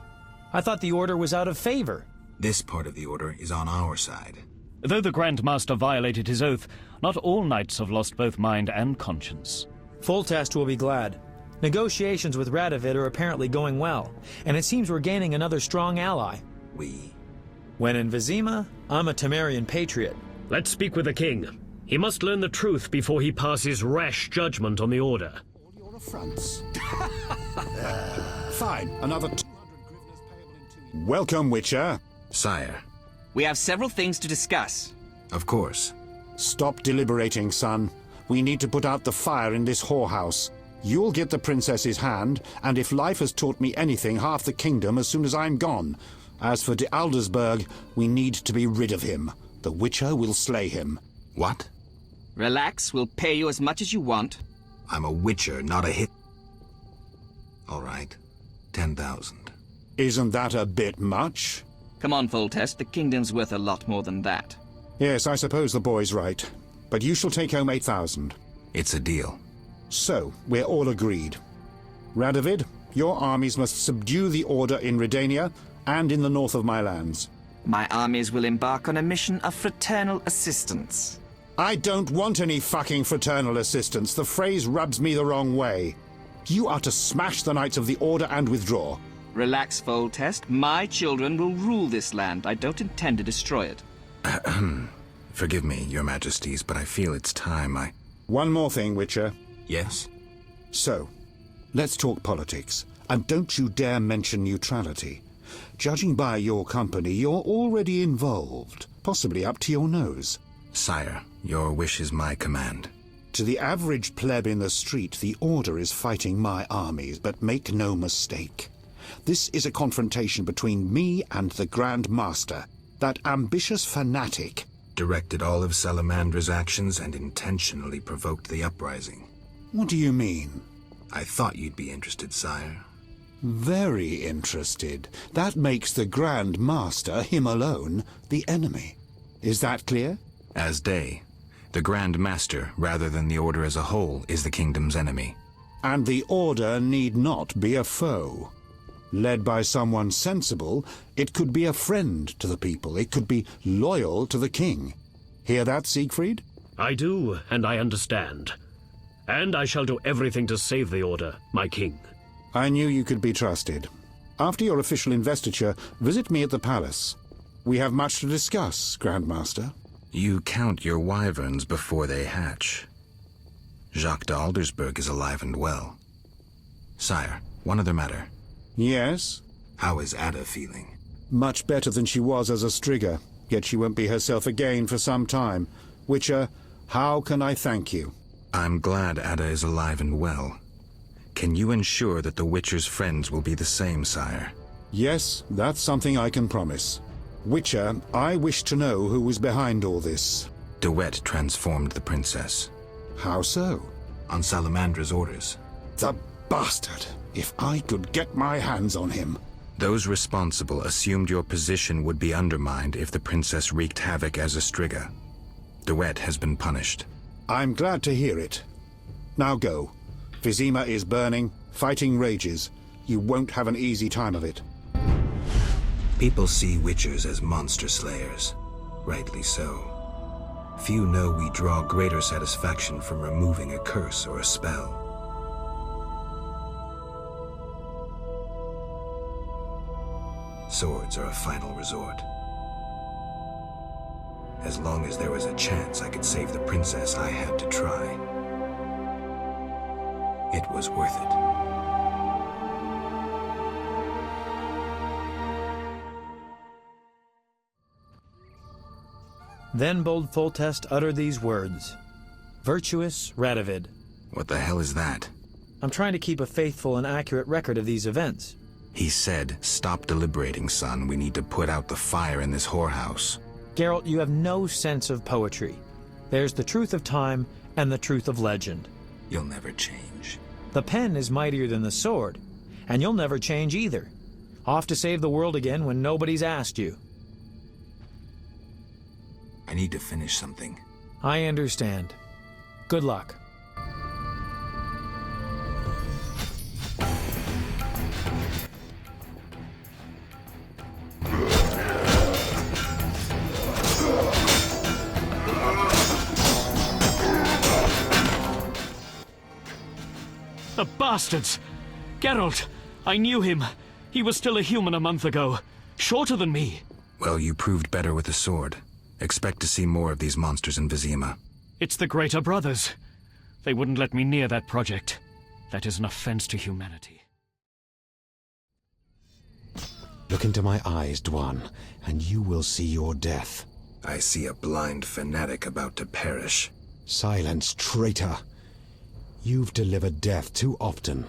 I thought the Order was out of favor. This part of the Order is on our side. Though the Grand Master violated his oath, not all knights have lost both mind and conscience. Foltest will be glad. Negotiations with Radovid are apparently going well, and it seems we're gaining another strong ally. We? When in Vizima, I'm a Temerian patriot. Let's speak with the king. He must learn the truth before he passes rash judgment on the Order. All your affronts. Fine, another 200 griveners payable in 2 years. Welcome, Witcher. Sire. We have several things to discuss. Of course. Stop deliberating, son. We need to put out the fire in this whorehouse. You'll get the princess's hand, and if life has taught me anything, half the kingdom as soon as I'm gone. As for de Aldersberg, we need to be rid of him. The Witcher will slay him. What? Relax, we'll pay you as much as you want. I'm a Witcher, not a hit. All right. 10,000. Isn't that a bit much? Come on, Foltest, the kingdom's worth a lot more than that. Yes, I suppose the boy's right. But you shall take home 8,000. It's a deal. So, we're all agreed. Radovid, your armies must subdue the Order in Redania and in the north of my lands. My armies will embark on a mission of fraternal assistance. I don't want any fucking fraternal assistance. The phrase rubs me the wrong way. You are to smash the Knights of the Order and withdraw. Relax, Foltest. My children will rule this land. I don't intend to destroy it. Forgive me, your majesties, but I feel it's time I... One more thing, Witcher. Yes? So, let's talk politics. And don't you dare mention neutrality. Judging by your company, you're already involved, possibly up to your nose. Sire, your wish is my command. To the average pleb in the street, the Order is fighting my armies, but make no mistake. This is a confrontation between me and the Grand Master, that ambitious fanatic. Directed all of Salamandra's actions and intentionally provoked the uprising. What do you mean? I thought you'd be interested, sire. Very interested. That makes the Grand Master, him alone, the enemy. Is that clear? As day. The Grand Master, rather than the Order as a whole, is the kingdom's enemy. And the Order need not be a foe. Led by someone sensible, it could be a friend to the people. It could be loyal to the king. Hear that, Siegfried? I do, and I understand. And I shall do everything to save the Order, my king. I knew you could be trusted. After your official investiture, visit me at the palace. We have much to discuss, Grand Master. You count your wyverns before they hatch. Jacques de Aldersberg is alive and well. Sire, one other matter. Yes? How is Ada feeling? Much better than she was as a Strigger, yet she won't be herself again for some time. Witcher, how can I thank you? I'm glad Ada is alive and well. Can you ensure that the Witcher's friends will be the same, sire? Yes, that's something I can promise. Witcher, I wish to know who was behind all this. De Wet transformed the princess. How so? On Salamandra's orders. The bastard! If I could get my hands on him. Those responsible assumed your position would be undermined if the princess wreaked havoc as a Striga. De Wet has been punished. I'm glad to hear it. Now go. Vizima is burning, fighting rages. You won't have an easy time of it. People see Witchers as monster slayers. Rightly so. Few know we draw greater satisfaction from removing a curse or a spell. Swords are a final resort. As long as there was a chance I could save the princess, I had to try. It was worth it. Then bold Foltest uttered these words. Virtuous Radovid. What the hell is that? I'm trying to keep a faithful and accurate record of these events. He said, "Stop deliberating, son. We need to put out the fire in this whorehouse." Geralt, you have no sense of poetry. There's the truth of time and the truth of legend. You'll never change. The pen is mightier than the sword, and you'll never change either. Off to save the world again when nobody's asked you. I need to finish something. I understand. Good luck. bastards! Geralt! I knew him. He was still a human a month ago. Shorter than me. Well, you proved better with the sword. Expect to see more of these monsters in Vizima. It's the Greater Brothers. They wouldn't let me near that project. That is an offense to humanity. Look into my eyes, Dwan, and you will see your death. I see a blind fanatic about to perish. Silence, traitor. You've delivered death too often.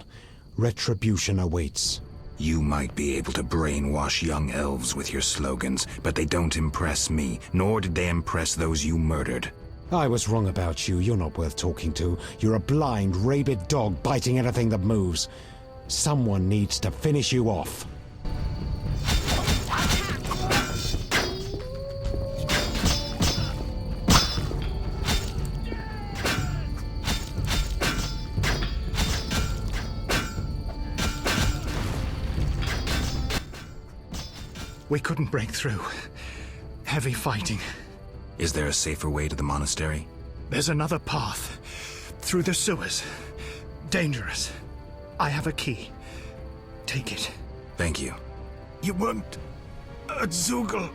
Retribution awaits. You might be able to brainwash young elves with your slogans, but they don't impress me, nor did they impress those you murdered. I was wrong about you. You're not worth talking to. You're a blind, rabid dog biting anything that moves. Someone needs to finish you off. We couldn't break through. Heavy fighting. Is there a safer way to the monastery? There's another path. Through the sewers. Dangerous. I have a key. Take it. Thank you. You weren't a Zugel.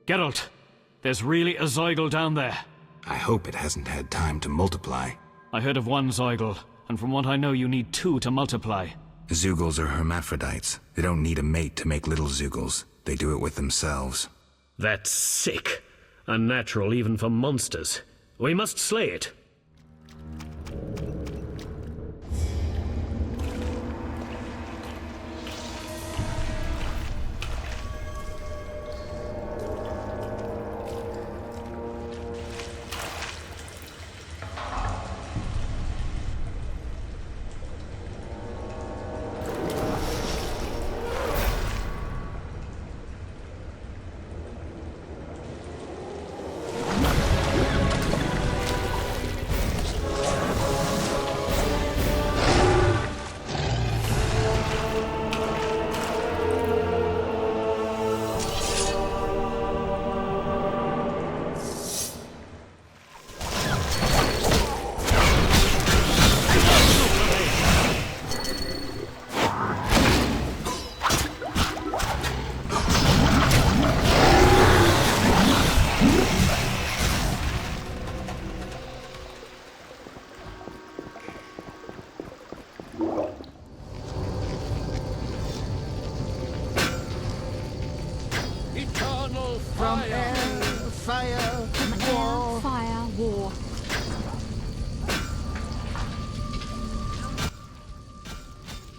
Geralt, there's really a Zeugel down there. I hope it hasn't had time to multiply. I heard of one Zeugel, and from what I know you need 2 to multiply. Zeugels are hermaphrodites. They don't need a mate to make little Zeugels. They do it with themselves. That's sick. Unnatural even for monsters. We must slay it.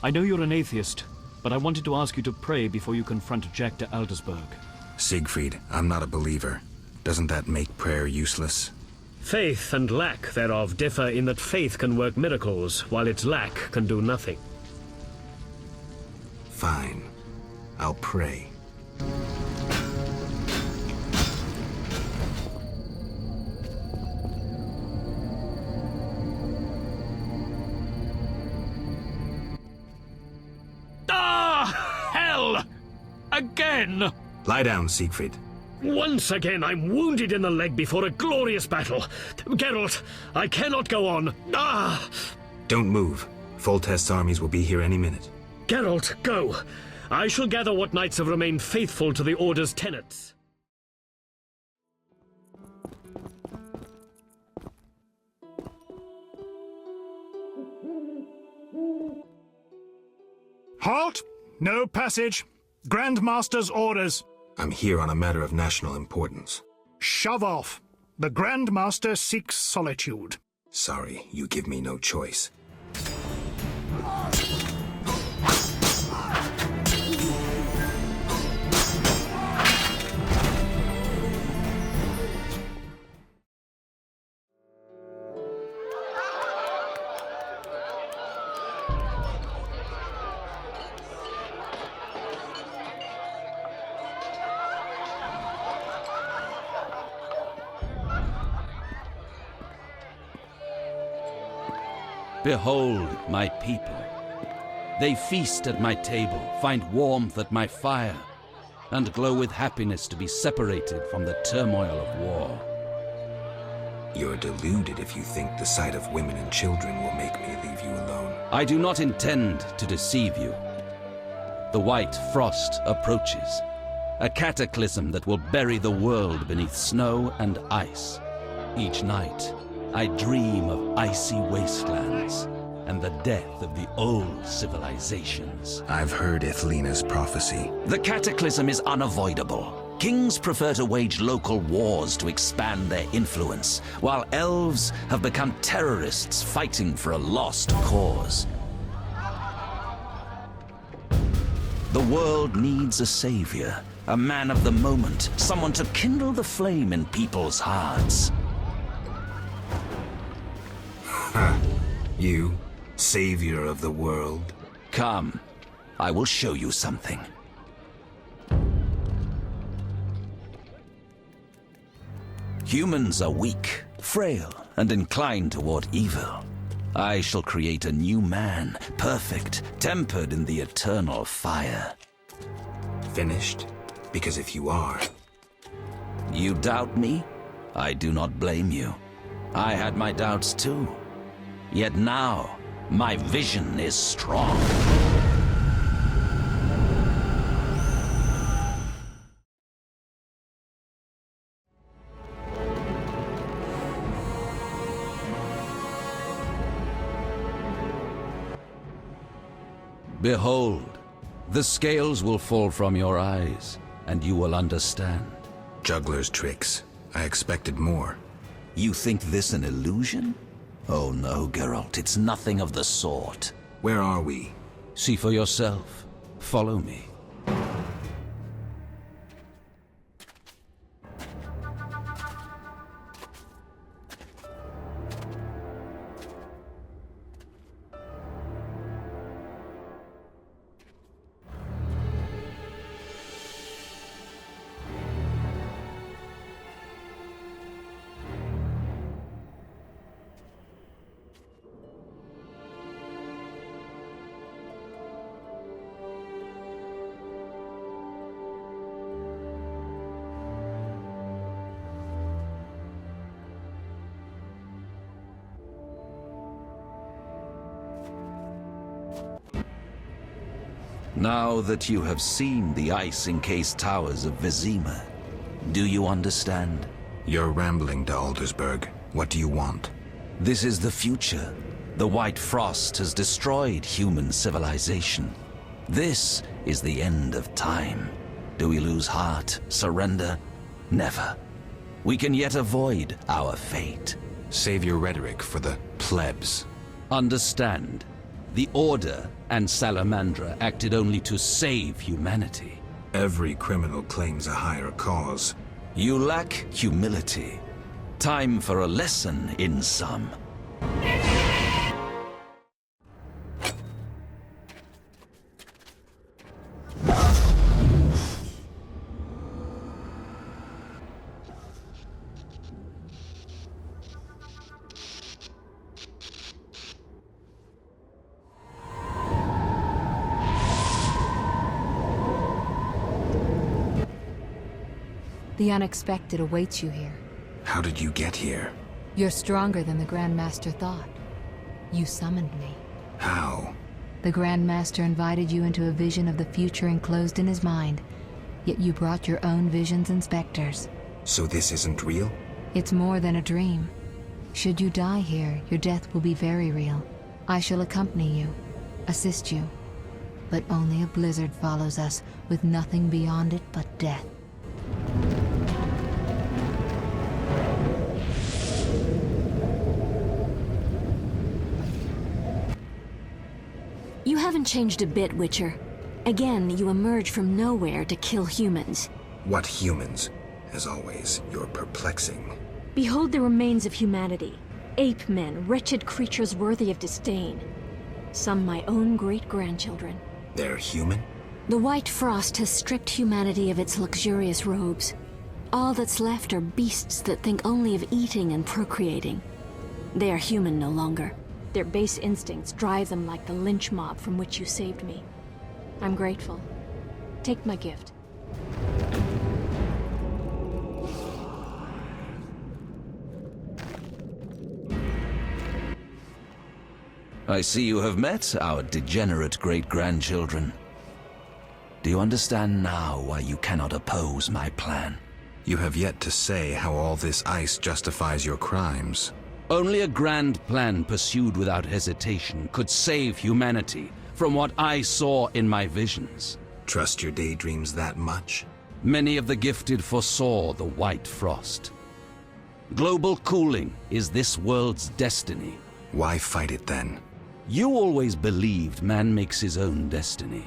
I know you're an atheist, but I wanted to ask you to pray before you confront Jack de Aldersberg. Siegfried, I'm not a believer. Doesn't that make prayer useless? Faith and lack thereof differ in that faith can work miracles, while its lack can do nothing. Fine. I'll pray. Again! Lie down, Siegfried. Once again, I'm wounded in the leg before a glorious battle. Geralt, I cannot go on. Ah! Don't move. Foltest's armies will be here any minute. Geralt, go. I shall gather what knights have remained faithful to the Order's tenets. Halt! No passage. Grandmaster's orders. I'm here on a matter of national importance. Shove off. The Grandmaster seeks solitude. Sorry, you give me no choice. Behold, my people. They feast at my table, find warmth at my fire, and glow with happiness to be separated from the turmoil of war. You're deluded if you think the sight of women and children will make me leave you alone. I do not intend to deceive you. The white frost approaches, a cataclysm that will bury the world beneath snow and ice. Each night, I dream of icy wastelands and the death of the old civilizations. I've heard Ithlina's prophecy. The cataclysm is unavoidable. Kings prefer to wage local wars to expand their influence, while elves have become terrorists fighting for a lost cause. The world needs a savior, a man of the moment, someone to kindle the flame in people's hearts. You, savior of the world? Come, I will show you something. Humans are weak, frail, and inclined toward evil. I shall create a new man, perfect, tempered in the eternal fire. Finished? Because if you are... You doubt me? I do not blame you. I had my doubts too. Yet now, my vision is strong. Behold, the scales will fall from your eyes, and you will understand. Juggler's tricks. I expected more. You think this an illusion? Oh no, Geralt, it's nothing of the sort. Where are we? See for yourself. Follow me. Now that you have seen the ice-encased towers of Vizima, do you understand? You're rambling to Aldersburg. What do you want? This is the future. The White Frost has destroyed human civilization. This is the end of time. Do we lose heart, surrender? Never. We can yet avoid our fate. Save your rhetoric for the plebs. Understand. The Order and Salamandra acted only to save humanity. Every criminal claims a higher cause. You lack humility. Time for a lesson in some. The unexpected awaits you here. How did you get here? You're stronger than the Grand Master thought. You summoned me. How? The Grand Master invited you into a vision of the future enclosed in his mind, yet you brought your own visions and specters. So this isn't real? It's more than a dream. Should you die here, your death will be very real. I shall accompany you, assist you. But only a blizzard follows us, with nothing beyond it but death. You haven't changed a bit, Witcher. Again, you emerge from nowhere to kill humans. What humans? As always, you're perplexing. Behold the remains of humanity. Ape men, wretched creatures worthy of disdain. Some my own great-grandchildren. They're human? The White Frost has stripped humanity of its luxurious robes. All that's left are beasts that think only of eating and procreating. They are human no longer. Their base instincts drive them like the lynch mob from which you saved me. I'm grateful. Take my gift. I see you have met our degenerate great-grandchildren. Do you understand now why you cannot oppose my plan? You have yet to say how all this ice justifies your crimes. Only a grand plan pursued without hesitation could save humanity from what I saw in my visions. Trust your daydreams that much? Many of the gifted foresaw the white frost. Global cooling is this world's destiny. Why fight it then? You always believed man makes his own destiny.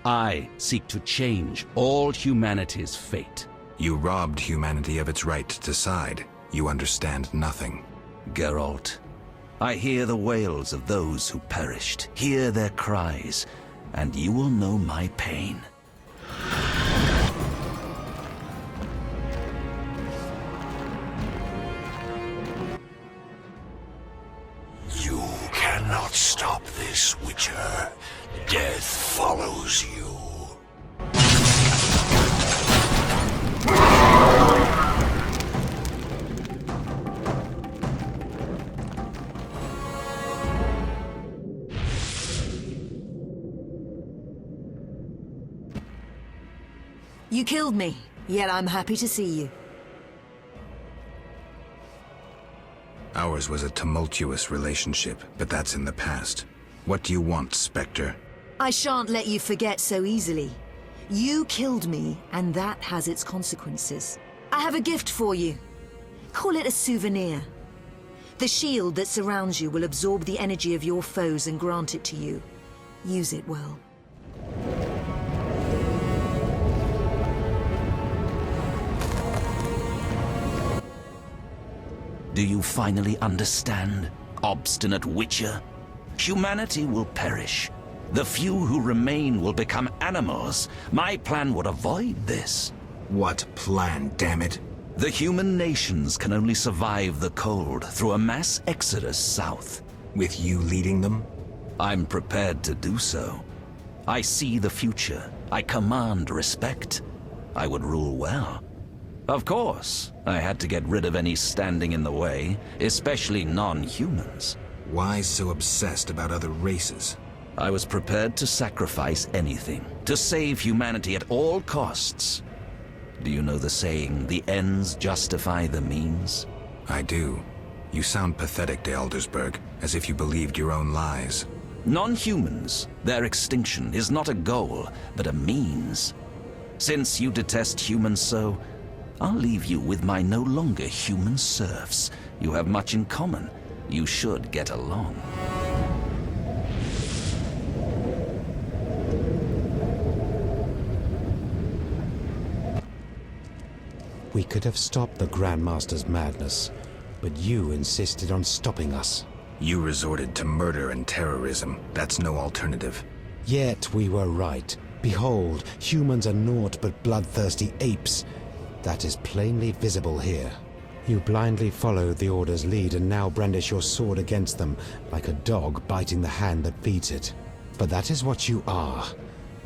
I seek to change all humanity's fate. You robbed humanity of its right to decide. You understand nothing. Geralt, I hear the wails of those who perished, hear their cries, and you will know my pain. You cannot stop this, Witcher. Death follows you. You killed me, yet I'm happy to see you. Ours was a tumultuous relationship, but that's in the past. What do you want, Spectre? I shan't let you forget so easily. You killed me, and that has its consequences. I have a gift for you. Call it a souvenir. The shield that surrounds you will absorb the energy of your foes and grant it to you. Use it well. Do you finally understand, obstinate Witcher? Humanity will perish. The few who remain will become animals. My plan would avoid this. What plan, damn it? The human nations can only survive the cold through a mass exodus south. With you leading them? I'm prepared to do so. I see the future. I command respect. I would rule well. Of course, I had to get rid of any standing in the way, especially non-humans. Why so obsessed about other races? I was prepared to sacrifice anything, to save humanity at all costs. Do you know the saying, the ends justify the means? I do. You sound pathetic, de Aldersberg, as if you believed your own lies. Non-humans, their extinction is not a goal, but a means. Since you detest humans so, I'll leave you with my no longer human serfs. You have much in common. You should get along. We could have stopped the Grandmaster's madness, but you insisted on stopping us. You resorted to murder and terrorism. That's no alternative. Yet we were right. Behold, humans are naught but bloodthirsty apes. That is plainly visible here. You blindly followed the Order's lead and now brandish your sword against them, like a dog biting the hand that feeds it. But that is what you are.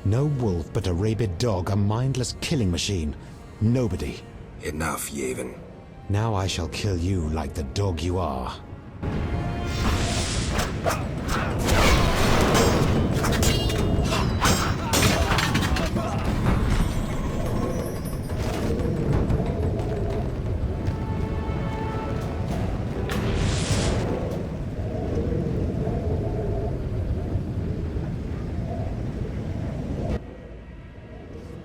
No wolf but a rabid dog, a mindless killing machine. Nobody. Enough, Yavin. Now I shall kill you like the dog you are.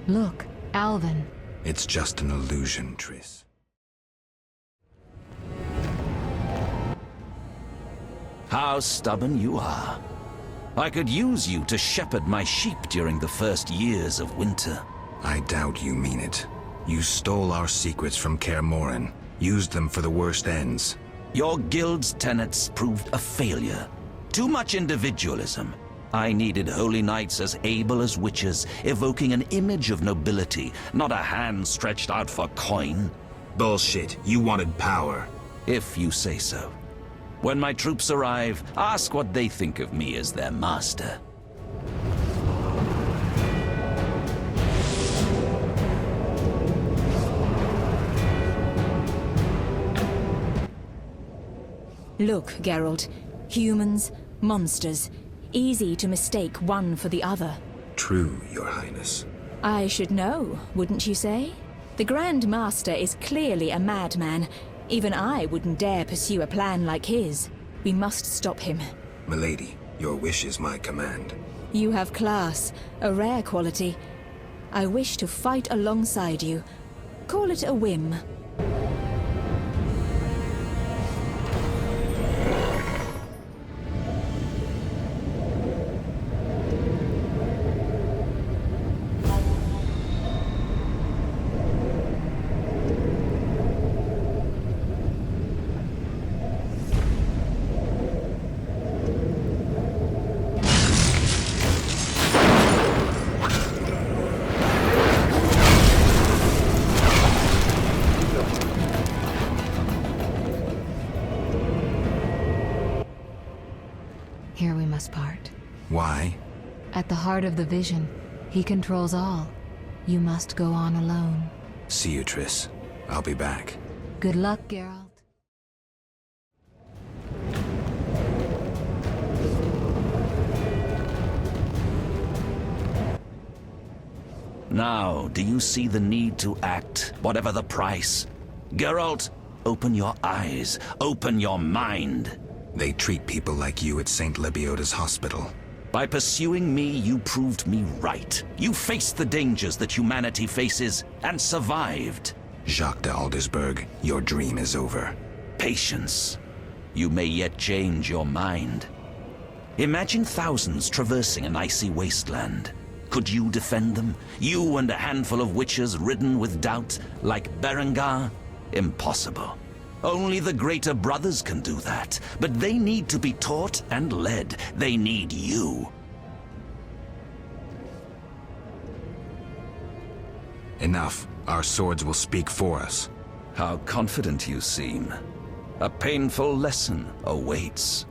Look, Alvin. It's just an illusion, Triss. How stubborn you are. I could use you to shepherd my sheep during the first years of winter. I doubt you mean it. You stole our secrets from Kaer Morhen, used them for the worst ends. Your guild's tenets proved a failure. Too much individualism. I needed holy knights as able as witches, evoking an image of nobility, not a hand stretched out for coin. Bullshit. You wanted power. If you say so. When my troops arrive, ask what they think of me as their master. Look, Geralt. Humans, monsters. Easy to mistake one for the other. True, Your Highness. I should know, wouldn't you say? The Grand Master is clearly a madman. Even I wouldn't dare pursue a plan like his. We must stop him. Milady, your wish is my command. You have class, a rare quality. I wish to fight alongside you. Call it a whim. Here we must part. Why? At the heart of the vision, he controls all. You must go on alone. See you, Triss. I'll be back. Good luck, Geralt. Now, do you see the need to act, whatever the price? Geralt, open your eyes, open your mind. They treat people like you at St. Lebioda's hospital. By pursuing me, you proved me right. You faced the dangers that humanity faces, and survived. Jacques de Aldersberg, your dream is over. Patience. You may yet change your mind. Imagine thousands traversing an icy wasteland. Could you defend them? You and a handful of witches ridden with doubt, like Berengar? Impossible. Only the greater brothers can do that, but they need to be taught and led. They need you. Enough. Our swords will speak for us. How confident you seem. A painful lesson awaits.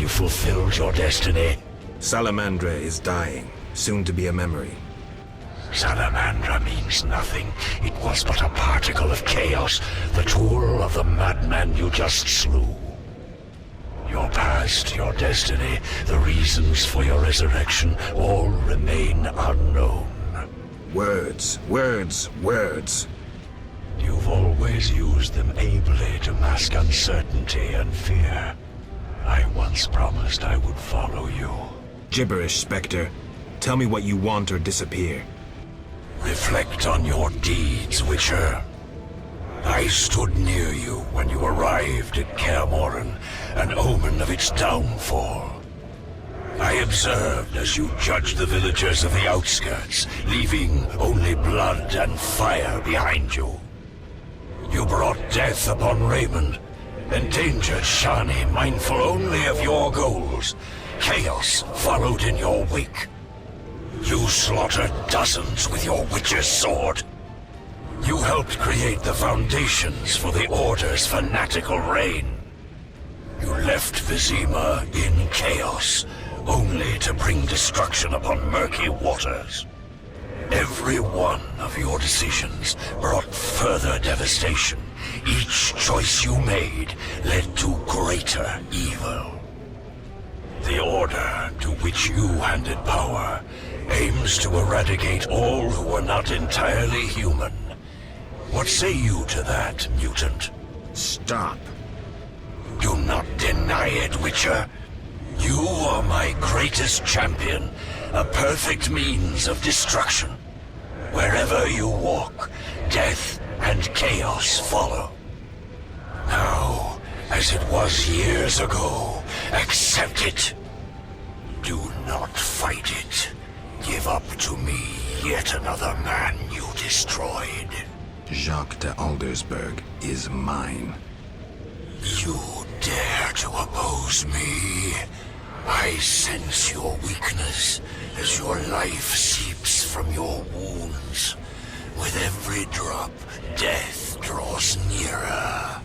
Fulfilled your destiny. Salamandra is dying, soon to be a memory. Salamandra means nothing. It was but a particle of chaos, the tool of the madman you just slew. Your past, your destiny, the reasons for your resurrection, all remain unknown. Words, words, words. You've always used them ably to mask uncertainty and fear. I once promised I would follow you. Gibberish, Spectre. Tell me what you want or disappear. Reflect on your deeds, Witcher. I stood near you when you arrived at Kaer Morhen, an omen of its downfall. I observed as you judged the villagers of the outskirts, leaving only blood and fire behind you. You brought death upon Raymond, endangered Shani, mindful only of your goals. Chaos followed in your wake. You slaughtered dozens with your witch's sword. You helped create the foundations for the Order's fanatical reign. You left Vizima in chaos, only to bring destruction upon murky waters. Every one of your decisions brought further devastation. Each choice you made led to greater evil. The Order to which you handed power aims to eradicate all who are not entirely human. What say you to that, mutant? Stop. Do not deny it, Witcher. You are my greatest champion, a perfect means of destruction. Wherever you walk, death and chaos follow. Now, as it was years ago, accept it. Do not fight it. Give up to me yet another man you destroyed. Jacques de Aldersberg is mine. You dare to oppose me? I sense your weakness as your life seeps from your wounds. With every drop, death draws nearer.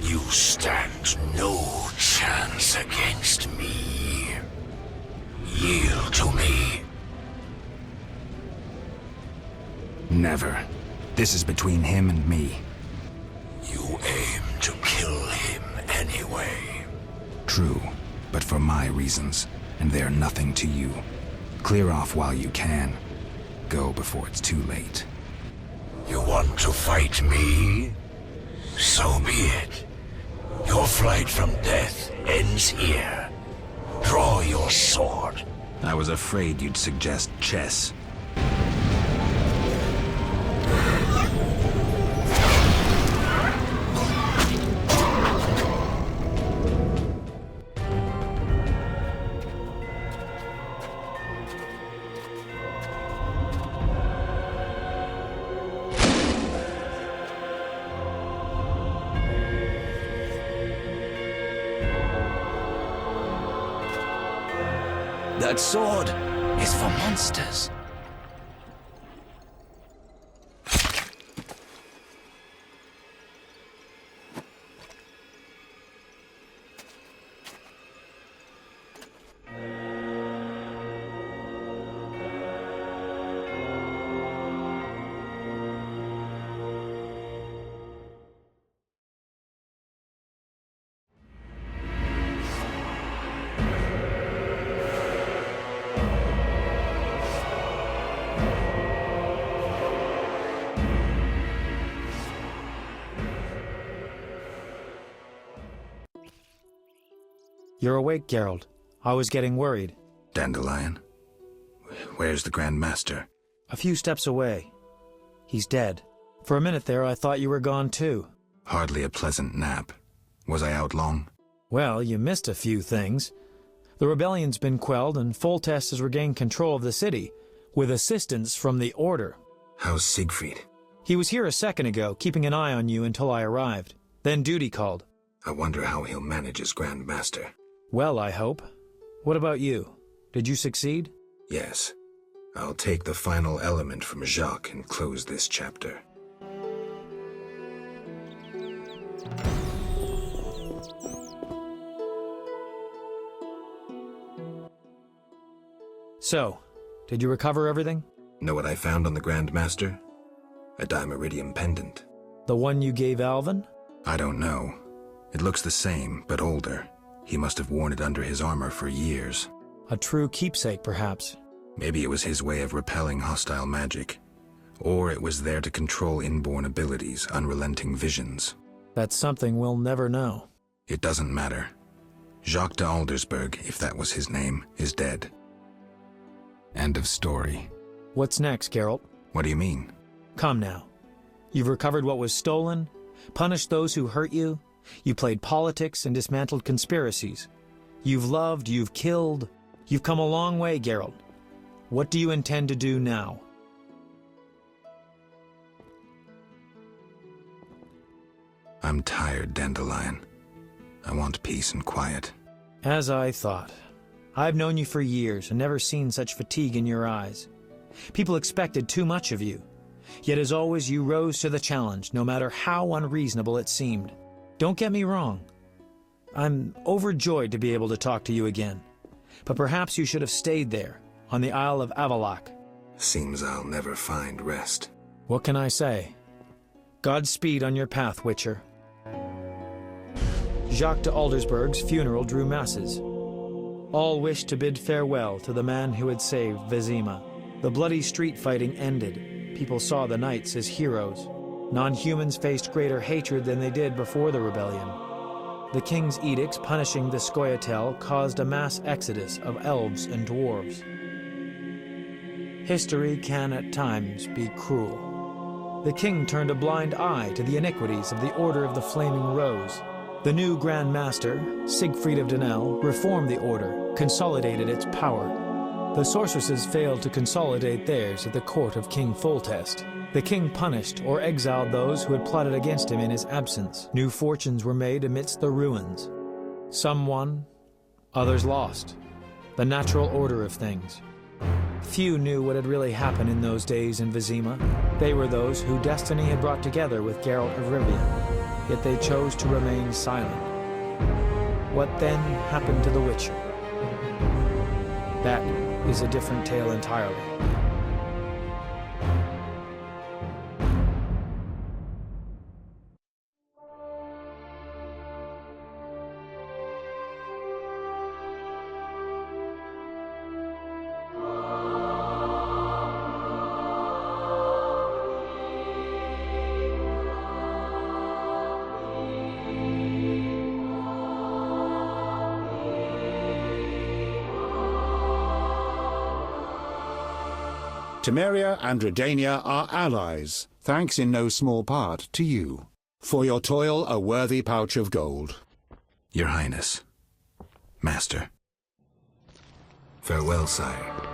You stand no chance against me. Yield to me. Never. This is between him and me. You aim to kill him anyway. True, but for my reasons, and they are nothing to you. Clear off while you can. Go before it's too late. You want to fight me? So be it. Your flight from death ends here. Draw your sword. I was afraid you'd suggest chess. That sword is for monsters. You're awake, Geralt. I was getting worried. Dandelion? Where's the Grand Master? A few steps away. He's dead. For a minute there, I thought you were gone too. Hardly a pleasant nap. Was I out long? Well, you missed a few things. The rebellion's been quelled and Foltest has regained control of the city, with assistance from the Order. How's Siegfried? He was here a second ago, keeping an eye on you until I arrived. Then duty called. I wonder how he'll manage as Grand Master. Well, I hope. What about you? Did you succeed? Yes. I'll take the final element from Jacques and close this chapter. So, did you recover everything? Know what I found on the Grand Master? A dimeritium pendant. The one you gave Alvin? I don't know. It looks the same, but older. He must have worn it under his armor for years. A true keepsake, perhaps. Maybe it was his way of repelling hostile magic. Or it was there to control inborn abilities, unrelenting visions. That's something we'll never know. It doesn't matter. Jacques de Aldersberg, if that was his name, is dead. End of story. What's next, Geralt? What do you mean? Come now. You've recovered what was stolen, punished those who hurt you, you played politics and dismantled conspiracies. You've loved, you've killed. You've come a long way, Geralt. What do you intend to do now? I'm tired, Dandelion. I want peace and quiet. As I thought. I've known you for years and never seen such fatigue in your eyes. People expected too much of you. Yet as always, you rose to the challenge, no matter how unreasonable it seemed. Don't get me wrong. I'm overjoyed to be able to talk to you again. But perhaps you should have stayed there, on the Isle of Avalok. Seems I'll never find rest. What can I say? Godspeed on your path, Witcher. Jacques de Aldersberg's funeral drew masses. All wished to bid farewell to the man who had saved Vizima. The bloody street fighting ended. People saw the knights as heroes. Non-humans faced greater hatred than they did before the rebellion. The king's edicts punishing the Scoia'tael caused a mass exodus of elves and dwarves. History can at times be cruel. The king turned a blind eye to the iniquities of the Order of the Flaming Rose. The new Grand Master, Siegfried of Dunel, reformed the order, consolidated its power. The sorceresses failed to consolidate theirs at the court of King Foltest. The king punished or exiled those who had plotted against him in his absence. New fortunes were made amidst the ruins. Some won, others lost. The natural order of things. Few knew what had really happened in those days in Vizima. They were those who destiny had brought together with Geralt of Rivia, yet they chose to remain silent. What then happened to the Witcher? That is a different tale entirely. Temeria and Redania are allies, thanks in no small part to you. For your toil, a worthy pouch of gold. Your Highness. Master. Farewell, sire.